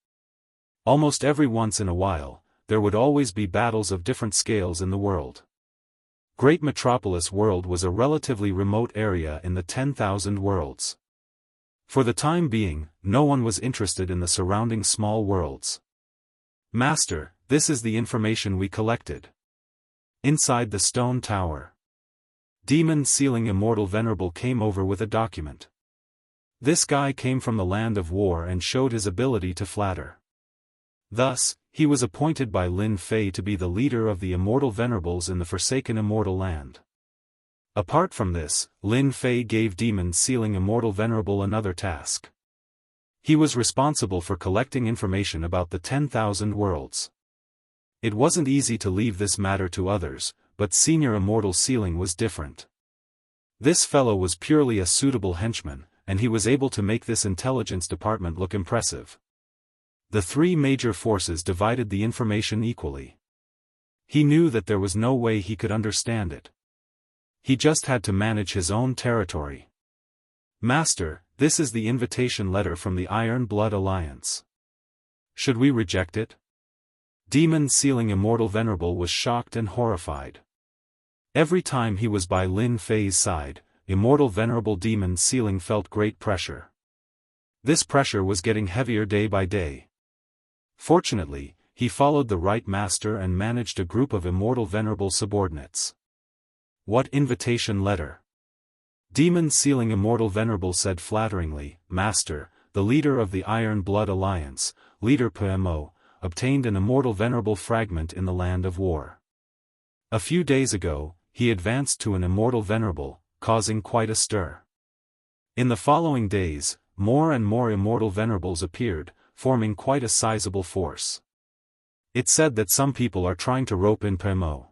Almost every once in a while, there would always be battles of different scales in the world. Great Metropolis World was a relatively remote area in the 10,000 worlds. For the time being, no one was interested in the surrounding small worlds. Master, this is the information we collected. Inside the stone tower. Demon Sealing Immortal Venerable came over with a document. This guy came from the land of war and showed his ability to flatter. Thus, he was appointed by Lin Fei to be the leader of the immortal venerables in the forsaken immortal land. Apart from this, Lin Fei gave Demon Sealing Immortal Venerable another task. He was responsible for collecting information about the 10,000 worlds. It wasn't easy to leave this matter to others, but Senior Immortal Sealing was different. This fellow was purely a suitable henchman, and he was able to make this intelligence department look impressive. The 3 major forces divided the information equally. He knew that there was no way he could understand it. He just had to manage his own territory. Master, this is the invitation letter from the Iron Blood Alliance. Should we reject it? Demon Sealing Immortal Venerable was shocked and horrified. Every time he was by Lin Fei's side, Immortal Venerable Demon Sealing felt great pressure. This pressure was getting heavier day by day. Fortunately, he followed the right master and managed a group of Immortal Venerable subordinates. What invitation letter? Demon Sealing Immortal Venerable said flatteringly, Master, the leader of the Iron Blood Alliance, Leader PMO, obtained an Immortal Venerable fragment in the land of war. A few days ago, he advanced to an Immortal Venerable, causing quite a stir. In the following days, more and more immortal venerables appeared, forming quite a sizable force. It's said that some people are trying to rope in Pemo.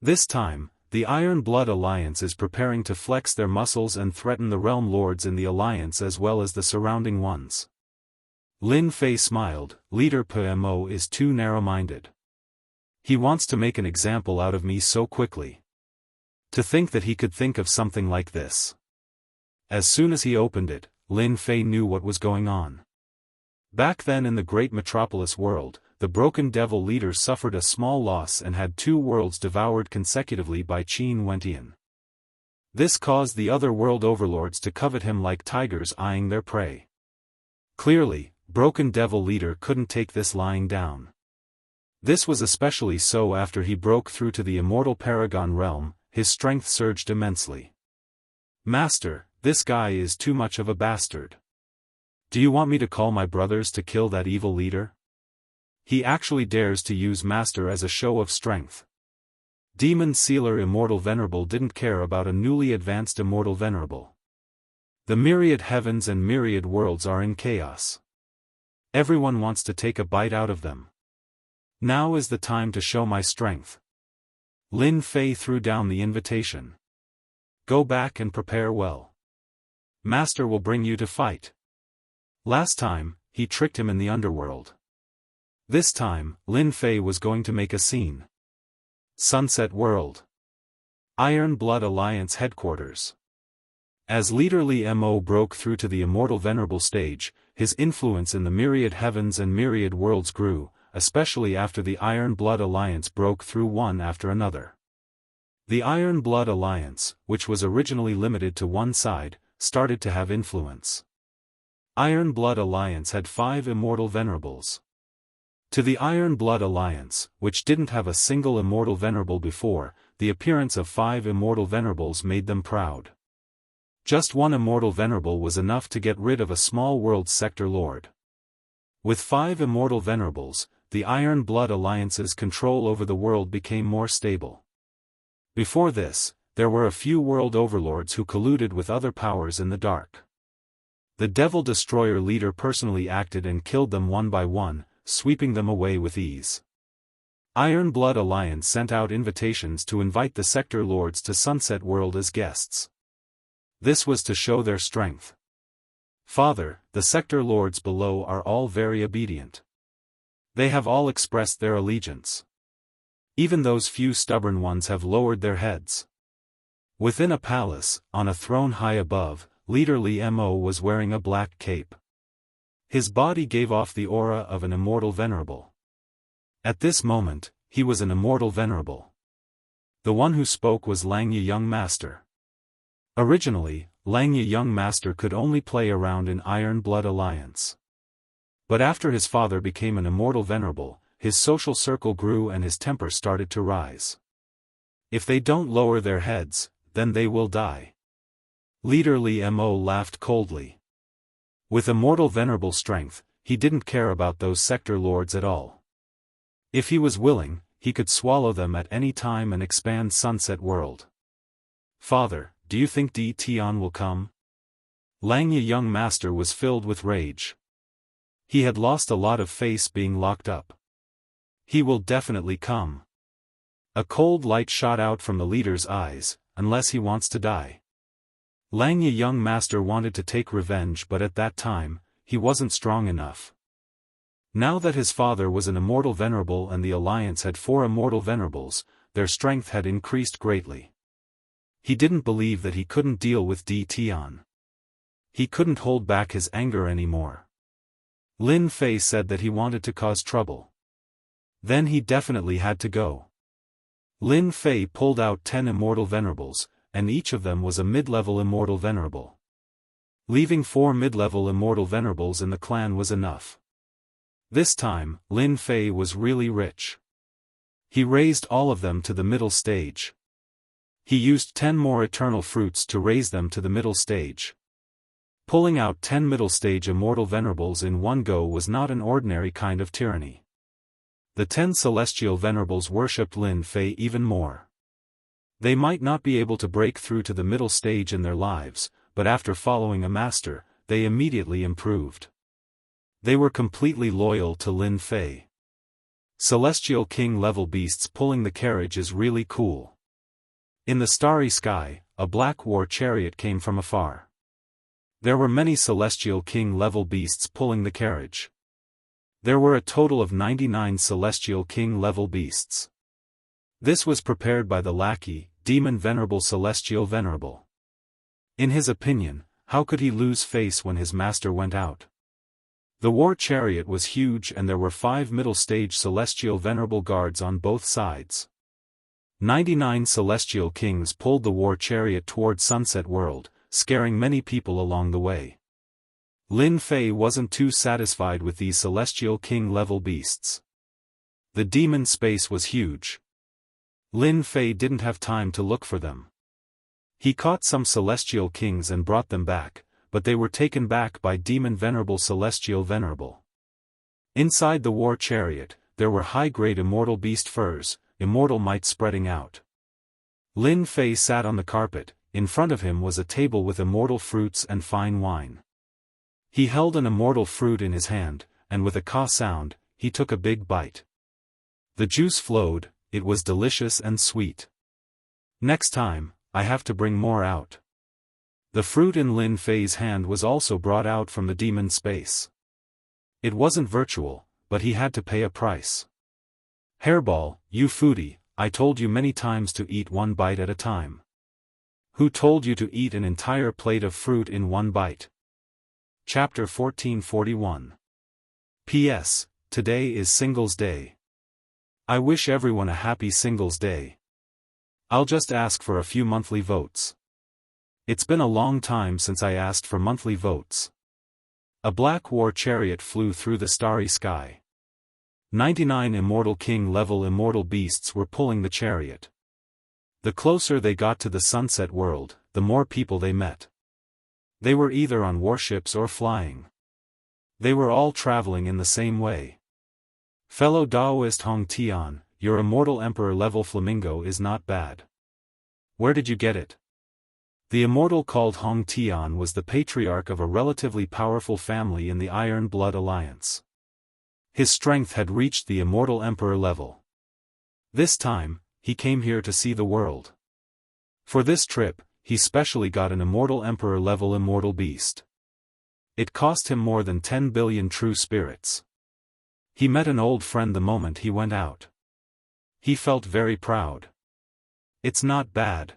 This time, the Iron Blood Alliance is preparing to flex their muscles and threaten the realm lords in the alliance as well as the surrounding ones. Lin Fei smiled. Leader Pemo is too narrow-minded. He wants to make an example out of me so quickly. To think that he could think of something like this. As soon as he opened it, Lin Fei knew what was going on. Back then in the great metropolis world, the broken devil leader suffered a small loss and had 2 worlds devoured consecutively by Qin Wentian. This caused the other world overlords to covet him like tigers eyeing their prey. Clearly, broken devil leader couldn't take this lying down. This was especially so after he broke through to the immortal paragon realm. His strength surged immensely. Master, this guy is too much of a bastard. Do you want me to call my brothers to kill that evil leader? He actually dares to use Master as a show of strength. Demon Sealer Immortal Venerable didn't care about a newly advanced Immortal Venerable. The myriad heavens and myriad worlds are in chaos. Everyone wants to take a bite out of them. Now is the time to show my strength. Lin Fei threw down the invitation. Go back and prepare well. Master will bring you to fight. Last time, he tricked him in the underworld. This time, Lin Fei was going to make a scene. Sunset World. Iron Blood Alliance Headquarters. As Leader Li Mo broke through to the Immortal Venerable stage, his influence in the myriad heavens and myriad worlds grew, especially after the Iron Blood Alliance broke through one after another. The Iron Blood Alliance, which was originally limited to one side, started to have influence. Iron Blood Alliance had 5 immortal venerables. To the Iron Blood Alliance, which didn't have a single immortal venerable before, the appearance of 5 immortal venerables made them proud. Just one immortal venerable was enough to get rid of a small world sector lord. With 5 immortal venerables, the Iron Blood Alliance's control over the world became more stable. Before this, there were a few world overlords who colluded with other powers in the dark. The Devil Destroyer leader personally acted and killed them one by one, sweeping them away with ease. Iron Blood Alliance sent out invitations to invite the sector lords to Sunset World as guests. This was to show their strength. Father, the sector lords below are all very obedient. They have all expressed their allegiance. Even those few stubborn ones have lowered their heads. Within a palace, on a throne high above, Leader Li Mo was wearing a black cape. His body gave off the aura of an immortal venerable. At this moment, he was an immortal venerable. The one who spoke was Langya Young Master. Originally, Langya Young Master could only play around in Iron Blood Alliance. But after his father became an immortal venerable, his social circle grew and his temper started to rise. If they don't lower their heads, then they will die. Leader Li Mo laughed coldly. With immortal venerable strength, he didn't care about those sector lords at all. If he was willing, he could swallow them at any time and expand Sunset World. Father, do you think Di Tian will come? Langya Young Master was filled with rage. He had lost a lot of face being locked up. He will definitely come. A cold light shot out from the leader's eyes, unless he wants to die. Langya Young Master wanted to take revenge, but at that time, he wasn't strong enough. Now that his father was an immortal venerable and the alliance had 4 immortal venerables, their strength had increased greatly. He didn't believe that he couldn't deal with Di Tian. He couldn't hold back his anger anymore. Lin Fei said that he wanted to cause trouble. Then he definitely had to go. Lin Fei pulled out 10 immortal venerables, and each of them was a mid-level immortal venerable. Leaving 4 mid-level immortal venerables in the clan was enough. This time, Lin Fei was really rich. He raised all of them to the middle stage. He used 10 more eternal fruits to raise them to the middle stage. Pulling out 10 middle stage immortal venerables in one go was not an ordinary kind of tyranny. The 10 celestial venerables worshipped Lin Fei even more. They might not be able to break through to the middle stage in their lives, but after following a master, they immediately improved. They were completely loyal to Lin Fei. Celestial King level beasts pulling the carriage is really cool. In the starry sky, a black war chariot came from afar. There were many Celestial King level beasts pulling the carriage. There were a total of 99 Celestial King level beasts. This was prepared by the lackey, Demon Venerable Celestial Venerable. In his opinion, how could he lose face when his master went out? The war chariot was huge and there were 5 middle-stage Celestial Venerable guards on both sides. 99 Celestial Kings pulled the war chariot toward Sunset World, scaring many people along the way. Lin Fei wasn't too satisfied with these Celestial King level beasts. The demon space was huge. Lin Fei didn't have time to look for them. He caught some Celestial Kings and brought them back, but they were taken back by Demon Venerable Celestial Venerable. Inside the war chariot, there were high-grade immortal beast furs, immortal might spreading out. Lin Fei sat on the carpet. In front of him was a table with immortal fruits and fine wine. He held an immortal fruit in his hand, and with a caw sound, he took a big bite. The juice flowed, it was delicious and sweet. Next time, I have to bring more out. The fruit in Lin Fei's hand was also brought out from the demon space. It wasn't virtual, but he had to pay a price. Hairball, you foodie, I told you many times to eat one bite at a time. Who told you to eat an entire plate of fruit in one bite? Chapter 1441. P.S. Today is Singles Day. I wish everyone a happy Singles Day. I'll just ask for a few monthly votes. It's been a long time since I asked for monthly votes. A black war chariot flew through the starry sky. 99 Immortal King level immortal beasts were pulling the chariot. The closer they got to the Sunset World, the more people they met. They were either on warships or flying. They were all traveling in the same way. Fellow Daoist Hong Tian, your Immortal Emperor level flamingo is not bad. Where did you get it? The Immortal called Hong Tian was the patriarch of a relatively powerful family in the Iron Blood Alliance. His strength had reached the Immortal Emperor level. This time, he came here to see the world. For this trip, he specially got an Immortal Emperor level immortal beast. It cost him more than 10 billion true spirits. He met an old friend the moment he went out. He felt very proud. It's not bad.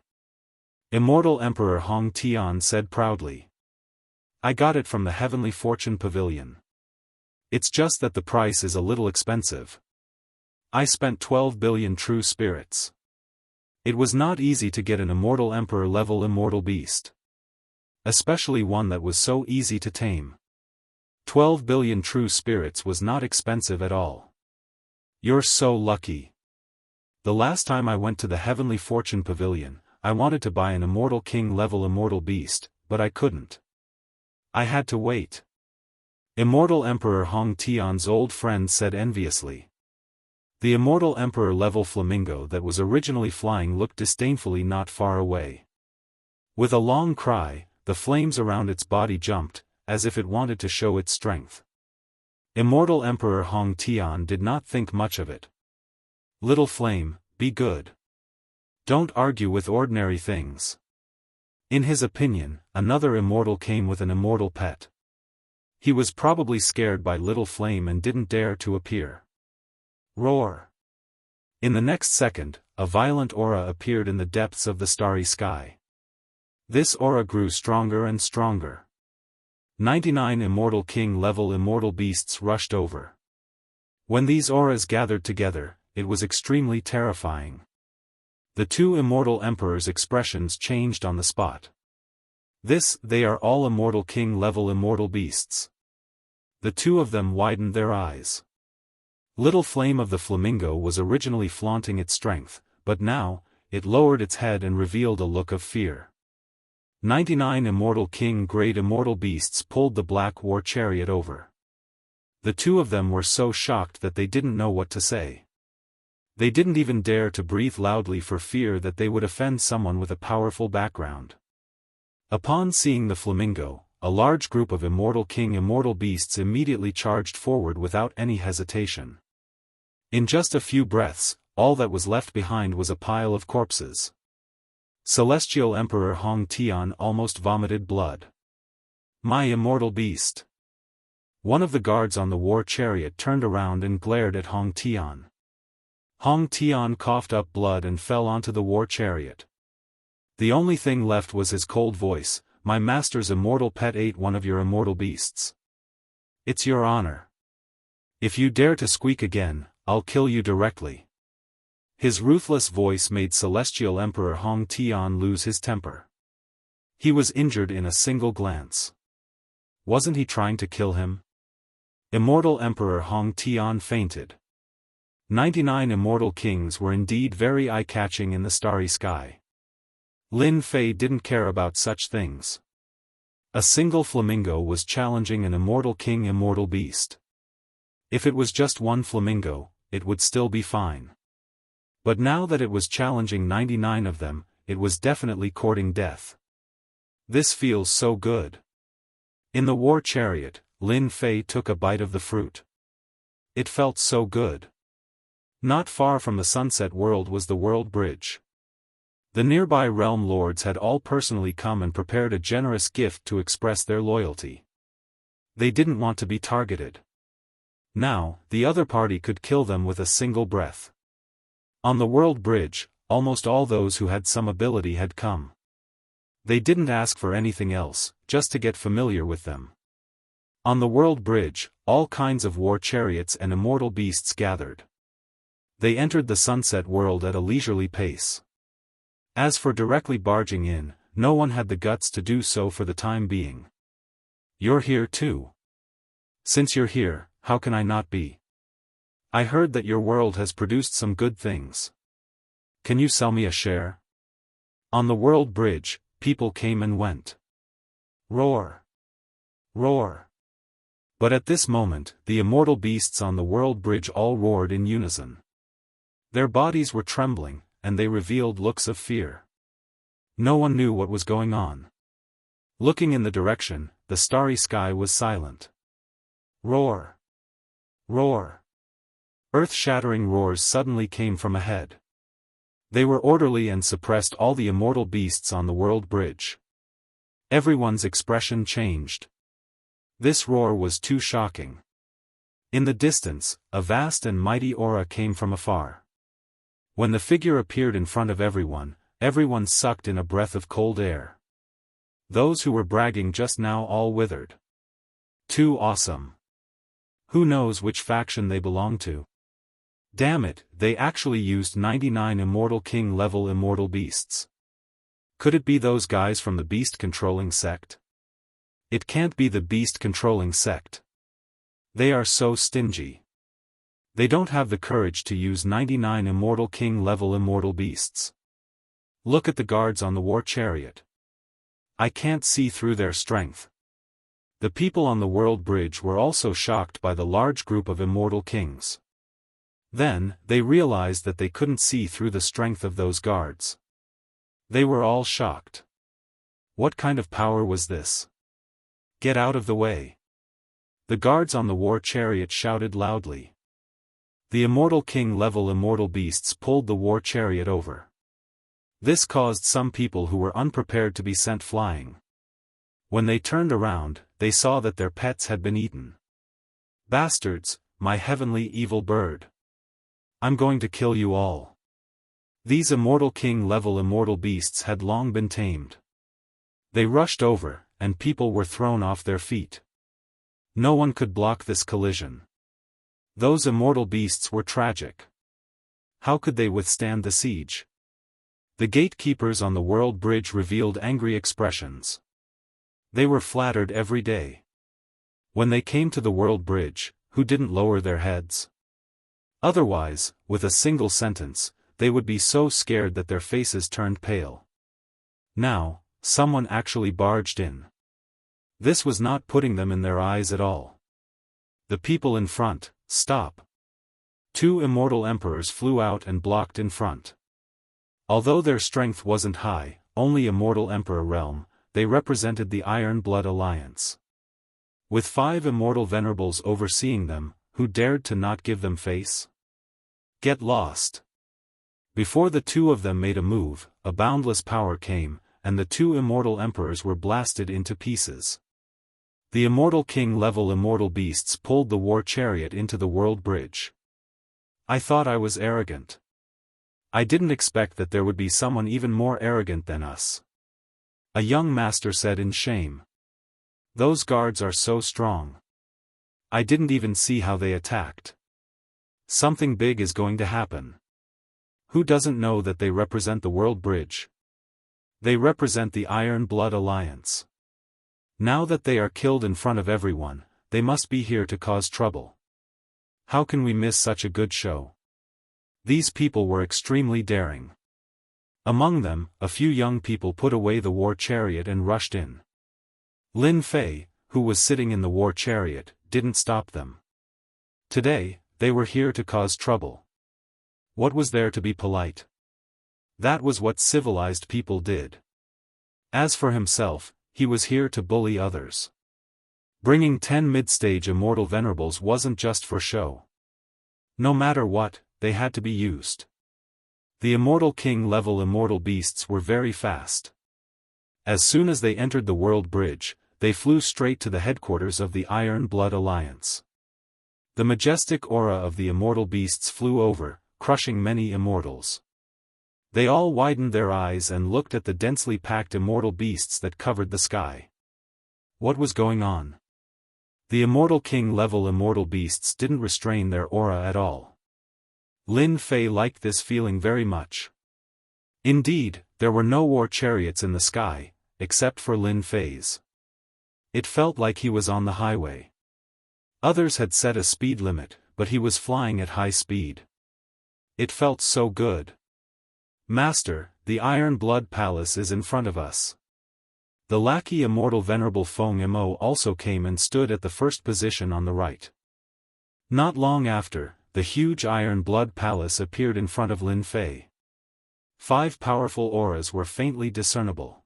Immortal Emperor Hong Tian said proudly. I got it from the Heavenly Fortune Pavilion. It's just that the price is a little expensive. I spent 12 billion true spirits. It was not easy to get an Immortal Emperor level immortal beast. Especially one that was so easy to tame. 12 billion true spirits was not expensive at all. You're so lucky. The last time I went to the Heavenly Fortune Pavilion, I wanted to buy an Immortal King level immortal beast, but I couldn't. I had to wait. Immortal Emperor Hong Tian's old friend said enviously. The Immortal Emperor level flamingo that was originally flying looked disdainfully not far away. With a long cry, the flames around its body jumped, as if it wanted to show its strength. Immortal Emperor Hong Tian did not think much of it. Little flame, be good. Don't argue with ordinary things. In his opinion, another immortal came with an immortal pet. He was probably scared by Little Flame and didn't dare to appear. Roar! In the next second, a violent aura appeared in the depths of the starry sky. This aura grew stronger and stronger. 99 Immortal King level immortal beasts rushed over. When these auras gathered together, it was extremely terrifying. The two immortal emperors' expressions changed on the spot. They are all Immortal King level immortal beasts. The two of them widened their eyes. Little Flame of the Flamingo was originally flaunting its strength, but now, it lowered its head and revealed a look of fear. 99 Immortal King grade immortal beasts pulled the black war chariot over. The two of them were so shocked that they didn't know what to say. They didn't even dare to breathe loudly for fear that they would offend someone with a powerful background. Upon seeing the flamingo, a large group of immortal king immortal beasts immediately charged forward without any hesitation. In just a few breaths, all that was left behind was a pile of corpses. Celestial Emperor Hong Tian almost vomited blood. My immortal beast! One of the guards on the war chariot turned around and glared at Hong Tian. Hong Tian coughed up blood and fell onto the war chariot. The only thing left was his cold voice. My master's immortal pet ate one of your immortal beasts. It's your honor. If you dare to squeak again, I'll kill you directly. His ruthless voice made Celestial Emperor Hong Tian lose his temper. He was injured in a single glance. Wasn't he trying to kill him? Immortal Emperor Hong Tian fainted. 99 immortal kings were indeed very eye-catching in the starry sky. Lin Fei didn't care about such things. A single flamingo was challenging an immortal king immortal beast. If it was just one flamingo, it would still be fine. But now that it was challenging 99 of them, it was definitely courting death. This feels so good. In the war chariot, Lin Fei took a bite of the fruit. It felt so good. Not far from the sunset world was the world bridge. The nearby realm lords had all personally come and prepared a generous gift to express their loyalty. They didn't want to be targeted. Now, the other party could kill them with a single breath. On the world bridge, almost all those who had some ability had come. They didn't ask for anything else, just to get familiar with them. On the world bridge, all kinds of war chariots and immortal beasts gathered. They entered the sunset world at a leisurely pace. As for directly barging in, no one had the guts to do so for the time being. You're here too. Since you're here, how can I not be? I heard that your world has produced some good things. Can you sell me a share? On the world bridge, people came and went. Roar! Roar! But at this moment, the immortal beasts on the world bridge all roared in unison. Their bodies were trembling, and they revealed looks of fear. No one knew what was going on. Looking in the direction, the starry sky was silent. Roar! Roar! Earth-shattering roars suddenly came from ahead. They were orderly and suppressed all the immortal beasts on the world bridge. Everyone's expression changed. This roar was too shocking. In the distance, a vast and mighty aura came from afar. When the figure appeared in front of everyone sucked in a breath of cold air. Those who were bragging just now all withered. Too awesome. Who knows which faction they belong to? Damn it, they actually used 99 immortal king level immortal beasts. Could it be those guys from the beast controlling sect? It can't be the beast controlling sect. They are so stingy. They don't have the courage to use 99 immortal king level immortal beasts. Look at the guards on the war chariot. I can't see through their strength. The people on the world bridge were also shocked by the large group of immortal kings. Then, they realized that they couldn't see through the strength of those guards. They were all shocked. What kind of power was this? Get out of the way. The guards on the war chariot shouted loudly. The immortal king level immortal beasts pulled the war chariot over. This caused some people who were unprepared to be sent flying. When they turned around, they saw that their pets had been eaten. Bastards, my heavenly evil bird. I'm going to kill you all. These immortal king level immortal beasts had long been tamed. They rushed over, and people were thrown off their feet. No one could block this collision. Those immortal beasts were tragic. How could they withstand the siege? The gatekeepers on the world bridge revealed angry expressions. They were flattered every day. When they came to the world bridge, who didn't lower their heads? Otherwise, with a single sentence, they would be so scared that their faces turned pale. Now, someone actually barged in. This was not putting them in their eyes at all. The people in front, stop. 2 immortal emperors flew out and blocked in front. Although their strength wasn't high, only immortal emperor realm, they represented the Iron Blood Alliance. With 5 immortal venerables overseeing them, who dared to not give them face? Get lost. Before the 2 of them made a move, a boundless power came, and the 2 immortal emperors were blasted into pieces. The immortal king-level immortal beasts pulled the war chariot into the world bridge. I thought I was arrogant. I didn't expect that there would be someone even more arrogant than us. A young master said in shame. Those guards are so strong. I didn't even see how they attacked. Something big is going to happen. Who doesn't know that they represent the world bridge? They represent the Iron Blood Alliance. Now that they are killed in front of everyone, they must be here to cause trouble. How can we miss such a good show? These people were extremely daring. Among them, a few young people put away the war chariot and rushed in. Lin Fei, who was sitting in the war chariot, didn't stop them. Today, they were here to cause trouble. What was there to be polite? That was what civilized people did. As for himself, he was here to bully others. Bringing 10 mid-stage immortal venerables wasn't just for show. No matter what, they had to be used. The immortal king-level immortal beasts were very fast. As soon as they entered the world bridge, they flew straight to the headquarters of the Iron Blood Alliance. The majestic aura of the immortal beasts flew over, crushing many immortals. They all widened their eyes and looked at the densely packed immortal beasts that covered the sky. What was going on? The immortal king-level immortal beasts didn't restrain their aura at all. Lin Fei liked this feeling very much. Indeed, there were no war chariots in the sky, except for Lin Fei's. It felt like he was on the highway. Others had set a speed limit, but he was flying at high speed. It felt so good. Master, the Iron Blood Palace is in front of us. The lackey immortal venerable Feng Mo also came and stood at the first position on the right. Not long after, the huge Iron Blood Palace appeared in front of Lin Fei. 5 powerful auras were faintly discernible.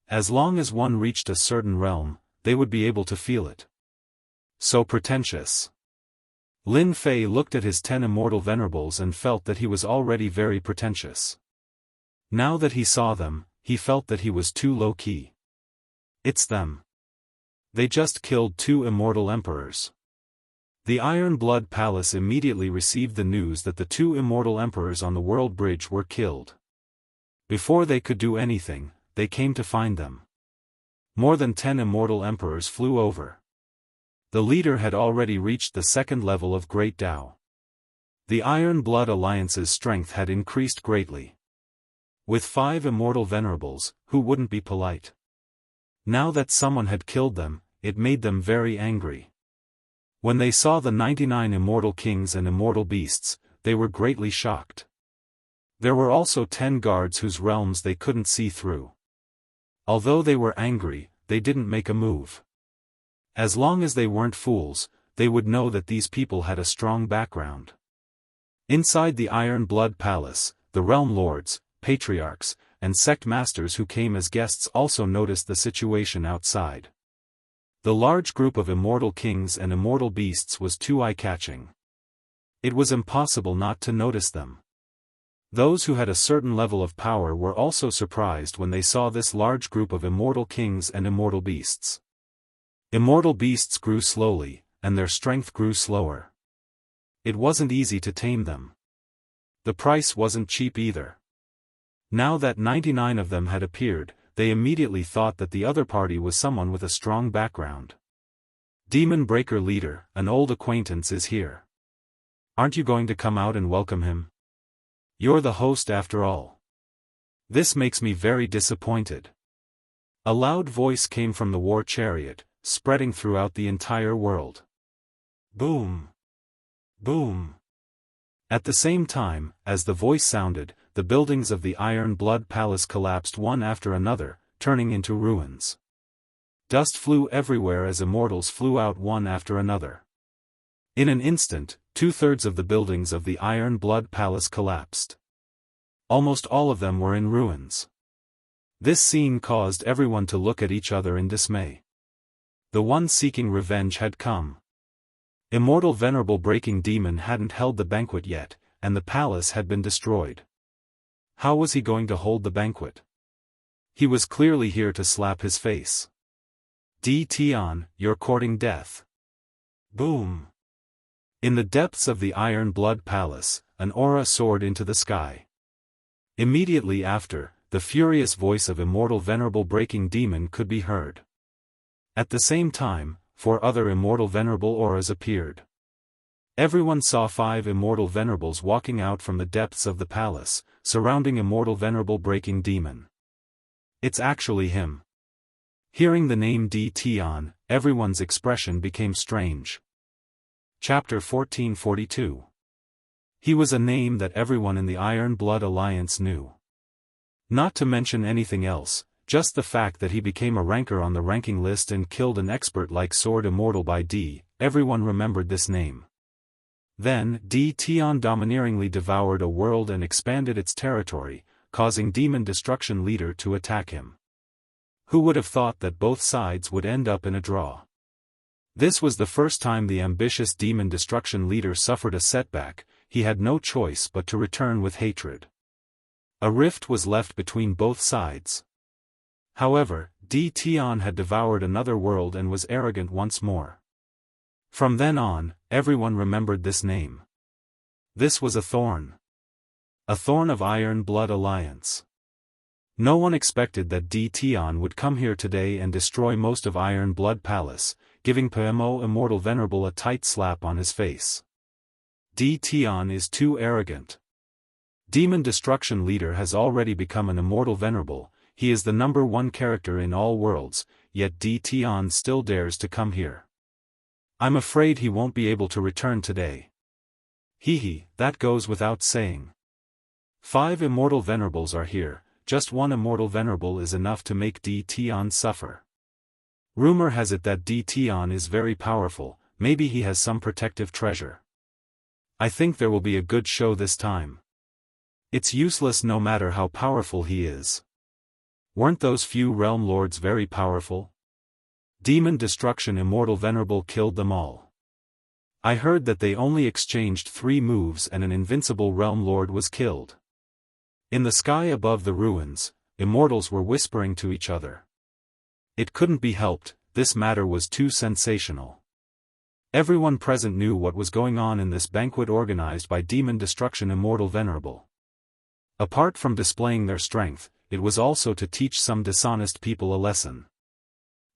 As long as one reached a certain realm, they would be able to feel it. So pretentious. Lin Fei looked at his 10 immortal venerables and felt that he was already very pretentious. Now that he saw them, he felt that he was too low-key. It's them. They just killed 2 immortal emperors. The Iron Blood Palace immediately received the news that the 2 immortal emperors on the world bridge were killed. Before they could do anything, they came to find them. More than 10 immortal emperors flew over. The leader had already reached the 2nd level of Great Dao. The Iron Blood Alliance's strength had increased greatly. With 5 immortal venerables, who wouldn't be polite? Now that someone had killed them, it made them very angry. When they saw the 99 immortal kings and immortal beasts, they were greatly shocked. There were also 10 guards whose realms they couldn't see through. Although they were angry, they didn't make a move. As long as they weren't fools, they would know that these people had a strong background. Inside the Iron Blood Palace, the realm lords, patriarchs, and sect masters who came as guests also noticed the situation outside. The large group of immortal kings and immortal beasts was too eye-catching. It was impossible not to notice them. Those who had a certain level of power were also surprised when they saw this large group of immortal kings and immortal beasts. Immortal beasts grew slowly, and their strength grew slower. It wasn't easy to tame them. The price wasn't cheap either. Now that 99 of them had appeared, they immediately thought that the other party was someone with a strong background. Demon Breaker leader, an old acquaintance is here. Aren't you going to come out and welcome him? You're the host after all. This makes me very disappointed. A loud voice came from the war chariot, spreading throughout the entire world. Boom! Boom! At the same time, as the voice sounded, the buildings of the Iron Blood Palace collapsed one after another, turning into ruins. Dust flew everywhere as immortals flew out one after another. In an instant, 2/3 of the buildings of the Iron Blood Palace collapsed. Almost all of them were in ruins. This scene caused everyone to look at each other in dismay. The one seeking revenge had come. Immortal Venerable Breaking Demon hadn't held the banquet yet, and the palace had been destroyed. How was he going to hold the banquet? He was clearly here to slap his face. Tian, you're courting death. Boom. In the depths of the Iron Blood Palace, an aura soared into the sky. Immediately after, the furious voice of Immortal Venerable Breaking Demon could be heard. At the same time, 4 other Immortal Venerable auras appeared. Everyone saw 5 Immortal Venerables walking out from the depths of the palace, surrounding Immortal Venerable Breaking Demon. It's actually him. Hearing the name Tian, everyone's expression became strange. Chapter 1442. He was a name that everyone in the Iron Blood Alliance knew. Not to mention anything else, just the fact that he became a ranker on the ranking list and killed an expert like Sword Immortal by everyone remembered this name. Then, Tian domineeringly devoured a world and expanded its territory, causing Demon Destruction Leader to attack him. Who would have thought that both sides would end up in a draw? This was the first time the ambitious Demon Destruction Leader suffered a setback. He had no choice but to return with hatred. A rift was left between both sides. However, Tian had devoured another world and was arrogant once more. From then on, everyone remembered this name. This was a thorn. A thorn of Iron Blood Alliance. No one expected that Tian would come here today and destroy most of Iron Blood Palace, giving PMO Immortal Venerable a tight slap on his face. Tian is too arrogant. Demon Destruction Leader has already become an Immortal Venerable. He is the #1 character in all worlds, yet Tian still dares to come here. I'm afraid he won't be able to return today. That goes without saying. 5 Immortal Venerables are here, just 1 Immortal Venerable is enough to make Tian suffer. Rumor has it that Tian is very powerful, maybe he has some protective treasure. I think there will be a good show this time. It's useless no matter how powerful he is. Weren't those few realm lords very powerful? Demon Destruction Immortal Venerable killed them all. I heard that they only exchanged 3 moves and an invincible realm lord was killed. In the sky above the ruins, immortals were whispering to each other. It couldn't be helped, this matter was too sensational. Everyone present knew what was going on in this banquet organized by Demon Destruction Immortal Venerable. Apart from displaying their strength, it was also to teach some dishonest people a lesson.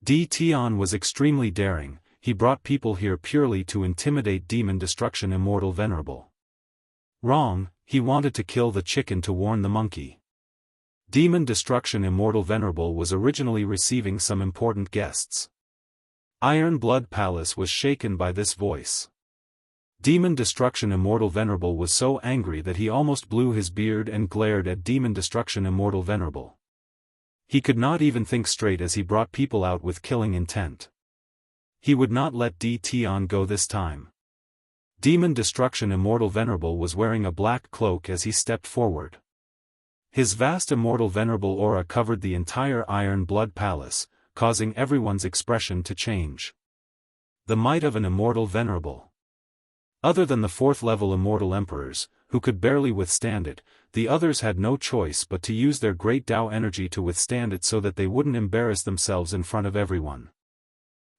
Tian was extremely daring. He brought people here purely to intimidate Demon Destruction Immortal Venerable. Wrong, he wanted to kill the chicken to warn the monkey. Demon Destruction Immortal Venerable was originally receiving some important guests. Iron Blood Palace was shaken by this voice. Demon Destruction Immortal Venerable was so angry that he almost blew his beard and glared at Demon Destruction Immortal Venerable. He could not even think straight as he brought people out with killing intent. He would not let Tian go this time. Demon Destruction Immortal Venerable was wearing a black cloak as he stepped forward. His vast Immortal Venerable aura covered the entire Iron Blood Palace, causing everyone's expression to change. The might of an Immortal Venerable. Other than the 4th-level Immortal Emperors, who could barely withstand it, the others had no choice but to use their great Tao energy to withstand it so that they wouldn't embarrass themselves in front of everyone.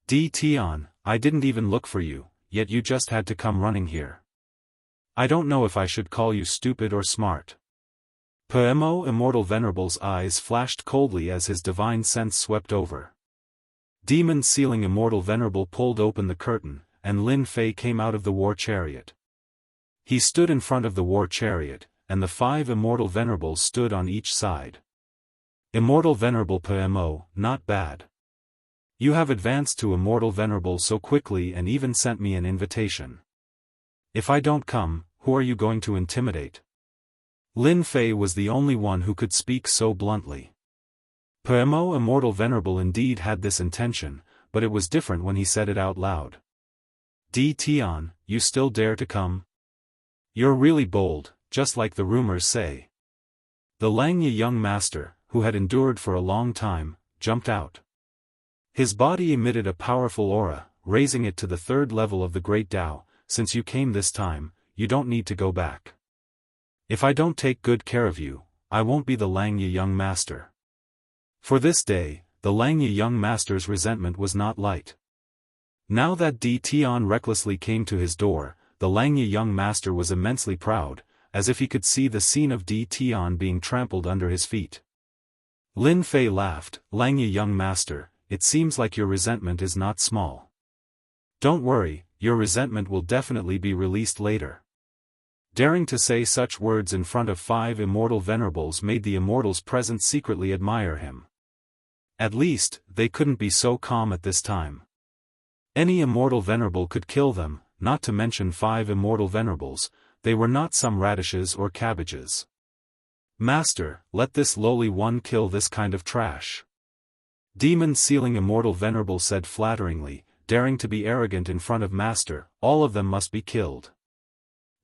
Tian, I didn't even look for you, yet you just had to come running here. I don't know if I should call you stupid or smart. PMO Immortal Venerable's eyes flashed coldly as his divine sense swept over. Demon Sealing Immortal Venerable pulled open the curtain, and Lin Fei came out of the war chariot. He stood in front of the war chariot, and the 5 Immortal Venerables stood on each side. Immortal Venerable PMO, not bad. You have advanced to Immortal Venerable so quickly and even sent me an invitation. If I don't come, who are you going to intimidate? Lin Fei was the only one who could speak so bluntly. PMO Immortal Venerable indeed had this intention, but it was different when he said it out loud. Tian, you still dare to come? You're really bold, just like the rumors say. The Langya young master, who had endured for a long time, jumped out. His body emitted a powerful aura, raising it to the third level of the Great Tao. Since you came this time, you don't need to go back. If I don't take good care of you, I won't be the Langya young master. For this day, the Langya young master's resentment was not light. Now that Di Tian recklessly came to his door, the Langya young master was immensely proud, as if he could see the scene of Di Tian being trampled under his feet. Lin Fei laughed. Langya young master, it seems like your resentment is not small. Don't worry, your resentment will definitely be released later. Daring to say such words in front of 5 immortal venerables made the immortals present secretly admire him. At least, they couldn't be so calm at this time. Any immortal venerable could kill them, not to mention 5 immortal venerables. They were not some radishes or cabbages. Master, let this lowly one kill this kind of trash. Demon Sealing Immortal Venerable said flatteringly, daring to be arrogant in front of Master, all of them must be killed.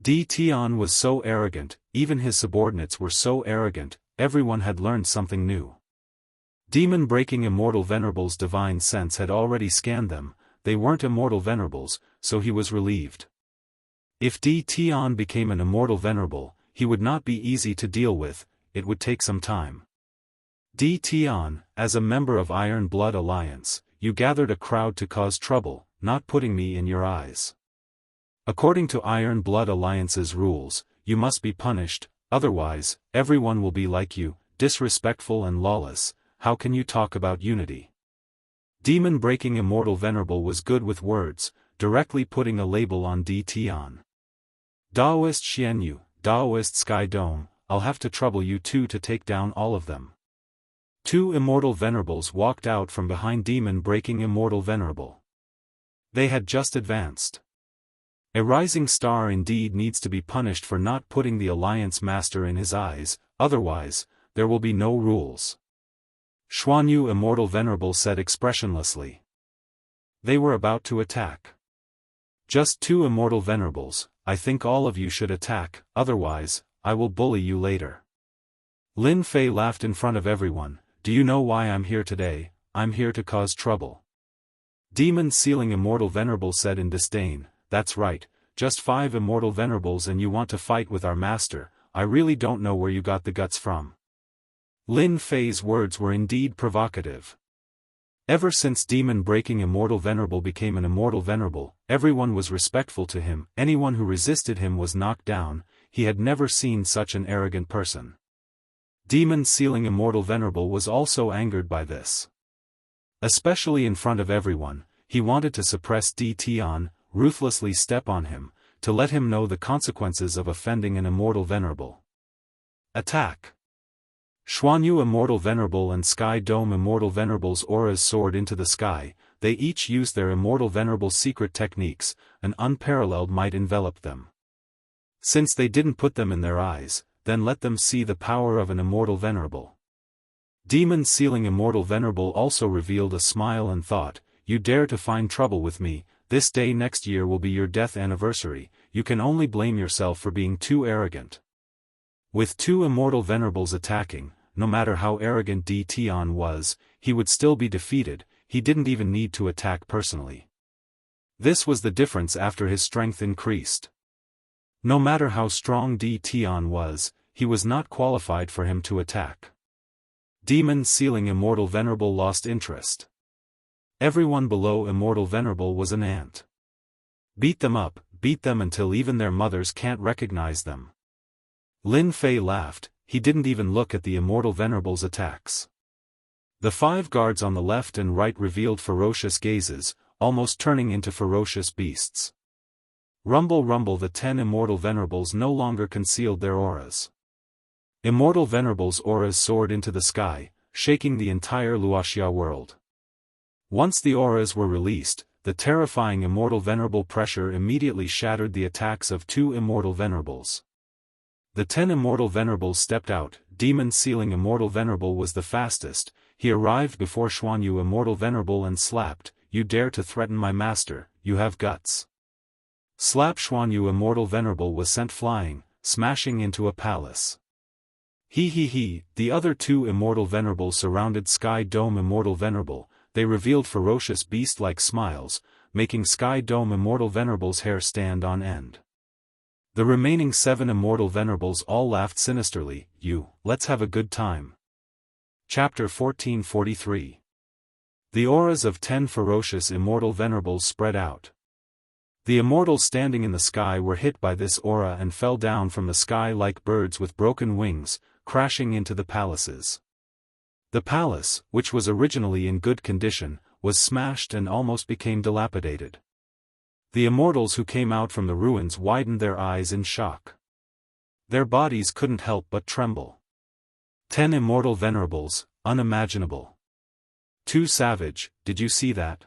Di Tian was so arrogant, even his subordinates were so arrogant, everyone had learned something new. Demon Breaking Immortal Venerable's divine sense had already scanned them, they weren't immortal venerables, so he was relieved. If Di Tian became an immortal venerable, he would not be easy to deal with, it would take some time. Di Tian, as a member of Iron Blood Alliance, you gathered a crowd to cause trouble, not putting me in your eyes. According to Iron Blood Alliance's rules, you must be punished, otherwise, everyone will be like you, disrespectful and lawless. How can you talk about unity? Demon Breaking Immortal Venerable was good with words, directly putting a label on Di Tian. Daoist Xianxia, Daoist Sky Dome, I'll have to trouble you two to take down all of them. 2 immortal venerables walked out from behind Demon Breaking Immortal Venerable. They had just advanced. A rising star indeed needs to be punished for not putting the Alliance Master in his eyes, otherwise, there will be no rules. Xuanyu Immortal Venerable said expressionlessly. They were about to attack. Just 2 immortal venerables, I think all of you should attack, otherwise, I will bully you later. Lin Fei laughed in front of everyone. Do you know why I'm here today? I'm here to cause trouble. Demon Sealing Immortal Venerable said in disdain, that's right, just 5 immortal venerables and you want to fight with our master, I really don't know where you got the guts from. Lin Fei's words were indeed provocative. Ever since Demon Breaking Immortal Venerable became an immortal venerable, everyone was respectful to him, anyone who resisted him was knocked down, he had never seen such an arrogant person. Demon Sealing Immortal Venerable was also angered by this. Especially in front of everyone, he wanted to suppress Di Tian, ruthlessly step on him, to let him know the consequences of offending an immortal venerable. Attack! Xuanyu Immortal Venerable and Sky Dome Immortal Venerable's auras soared into the sky, they each used their immortal venerable's secret techniques, an unparalleled might enveloped them. Since they didn't put them in their eyes, then let them see the power of an immortal venerable. Demon Sealing Immortal Venerable also revealed a smile and thought, you dare to find trouble with me, this day next year will be your death anniversary, you can only blame yourself for being too arrogant. With 2 immortal venerables attacking, no matter how arrogant Di Tian was, he would still be defeated, he didn't even need to attack personally. This was the difference after his strength increased. No matter how strong Di Tian was, he was not qualified for him to attack. Demon Sealing Immortal Venerable lost interest. Everyone below Immortal Venerable was an ant. Beat them up, beat them until even their mothers can't recognize them. Lin Fei laughed, he didn't even look at the Immortal Venerable's attacks. The 5 guards on the left and right revealed ferocious gazes, almost turning into ferocious beasts. Rumble rumble, the 10 Immortal Venerables no longer concealed their auras. Immortal Venerables' auras soared into the sky, shaking the entire Wuxia world. Once the auras were released, the terrifying Immortal Venerable pressure immediately shattered the attacks of 2 Immortal Venerables. The 10 Immortal Venerables stepped out, Demon Sealing Immortal Venerable was the fastest, he arrived before Xuanyu Immortal Venerable and slapped, you dare to threaten my master, you have guts. Slap! Xuanyu Immortal Venerable was sent flying, smashing into a palace. He. The other two Immortal Venerables surrounded Sky Dome Immortal Venerable. They revealed ferocious beast-like smiles, making Sky Dome Immortal Venerable's hair stand on end. The remaining 7 Immortal Venerables all laughed sinisterly. Let's have a good time. Chapter 1443. The auras of 10 ferocious Immortal Venerables spread out. The Immortals standing in the sky were hit by this aura and fell down from the sky like birds with broken wings, crashing into the palaces. The palace, which was originally in good condition, was smashed and almost became dilapidated. The Immortals who came out from the ruins widened their eyes in shock. Their bodies couldn't help but tremble. 10 Immortal Venerables, unimaginable. Too savage, did you see that?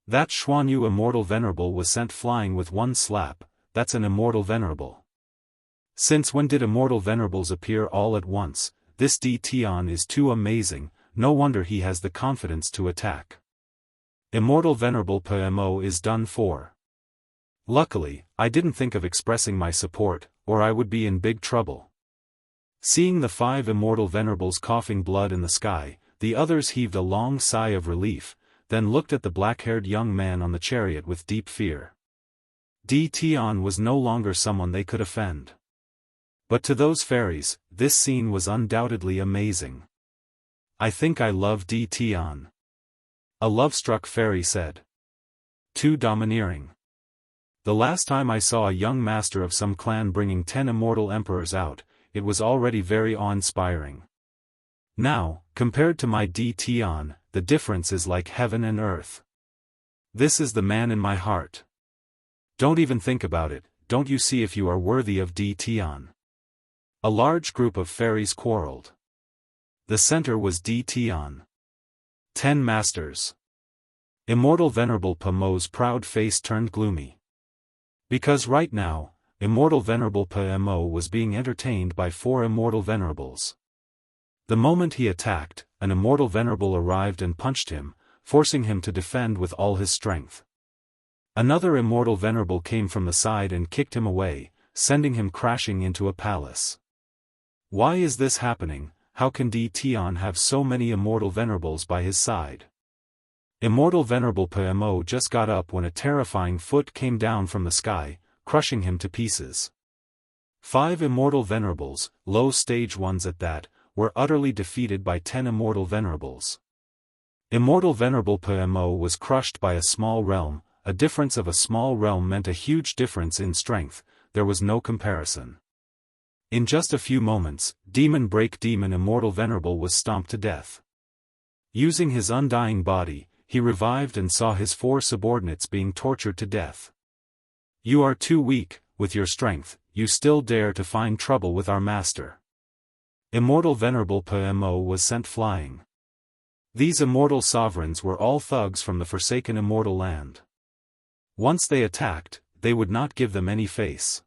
That Xuanyu Immortal Venerable was sent flying with one slap. That's an Immortal Venerable. Since when did Immortal Venerables appear all at once? This Tian is too amazing, no wonder he has the confidence to attack. Immortal Venerable PMO is done for. Luckily, I didn't think of expressing my support, or I would be in big trouble. Seeing the 5 Immortal Venerables coughing blood in the sky, the others heaved a long sigh of relief, then looked at the black-haired young man on the chariot with deep fear. Tian was no longer someone they could offend. But to those fairies, this scene was undoubtedly amazing. I think I love Tian. A love-struck fairy said. Too domineering. The last time I saw a young master of some clan bringing 10 immortal emperors out, it was already very awe-inspiring. Now, compared to my Tian, the difference is like heaven and earth. This is the man in my heart. Don't even think about it, don't you see if you are worthy of Tian? A large group of fairies quarreled. The center was Tian. 10 masters. Immortal Venerable PMO's proud face turned gloomy. Because right now, Immortal Venerable PMO was being entertained by 4 Immortal Venerables. The moment he attacked, an Immortal Venerable arrived and punched him, forcing him to defend with all his strength. Another Immortal Venerable came from the side and kicked him away, sending him crashing into a palace. Why is this happening? How can Tian have so many Immortal Venerables by his side? Immortal Venerable PMO just got up when a terrifying foot came down from the sky, crushing him to pieces. 5 Immortal Venerables, low stage ones at that, were utterly defeated by 10 Immortal Venerables. Immortal Venerable PMO was crushed by a small realm. A difference of a small realm meant a huge difference in strength, there was no comparison. In just a few moments, Demon Break Demon Immortal Venerable was stomped to death. Using his undying body, he revived and saw his 4 subordinates being tortured to death. You are too weak, with your strength, you still dare to find trouble with our master. Immortal Venerable PMO was sent flying. These immortal sovereigns were all thugs from the forsaken immortal land. Once they attacked, they would not give them any face.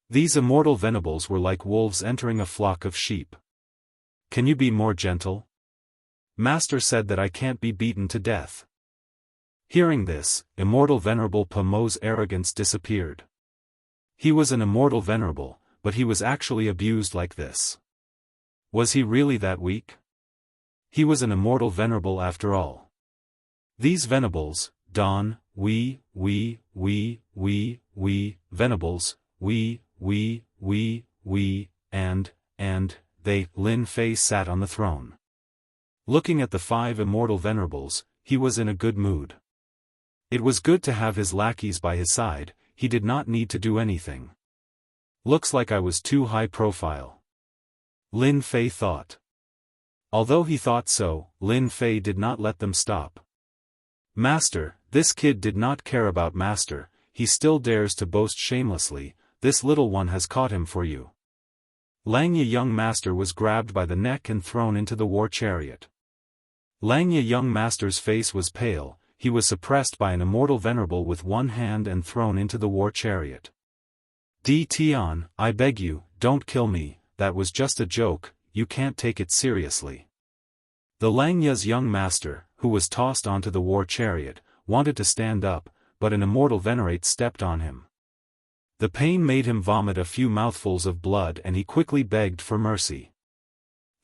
These Immortal Venerables were like wolves entering a flock of sheep. Can you be more gentle? Master said that I can't be beaten to death. Hearing this, Immortal Venerable PMO's arrogance disappeared. He was an Immortal Venerable, but he was actually abused like this. Was he really that weak? He was an Immortal Venerable after all. These Venables, Don, Venables, and they, Lin Fei sat on the throne. Looking at the 5 Immortal Venerables, he was in a good mood. It was good to have his lackeys by his side, he did not need to do anything. Looks like I was too high profile. Lin Fei thought. Although he thought so, Lin Fei did not let them stop. Master, this kid did not care about Master, he still dares to boast shamelessly, this little one has caught him for you. Langya Young Master was grabbed by the neck and thrown into the war chariot. Langya Young Master's face was pale, he was suppressed by an Immortal Venerable with one hand and thrown into the war chariot. Tian, I beg you, don't kill me, that was just a joke, you can't take it seriously. The Langya's young master, who was tossed onto the war chariot, wanted to stand up, but an Immortal Venerate stepped on him. The pain made him vomit a few mouthfuls of blood and he quickly begged for mercy.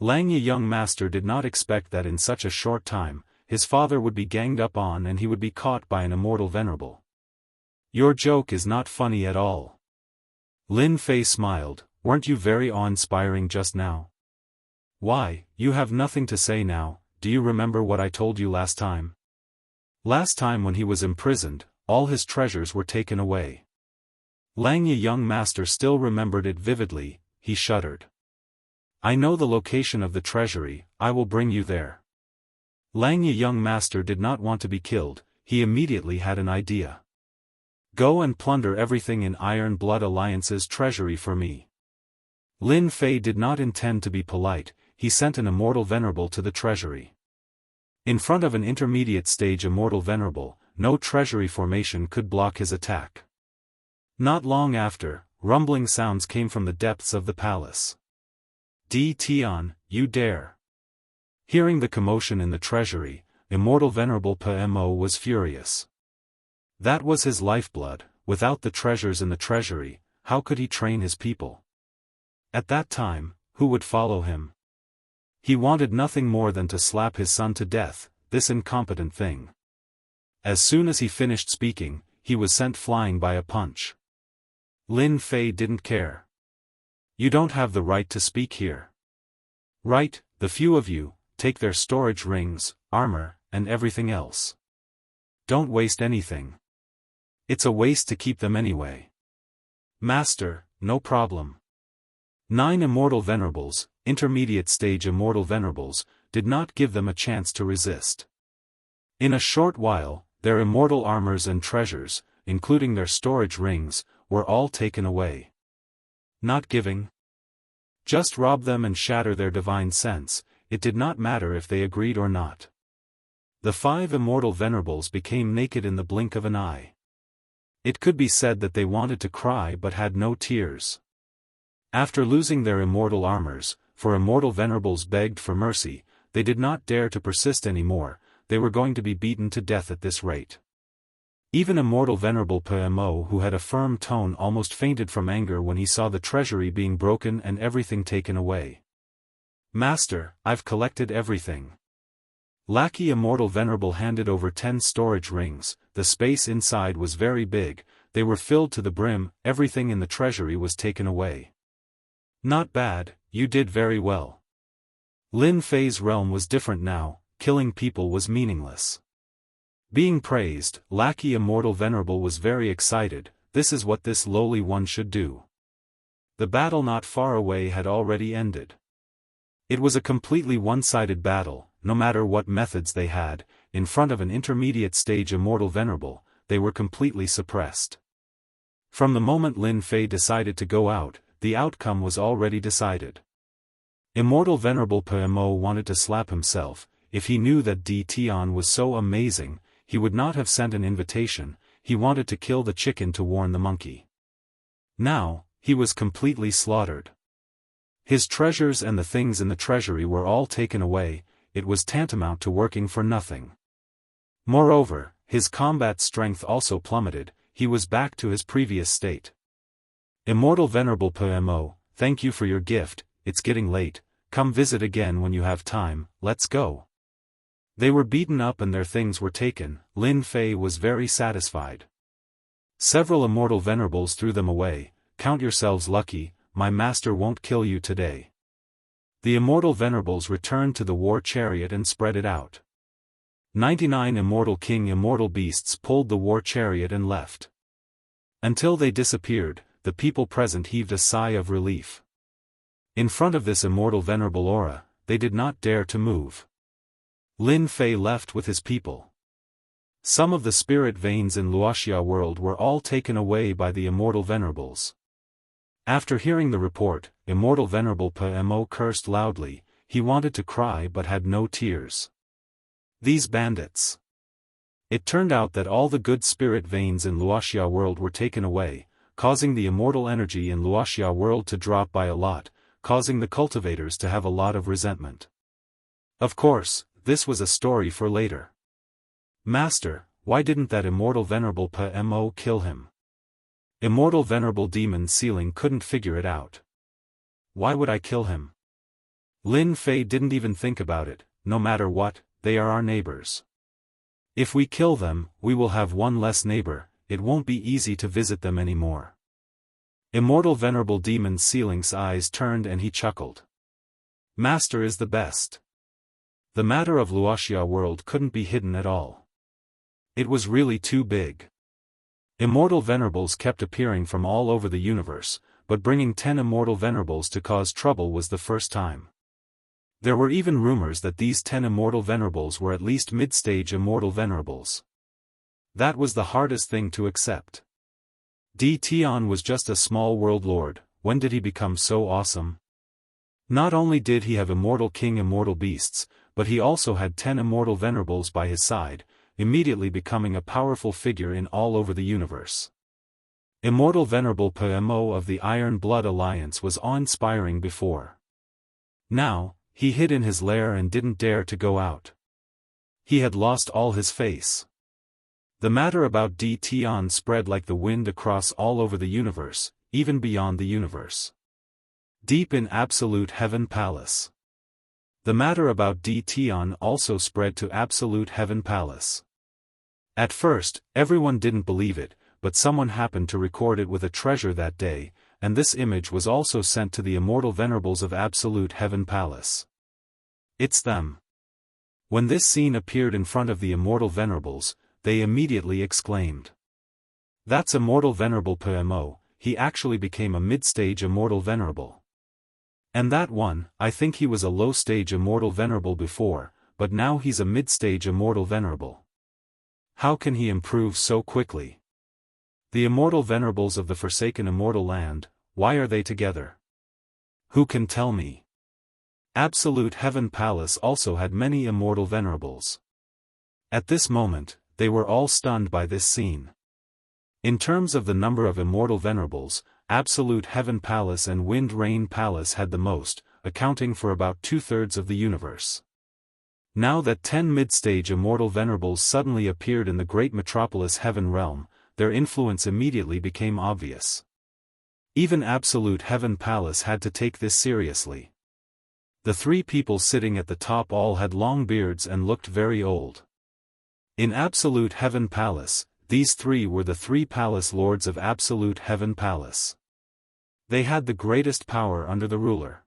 Langya young master did not expect that in such a short time, his father would be ganged up on and he would be caught by an immortal venerable. Your joke is not funny at all. Lin Fei smiled, weren't you very awe-inspiring just now? Why, you have nothing to say now, do you remember what I told you last time? Last time when he was imprisoned, all his treasures were taken away. Langya young master still remembered it vividly, he shuddered. I know the location of the treasury, I will bring you there. Langya young master did not want to be killed, he immediately had an idea. Go and plunder everything in Iron Blood Alliance's treasury for me. Lin Fei did not intend to be polite, he sent an immortal venerable to the treasury. In front of an intermediate stage immortal venerable, no treasury formation could block his attack. Not long after, rumbling sounds came from the depths of the palace. Di Tian, you dare. Hearing the commotion in the treasury, immortal venerable Pmo was furious. That was his lifeblood, without the treasures in the treasury, how could he train his people? At that time, who would follow him? He wanted nothing more than to slap his son to death, this incompetent thing. As soon as he finished speaking, he was sent flying by a punch. Lin Fei didn't care. You don't have the right to speak here. Right, the few of you, take their storage rings, armor, and everything else. Don't waste anything. It's a waste to keep them anyway. Master, no problem. 9 immortal venerables, intermediate stage immortal venerables, did not give them a chance to resist. In a short while, their immortal armors and treasures, including their storage rings, were all taken away. Not giving? Just rob them and shatter their divine sense, it did not matter if they agreed or not. The 5 immortal venerables became naked in the blink of an eye. It could be said that they wanted to cry but had no tears. After losing their immortal armors, for immortal venerables begged for mercy, they did not dare to persist anymore, they were going to be beaten to death at this rate. Even immortal venerable Pmo, who had a firm tone, almost fainted from anger when he saw the treasury being broken and everything taken away. Master, I've collected everything. Lackey immortal venerable handed over 10 storage rings, the space inside was very big, they were filled to the brim, everything in the treasury was taken away. Not bad, you did very well. Lin Fei's realm was different now, killing people was meaningless. Being praised, Lackey Immortal Venerable was very excited, this is what this lowly one should do. The battle not far away had already ended. It was a completely one-sided battle, no matter what methods they had, in front of an intermediate stage Immortal Venerable, they were completely suppressed. From the moment Lin Fei decided to go out, the outcome was already decided. Immortal Venerable Pmo wanted to slap himself, if he knew that Di Tian was so amazing, he would not have sent an invitation, he wanted to kill the chicken to warn the monkey. Now, he was completely slaughtered. His treasures and the things in the treasury were all taken away, it was tantamount to working for nothing. Moreover, his combat strength also plummeted, he was back to his previous state. Immortal Venerable Pmo, thank you for your gift, it's getting late, come visit again when you have time, let's go. They were beaten up and their things were taken, Lin Fei was very satisfied. Several Immortal Venerables threw them away, count yourselves lucky, my master won't kill you today. The Immortal Venerables returned to the war chariot and spread it out. 99 Immortal King Immortal Beasts pulled the war chariot and left. Until they disappeared, the people present heaved a sigh of relief. In front of this Immortal Venerable aura, they did not dare to move. Lin Fei left with his people. Some of the spirit veins in Wuxia world were all taken away by the Immortal Venerables. After hearing the report, Immortal Venerable Pmo cursed loudly, he wanted to cry but had no tears. These bandits. It turned out that all the good spirit veins in Wuxia world were taken away, causing the immortal energy in Wuxia world to drop by a lot, causing the cultivators to have a lot of resentment. Of course, this was a story for later. Master, why didn't that Immortal Venerable Pmo kill him? Immortal Venerable Demon Ceiling couldn't figure it out. Why would I kill him? Lin Fei didn't even think about it. No matter what, they are our neighbors. If we kill them, we will have one less neighbor. It won't be easy to visit them anymore. Immortal Venerable Demon Ceiling's eyes turned and he chuckled. Master is the best. The matter of Wuxia world couldn't be hidden at all. It was really too big. Immortal Venerables kept appearing from all over the universe, but bringing 10 Immortal Venerables to cause trouble was the first time. There were even rumors that these 10 Immortal Venerables were at least mid-stage Immortal Venerables. That was the hardest thing to accept. Di Tian was just a small world lord. When did he become so awesome? Not only did he have Immortal King Immortal Beasts, but he also had 10 Immortal Venerables by his side, immediately becoming a powerful figure in all over the universe. Immortal Venerable PMO of the Iron Blood Alliance was awe-inspiring before. Now, he hid in his lair and didn't dare to go out. He had lost all his face. The matter about Di Tian spread like the wind across all over the universe, even beyond the universe. Deep in Absolute Heaven Palace. The matter about Di Tian also spread to Absolute Heaven Palace. At first, everyone didn't believe it, but someone happened to record it with a treasure that day, and this image was also sent to the Immortal Venerables of Absolute Heaven Palace. It's them. When this scene appeared in front of the Immortal Venerables, they immediately exclaimed. That's Immortal Venerable PMO, he actually became a mid-stage Immortal Venerable. And that one, I think he was a low-stage Immortal Venerable before, but now he's a mid-stage Immortal Venerable. How can he improve so quickly? The Immortal Venerables of the Forsaken Immortal Land, why are they together? Who can tell me? Absolute Heaven Palace also had many Immortal Venerables. At this moment, they were all stunned by this scene. In terms of the number of Immortal Venerables, Absolute Heaven Palace and Wind Rain Palace had the most, accounting for about 2/3 of the universe. Now that 10 mid-stage Immortal Venerables suddenly appeared in the great metropolis Heaven Realm, their influence immediately became obvious. Even Absolute Heaven Palace had to take this seriously. The 3 people sitting at the top all had long beards and looked very old. In Absolute Heaven Palace, these 3 were the 3 palace lords of Absolute Heaven Palace. They had the greatest power under the ruler.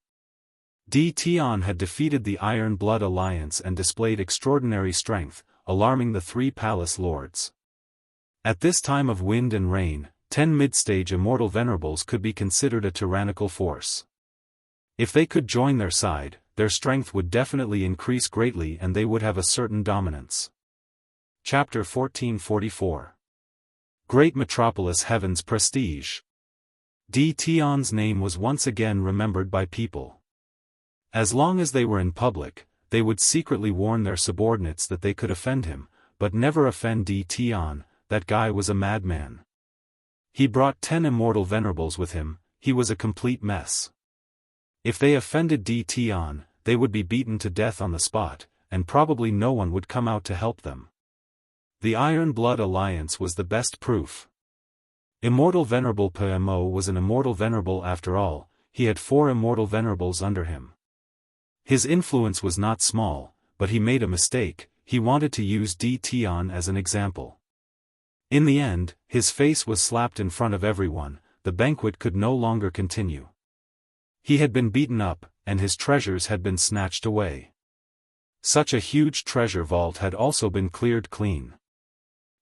Di Tian had defeated the Iron Blood Alliance and displayed extraordinary strength, alarming the 3 palace lords. At this time of wind and rain, 10 mid-stage Immortal Venerables could be considered a tyrannical force. If they could join their side, their strength would definitely increase greatly and they would have a certain dominance. Chapter 1444. Great Metropolis Heaven's Prestige. Di Tian's name was once again remembered by people. As long as they were in public, they would secretly warn their subordinates that they could offend him, but never offend Di Tian. That guy was a madman. He brought 10 Immortal Venerables with him, he was a complete mess. If they offended Di Tian, they would be beaten to death on the spot, and probably no one would come out to help them. The Iron Blood Alliance was the best proof. Immortal Venerable PMO was an Immortal Venerable after all, he had 4 Immortal Venerables under him. His influence was not small, but he made a mistake, he wanted to use Di Tian as an example. In the end, his face was slapped in front of everyone, the banquet could no longer continue. He had been beaten up, and his treasures had been snatched away. Such a huge treasure vault had also been cleared clean.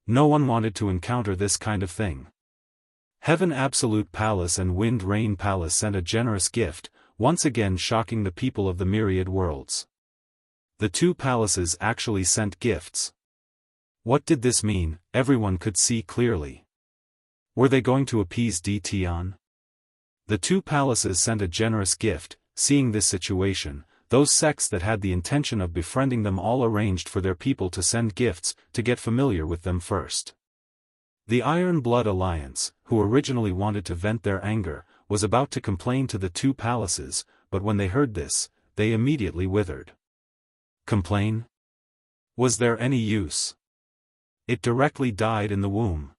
No one wanted to encounter this kind of thing. Heaven Absolute Palace and Wind Rain Palace sent a generous gift, once again shocking the people of the myriad worlds. The 2 palaces actually sent gifts. What did this mean? Everyone could see clearly. Were they going to appease Di Tian? The 2 palaces sent a generous gift. Seeing this situation, those sects that had the intention of befriending them all arranged for their people to send gifts, to get familiar with them first. The Iron Blood Alliance, who originally wanted to vent their anger, was about to complain to the 2 palaces, but when they heard this, they immediately withered. Complain? Was there any use? It directly died in the womb.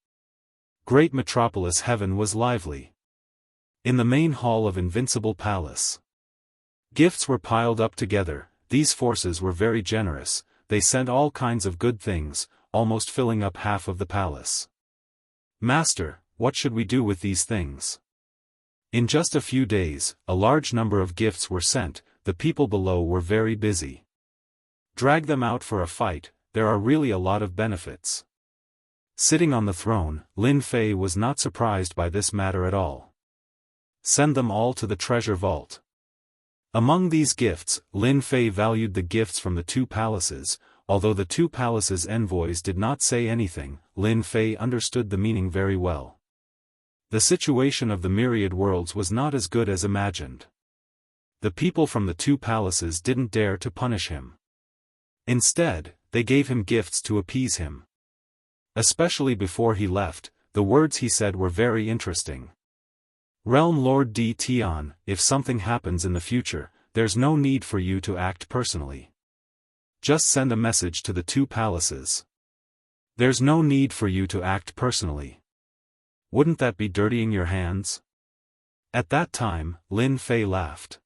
Great metropolis heaven was lively. In the main hall of Invincible Palace, gifts were piled up together. These forces were very generous, they sent all kinds of good things, almost filling up half of the palace. Master, what should we do with these things? In just a few days, a large number of gifts were sent. The people below were very busy. Drag them out for a fight, there are really a lot of benefits. Sitting on the throne, Lin Fei was not surprised by this matter at all. Send them all to the treasure vault. Among these gifts, Lin Fei valued the gifts from the two palaces. Although the two palaces' envoys did not say anything, Lin Fei understood the meaning very well. The situation of the myriad worlds was not as good as imagined. The people from the two palaces didn't dare to punish him. Instead, they gave him gifts to appease him. Especially before he left, the words he said were very interesting. Realm Lord D. Tian, if something happens in the future, there's no need for you to act personally. Just send a message to the two palaces. There's no need for you to act personally. Wouldn't that be dirtying your hands? At that time, Lin Fei laughed.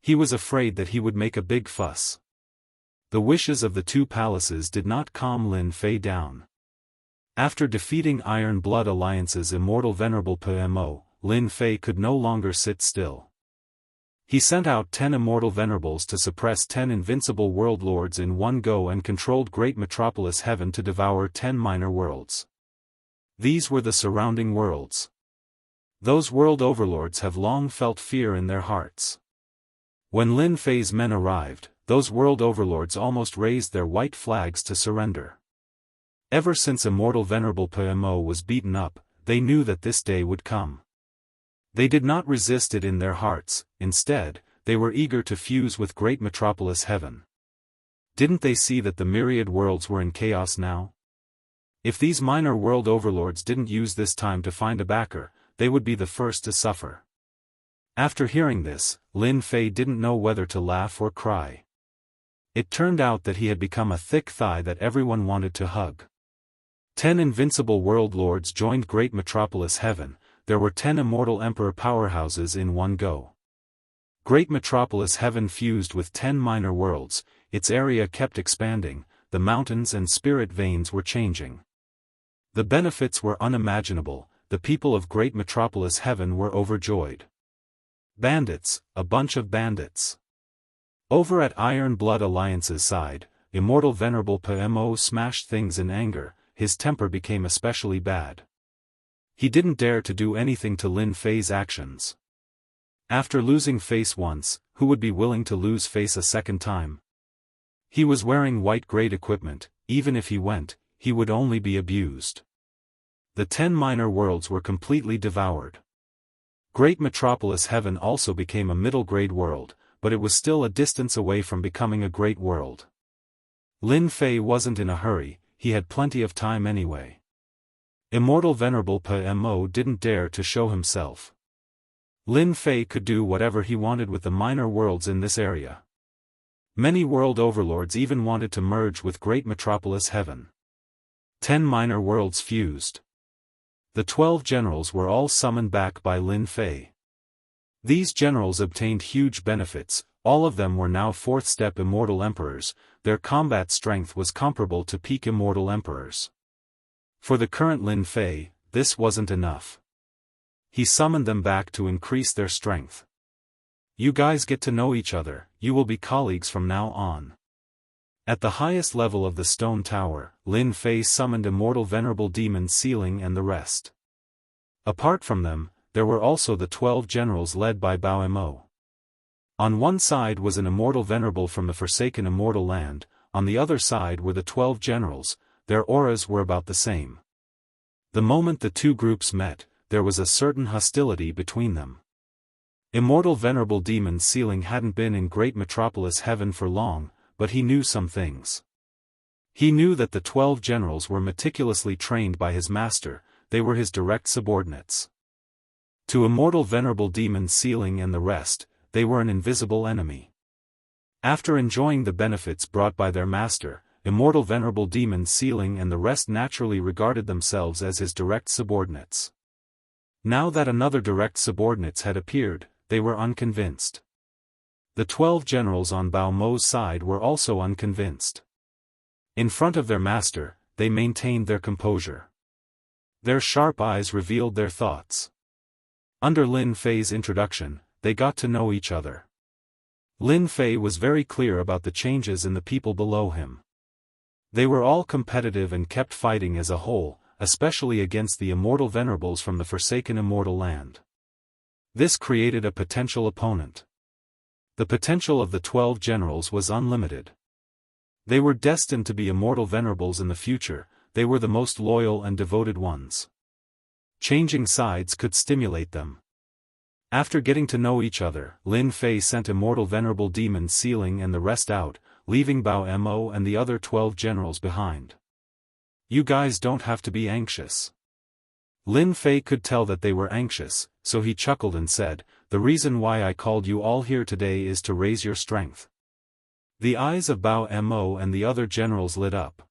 He was afraid that he would make a big fuss. The wishes of the two palaces did not calm Lin Fei down. After defeating Iron Blood Alliance's Immortal Venerable PMO, Lin Fei could no longer sit still. He sent out 10 Immortal Venerables to suppress 10 invincible world lords in one go and controlled Great Metropolis Heaven to devour 10 minor worlds. These were the surrounding worlds. Those world overlords have long felt fear in their hearts. When Lin Fei's men arrived, those world overlords almost raised their white flags to surrender. Ever since Immortal Venerable PMO was beaten up, they knew that this day would come. They did not resist it in their hearts, instead, they were eager to fuse with Great Metropolis Heaven. Didn't they see that the myriad worlds were in chaos now? If these minor world overlords didn't use this time to find a backer, they would be the first to suffer. After hearing this, Lin Fei didn't know whether to laugh or cry. It turned out that he had become a thick thigh that everyone wanted to hug. 10 invincible world lords joined Great Metropolis Heaven. There were 10 immortal emperor powerhouses in one go. Great Metropolis Heaven fused with 10 minor worlds, its area kept expanding, the mountains and spirit veins were changing. The benefits were unimaginable, the people of Great Metropolis Heaven were overjoyed. Bandits, a bunch of bandits. Over at Iron Blood Alliance's side, Immortal Venerable PMO smashed things in anger, his temper became especially bad. He didn't dare to do anything to Lin Fei's actions. After losing face once, who would be willing to lose face a second time? He was wearing white-grade equipment, even if he went, he would only be abused. The 10 minor worlds were completely devoured. Great Metropolis Heaven also became a middle-grade world, but it was still a distance away from becoming a great world. Lin Fei wasn't in a hurry, he had plenty of time anyway. Immortal Venerable PMO didn't dare to show himself. Lin Fei could do whatever he wanted with the minor worlds in this area. Many world overlords even wanted to merge with Great Metropolis Heaven. 10 minor worlds fused. The 12 generals were all summoned back by Lin Fei. These generals obtained huge benefits, all of them were now 4th-step immortal emperors, their combat strength was comparable to peak immortal emperors. For the current Lin Fei, this wasn't enough. He summoned them back to increase their strength. You guys get to know each other, you will be colleagues from now on. At the highest level of the stone tower, Lin Fei summoned Immortal Venerable Demon Sealing and the rest. Apart from them, there were also the 12 generals led by Bao Mo. On one side was an Immortal Venerable from the Forsaken Immortal Land, on the other side were the 12 generals, their auras were about the same. The moment the two groups met, there was a certain hostility between them. Immortal Venerable Demon Sealing hadn't been in Great Metropolis Heaven for long, but he knew some things. He knew that the 12 generals were meticulously trained by his master, they were his direct subordinates. To Immortal Venerable Demon Sealing and the rest, they were an invisible enemy. After enjoying the benefits brought by their master, Immortal Venerable Demon Sealing and the rest naturally regarded themselves as his direct subordinates. Now that another direct subordinates had appeared, they were unconvinced. The 12 generals on Bao Mo's side were also unconvinced. In front of their master, they maintained their composure. Their sharp eyes revealed their thoughts. Under Lin Fei's introduction, they got to know each other. Lin Fei was very clear about the changes in the people below him. They were all competitive and kept fighting as a whole, especially against the immortal venerables from the forsaken immortal land. This created a potential opponent. The potential of the 12 generals was unlimited. They were destined to be immortal venerables in the future. They were the most loyal and devoted ones. Changing sides could stimulate them. After getting to know each other, Lin Fei sent Immortal Venerable Demon Sealing and the rest out, leaving Bao Mo and the other 12 generals behind. You guys don't have to be anxious. Lin Fei could tell that they were anxious, so he chuckled and said, "The reason why I called you all here today is to raise your strength." The eyes of Bao Mo and the other generals lit up.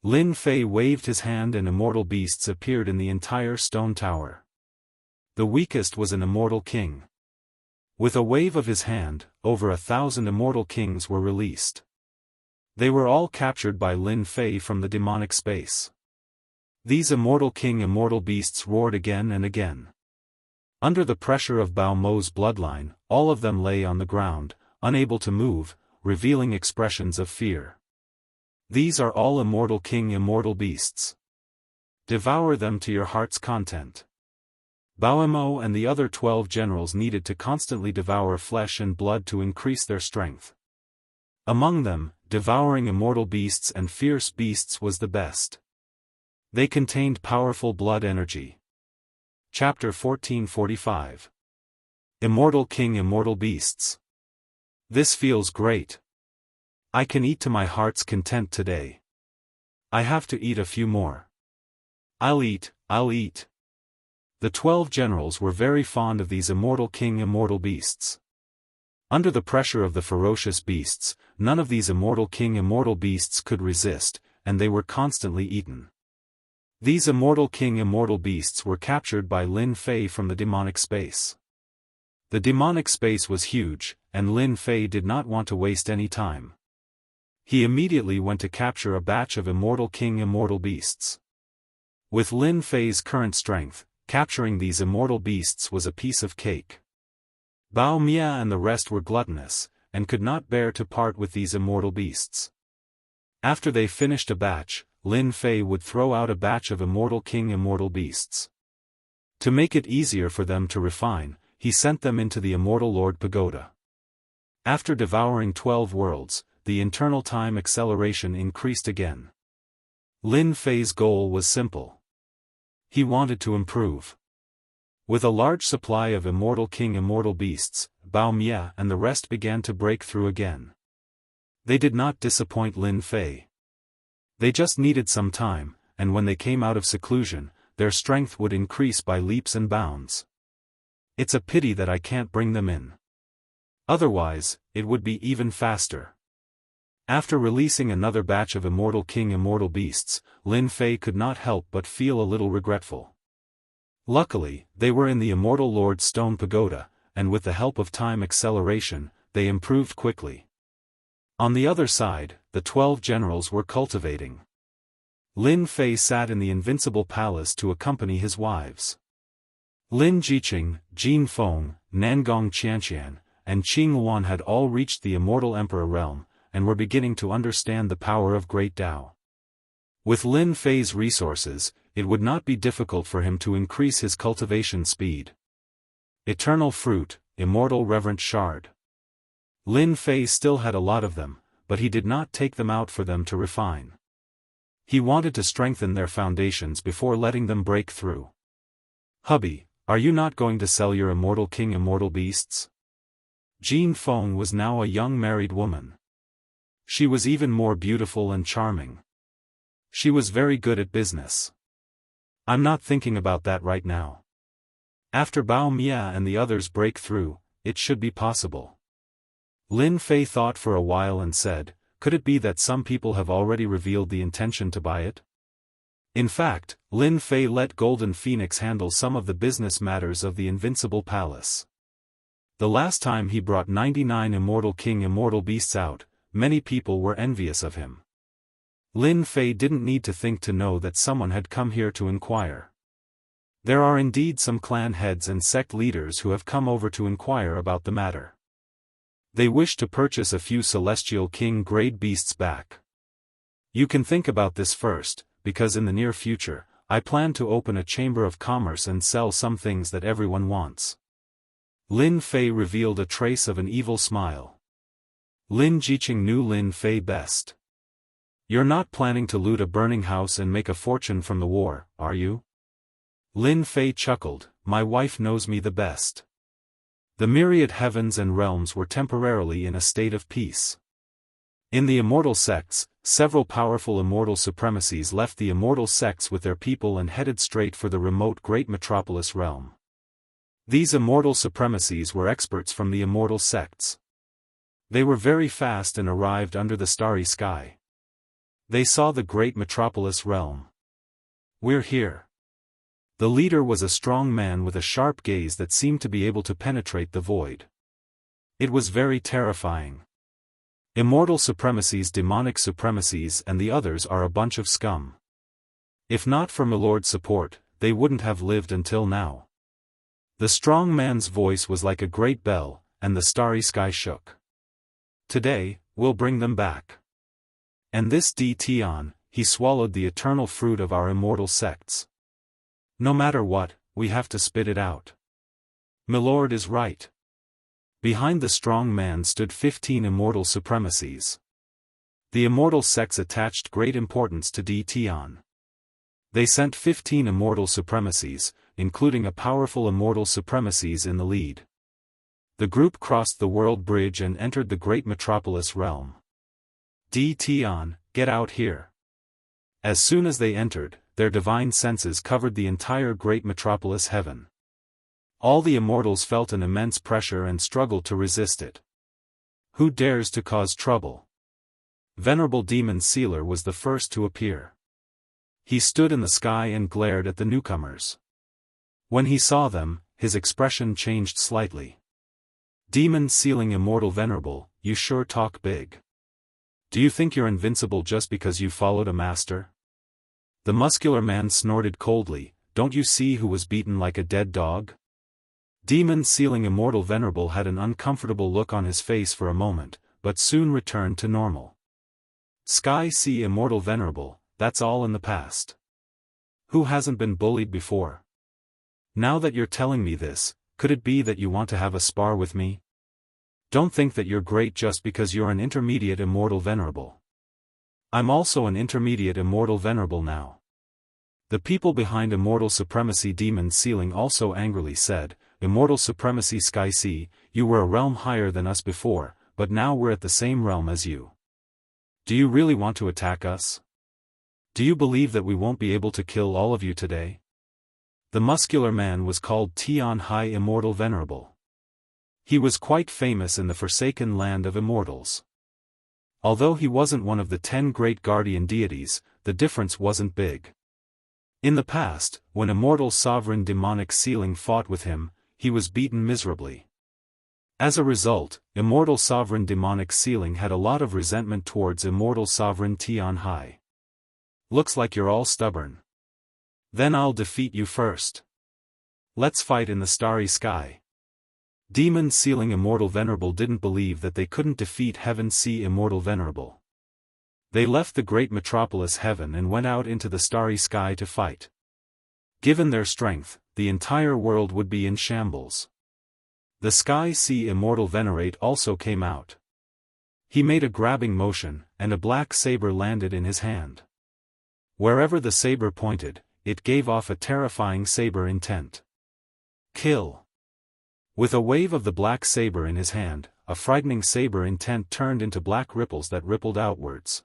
Lin Fei waved his hand and immortal beasts appeared in the entire stone tower. The weakest was an immortal king. With a wave of his hand, over 1,000 immortal kings were released. They were all captured by Lin Fei from the demonic space. These immortal beasts roared again and again. Under the pressure of Bao Mo's bloodline, all of them lay on the ground, unable to move, revealing expressions of fear. These are all immortal beasts. Devour them to your heart's content. Bao Mo and the other 12 generals needed to constantly devour flesh and blood to increase their strength. Among them, devouring immortal beasts and fierce beasts was the best. They contained powerful blood energy. Chapter 1445. Immortal Beasts. This feels great. I can eat to my heart's content today. I have to eat a few more. I'll eat. The 12 generals were very fond of these immortal beasts. Under the pressure of the ferocious beasts, none of these immortal beasts could resist, and they were constantly eaten. These immortal beasts were captured by Lin Fei from the demonic space. The demonic space was huge, and Lin Fei did not want to waste any time. He immediately went to capture a batch of immortal beasts. With Lin Fei's current strength, capturing these immortal beasts was a piece of cake. Bao Mia and the rest were gluttonous, and could not bear to part with these immortal beasts. After they finished a batch, Lin Fei would throw out a batch of immortal beasts. To make it easier for them to refine, he sent them into the Immortal Lord Pagoda. After devouring 12 worlds, the internal time acceleration increased again. Lin Fei's goal was simple. He wanted to improve. With a large supply of immortal beasts, Bao Mia and the rest began to break through again. They did not disappoint Lin Fei. They just needed some time, and when they came out of seclusion, their strength would increase by leaps and bounds. It's a pity that I can't bring them in. Otherwise, it would be even faster. After releasing another batch of immortal beasts, Lin Fei could not help but feel a little regretful. Luckily, they were in the Immortal Lord's Stone Pagoda, and with the help of time acceleration, they improved quickly. On the other side, the 12 generals were cultivating. Lin Fei sat in the Invincible Palace to accompany his wives. Lin Jiqing, Jin Feng, Nangong Qianxian, and Qing Luan had all reached the Immortal Emperor realm, and were beginning to understand the power of Great Tao. With Lin Fei's resources, it would not be difficult for him to increase his cultivation speed. Eternal Fruit, Immortal Reverent Shard. Lin Fei still had a lot of them, but he did not take them out for them to refine. He wanted to strengthen their foundations before letting them break through. Hubby, are you not going to sell your immortal beasts? Jin Feng was now a young married woman. She was even more beautiful and charming. She was very good at business. I'm not thinking about that right now. After Bao Mia and the others break through, it should be possible. Lin Fei thought for a while and said, Could it be that some people have already revealed the intention to buy it? In fact, Lin Fei let Golden Phoenix handle some of the business matters of the Invincible Palace. The last time he brought 99 Immortal King Immortal Beasts out, many people were envious of him. Lin Fei didn't need to think to know that someone had come here to inquire. There are indeed some clan heads and sect leaders who have come over to inquire about the matter. They wish to purchase a few Celestial King-grade beasts back. You can think about this first, because in the near future, I plan to open a chamber of commerce and sell some things that everyone wants. Lin Fei revealed a trace of an evil smile. Lin Jiqing knew Lin Fei best. You're not planning to loot a burning house and make a fortune from the war, are you? Lin Fei chuckled, my wife knows me the best. The myriad heavens and realms were temporarily in a state of peace. In the immortal sects, several powerful immortal supremacies left the immortal sects with their people and headed straight for the remote great metropolis realm. These immortal supremacies were experts from the immortal sects. They were very fast and arrived under the starry sky. They saw the great metropolis realm. We're here. The leader was a strong man with a sharp gaze that seemed to be able to penetrate the void. It was very terrifying. Immortal supremacies, demonic supremacies, and the others are a bunch of scum. If not for Milord's support, they wouldn't have lived until now. The strong man's voice was like a great bell, and the starry sky shook. Today, we'll bring them back. And this Tian, he swallowed the eternal fruit of our immortal sects. No matter what, we have to spit it out. Milord is right. Behind the strong man stood 15 immortal supremacies. The immortal sects attached great importance to Tian. They sent 15 immortal supremacies, including a powerful immortal supremacies in the lead. The group crossed the world bridge and entered the great metropolis realm. Tian, get out here. As soon as they entered, their divine senses covered the entire great metropolis heaven. All the immortals felt an immense pressure and struggled to resist it. Who dares to cause trouble? Venerable Demon Sealer was the first to appear. He stood in the sky and glared at the newcomers. When he saw them, his expression changed slightly. Demon Sealing Immortal Venerable, you sure talk big. Do you think you're invincible just because you followed a master? The muscular man snorted coldly, don't you see who was beaten like a dead dog? Demon Sealing Immortal Venerable had an uncomfortable look on his face for a moment, but soon returned to normal. Sky Sea Immortal Venerable, that's all in the past. Who hasn't been bullied before? Now that you're telling me this, could it be that you want to have a spar with me? Don't think that you're great just because you're an intermediate Immortal Venerable. I'm also an intermediate Immortal Venerable now. The people behind Immortal Supremacy Demon Sealing also angrily said, Immortal Supremacy Sky Sea, you were a realm higher than us before, but now we're at the same realm as you. Do you really want to attack us? Do you believe that we won't be able to kill all of you today? The muscular man was called Tian Hai Immortal Venerable. He was quite famous in the forsaken land of immortals. Although he wasn't one of the 10 great guardian deities, the difference wasn't big. In the past, when Immortal Sovereign Demonic Sealing fought with him, he was beaten miserably. As a result, Immortal Sovereign Demonic Sealing had a lot of resentment towards Immortal Sovereign Tian Hai. Looks like you're all stubborn. Then I'll defeat you first. Let's fight in the starry sky. Demon Sealing Immortal Venerable didn't believe that they couldn't defeat Heaven Sea Immortal Venerable. They left the great metropolis heaven and went out into the starry sky to fight. Given their strength, the entire world would be in shambles. The Sky Sea Immortal Venerate also came out. He made a grabbing motion, and a black saber landed in his hand. Wherever the saber pointed, it gave off a terrifying saber intent. Kill. With a wave of the black saber in his hand, a frightening saber intent turned into black ripples that rippled outwards.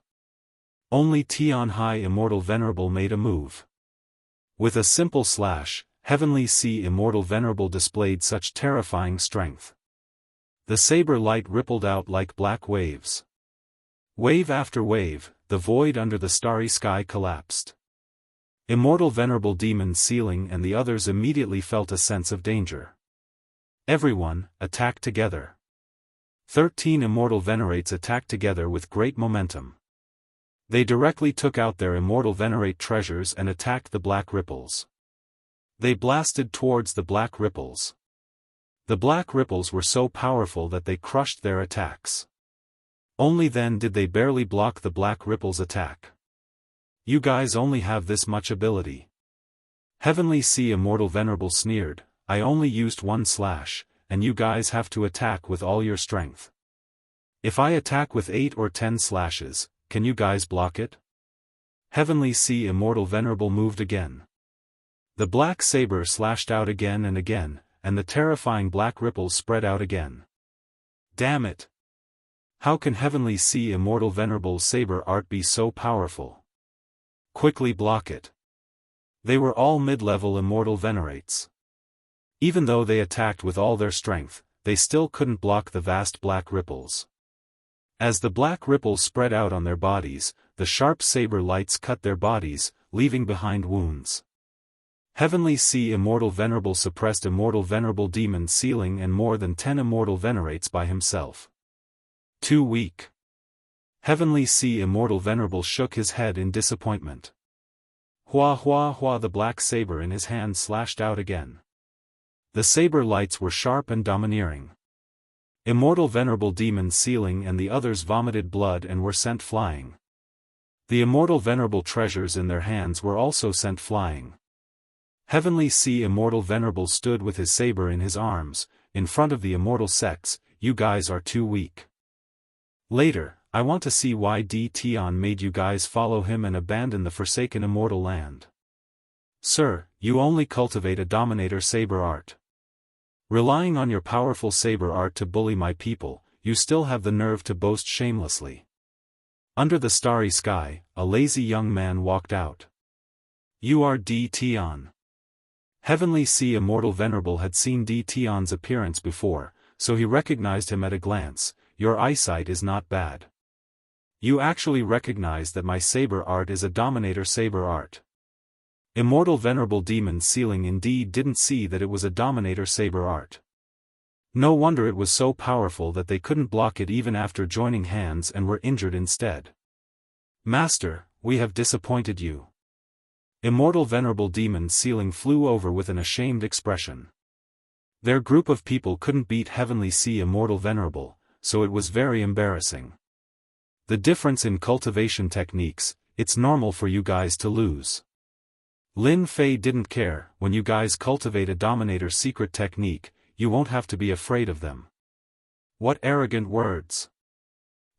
Only Tian Hai Immortal Venerable made a move. With a simple slash, Heavenly Sea Immortal Venerable displayed such terrifying strength. The saber light rippled out like black waves. Wave after wave, the void under the starry sky collapsed. Immortal Venerable Demon Sealing and the others immediately felt a sense of danger. Everyone, attack together. 13 Immortal Venerates attacked together with great momentum. They directly took out their Immortal Venerate treasures and attacked the Black Ripples. They blasted towards the Black Ripples. The Black Ripples were so powerful that they crushed their attacks. Only then did they barely block the Black Ripples' attack. You guys only have this much ability. Heavenly Sea Immortal Venerable sneered, I only used one slash, and you guys have to attack with all your strength. If I attack with 8 or 10 slashes, can you guys block it? Heavenly Sea Immortal Venerable moved again. The black saber slashed out again, and the terrifying black ripples spread out again. Damn it! How can Heavenly Sea Immortal Venerable's saber art be so powerful? Quickly block it. They were all mid-level Immortal Venerates. Even though they attacked with all their strength, they still couldn't block the vast black ripples. As the black ripples spread out on their bodies, the sharp saber lights cut their bodies, leaving behind wounds. Heavenly Sea Immortal Venerable suppressed Immortal Venerable Demon Sealing and more than 10 Immortal Venerates by himself. Too weak. Heavenly Sea Immortal Venerable shook his head in disappointment. Hua hua hua, the black saber in his hand slashed out again. The saber lights were sharp and domineering. Immortal Venerable Demon Sealing and the others vomited blood and were sent flying. The Immortal Venerable treasures in their hands were also sent flying. Heavenly Sea Immortal Venerable stood with his saber in his arms, in front of the Immortal sects. You guys are too weak. Later, I want to see why Tion made you guys follow him and abandon the forsaken Immortal land. Sir, you only cultivate a Dominator saber art. Relying on your powerful saber art to bully my people, you still have the nerve to boast shamelessly. Under the starry sky, a lazy young man walked out. You are Tion. Heavenly Sea Immortal Venerable had seen Tion's appearance before, so he recognized him at a glance. Your eyesight is not bad. You actually recognize that my saber art is a Dominator saber art. Immortal Venerable Demon Sealing indeed didn't see that it was a Dominator saber art. No wonder it was so powerful that they couldn't block it even after joining hands and were injured instead. Master, we have disappointed you. Immortal Venerable Demon Sealing flew over with an ashamed expression. Their group of people couldn't beat Heavenly Sea Immortal Venerable, so it was very embarrassing. The difference in cultivation techniques, it's normal for you guys to lose. Lin Fei didn't care. When you guys cultivate a Dominator secret technique, you won't have to be afraid of them. What arrogant words.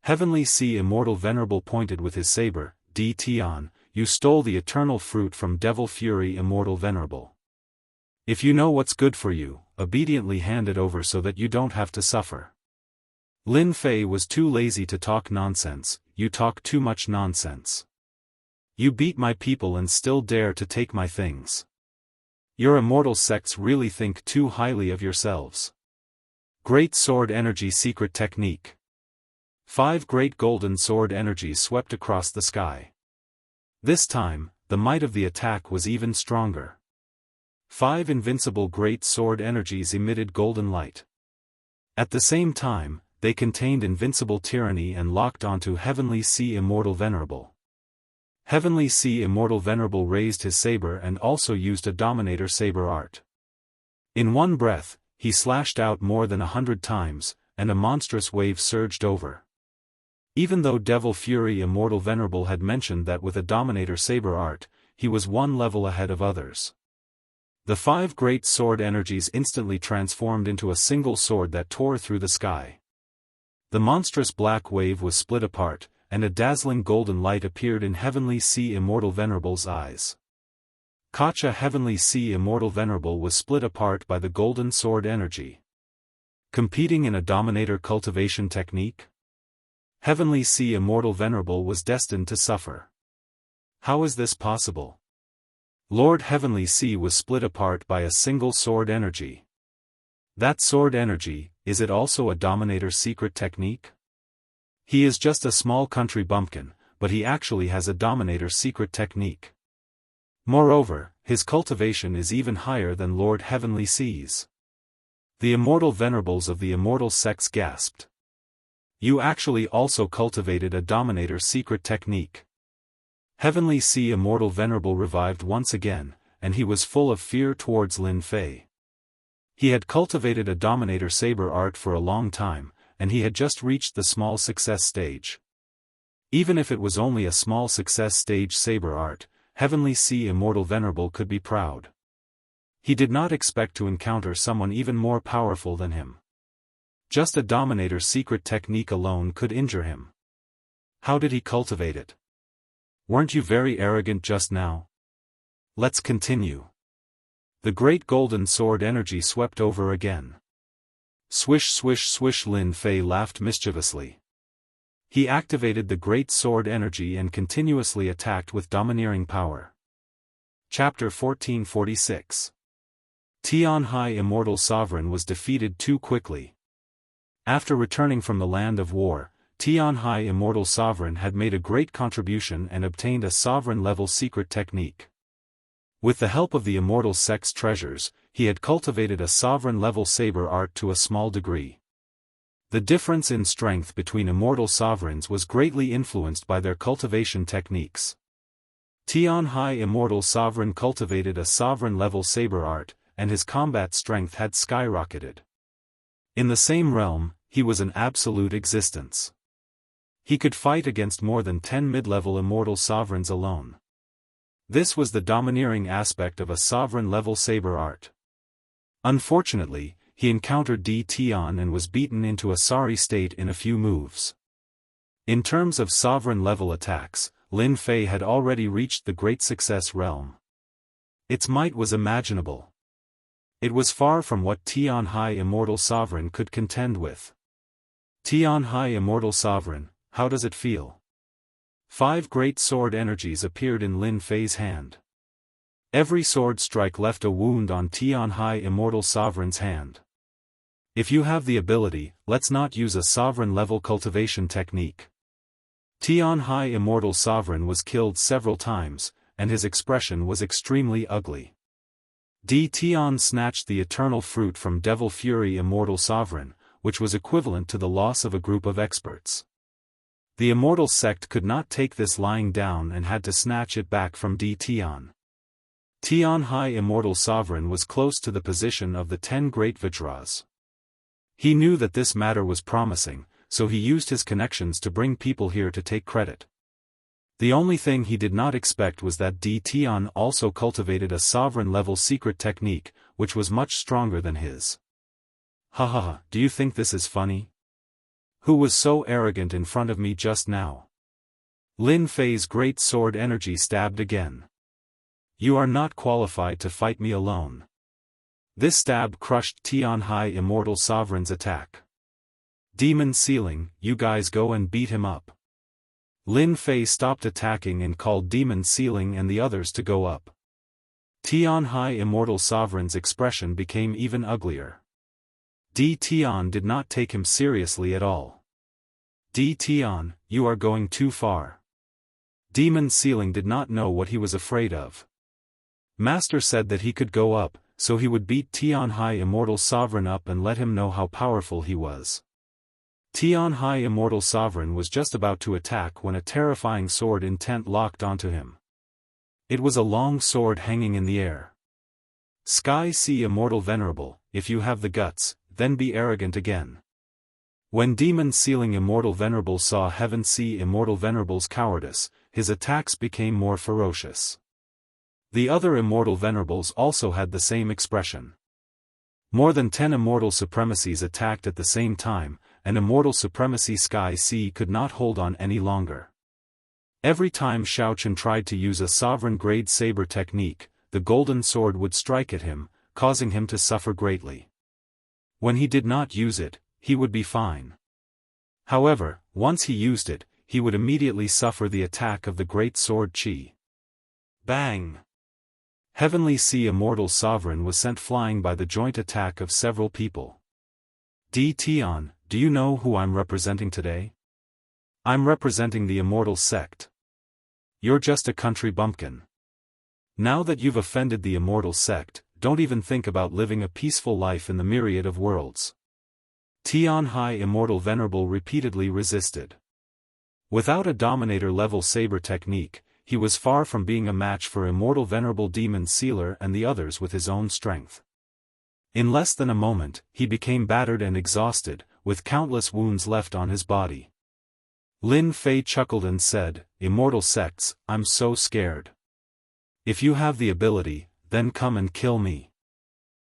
Heavenly Sea Immortal Venerable pointed with his saber. Tion, you stole the eternal fruit from Devil Fury Immortal Venerable. If you know what's good for you, obediently hand it over so that you don't have to suffer. Lin Fei was too lazy to talk nonsense. You talk too much nonsense. You beat my people and still dare to take my things. Your immortal sects really think too highly of yourselves. Great Sword Energy Secret Technique. 5 great golden sword energies swept across the sky. This time, the might of the attack was even stronger. 5 invincible great sword energies emitted golden light. At the same time, they contained invincible tyranny and locked onto Heavenly Sea Immortal Venerable. Heavenly Sea Immortal Venerable raised his saber and also used a Dominator saber art. In one breath, he slashed out more than 100 times, and a monstrous wave surged over. Even though Devil Fury Immortal Venerable had mentioned that with a Dominator saber art, he was one level ahead of others. The 5 great sword energies instantly transformed into a single sword that tore through the sky. The monstrous black wave was split apart, and a dazzling golden light appeared in Heavenly Sea Immortal Venerable's eyes. Kacha Heavenly Sea Immortal Venerable was split apart by the golden sword energy. Competing in a Dominator cultivation technique? Heavenly Sea Immortal Venerable was destined to suffer. How is this possible? Lord Heavenly Sea was split apart by a single sword energy. That sword energy, is it also a Dominator secret technique? He is just a small country bumpkin, but he actually has a dominator's secret technique. Moreover, his cultivation is even higher than Lord Heavenly Sea's. The immortal venerables of the immortal sects gasped. You actually also cultivated a dominator's secret technique. Heavenly Sea Immortal Venerable revived once again, and he was full of fear towards Lin Fei. He had cultivated a dominator saber art for a long time, and he had just reached the small success stage. Even if it was only a small success stage saber art, Heavenly Sea Immortal Venerable could be proud. He did not expect to encounter someone even more powerful than him. Just a dominator's secret technique alone could injure him. How did he cultivate it? Weren't you very arrogant just now? Let's continue. The great golden sword energy swept over again. Swish swish swish. Lin Fei laughed mischievously. He activated the great sword energy and continuously attacked with domineering power. Chapter 1446. Tianhai Immortal Sovereign was defeated too quickly. After returning from the land of war, Tianhai Immortal Sovereign had made a great contribution and obtained a sovereign-level secret technique. With the help of the immortal sect's treasures, he had cultivated a sovereign-level saber art to a small degree. The difference in strength between immortal sovereigns was greatly influenced by their cultivation techniques. Tianhai Immortal Sovereign cultivated a sovereign-level saber art, and his combat strength had skyrocketed. In the same realm, he was an absolute existence. He could fight against more than 10 mid-level immortal sovereigns alone. This was the domineering aspect of a sovereign-level saber art. Unfortunately, he encountered Di Tian and was beaten into a sorry state in a few moves. In terms of sovereign-level attacks, Lin Fei had already reached the great success realm. Its might was imaginable. It was far from what Tianhai Immortal Sovereign could contend with. Tianhai Immortal Sovereign, how does it feel? 5 great sword energies appeared in Lin Fei's hand. Every sword strike left a wound on Tianhai Immortal Sovereign's hand. If you have the ability, let's not use a sovereign-level cultivation technique. Tianhai Immortal Sovereign was killed several times, and his expression was extremely ugly. Di Tian snatched the eternal fruit from Devil Fury Immortal Sovereign, which was equivalent to the loss of a group of experts. The immortal sect could not take this lying down and had to snatch it back from Di Tian. Tianhai Immortal Sovereign was close to the position of the 10 great Vajras. He knew that this matter was promising, so he used his connections to bring people here to take credit. The only thing he did not expect was that Di Tian also cultivated a sovereign-level secret technique, which was much stronger than his. Haha, do you think this is funny? Who was so arrogant in front of me just now? Lin Fei's great sword energy stabbed again. You are not qualified to fight me alone. This stab crushed Tianhai Immortal Sovereign's attack. Demon Ceiling, you guys go and beat him up. Lin Fei stopped attacking and called Demon Ceiling and the others to go up. Tianhai Immortal Sovereign's expression became even uglier. Di Tian did not take him seriously at all. Di Tian, you are going too far. Demon Ceiling did not know what he was afraid of. Master said that he could go up, so he would beat Tianhai Immortal Sovereign up and let him know how powerful he was. Tianhai Immortal Sovereign was just about to attack when a terrifying sword intent locked onto him. It was a long sword hanging in the air. Sky Sea Immortal Venerable, if you have the guts, then be arrogant again. When Demon Ceiling Immortal Venerable saw Heaven Sea Immortal Venerable's cowardice, his attacks became more ferocious. The other Immortal Venerables also had the same expression. More than 10 Immortal Supremacies attacked at the same time, and Immortal Supremacy Sky Sea could not hold on any longer. Every time Xiaochen tried to use a sovereign-grade saber technique, the golden sword would strike at him, causing him to suffer greatly. When he did not use it, he would be fine. However, once he used it, he would immediately suffer the attack of the great sword Qi. Bang! Heavenly Sea Immortal Sovereign was sent flying by the joint attack of several people. Di Tian, do you know who I'm representing today? I'm representing the Immortal sect. You're just a country bumpkin. Now that you've offended the Immortal sect, don't even think about living a peaceful life in the myriad of worlds. Tianhai Immortal Venerable repeatedly resisted. Without a Dominator-level saber technique, he was far from being a match for Immortal Venerable Demon Sealer and the others with his own strength. In less than a moment, he became battered and exhausted, with countless wounds left on his body. Lin Fei chuckled and said, "Immortal sects, I'm so scared. If you have the ability, then come and kill me."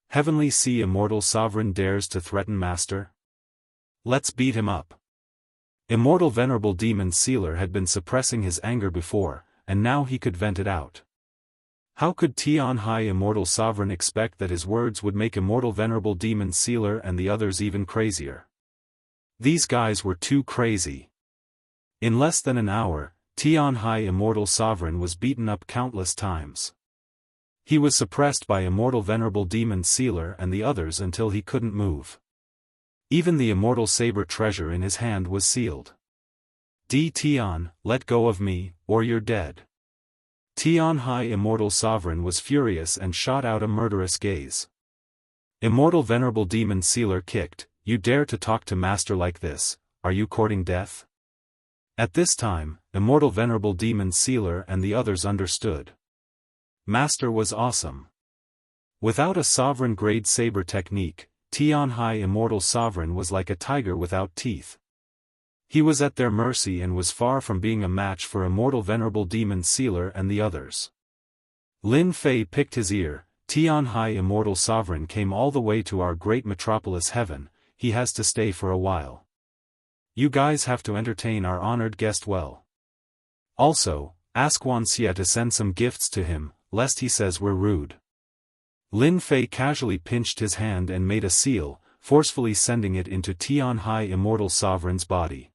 Heavenly Sea Immortal Sovereign dares to threaten Master? Let's beat him up. Immortal Venerable Demon Sealer had been suppressing his anger before, and now he could vent it out. How could Tianhai Immortal Sovereign expect that his words would make Immortal Venerable Demon Sealer and the others even crazier? These guys were too crazy. In less than an hour, Tianhai Immortal Sovereign was beaten up countless times. He was suppressed by Immortal Venerable Demon Sealer and the others until he couldn't move. Even the Immortal Saber treasure in his hand was sealed. Tian, let go of me, or you're dead. Tianhai Immortal Sovereign was furious and shot out a murderous gaze. Immortal Venerable Demon Sealer kicked, "You dare to talk to Master like this, are you courting death?" At this time, Immortal Venerable Demon Sealer and the others understood. Master was awesome. Without a sovereign-grade saber technique, Tianhai Immortal Sovereign was like a tiger without teeth. He was at their mercy and was far from being a match for Immortal Venerable Demon Sealer and the others. Lin Fei picked his ear. "Tianhai Immortal Sovereign came all the way to our great metropolis heaven, he has to stay for a while. You guys have to entertain our honored guest well. Also, ask Wuxia to send some gifts to him, lest he says we're rude." Lin Fei casually pinched his hand and made a seal, forcefully sending it into Tianhai Immortal Sovereign's body.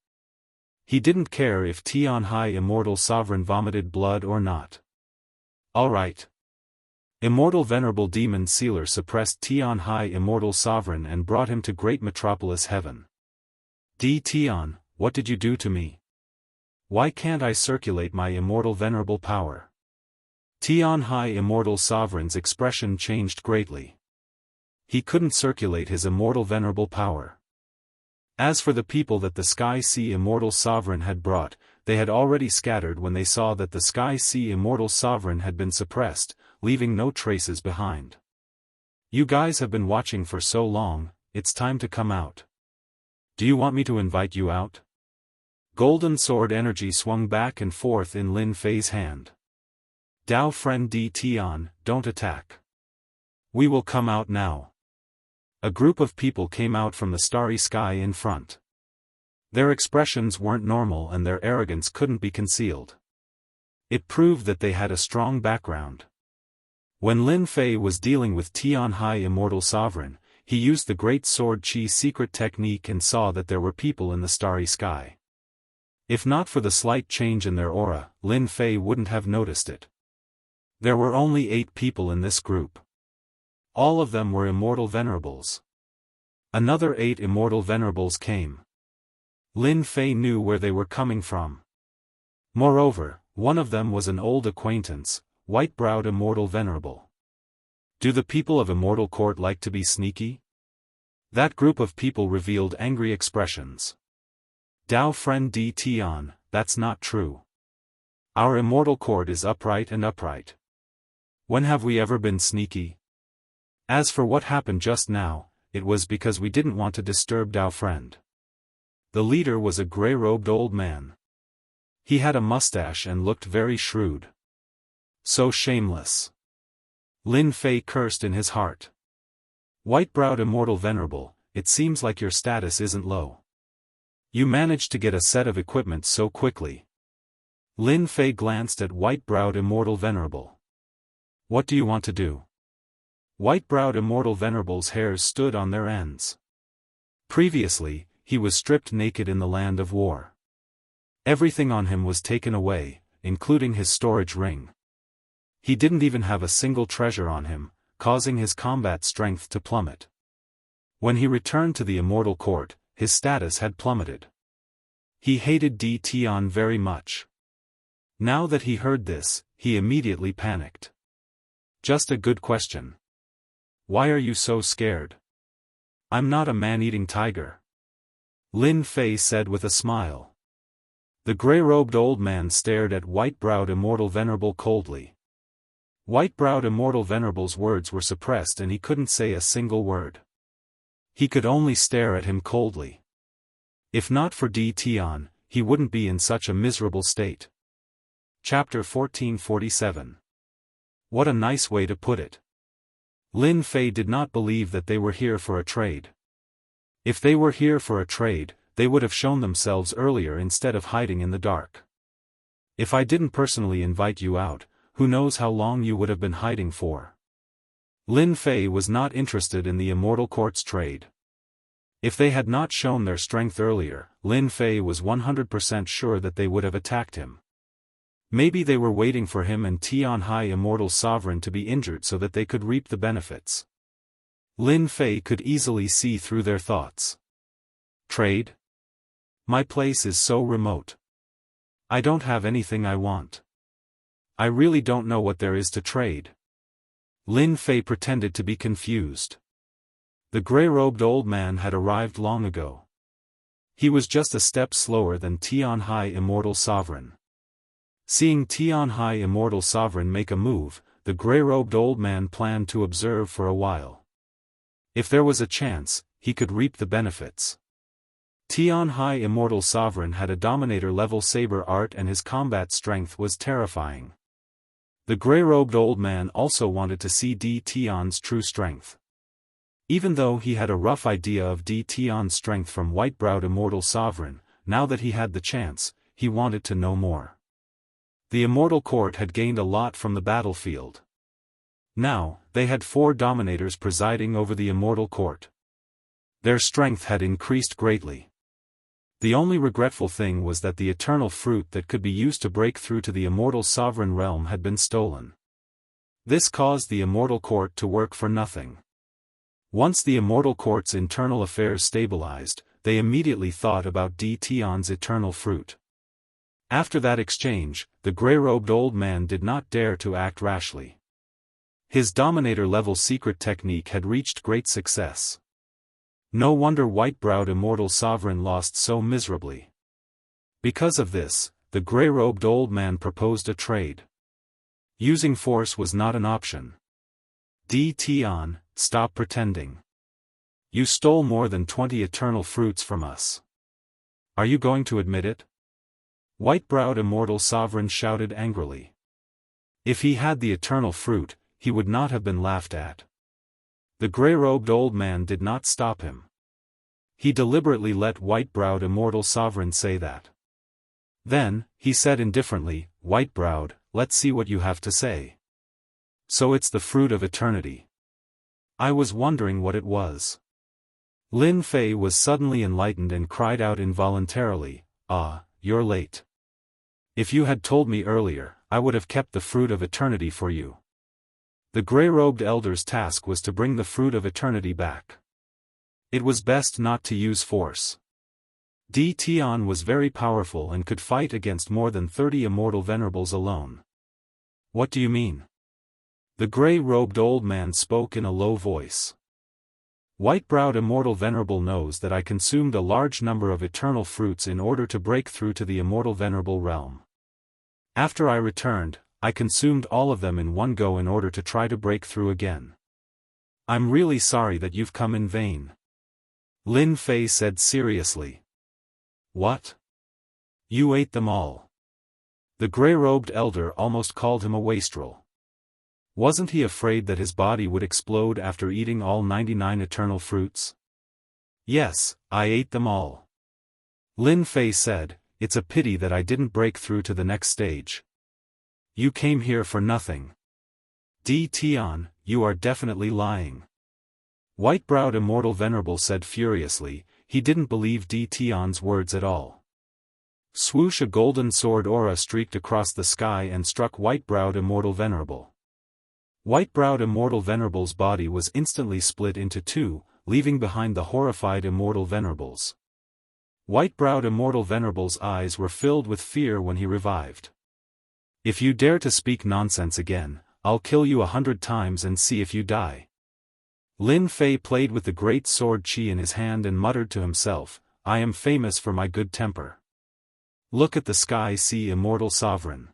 He didn't care if Tianhai Immortal Sovereign vomited blood or not. Alright. Immortal Venerable Demon Sealer suppressed Tianhai Immortal Sovereign and brought him to Great Metropolis Heaven. Tian, what did you do to me? Why can't I circulate my immortal venerable power? Tianhai Immortal Sovereign's expression changed greatly. He couldn't circulate his immortal venerable power. As for the people that the Sky Sea Immortal Sovereign had brought, they had already scattered when they saw that the Sky Sea Immortal Sovereign had been suppressed, leaving no traces behind. You guys have been watching for so long, it's time to come out. Do you want me to invite you out? Golden sword energy swung back and forth in Lin Fei's hand. Dao friend Tian, don't attack. We will come out now. A group of people came out from the starry sky in front. Their expressions weren't normal and their arrogance couldn't be concealed. It proved that they had a strong background. When Lin Fei was dealing with Tianhai Immortal Sovereign, he used the Great Sword Chi secret technique and saw that there were people in the starry sky. If not for the slight change in their aura, Lin Fei wouldn't have noticed it. There were only 8 people in this group. All of them were Immortal Venerables. Another 8 Immortal Venerables came. Lin Fei knew where they were coming from. Moreover, one of them was an old acquaintance, White-Browed Immortal Venerable. Do the people of Immortal Court like to be sneaky? That group of people revealed angry expressions. Dao friend Tian, that's not true. Our Immortal Court is upright and upright. When have we ever been sneaky? As for what happened just now, it was because we didn't want to disturb Dao friend. The leader was a gray-robed old man. He had a mustache and looked very shrewd. So shameless. Lin Fei cursed in his heart. White-browed Immortal Venerable, it seems like your status isn't low. You managed to get a set of equipment so quickly. Lin Fei glanced at White-browed Immortal Venerable. What do you want to do? White-browed Immortal Venerable's hairs stood on their ends. Previously, he was stripped naked in the land of war. Everything on him was taken away, including his storage ring. He didn't even have a single treasure on him, causing his combat strength to plummet. When he returned to the Immortal Court, his status had plummeted. He hated D. Tian very much. Now that he heard this, he immediately panicked. Just a good question. Why are you so scared? I'm not a man-eating tiger. Lin Fei said with a smile. The gray-robed old man stared at white-browed Immortal Venerable coldly. White-browed Immortal Venerable's words were suppressed and he couldn't say a single word. He could only stare at him coldly. If not for D. Tian, he wouldn't be in such a miserable state. Chapter 1447. What a nice way to put it. Lin Fei did not believe that they were here for a trade. If they were here for a trade, they would have shown themselves earlier instead of hiding in the dark. If I didn't personally invite you out, who knows how long you would have been hiding for. Lin Fei was not interested in the Immortal Court's trade. If they had not shown their strength earlier, Lin Fei was 100% sure that they would have attacked him. Maybe they were waiting for him and Tianhai Immortal Sovereign to be injured so that they could reap the benefits. Lin Fei could easily see through their thoughts. Trade? My place is so remote. I don't have anything I want. I really don't know what there is to trade. Lin Fei pretended to be confused. The gray-robed old man had arrived long ago. He was just a step slower than Tianhai Immortal Sovereign. Seeing Tianhai Immortal Sovereign make a move, the gray-robed old man planned to observe for a while. If there was a chance, he could reap the benefits. Tianhai Immortal Sovereign had a Dominator-level saber art and his combat strength was terrifying. The gray-robed old man also wanted to see D. Tian's true strength. Even though he had a rough idea of D. Tian's strength from white-browed Immortal Sovereign, now that he had the chance, he wanted to know more. The Immortal Court had gained a lot from the battlefield. Now, they had 4 Dominators presiding over the Immortal Court. Their strength had increased greatly. The only regretful thing was that the eternal fruit that could be used to break through to the Immortal Sovereign realm had been stolen. This caused the Immortal Court to work for nothing. Once the Immortal Court's internal affairs stabilized, they immediately thought about D. Tian's eternal fruit. After that exchange, the gray-robed old man did not dare to act rashly. His Dominator-level secret technique had reached great success. No wonder white-browed Immortal Sovereign lost so miserably. Because of this, the gray-robed old man proposed a trade. Using force was not an option. D. Tian, stop pretending. You stole more than 20 eternal fruits from us. Are you going to admit it? White-browed Immortal Sovereign shouted angrily. If he had the eternal fruit, he would not have been laughed at. The gray-robed old man did not stop him. He deliberately let white-browed Immortal Sovereign say that. Then, he said indifferently, White-browed, let's see what you have to say. So it's the fruit of eternity. I was wondering what it was. Lin Fei was suddenly enlightened and cried out involuntarily, Ah, you're late. If you had told me earlier, I would have kept the fruit of eternity for you. The gray-robed elder's task was to bring the fruit of eternity back. It was best not to use force. D. Tian was very powerful and could fight against more than 30 Immortal Venerables alone. What do you mean? The gray-robed old man spoke in a low voice. White-browed Immortal Venerable knows that I consumed a large number of eternal fruits in order to break through to the Immortal Venerable realm. After I returned, I consumed all of them in one go in order to try to break through again. I'm really sorry that you've come in vain. Lin Fei said seriously. What? You ate them all. The gray-robed elder almost called him a wastrel. Wasn't he afraid that his body would explode after eating all 99 eternal fruits? Yes, I ate them all. Lin Fei said, it's a pity that I didn't break through to the next stage. You came here for nothing. D. Tian, you are definitely lying. White-browed Immortal Venerable said furiously, he didn't believe D. Tian's words at all. Swoosh, a golden sword aura streaked across the sky and struck white-browed Immortal Venerable. White-browed Immortal Venerable's body was instantly split into 2, leaving behind the horrified Immortal Venerables. White-browed Immortal Venerable's eyes were filled with fear when he revived. If you dare to speak nonsense again, I'll kill you 100 times and see if you die. Lin Fei played with the great sword Qi in his hand and muttered to himself, I am famous for my good temper. Look at the sky, see Immortal Sovereign.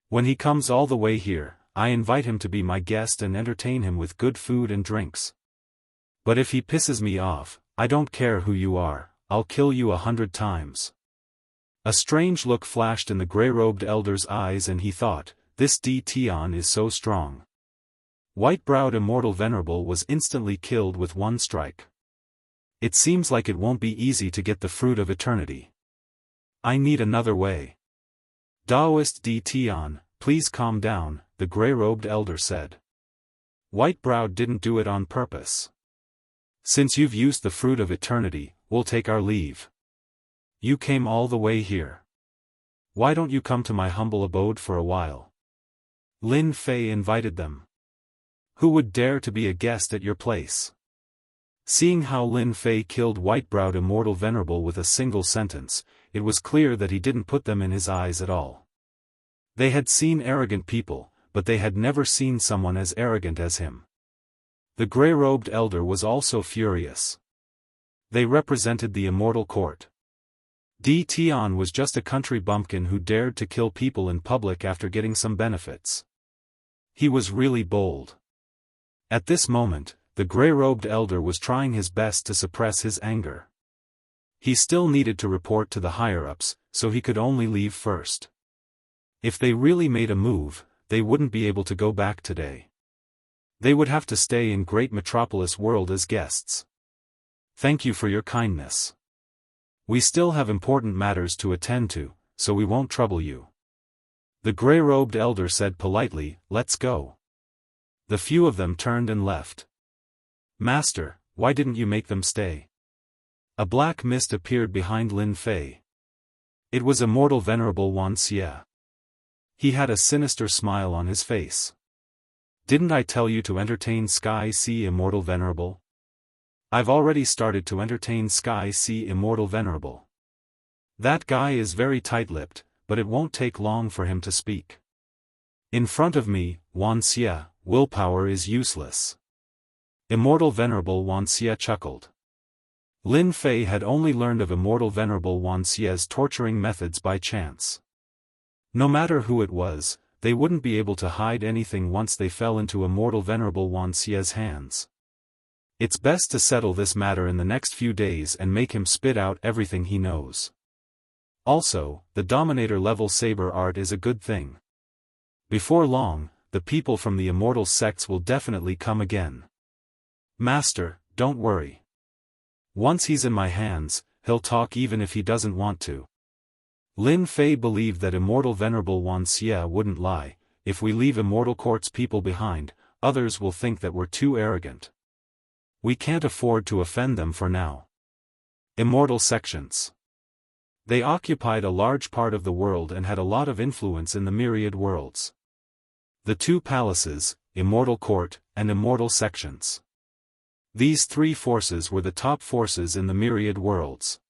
When he comes all the way here, I invite him to be my guest and entertain him with good food and drinks. But if he pisses me off, I don't care who you are, I'll kill you 100 times. A strange look flashed in the grey-robed elder's eyes and he thought, this D Tian is so strong. White-browed Immortal Venerable was instantly killed with one strike. It seems like it won't be easy to get the fruit of eternity. I need another way. Daoist D Tian, please calm down, the grey-robed elder said. White-browed didn't do it on purpose. Since you've used the fruit of eternity, we'll take our leave. You came all the way here. Why don't you come to my humble abode for a while? Lin Fei invited them. Who would dare to be a guest at your place? Seeing how Lin Fei killed white-browed Immortal Venerable with a single sentence, it was clear that he didn't put them in his eyes at all. They had seen arrogant people, but they had never seen someone as arrogant as him. The grey-robed elder was also furious. They represented the Immortal Court. D Tian was just a country bumpkin who dared to kill people in public after getting some benefits. He was really bold. At this moment, the grey-robed elder was trying his best to suppress his anger. He still needed to report to the higher-ups, so he could only leave first. If they really made a move, they wouldn't be able to go back today. They would have to stay in Great Metropolis World as guests. Thank you for your kindness. We still have important matters to attend to, so we won't trouble you. The grey-robed elder said politely, let's go. The few of them turned and left. Master, why didn't you make them stay? A black mist appeared behind Lin Fei. It was Immortal Venerable Wuxia. He had a sinister smile on his face. Didn't I tell you to entertain Sky Sea Immortal Venerable? I've already started to entertain Sky Sea Immortal Venerable. That guy is very tight-lipped, but it won't take long for him to speak. In front of me, Wuxia, willpower is useless. Immortal Venerable Wuxia chuckled. Lin Fei had only learned of Immortal Venerable Wuxia's torturing methods by chance. No matter who it was, they wouldn't be able to hide anything once they fell into Immortal Venerable Wuxia's hands. It's best to settle this matter in the next few days and make him spit out everything he knows. Also, the Dominator-level saber art is a good thing. Before long, the people from the Immortal sects will definitely come again. Master, don't worry. Once he's in my hands, he'll talk even if he doesn't want to. Lin Fei believed that Immortal Venerable Wuxia wouldn't lie. If we leave Immortal Court's people behind, others will think that we're too arrogant. We can't afford to offend them for now. Immortal sections. They occupied a large part of the world and had a lot of influence in the myriad worlds. The two palaces, Immortal Court, and Immortal sections. These three forces were the top forces in the myriad worlds.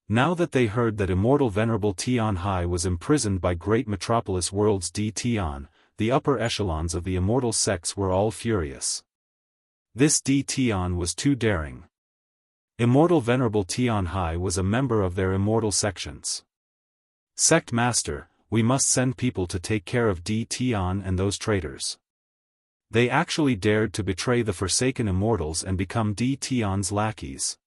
Now that they heard that Immortal Venerable Tian Hai was imprisoned by Great Metropolis World's D Tian, the upper echelons of the Immortal sects were all furious. This D Tian was too daring. Immortal Venerable Tian Hai was a member of their Immortal sections. Sect Master, we must send people to take care of D Tian and those traitors. They actually dared to betray the Forsaken Immortals and become D Tian's lackeys.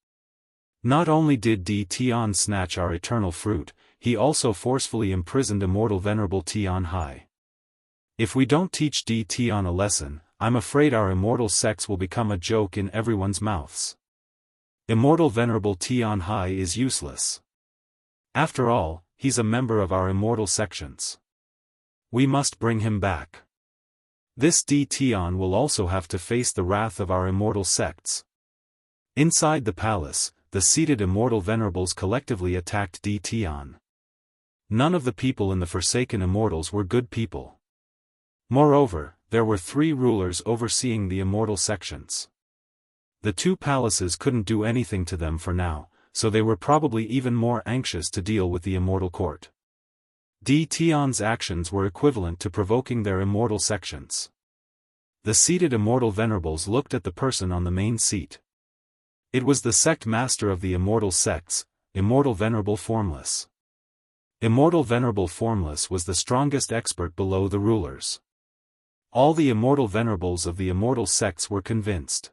Not only did D Tian snatch our eternal fruit, he also forcefully imprisoned Immortal Venerable Tian Hai. If we don't teach D Tian a lesson, I'm afraid our Immortal sects will become a joke in everyone's mouths. Immortal Venerable Tian Hai is useless. After all, he's a member of our Immortal sections. We must bring him back. This D Tian will also have to face the wrath of our Immortal sects. Inside the palace, the seated Immortal Venerables collectively attacked D Tian. None of the people in the Forsaken Immortals were good people. Moreover, there were 3 rulers overseeing the Immortal sections. The 2 palaces couldn't do anything to them for now, so they were probably even more anxious to deal with the immortal court. Di Tian's actions were equivalent to provoking their immortal sections. The seated immortal venerables looked at the person on the main seat. It was the sect master of the immortal sects, Immortal Venerable Formless. Immortal Venerable Formless was the strongest expert below the rulers. All the immortal venerables of the immortal sects were convinced.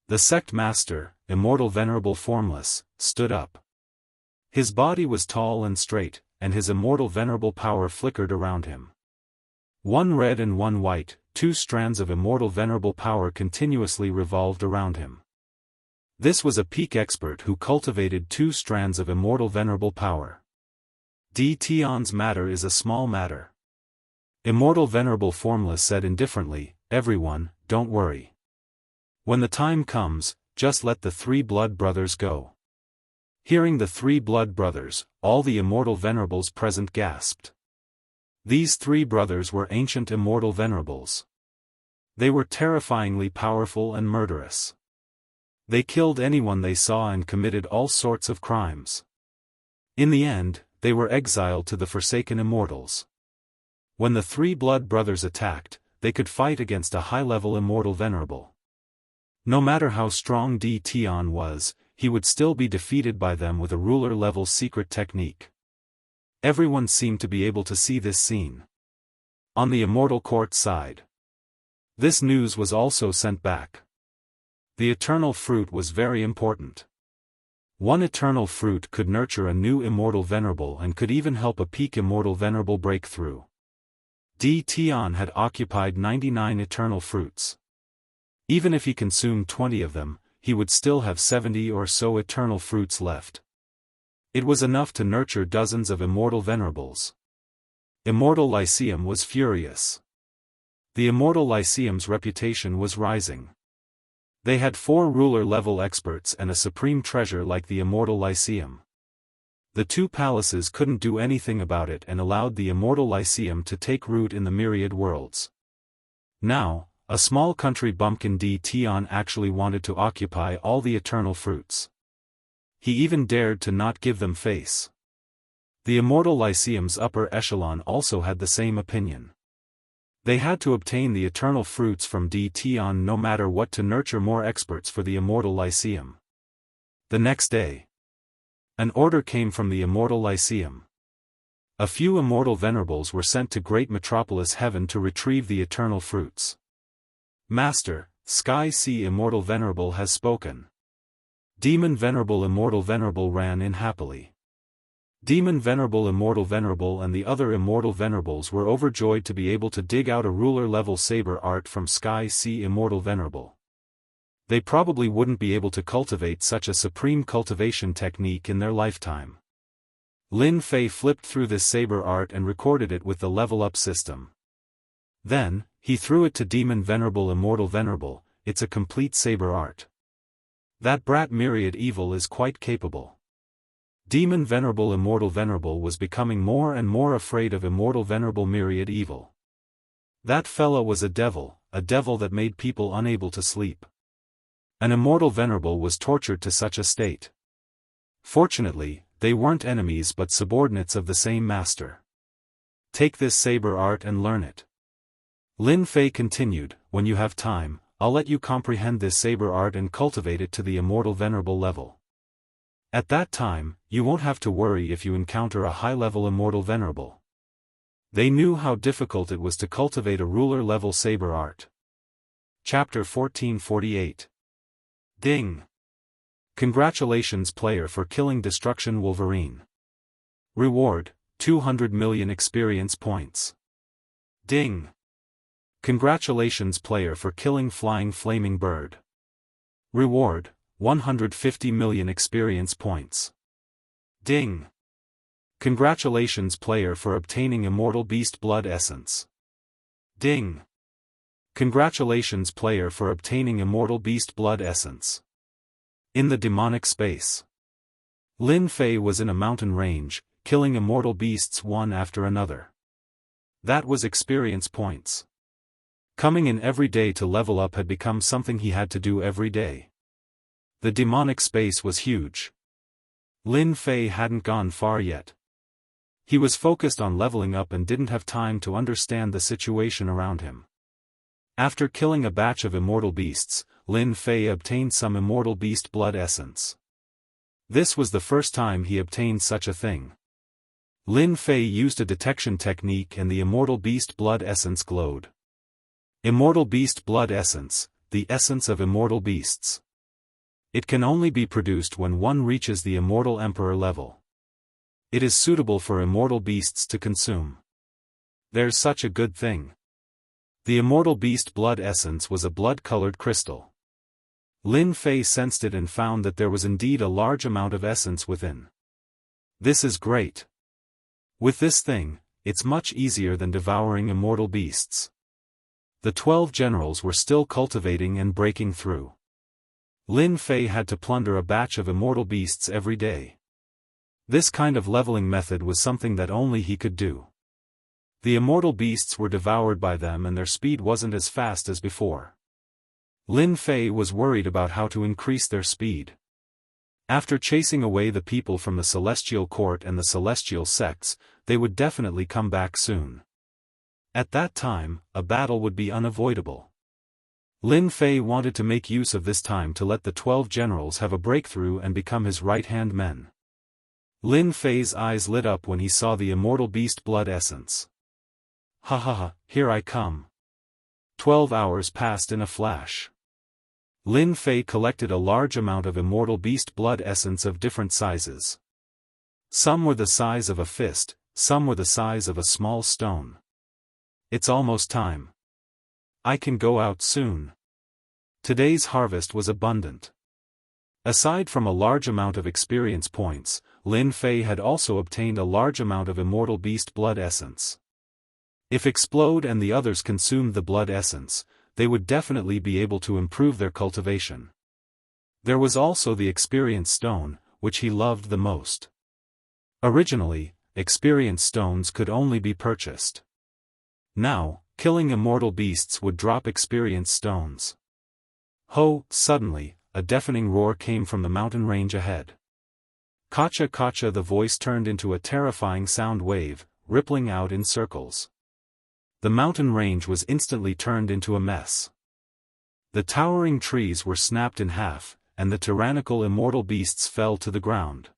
The sect master, Immortal Venerable Formless, stood up. His body was tall and straight, and his immortal venerable power flickered around him. One red and one white, two strands of immortal venerable power continuously revolved around him. This was a peak expert who cultivated two strands of immortal venerable power. Di Tian's matter is a small matter. Immortal Venerable Formless said indifferently, "Everyone, don't worry. When the time comes, just let the three blood brothers go." Hearing the three blood brothers, all the immortal venerables present gasped. These three brothers were ancient immortal venerables. They were terrifyingly powerful and murderous. They killed anyone they saw and committed all sorts of crimes. In the end, they were exiled to the Forsaken Immortals. When the three blood brothers attacked, they could fight against a high-level immortal venerable. No matter how strong Di Tian was, he would still be defeated by them with a ruler-level secret technique. Everyone seemed to be able to see this scene. On the immortal court side, this news was also sent back. The eternal fruit was very important. One eternal fruit could nurture a new immortal venerable and could even help a peak immortal venerable break through. Di Tian had occupied 99 eternal fruits. Even if he consumed 20 of them, he would still have 70 or so eternal fruits left. It was enough to nurture dozens of immortal venerables. Immortal Lyceum was furious. The Immortal Lyceum's reputation was rising. They had 4 ruler-level experts and a supreme treasure like the Immortal Lyceum. The 2 palaces couldn't do anything about it and allowed the Immortal Lyceum to take root in the myriad worlds. Now, a small country bumpkin Di Tian actually wanted to occupy all the eternal fruits. He even dared to not give them face. The Immortal Lyceum's upper echelon also had the same opinion. They had to obtain the eternal fruits from Di Tian no matter what to nurture more experts for the Immortal Lyceum. The next day, an order came from the Immortal Lyceum. A few immortal venerables were sent to Great Metropolis Heaven to retrieve the eternal fruits. "Master, Sky Sea Immortal Venerable has spoken." Demon Venerable Immortal Venerable ran in happily. Demon Venerable Immortal Venerable and the other Immortal Venerables were overjoyed to be able to dig out a ruler-level saber art from Sky Sea Immortal Venerable. They probably wouldn't be able to cultivate such a supreme cultivation technique in their lifetime. Lin Fei flipped through this saber art and recorded it with the level-up system. Then, he threw it to Demon Venerable Immortal Venerable. "It's a complete saber art. That brat Myriad Evil is quite capable." Demon Venerable Immortal Venerable was becoming more and more afraid of Immortal Venerable Myriad Evil. That fella was a devil that made people unable to sleep. An Immortal Venerable was tortured to such a state. Fortunately, they weren't enemies but subordinates of the same master. "Take this saber art and learn it." Lin Fei continued, "When you have time, I'll let you comprehend this saber art and cultivate it to the Immortal Venerable level. At that time, you won't have to worry if you encounter a high-level Immortal Venerable." They knew how difficult it was to cultivate a ruler-level saber art. Chapter 1448. Ding! Congratulations player for killing Destruction Wolverine. Reward, 200 million experience points. Ding! Congratulations player for killing Flying Flaming Bird. Reward, 150 million experience points. Ding! Congratulations player for obtaining Immortal Beast Blood Essence. Ding! Congratulations player for obtaining Immortal Beast Blood Essence. In the demonic space, Lin Fei was in a mountain range, killing immortal beasts one after another. That was experience points. Coming in every day to level up had become something he had to do every day. The demonic space was huge. Lin Fei hadn't gone far yet. He was focused on leveling up and didn't have time to understand the situation around him. After killing a batch of immortal beasts, Lin Fei obtained some immortal beast blood essence. This was the first time he obtained such a thing. Lin Fei used a detection technique and the immortal beast blood essence glowed. Immortal beast blood essence, the essence of immortal beasts. It can only be produced when one reaches the immortal emperor level. It is suitable for immortal beasts to consume. There's such a good thing. The immortal beast blood essence was a blood-colored crystal. Lin Fei sensed it and found that there was indeed a large amount of essence within. This is great. With this thing, it's much easier than devouring immortal beasts. The 12 generals were still cultivating and breaking through. Lin Fei had to plunder a batch of immortal beasts every day. This kind of leveling method was something that only he could do. The immortal beasts were devoured by them and their speed wasn't as fast as before. Lin Fei was worried about how to increase their speed. After chasing away the people from the celestial court and the celestial sects, they would definitely come back soon. At that time, a battle would be unavoidable. Lin Fei wanted to make use of this time to let the 12 generals have a breakthrough and become his right-hand men. Lin Fei's eyes lit up when he saw the immortal beast blood essence. Ha ha ha, here I come. 12 hours passed in a flash. Lin Fei collected a large amount of immortal beast blood essence of different sizes. Some were the size of a fist, some were the size of a small stone. It's almost time. I can go out soon. Today's harvest was abundant. Aside from a large amount of experience points, Lin Fei had also obtained a large amount of immortal beast blood essence. If Explode and the others consumed the blood essence, they would definitely be able to improve their cultivation. There was also the experience stone, which he loved the most. Originally, experience stones could only be purchased. Now, killing immortal beasts would drop experience stones. Ho! Suddenly, a deafening roar came from the mountain range ahead. Kacha kacha, the voice turned into a terrifying sound wave, rippling out in circles. The mountain range was instantly turned into a mess. The towering trees were snapped in half, and the tyrannical immortal beasts fell to the ground.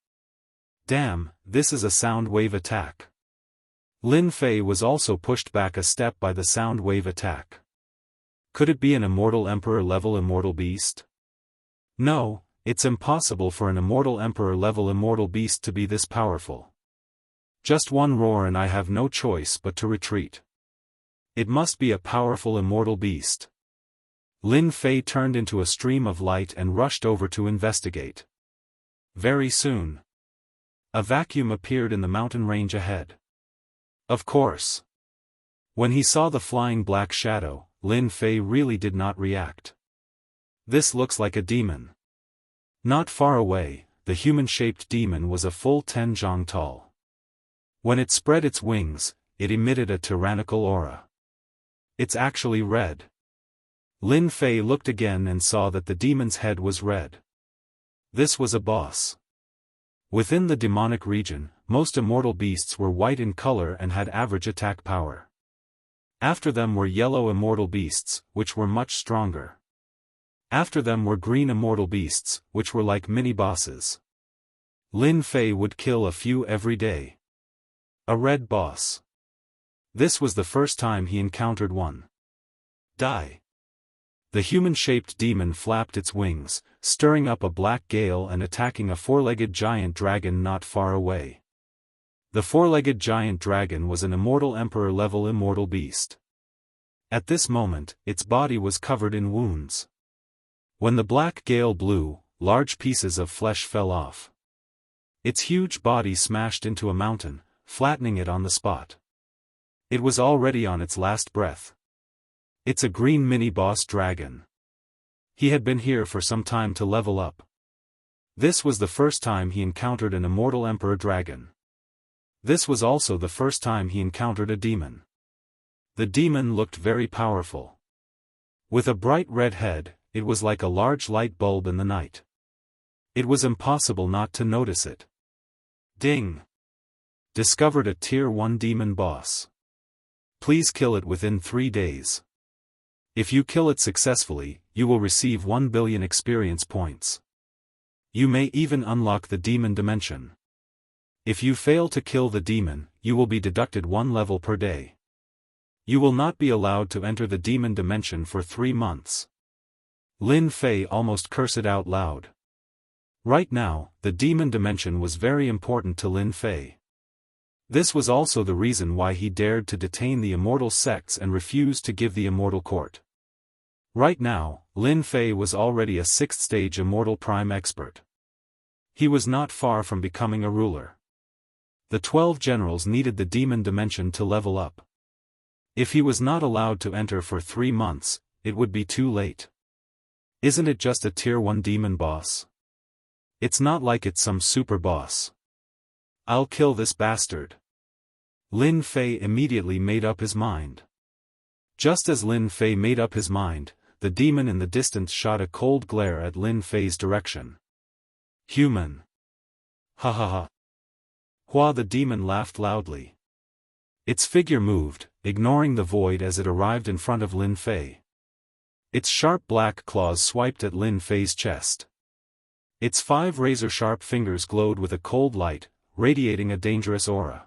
Damn, this is a sound wave attack. Lin Fei was also pushed back a step by the sound wave attack. Could it be an immortal emperor level immortal beast? No, it's impossible for an immortal emperor level immortal beast to be this powerful. Just one roar and I have no choice but to retreat. It must be a powerful immortal beast. Lin Fei turned into a stream of light and rushed over to investigate. Very soon, a vacuum appeared in the mountain range ahead. Of course. When he saw the flying black shadow, Lin Fei really did not react. This looks like a demon. Not far away, the human-shaped demon was a full 10 zhang tall. When it spread its wings, it emitted a tyrannical aura. It's actually red. Lin Fei looked again and saw that the demon's head was red. This was a boss. Within the demonic region, most immortal beasts were white in color and had average attack power. After them were yellow immortal beasts, which were much stronger. After them were green immortal beasts, which were like mini-bosses. Lin Fei would kill a few every day. A red boss. This was the first time he encountered one. Die. The human-shaped demon flapped its wings, stirring up a black gale and attacking a four-legged giant dragon not far away. The four-legged giant dragon was an immortal emperor-level immortal beast. At this moment, its body was covered in wounds. When the black gale blew, large pieces of flesh fell off. Its huge body smashed into a mountain, flattening it on the spot. It was already on its last breath. It's a green mini-boss dragon. He had been here for some time to level up. This was the first time he encountered an immortal emperor dragon. This was also the first time he encountered a demon. The demon looked very powerful. With a bright red head, it was like a large light bulb in the night. It was impossible not to notice it. Ding! Discovered a Tier 1 demon boss. Please kill it within 3 days. If you kill it successfully, you will receive 1 billion experience points. You may even unlock the demon dimension. If you fail to kill the demon, you will be deducted 1 level per day. You will not be allowed to enter the demon dimension for 3 months. Lin Fei almost cursed out loud. Right now, the demon dimension was very important to Lin Fei. This was also the reason why he dared to detain the immortal sects and refused to give the immortal court. Right now, Lin Fei was already a 6th stage immortal prime expert. He was not far from becoming a ruler. The 12 generals needed the demon dimension to level up. If he was not allowed to enter for 3 months, it would be too late. Isn't it just a Tier 1 demon boss? It's not like it's some super boss. I'll kill this bastard. Lin Fei immediately made up his mind. Just as Lin Fei made up his mind, the demon in the distance shot a cold glare at Lin Fei's direction. Human. Ha ha ha. Hua the demon laughed loudly. Its figure moved, ignoring the void as it arrived in front of Lin Fei. Its sharp black claws swiped at Lin Fei's chest. Its 5 razor-sharp fingers glowed with a cold light, radiating a dangerous aura.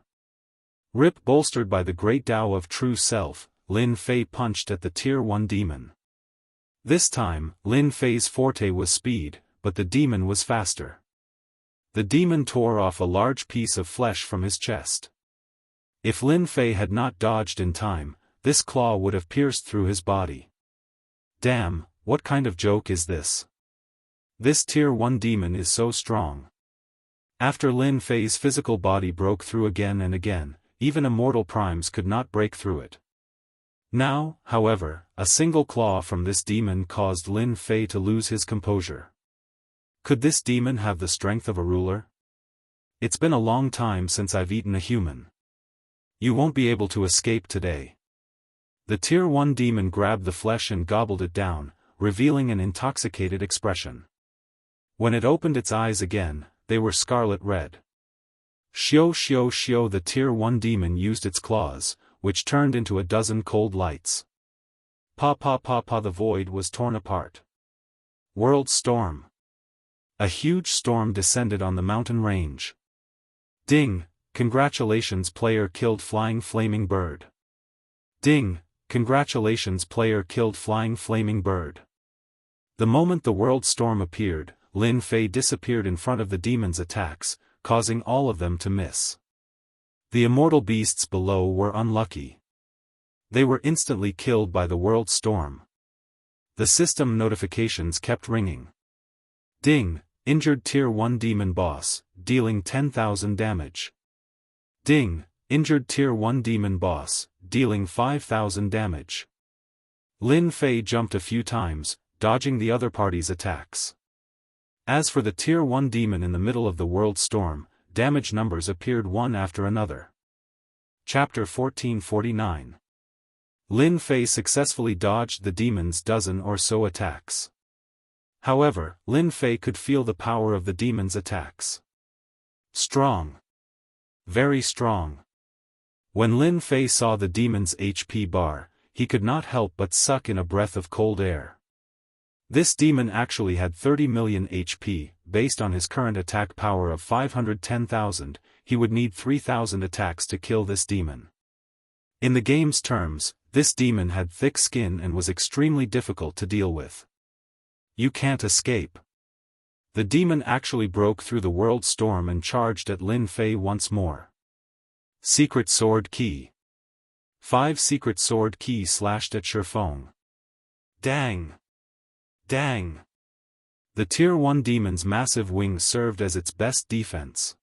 Bolstered by the great Tao of true self, Lin Fei punched at the Tier 1 demon. This time, Lin Fei's forte was speed, but the demon was faster. The demon tore off a large piece of flesh from his chest. If Lin Fei had not dodged in time, this claw would have pierced through his body. Damn, what kind of joke is this? This Tier 1 demon is so strong. After Lin Fei's physical body broke through again and again, even immortal primes could not break through it. Now, however, a single claw from this demon caused Lin Fei to lose his composure. Could this demon have the strength of a ruler? It's been a long time since I've eaten a human. You won't be able to escape today. The Tier 1 demon grabbed the flesh and gobbled it down, revealing an intoxicated expression. When it opened its eyes again, they were scarlet red. Shio shio shio, the Tier 1 demon used its claws, which turned into a dozen cold lights. Pa pa pa pa, the void was torn apart. World storm. A huge storm descended on the mountain range. Ding, congratulations, player killed flying flaming bird. Ding, congratulations, player killed flying flaming bird. The moment the world storm appeared, Lin Fei disappeared in front of the demon's attacks, causing all of them to miss. The immortal beasts below were unlucky. They were instantly killed by the world storm. The system notifications kept ringing. Ding, injured Tier 1 demon boss, dealing 10,000 damage. Ding, injured Tier 1 demon boss, dealing 5,000 damage. Lin Fei jumped a few times, dodging the other party's attacks. As for the Tier 1 demon in the middle of the world storm, damage numbers appeared one after another. Chapter 1449. Lin Fei successfully dodged the demon's dozen or so attacks. However, Lin Fei could feel the power of the demon's attacks. Strong. Very strong. When Lin Fei saw the demon's HP bar, he could not help but suck in a breath of cold air. This demon actually had 30 million HP, based on his current attack power of 510,000, he would need 3,000 attacks to kill this demon. In the game's terms, this demon had thick skin and was extremely difficult to deal with. You can't escape. The demon actually broke through the world storm and charged at Lin Fei once more. Secret Sword Key. 5 Secret Sword Key slashed at Shifeng. Dang! Dang! The Tier 1 demon's massive wings served as its best defense.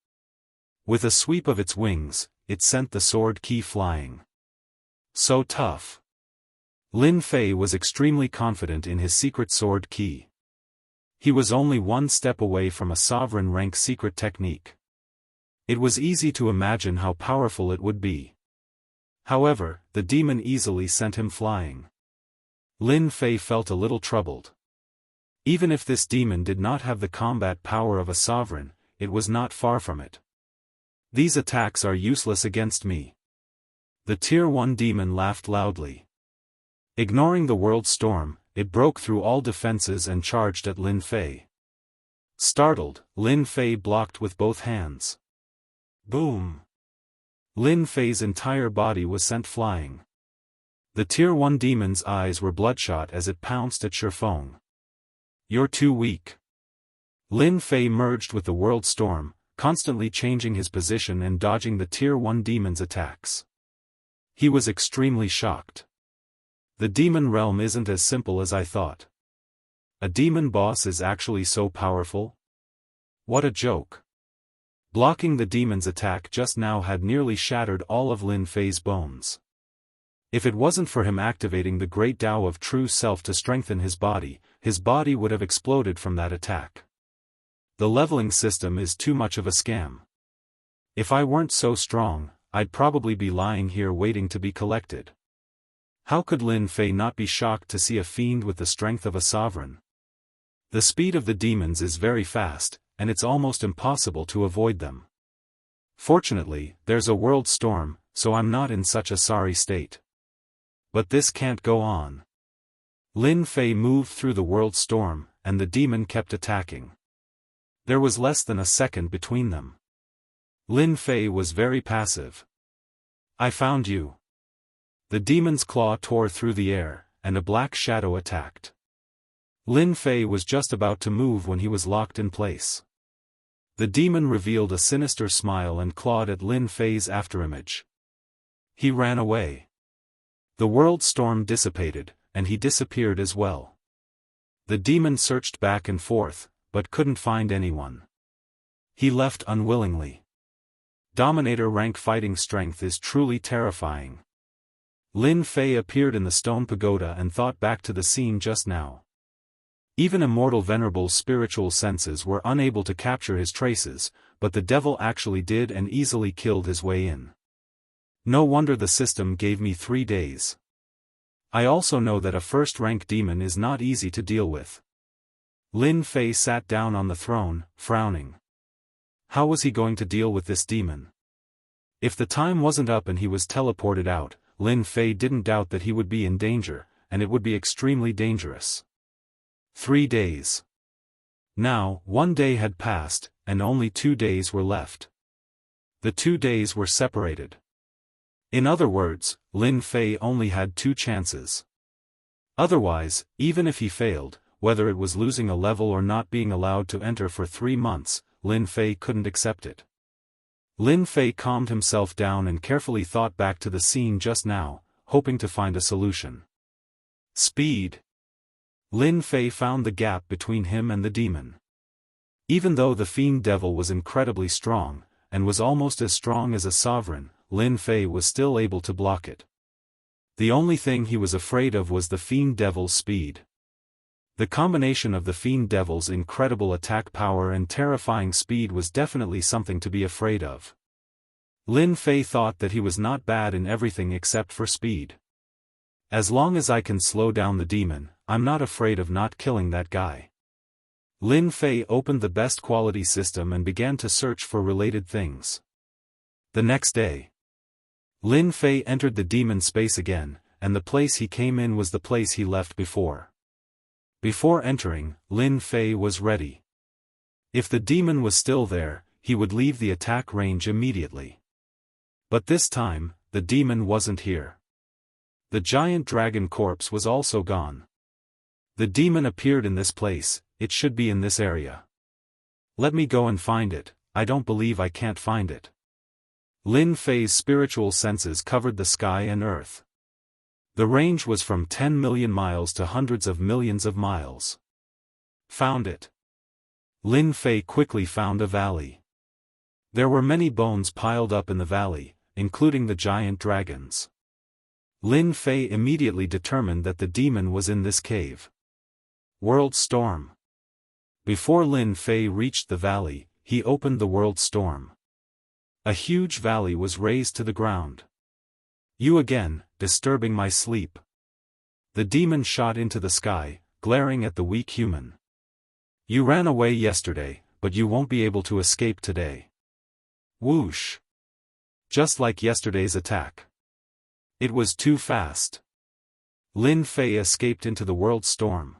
With a sweep of its wings, it sent the sword key flying. So tough. Lin Fei was extremely confident in his secret sword key. He was only one step away from a sovereign rank secret technique. It was easy to imagine how powerful it would be. However, the demon easily sent him flying. Lin Fei felt a little troubled. Even if this demon did not have the combat power of a sovereign, it was not far from it. These attacks are useless against me. The Tier 1 demon laughed loudly. Ignoring the world storm, it broke through all defenses and charged at Lin Fei. Startled, Lin Fei blocked with both hands. Boom! Lin Fei's entire body was sent flying. The Tier 1 demon's eyes were bloodshot as it pounced at Shifeng. You're too weak. Lin Fei merged with the world storm, constantly changing his position and dodging the Tier 1 demon's attacks. He was extremely shocked. The demon realm isn't as simple as I thought. A demon boss is actually so powerful? What a joke. Blocking the demon's attack just now had nearly shattered all of Lin Fei's bones. If it wasn't for him activating the great Tao of true self to strengthen his body would have exploded from that attack. The leveling system is too much of a scam. If I weren't so strong, I'd probably be lying here waiting to be collected. How could Lin Fei not be shocked to see a fiend with the strength of a sovereign? The speed of the demons is very fast, and it's almost impossible to avoid them. Fortunately, there's a world storm, so I'm not in such a sorry state. But this can't go on. Lin Fei moved through the world storm, and the demon kept attacking. There was less than a second between them. Lin Fei was very passive. I found you. The demon's claw tore through the air, and a black shadow attacked. Lin Fei was just about to move when he was locked in place. The demon revealed a sinister smile and clawed at Lin Fei's afterimage. He ran away. The world storm dissipated, and he disappeared as well. The demon searched back and forth, but couldn't find anyone. He left unwillingly. Dominator rank fighting strength is truly terrifying. Lin Fei appeared in the stone pagoda and thought back to the scene just now. Even Immortal Venerable's spiritual senses were unable to capture his traces, but the devil actually did and easily killed his way in. No wonder the system gave me 3 days. I also know that a first-rank demon is not easy to deal with. Lin Fei sat down on the throne, frowning. How was he going to deal with this demon? If the time wasn't up and he was teleported out, Lin Fei didn't doubt that he would be in danger, and it would be extremely dangerous. 3 days. Now, 1 day had passed, and only 2 days were left. The 2 days were separated. In other words, Lin Fei only had 2 chances. Otherwise, even if he failed, whether it was losing a level or not being allowed to enter for 3 months, Lin Fei couldn't accept it. Lin Fei calmed himself down and carefully thought back to the scene just now, hoping to find a solution. Speed. Lin Fei found the gap between him and the demon. Even though the fiend devil was incredibly strong, and was almost as strong as a sovereign, Lin Fei was still able to block it. The only thing he was afraid of was the fiend devil's speed. The combination of the fiend devil's incredible attack power and terrifying speed was definitely something to be afraid of. Lin Fei thought that he was not bad in everything except for speed. As long as I can slow down the demon, I'm not afraid of not killing that guy. Lin Fei opened the best quality system and began to search for related things. The next day, Lin Fei entered the demon space again, and the place he came in was the place he left before. Before entering, Lin Fei was ready. If the demon was still there, he would leave the attack range immediately. But this time, the demon wasn't here. The giant dragon corpse was also gone. The demon appeared in this place, it should be in this area. Let me go and find it, I don't believe I can't find it. Lin Fei's spiritual senses covered the sky and earth. The range was from 10 million miles to hundreds of millions of miles. Found it. Lin Fei quickly found a valley. There were many bones piled up in the valley, including the giant dragons. Lin Fei immediately determined that the demon was in this cave. World Storm. Before Lin Fei reached the valley, he opened the World Storm. A huge valley was raised to the ground. You again, disturbing my sleep. The demon shot into the sky, glaring at the weak human. You ran away yesterday, but you won't be able to escape today. Whoosh! Just like yesterday's attack. It was too fast. Lin Fei escaped into the world storm.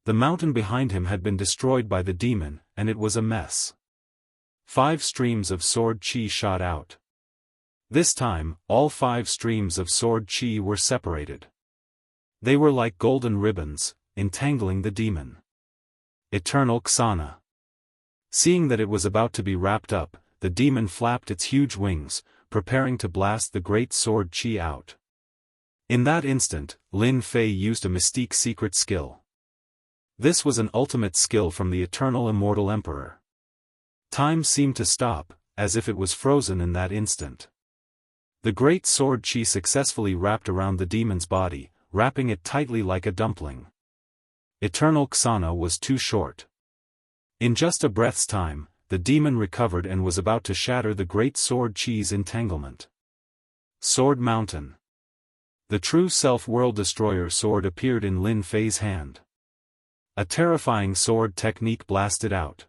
The mountain behind him had been destroyed by the demon, and it was a mess. 5 streams of sword qi shot out. This time, all 5 streams of sword qi were separated. They were like golden ribbons, entangling the demon. Eternal Xianxia. Seeing that it was about to be wrapped up, the demon flapped its huge wings, preparing to blast the great sword qi out. In that instant, Lin Fei used a mystique secret skill. This was an ultimate skill from the eternal immortal emperor. Time seemed to stop, as if it was frozen in that instant. The great sword qi successfully wrapped around the demon's body, wrapping it tightly like a dumpling. Eternal Xianxia was too short. In just a breath's time, the demon recovered and was about to shatter the great sword qi's entanglement. Sword Mountain. The true self-world destroyer sword appeared in Lin Fei's hand. A terrifying sword technique blasted out.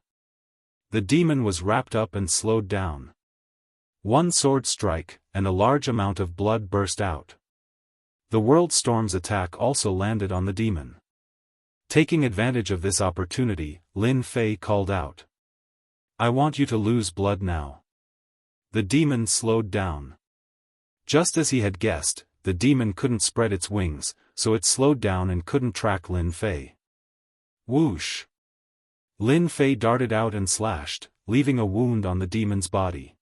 The demon was wrapped up and slowed down. One sword strike, and a large amount of blood burst out. The world storm's attack also landed on the demon. Taking advantage of this opportunity, Lin Fei called out, "I want you to lose blood now." The demon slowed down. Just as he had guessed, the demon couldn't spread its wings, so it slowed down and couldn't track Lin Fei. Whoosh! Lin Fei darted out and slashed, leaving a wound on the demon's body.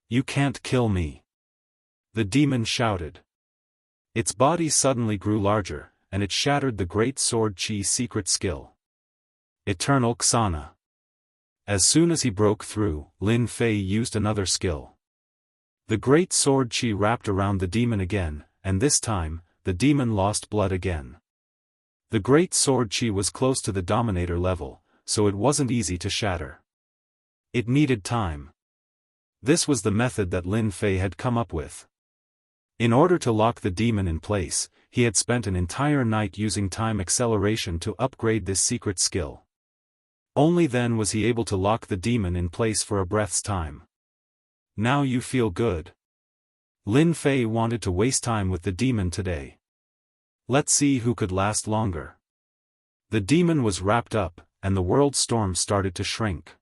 "You can't kill me!" the demon shouted. Its body suddenly grew larger, and it shattered the great sword qi's secret skill. Eternal Xianxia. As soon as he broke through, Lin Fei used another skill. The great sword qi wrapped around the demon again, and this time, the demon lost blood again. The great sword qi was close to the dominator level, so it wasn't easy to shatter. It needed time. This was the method that Lin Fei had come up with. In order to lock the demon in place, he had spent an entire night using time acceleration to upgrade this secret skill. Only then was he able to lock the demon in place for a breath's time. Now you feel good. Lin Fei wanted to waste time with the demon today. Let's see who could last longer. The demon was wrapped up, and the world storm started to shrink.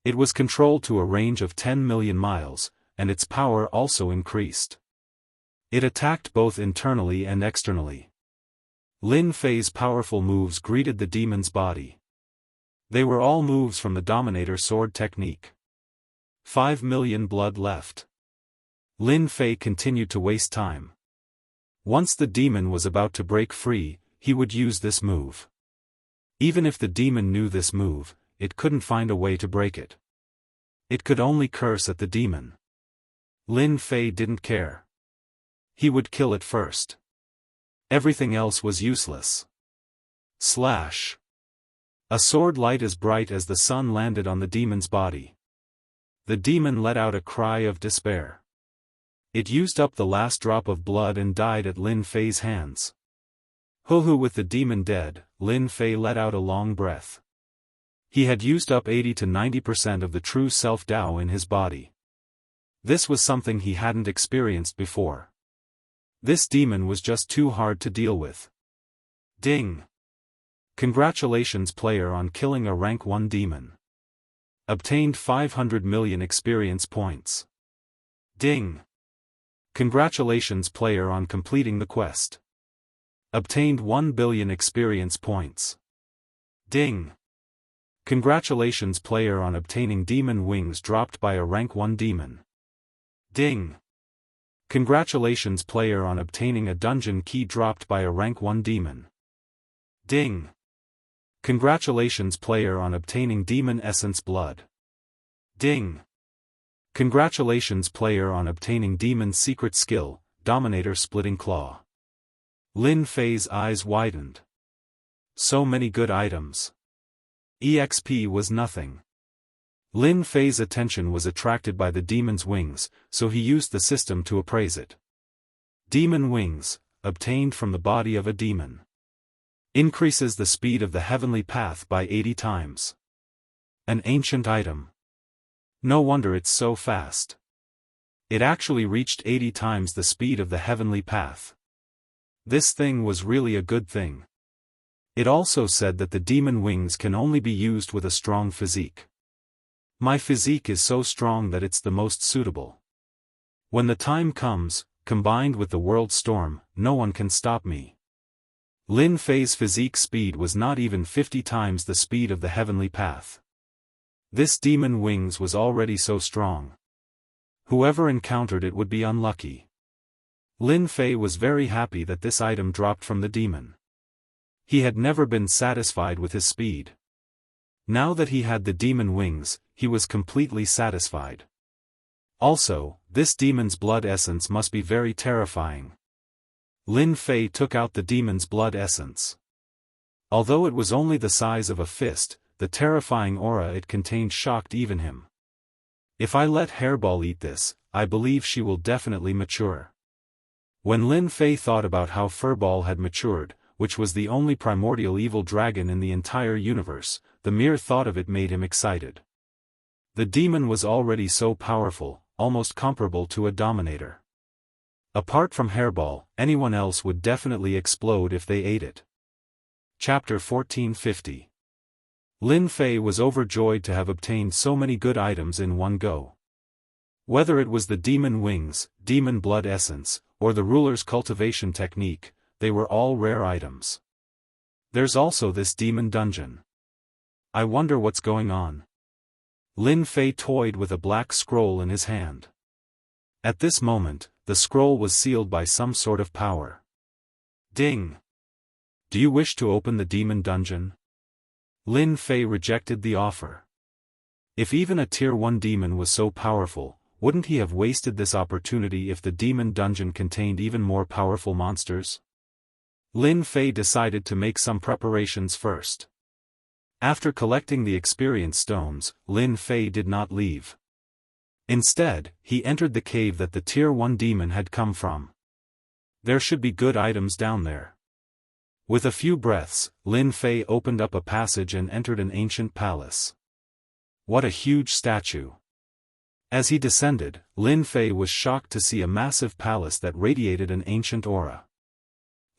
It was controlled to a range of 10 million miles, and its power also increased. It attacked both internally and externally. Lin Fei's powerful moves greeted the demon's body. They were all moves from the Dominator sword technique. 5 million blood left. Lin Fei continued to waste time. Once the demon was about to break free, he would use this move. Even if the demon knew this move, it couldn't find a way to break it. It could only curse at the demon. Lin Fei didn't care. He would kill it first. Everything else was useless. Slash. A sword light as bright as the sun landed on the demon's body. The demon let out a cry of despair. It used up the last drop of blood and died at Lin Fei's hands. Hoo-hoo! With the demon dead, Lin Fei let out a long breath. He had used up 80 to 90% of the true self-Dao in his body. This was something he hadn't experienced before. This demon was just too hard to deal with. Ding! Congratulations player on killing a rank 1 demon. Obtained 500 million experience points. Ding! Congratulations player on completing the quest. Obtained 1 billion experience points. Ding! Congratulations player on obtaining demon wings dropped by a rank 1 demon. Ding! Congratulations player on obtaining a dungeon key dropped by a rank 1 demon. Ding! Congratulations player on obtaining demon essence blood. Ding! Congratulations player on obtaining demon secret skill, Dominator splitting claw. Lin Fei's eyes widened. So many good items. EXP was nothing. Lin Fei's attention was attracted by the demon's wings, so he used the system to appraise it. Demon wings, obtained from the body of a demon. Increases the speed of the heavenly path by 80 times. An ancient item. No wonder it's so fast. It actually reached 80 times the speed of the heavenly path. This thing was really a good thing. It also said that the demon wings can only be used with a strong physique. My physique is so strong that it's the most suitable. When the time comes, combined with the world storm, no one can stop me. Lin Fei's physique speed was not even 50 times the speed of the heavenly path. This demon wings was already so strong. Whoever encountered it would be unlucky. Lin Fei was very happy that this item dropped from the demon. He had never been satisfied with his speed. Now that he had the demon wings, he was completely satisfied. Also, this demon's blood essence must be very terrifying. Lin Fei took out the demon's blood essence. Although it was only the size of a fist, the terrifying aura it contained shocked even him. If I let Hairball eat this, I believe she will definitely mature. When Lin Fei thought about how Furball had matured, which was the only primordial evil dragon in the entire universe, the mere thought of it made him excited. The demon was already so powerful, almost comparable to a dominator. Apart from Hairball, anyone else would definitely explode if they ate it. Chapter 1450. Lin Fei was overjoyed to have obtained so many good items in one go. Whether it was the demon wings, demon blood essence, or the ruler's cultivation technique, they were all rare items. There's also this demon dungeon. I wonder what's going on. Lin Fei toyed with a black scroll in his hand. At this moment, the scroll was sealed by some sort of power. Ding! Do you wish to open the demon dungeon? Lin Fei rejected the offer. If even a Tier 1 demon was so powerful, wouldn't he have wasted this opportunity if the demon dungeon contained even more powerful monsters? Lin Fei decided to make some preparations first. After collecting the experience stones, Lin Fei did not leave. Instead, he entered the cave that the Tier 1 demon had come from. There should be good items down there. With a few breaths, Lin Fei opened up a passage and entered an ancient palace. What a huge statue! As he descended, Lin Fei was shocked to see a massive palace that radiated an ancient aura.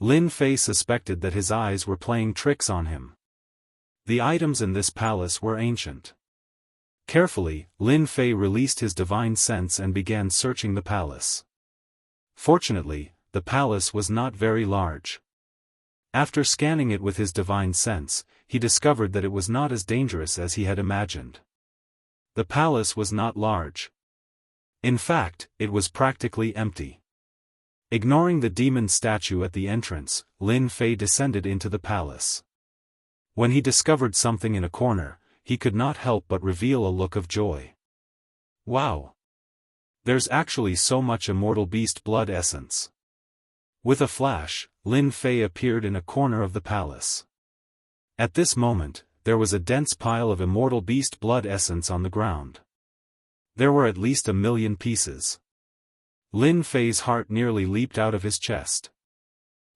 Lin Fei suspected that his eyes were playing tricks on him. The items in this palace were ancient. Carefully, Lin Fei released his divine sense and began searching the palace. Fortunately, the palace was not very large. After scanning it with his divine sense, he discovered that it was not as dangerous as he had imagined. The palace was not large. In fact, it was practically empty. Ignoring the demon statue at the entrance, Lin Fei descended into the palace. When he discovered something in a corner, he could not help but reveal a look of joy. Wow! There's actually so much immortal beast blood essence. With a flash, Lin Fei appeared in a corner of the palace. At this moment, there was a dense pile of immortal beast blood essence on the ground. There were at least 1,000,000 pieces. Lin Fei's heart nearly leaped out of his chest.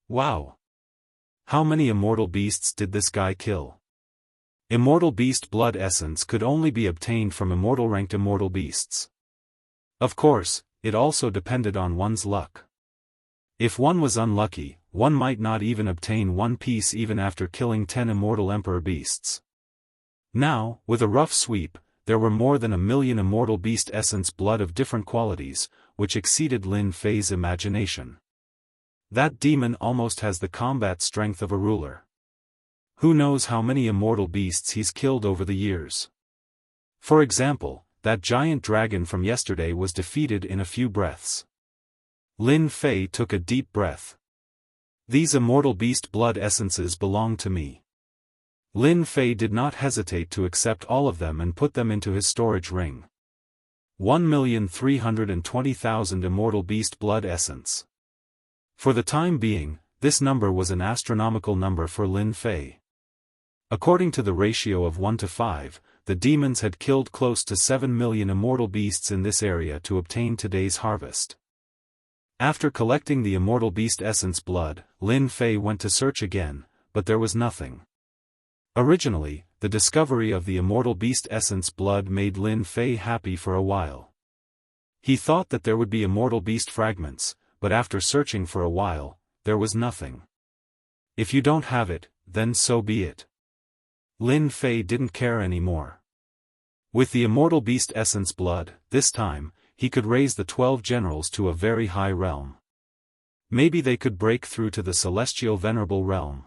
Wow! How many immortal beasts did this guy kill? Immortal beast blood essence could only be obtained from immortal-ranked immortal beasts. Of course, it also depended on one's luck. If one was unlucky, one might not even obtain one piece even after killing 10 immortal emperor beasts. Now, with a rough sweep, there were more than 1,000,000 immortal beast essence blood of different qualities, which exceeded Lin Fei's imagination. That demon almost has the combat strength of a ruler. Who knows how many immortal beasts he's killed over the years? For example, that giant dragon from yesterday was defeated in a few breaths. Lin Fei took a deep breath. These immortal beast blood essences belong to me. Lin Fei did not hesitate to accept all of them and put them into his storage ring. 1,320,000 immortal beast blood essence. For the time being, this number was an astronomical number for Lin Fei. According to the ratio of 1 to 5, the demons had killed close to 7 million immortal beasts in this area to obtain today's harvest. After collecting the immortal beast essence blood, Lin Fei went to search again, but there was nothing. Originally, the discovery of the immortal beast essence blood made Lin Fei happy for a while. He thought that there would be immortal beast fragments, but after searching for a while, there was nothing. If you don't have it, then so be it. Lin Fei didn't care anymore. With the immortal beast essence blood, this time, he could raise the 12 generals to a very high realm. Maybe they could break through to the celestial venerable realm.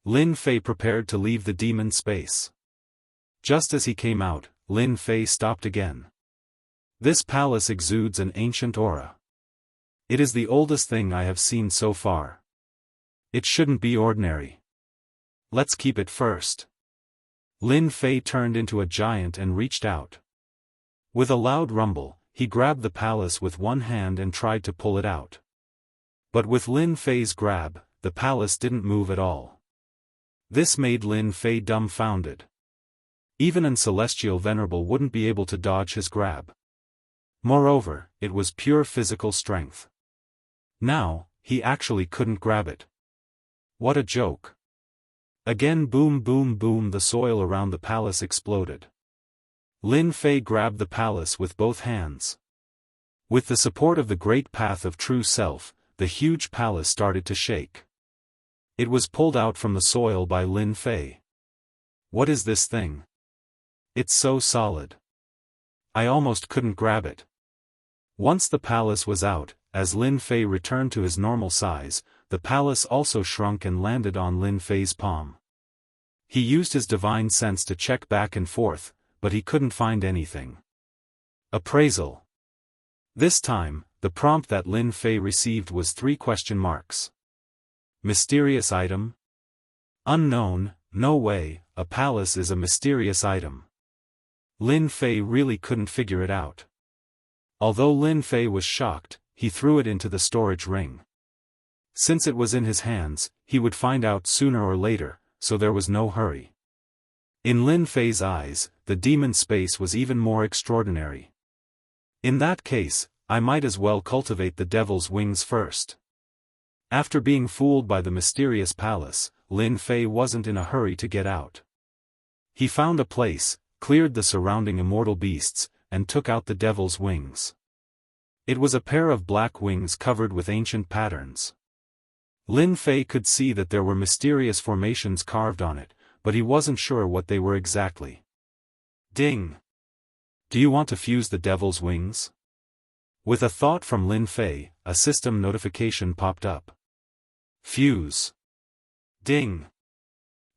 Lin Fei prepared to leave the demon space. Just as he came out, Lin Fei stopped again. This palace exudes an ancient aura. It is the oldest thing I have seen so far. It shouldn't be ordinary. Let's keep it first. Lin Fei turned into a giant and reached out. With a loud rumble, he grabbed the palace with one hand and tried to pull it out. But with Lin Fei's grab, the palace didn't move at all. This made Lin Fei dumbfounded. Even an celestial venerable wouldn't be able to dodge his grab. Moreover, it was pure physical strength. Now, he actually couldn't grab it. What a joke. Again, boom boom boom, the soil around the palace exploded. Lin Fei grabbed the palace with both hands. With the support of the great path of true self, the huge palace started to shake. It was pulled out from the soil by Lin Fei. What is this thing? It's so solid. I almost couldn't grab it. Once the palace was out, as Lin Fei returned to his normal size, the palace also shrunk and landed on Lin Fei's palm. He used his divine sense to check back and forth, but he couldn't find anything. Appraisal. This time, the prompt that Lin Fei received was 3 question marks. Mysterious item? Unknown, no way, a palace is a mysterious item. Lin Fei really couldn't figure it out. Although Lin Fei was shocked, he threw it into the storage ring. Since it was in his hands, he would find out sooner or later, so there was no hurry. In Lin Fei's eyes, the demon space was even more extraordinary. In that case, I might as well cultivate the devil's wings first. After being fooled by the mysterious palace, Lin Fei wasn't in a hurry to get out. He found a place, cleared the surrounding immortal beasts, and took out the devil's wings. It was a pair of black wings covered with ancient patterns. Lin Fei could see that there were mysterious formations carved on it, but he wasn't sure what they were exactly. Ding! Do you want to fuse the devil's wings? With a thought from Lin Fei, a system notification popped up. Fuse. Ding!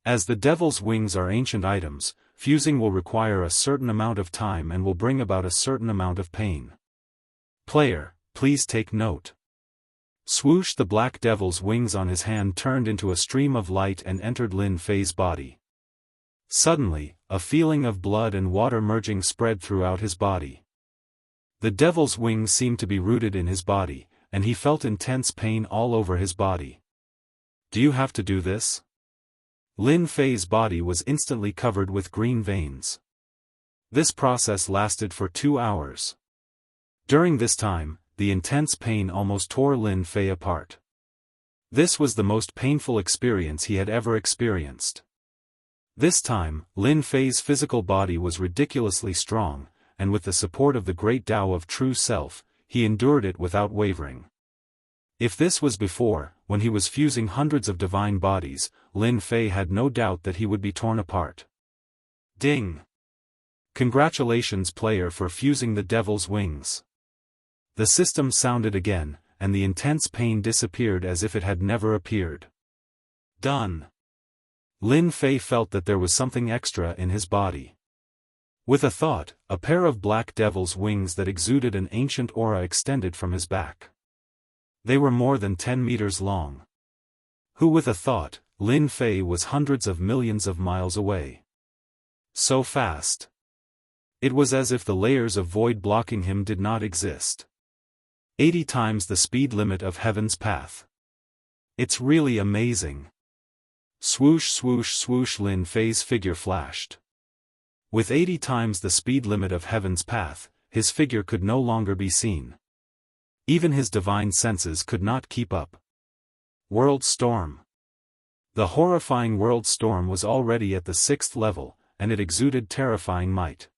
As the devil's wings are ancient items, fusing will require a certain amount of time and will bring about a certain amount of pain. Player, please take note. Swoosh! The black devil's wings on his hand turned into a stream of light and entered Lin Fei's body. Suddenly, a feeling of blood and water merging spread throughout his body. The devil's wings seemed to be rooted in his body, and he felt intense pain all over his body. Do you have to do this? Lin Fei's body was instantly covered with green veins. This process lasted for 2 hours. During this time, the intense pain almost tore Lin Fei apart. This was the most painful experience he had ever experienced. This time, Lin Fei's physical body was ridiculously strong, and with the support of the great Tao of true self, he endured it without wavering. If this was before, when he was fusing hundreds of divine bodies, Lin Fei had no doubt that he would be torn apart. Ding! Congratulations, player, for fusing the devil's wings. The system sounded again, and the intense pain disappeared as if it had never appeared. Done. Lin Fei felt that there was something extra in his body. With a thought, a pair of black devil's wings that exuded an ancient aura extended from his back. They were more than 10 meters long. Who with a thought, Lin Fei was hundreds of millions of miles away. So fast. It was as if the layers of void blocking him did not exist. 80 times the speed limit of heaven's path. It's really amazing. Swoosh swoosh swoosh, Lin Fei's figure flashed. With 80 times the speed limit of heaven's path, his figure could no longer be seen. Even his divine senses could not keep up. World storm. The horrifying world storm was already at the 6th level, and it exuded terrifying might.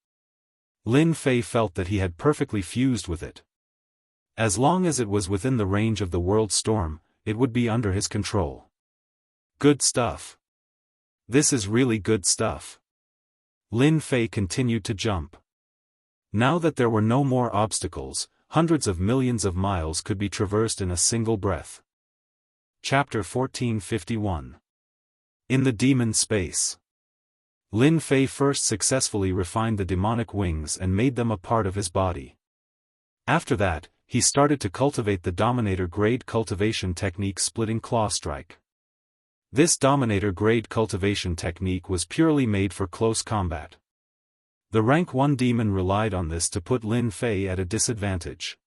Lin Fei felt that he had perfectly fused with it. As long as it was within the range of the world storm, it would be under his control. Good stuff. This is really good stuff. Lin Fei continued to jump. Now that there were no more obstacles, hundreds of millions of miles could be traversed in a single breath. Chapter 1451. In the demon space. Lin Fei first successfully refined the demonic wings and made them a part of his body. After that, he started to cultivate the Dominator-grade cultivation technique splitting claw strike. This Dominator-grade cultivation technique was purely made for close combat. The rank 1 demon relied on this to put Lin Fei at a disadvantage.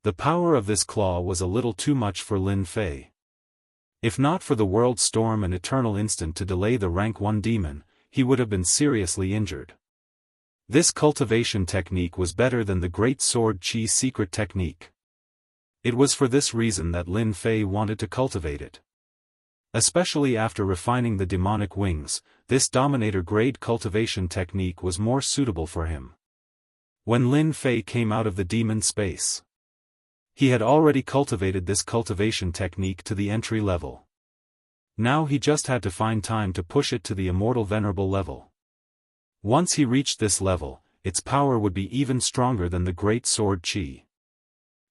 The power of this claw was a little too much for Lin Fei. If not for the world storm and eternal instant to delay the rank 1 demon, he would have been seriously injured. This cultivation technique was better than the Great Sword Chi secret technique. It was for this reason that Lin Fei wanted to cultivate it. Especially after refining the demonic wings, this Dominator-grade cultivation technique was more suitable for him. When Lin Fei came out of the demon space, he had already cultivated this cultivation technique to the entry level. Now he just had to find time to push it to the Immortal Venerable level. Once he reached this level, its power would be even stronger than the Great Sword Chi.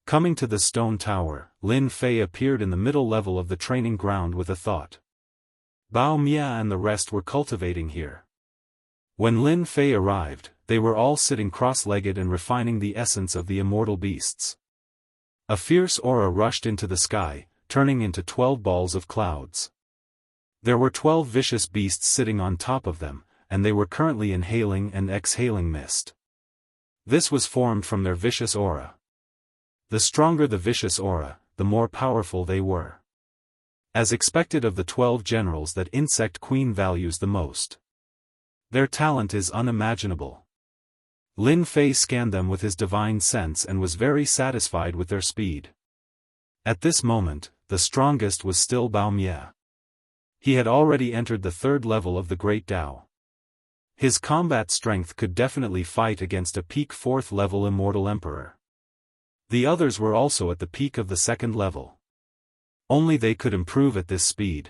Coming to the stone tower, Lin Fei appeared in the middle level of the training ground with a thought. Bao Mia and the rest were cultivating here. When Lin Fei arrived, they were all sitting cross-legged and refining the essence of the immortal beasts. A fierce aura rushed into the sky, turning into 12 balls of clouds. There were 12 vicious beasts sitting on top of them, and they were currently inhaling and exhaling mist. This was formed from their vicious aura. The stronger the vicious aura, the more powerful they were. As expected of the 12 generals that Insect Queen values the most. Their talent is unimaginable. Lin Fei scanned them with his divine sense and was very satisfied with their speed. At this moment, the strongest was still Bao Mia. He had already entered the 3rd level of the Great Tao. His combat strength could definitely fight against a peak 4th level Immortal Emperor. The others were also at the peak of the 2nd level. Only they could improve at this speed.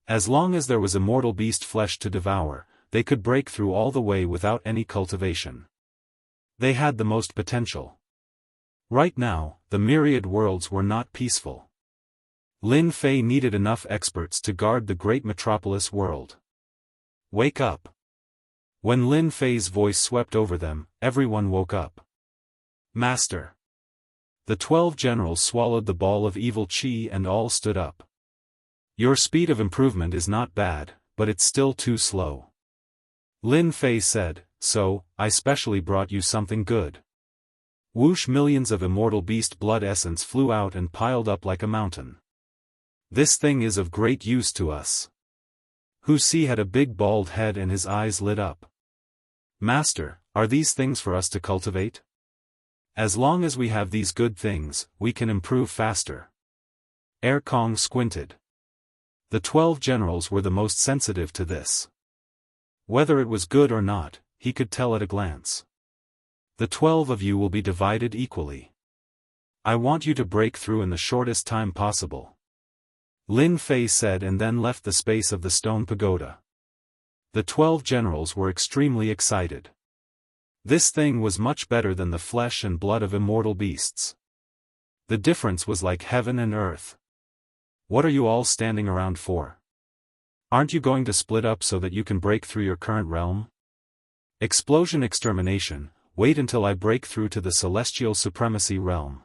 As long as there was immortal beast flesh to devour, they could break through all the way without any cultivation. They had the most potential. Right now, the myriad worlds were not peaceful. Lin Fei needed enough experts to guard the great metropolis world. Wake up! When Lin Fei's voice swept over them, everyone woke up. Master! The 12 generals swallowed the ball of evil chi and all stood up. Your speed of improvement is not bad, but it's still too slow. Lin Fei said, so, I specially brought you something good. Whoosh! Millions of immortal beast blood essence flew out and piled up like a mountain. This thing is of great use to us. Wuxia had a big bald head and his eyes lit up. Master, are these things for us to cultivate? As long as we have these good things, we can improve faster. Kong squinted. The 12 generals were the most sensitive to this. Whether it was good or not, he could tell at a glance. The 12 of you will be divided equally. I want you to break through in the shortest time possible. Lin Fei said and then left the space of the stone pagoda. The 12 generals were extremely excited. This thing was much better than the flesh and blood of immortal beasts. The difference was like heaven and earth. What are you all standing around for? Aren't you going to split up so that you can break through your current realm? Explosion extermination, wait until I break through to the celestial supremacy realm.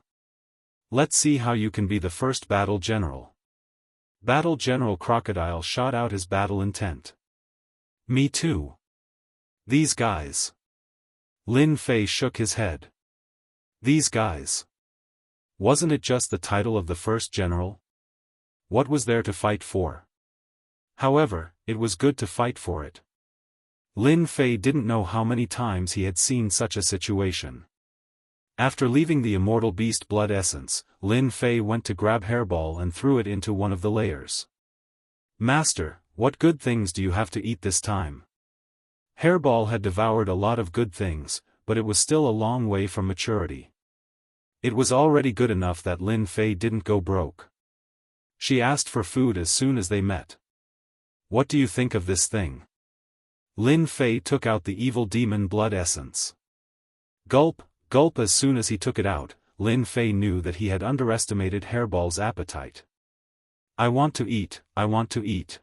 Let's see how you can be the first battle general. Battle General Crocodile shot out his battle intent. Me too. These guys. Lin Fei shook his head. These guys. Wasn't it just the title of the first general? What was there to fight for? However, it was good to fight for it. Lin Fei didn't know how many times he had seen such a situation. After leaving the immortal beast blood essence, Lin Fei went to grab Hairball and threw it into one of the layers. Master, what good things do you have to eat this time? Hairball had devoured a lot of good things, but it was still a long way from maturity. It was already good enough that Lin Fei didn't go broke. She asked for food as soon as they met. What do you think of this thing? Lin Fei took out the evil demon blood essence. Gulp, gulp. As soon as he took it out, Lin Fei knew that he had underestimated Hairball's appetite. I want to eat, I want to eat.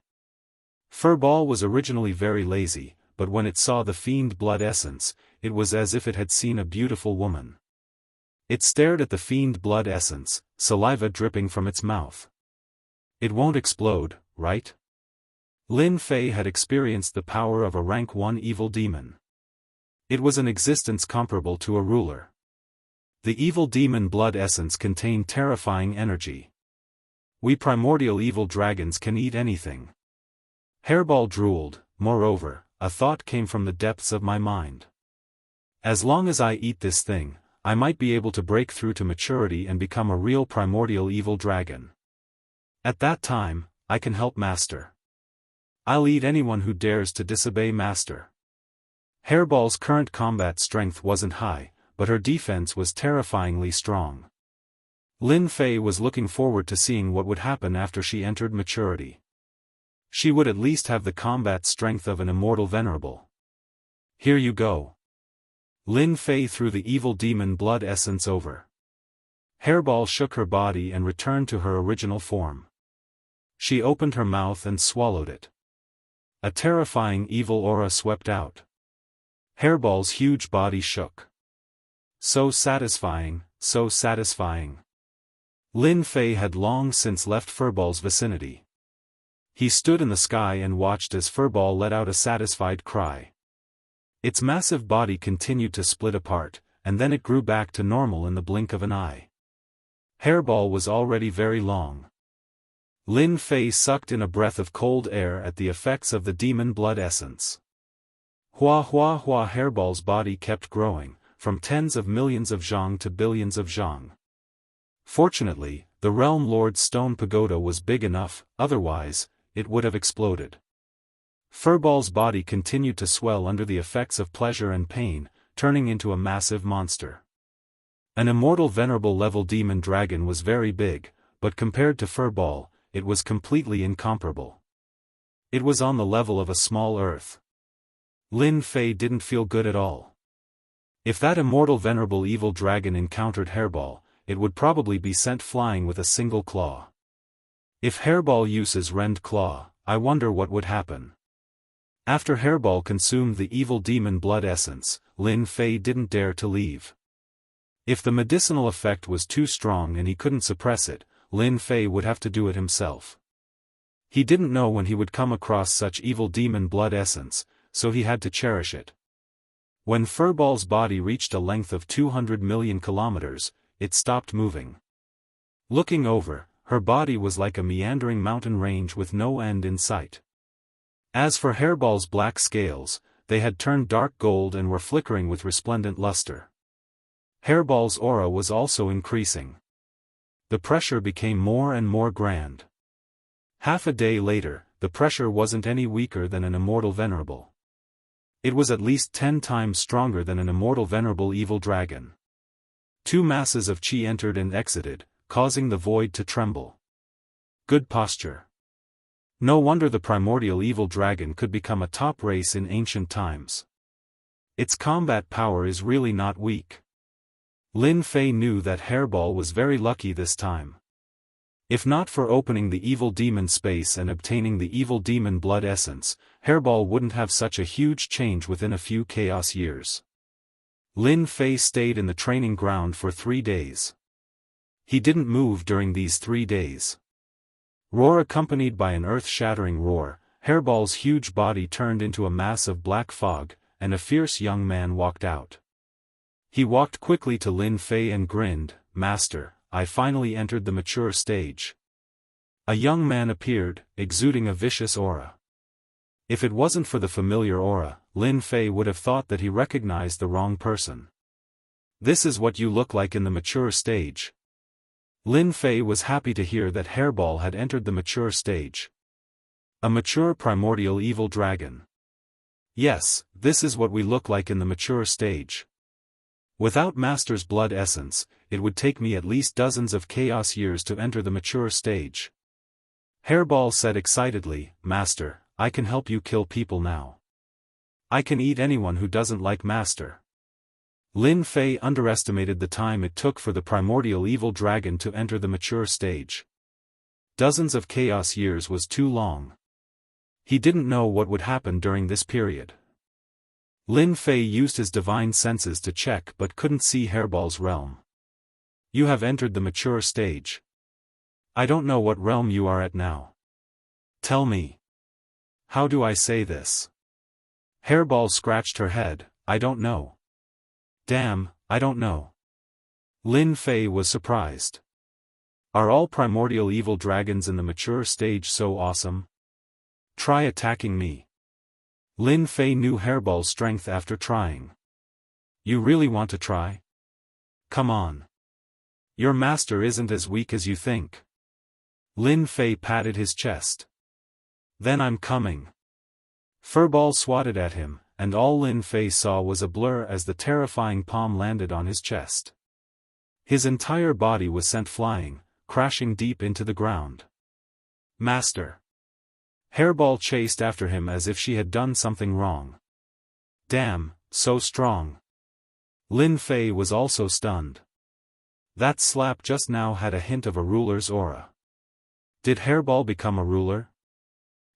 Furball was originally very lazy, but when it saw the fiend blood essence, it was as if it had seen a beautiful woman. It stared at the fiend blood essence, saliva dripping from its mouth. It won't explode, right? Lin Fei had experienced the power of a rank 1 evil demon. It was an existence comparable to a ruler. The evil demon blood essence contained terrifying energy. We primordial evil dragons can eat anything. Hairball drooled. Moreover, a thought came from the depths of my mind. As long as I eat this thing, I might be able to break through to maturity and become a real primordial evil dragon. At that time, I can help Master. I'll eat anyone who dares to disobey Master. Hairball's current combat strength wasn't high, but her defense was terrifyingly strong. Lin Fei was looking forward to seeing what would happen after she entered maturity. She would at least have the combat strength of an immortal venerable. Here you go. Lin Fei threw the evil demon blood essence over. Hairball shook her body and returned to her original form. She opened her mouth and swallowed it. A terrifying evil aura swept out. Hairball's huge body shook. So satisfying, so satisfying. Lin Fei had long since left Furball's vicinity. He stood in the sky and watched as Furball let out a satisfied cry. Its massive body continued to split apart, and then it grew back to normal in the blink of an eye. Hairball was already very long. Lin Fei sucked in a breath of cold air at the effects of the demon blood essence. Hua hua hua. Hairball's body kept growing, from tens of millions of zhang to billions of zhang. Fortunately, the Realm Lord's stone pagoda was big enough, otherwise, it would have exploded. Furball's body continued to swell under the effects of pleasure and pain, turning into a massive monster. An immortal venerable level demon dragon was very big, but compared to Furball, it was completely incomparable. It was on the level of a small earth. Lin Fei didn't feel good at all. If that immortal venerable evil dragon encountered Hairball, it would probably be sent flying with a single claw. If Hairball uses Rend Claw, I wonder what would happen. After Hairball consumed the evil demon blood essence, Lin Fei didn't dare to leave. If the medicinal effect was too strong and he couldn't suppress it, Lin Fei would have to do it himself. He didn't know when he would come across such evil demon blood essence, so he had to cherish it. When Furball's body reached a length of 200 million kilometers, it stopped moving. Looking over, her body was like a meandering mountain range with no end in sight. As for Hairball's black scales, they had turned dark gold and were flickering with resplendent luster. Hairball's aura was also increasing. The pressure became more and more grand. Half a day later, the pressure wasn't any weaker than an immortal venerable. It was at least 10 times stronger than an immortal venerable evil dragon. Two masses of chi entered and exited, causing the void to tremble. Good posture. No wonder the primordial evil dragon could become a top race in ancient times. Its combat power is really not weak. Lin Fei knew that Hairball was very lucky this time. If not for opening the evil demon space and obtaining the evil demon blood essence, Hairball wouldn't have such a huge change within a few chaos years. Lin Fei stayed in the training ground for 3 days. He didn't move during these 3 days. Roar accompanied by an earth-shattering roar, Hairball's huge body turned into a mass of black fog, and a fierce young man walked out. He walked quickly to Lin Fei and grinned, "Master, I finally entered the mature stage." A young man appeared, exuding a vicious aura. If it wasn't for the familiar aura, Lin Fei would have thought that he recognized the wrong person. "This is what you look like in the mature stage." Lin Fei was happy to hear that Hairball had entered the mature stage. A mature primordial evil dragon. Yes, this is what we look like in the mature stage. Without Master's blood essence, it would take me at least dozens of chaos years to enter the mature stage. Hairball said excitedly, Master, I can help you kill people now. I can eat anyone who doesn't like Master. Lin Fei underestimated the time it took for the primordial evil dragon to enter the mature stage. Dozens of chaos years was too long. He didn't know what would happen during this period. Lin Fei used his divine senses to check but couldn't see Hairball's realm. You have entered the mature stage. I don't know what realm you are at now. Tell me. How do I say this? Hairball scratched her head, I don't know. Damn, I don't know. Lin Fei was surprised. Are all primordial evil dragons in the mature stage so awesome? Try attacking me. Lin Fei knew Hairball's strength after trying. You really want to try? Come on. Your master isn't as weak as you think. Lin Fei patted his chest. Then I'm coming. Furball swatted at him, and all Lin Fei saw was a blur as the terrifying palm landed on his chest. His entire body was sent flying, crashing deep into the ground. Master. Hairball chased after him as if she had done something wrong. Damn, so strong. Lin Fei was also stunned. That slap just now had a hint of a ruler's aura. Did Hairball become a ruler?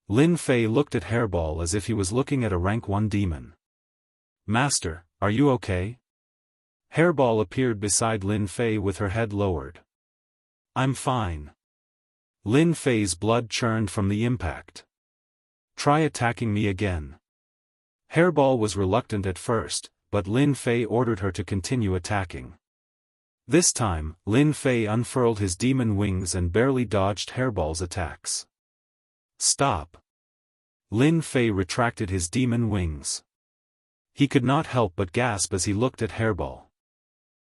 Lin Fei looked at Hairball as if he was looking at a rank 1 demon. Master, are you okay? Hairball appeared beside Lin Fei with her head lowered. I'm fine. Lin Fei's blood churned from the impact. Try attacking me again. Hairball was reluctant at first, but Lin Fei ordered her to continue attacking. This time, Lin Fei unfurled his demon wings and barely dodged Hairball's attacks. Stop. Lin Fei retracted his demon wings. He could not help but gasp as he looked at Hairball.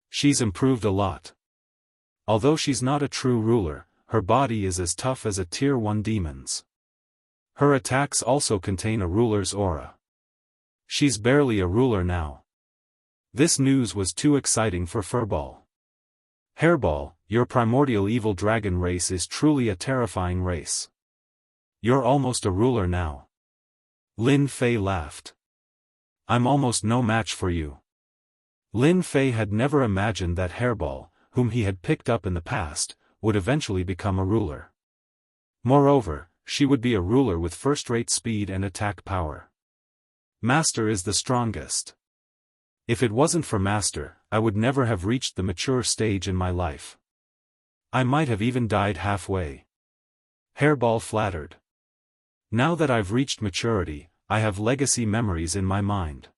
She's improved a lot. Although she's not a true ruler, her body is as tough as a tier 1 demon's. Her attacks also contain a ruler's aura. She's barely a ruler now. This news was too exciting for Furball. Hairball, your primordial evil dragon race is truly a terrifying race. You're almost a ruler now. Lin Fei laughed. I'm almost no match for you. Lin Fei had never imagined that Hairball, whom he had picked up in the past, would eventually become a ruler. Moreover, she would be a ruler with first-rate speed and attack power. Master is the strongest. If it wasn't for Master, I would never have reached the mature stage in my life. I might have even died halfway. Hairball flattered. Now that I've reached maturity, I have legacy memories in my mind.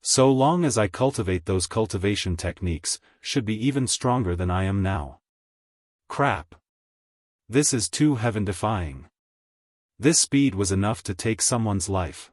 So long as I cultivate those cultivation techniques, should be even stronger than I am now. Crap. This is too heaven-defying. This speed was enough to take someone's life.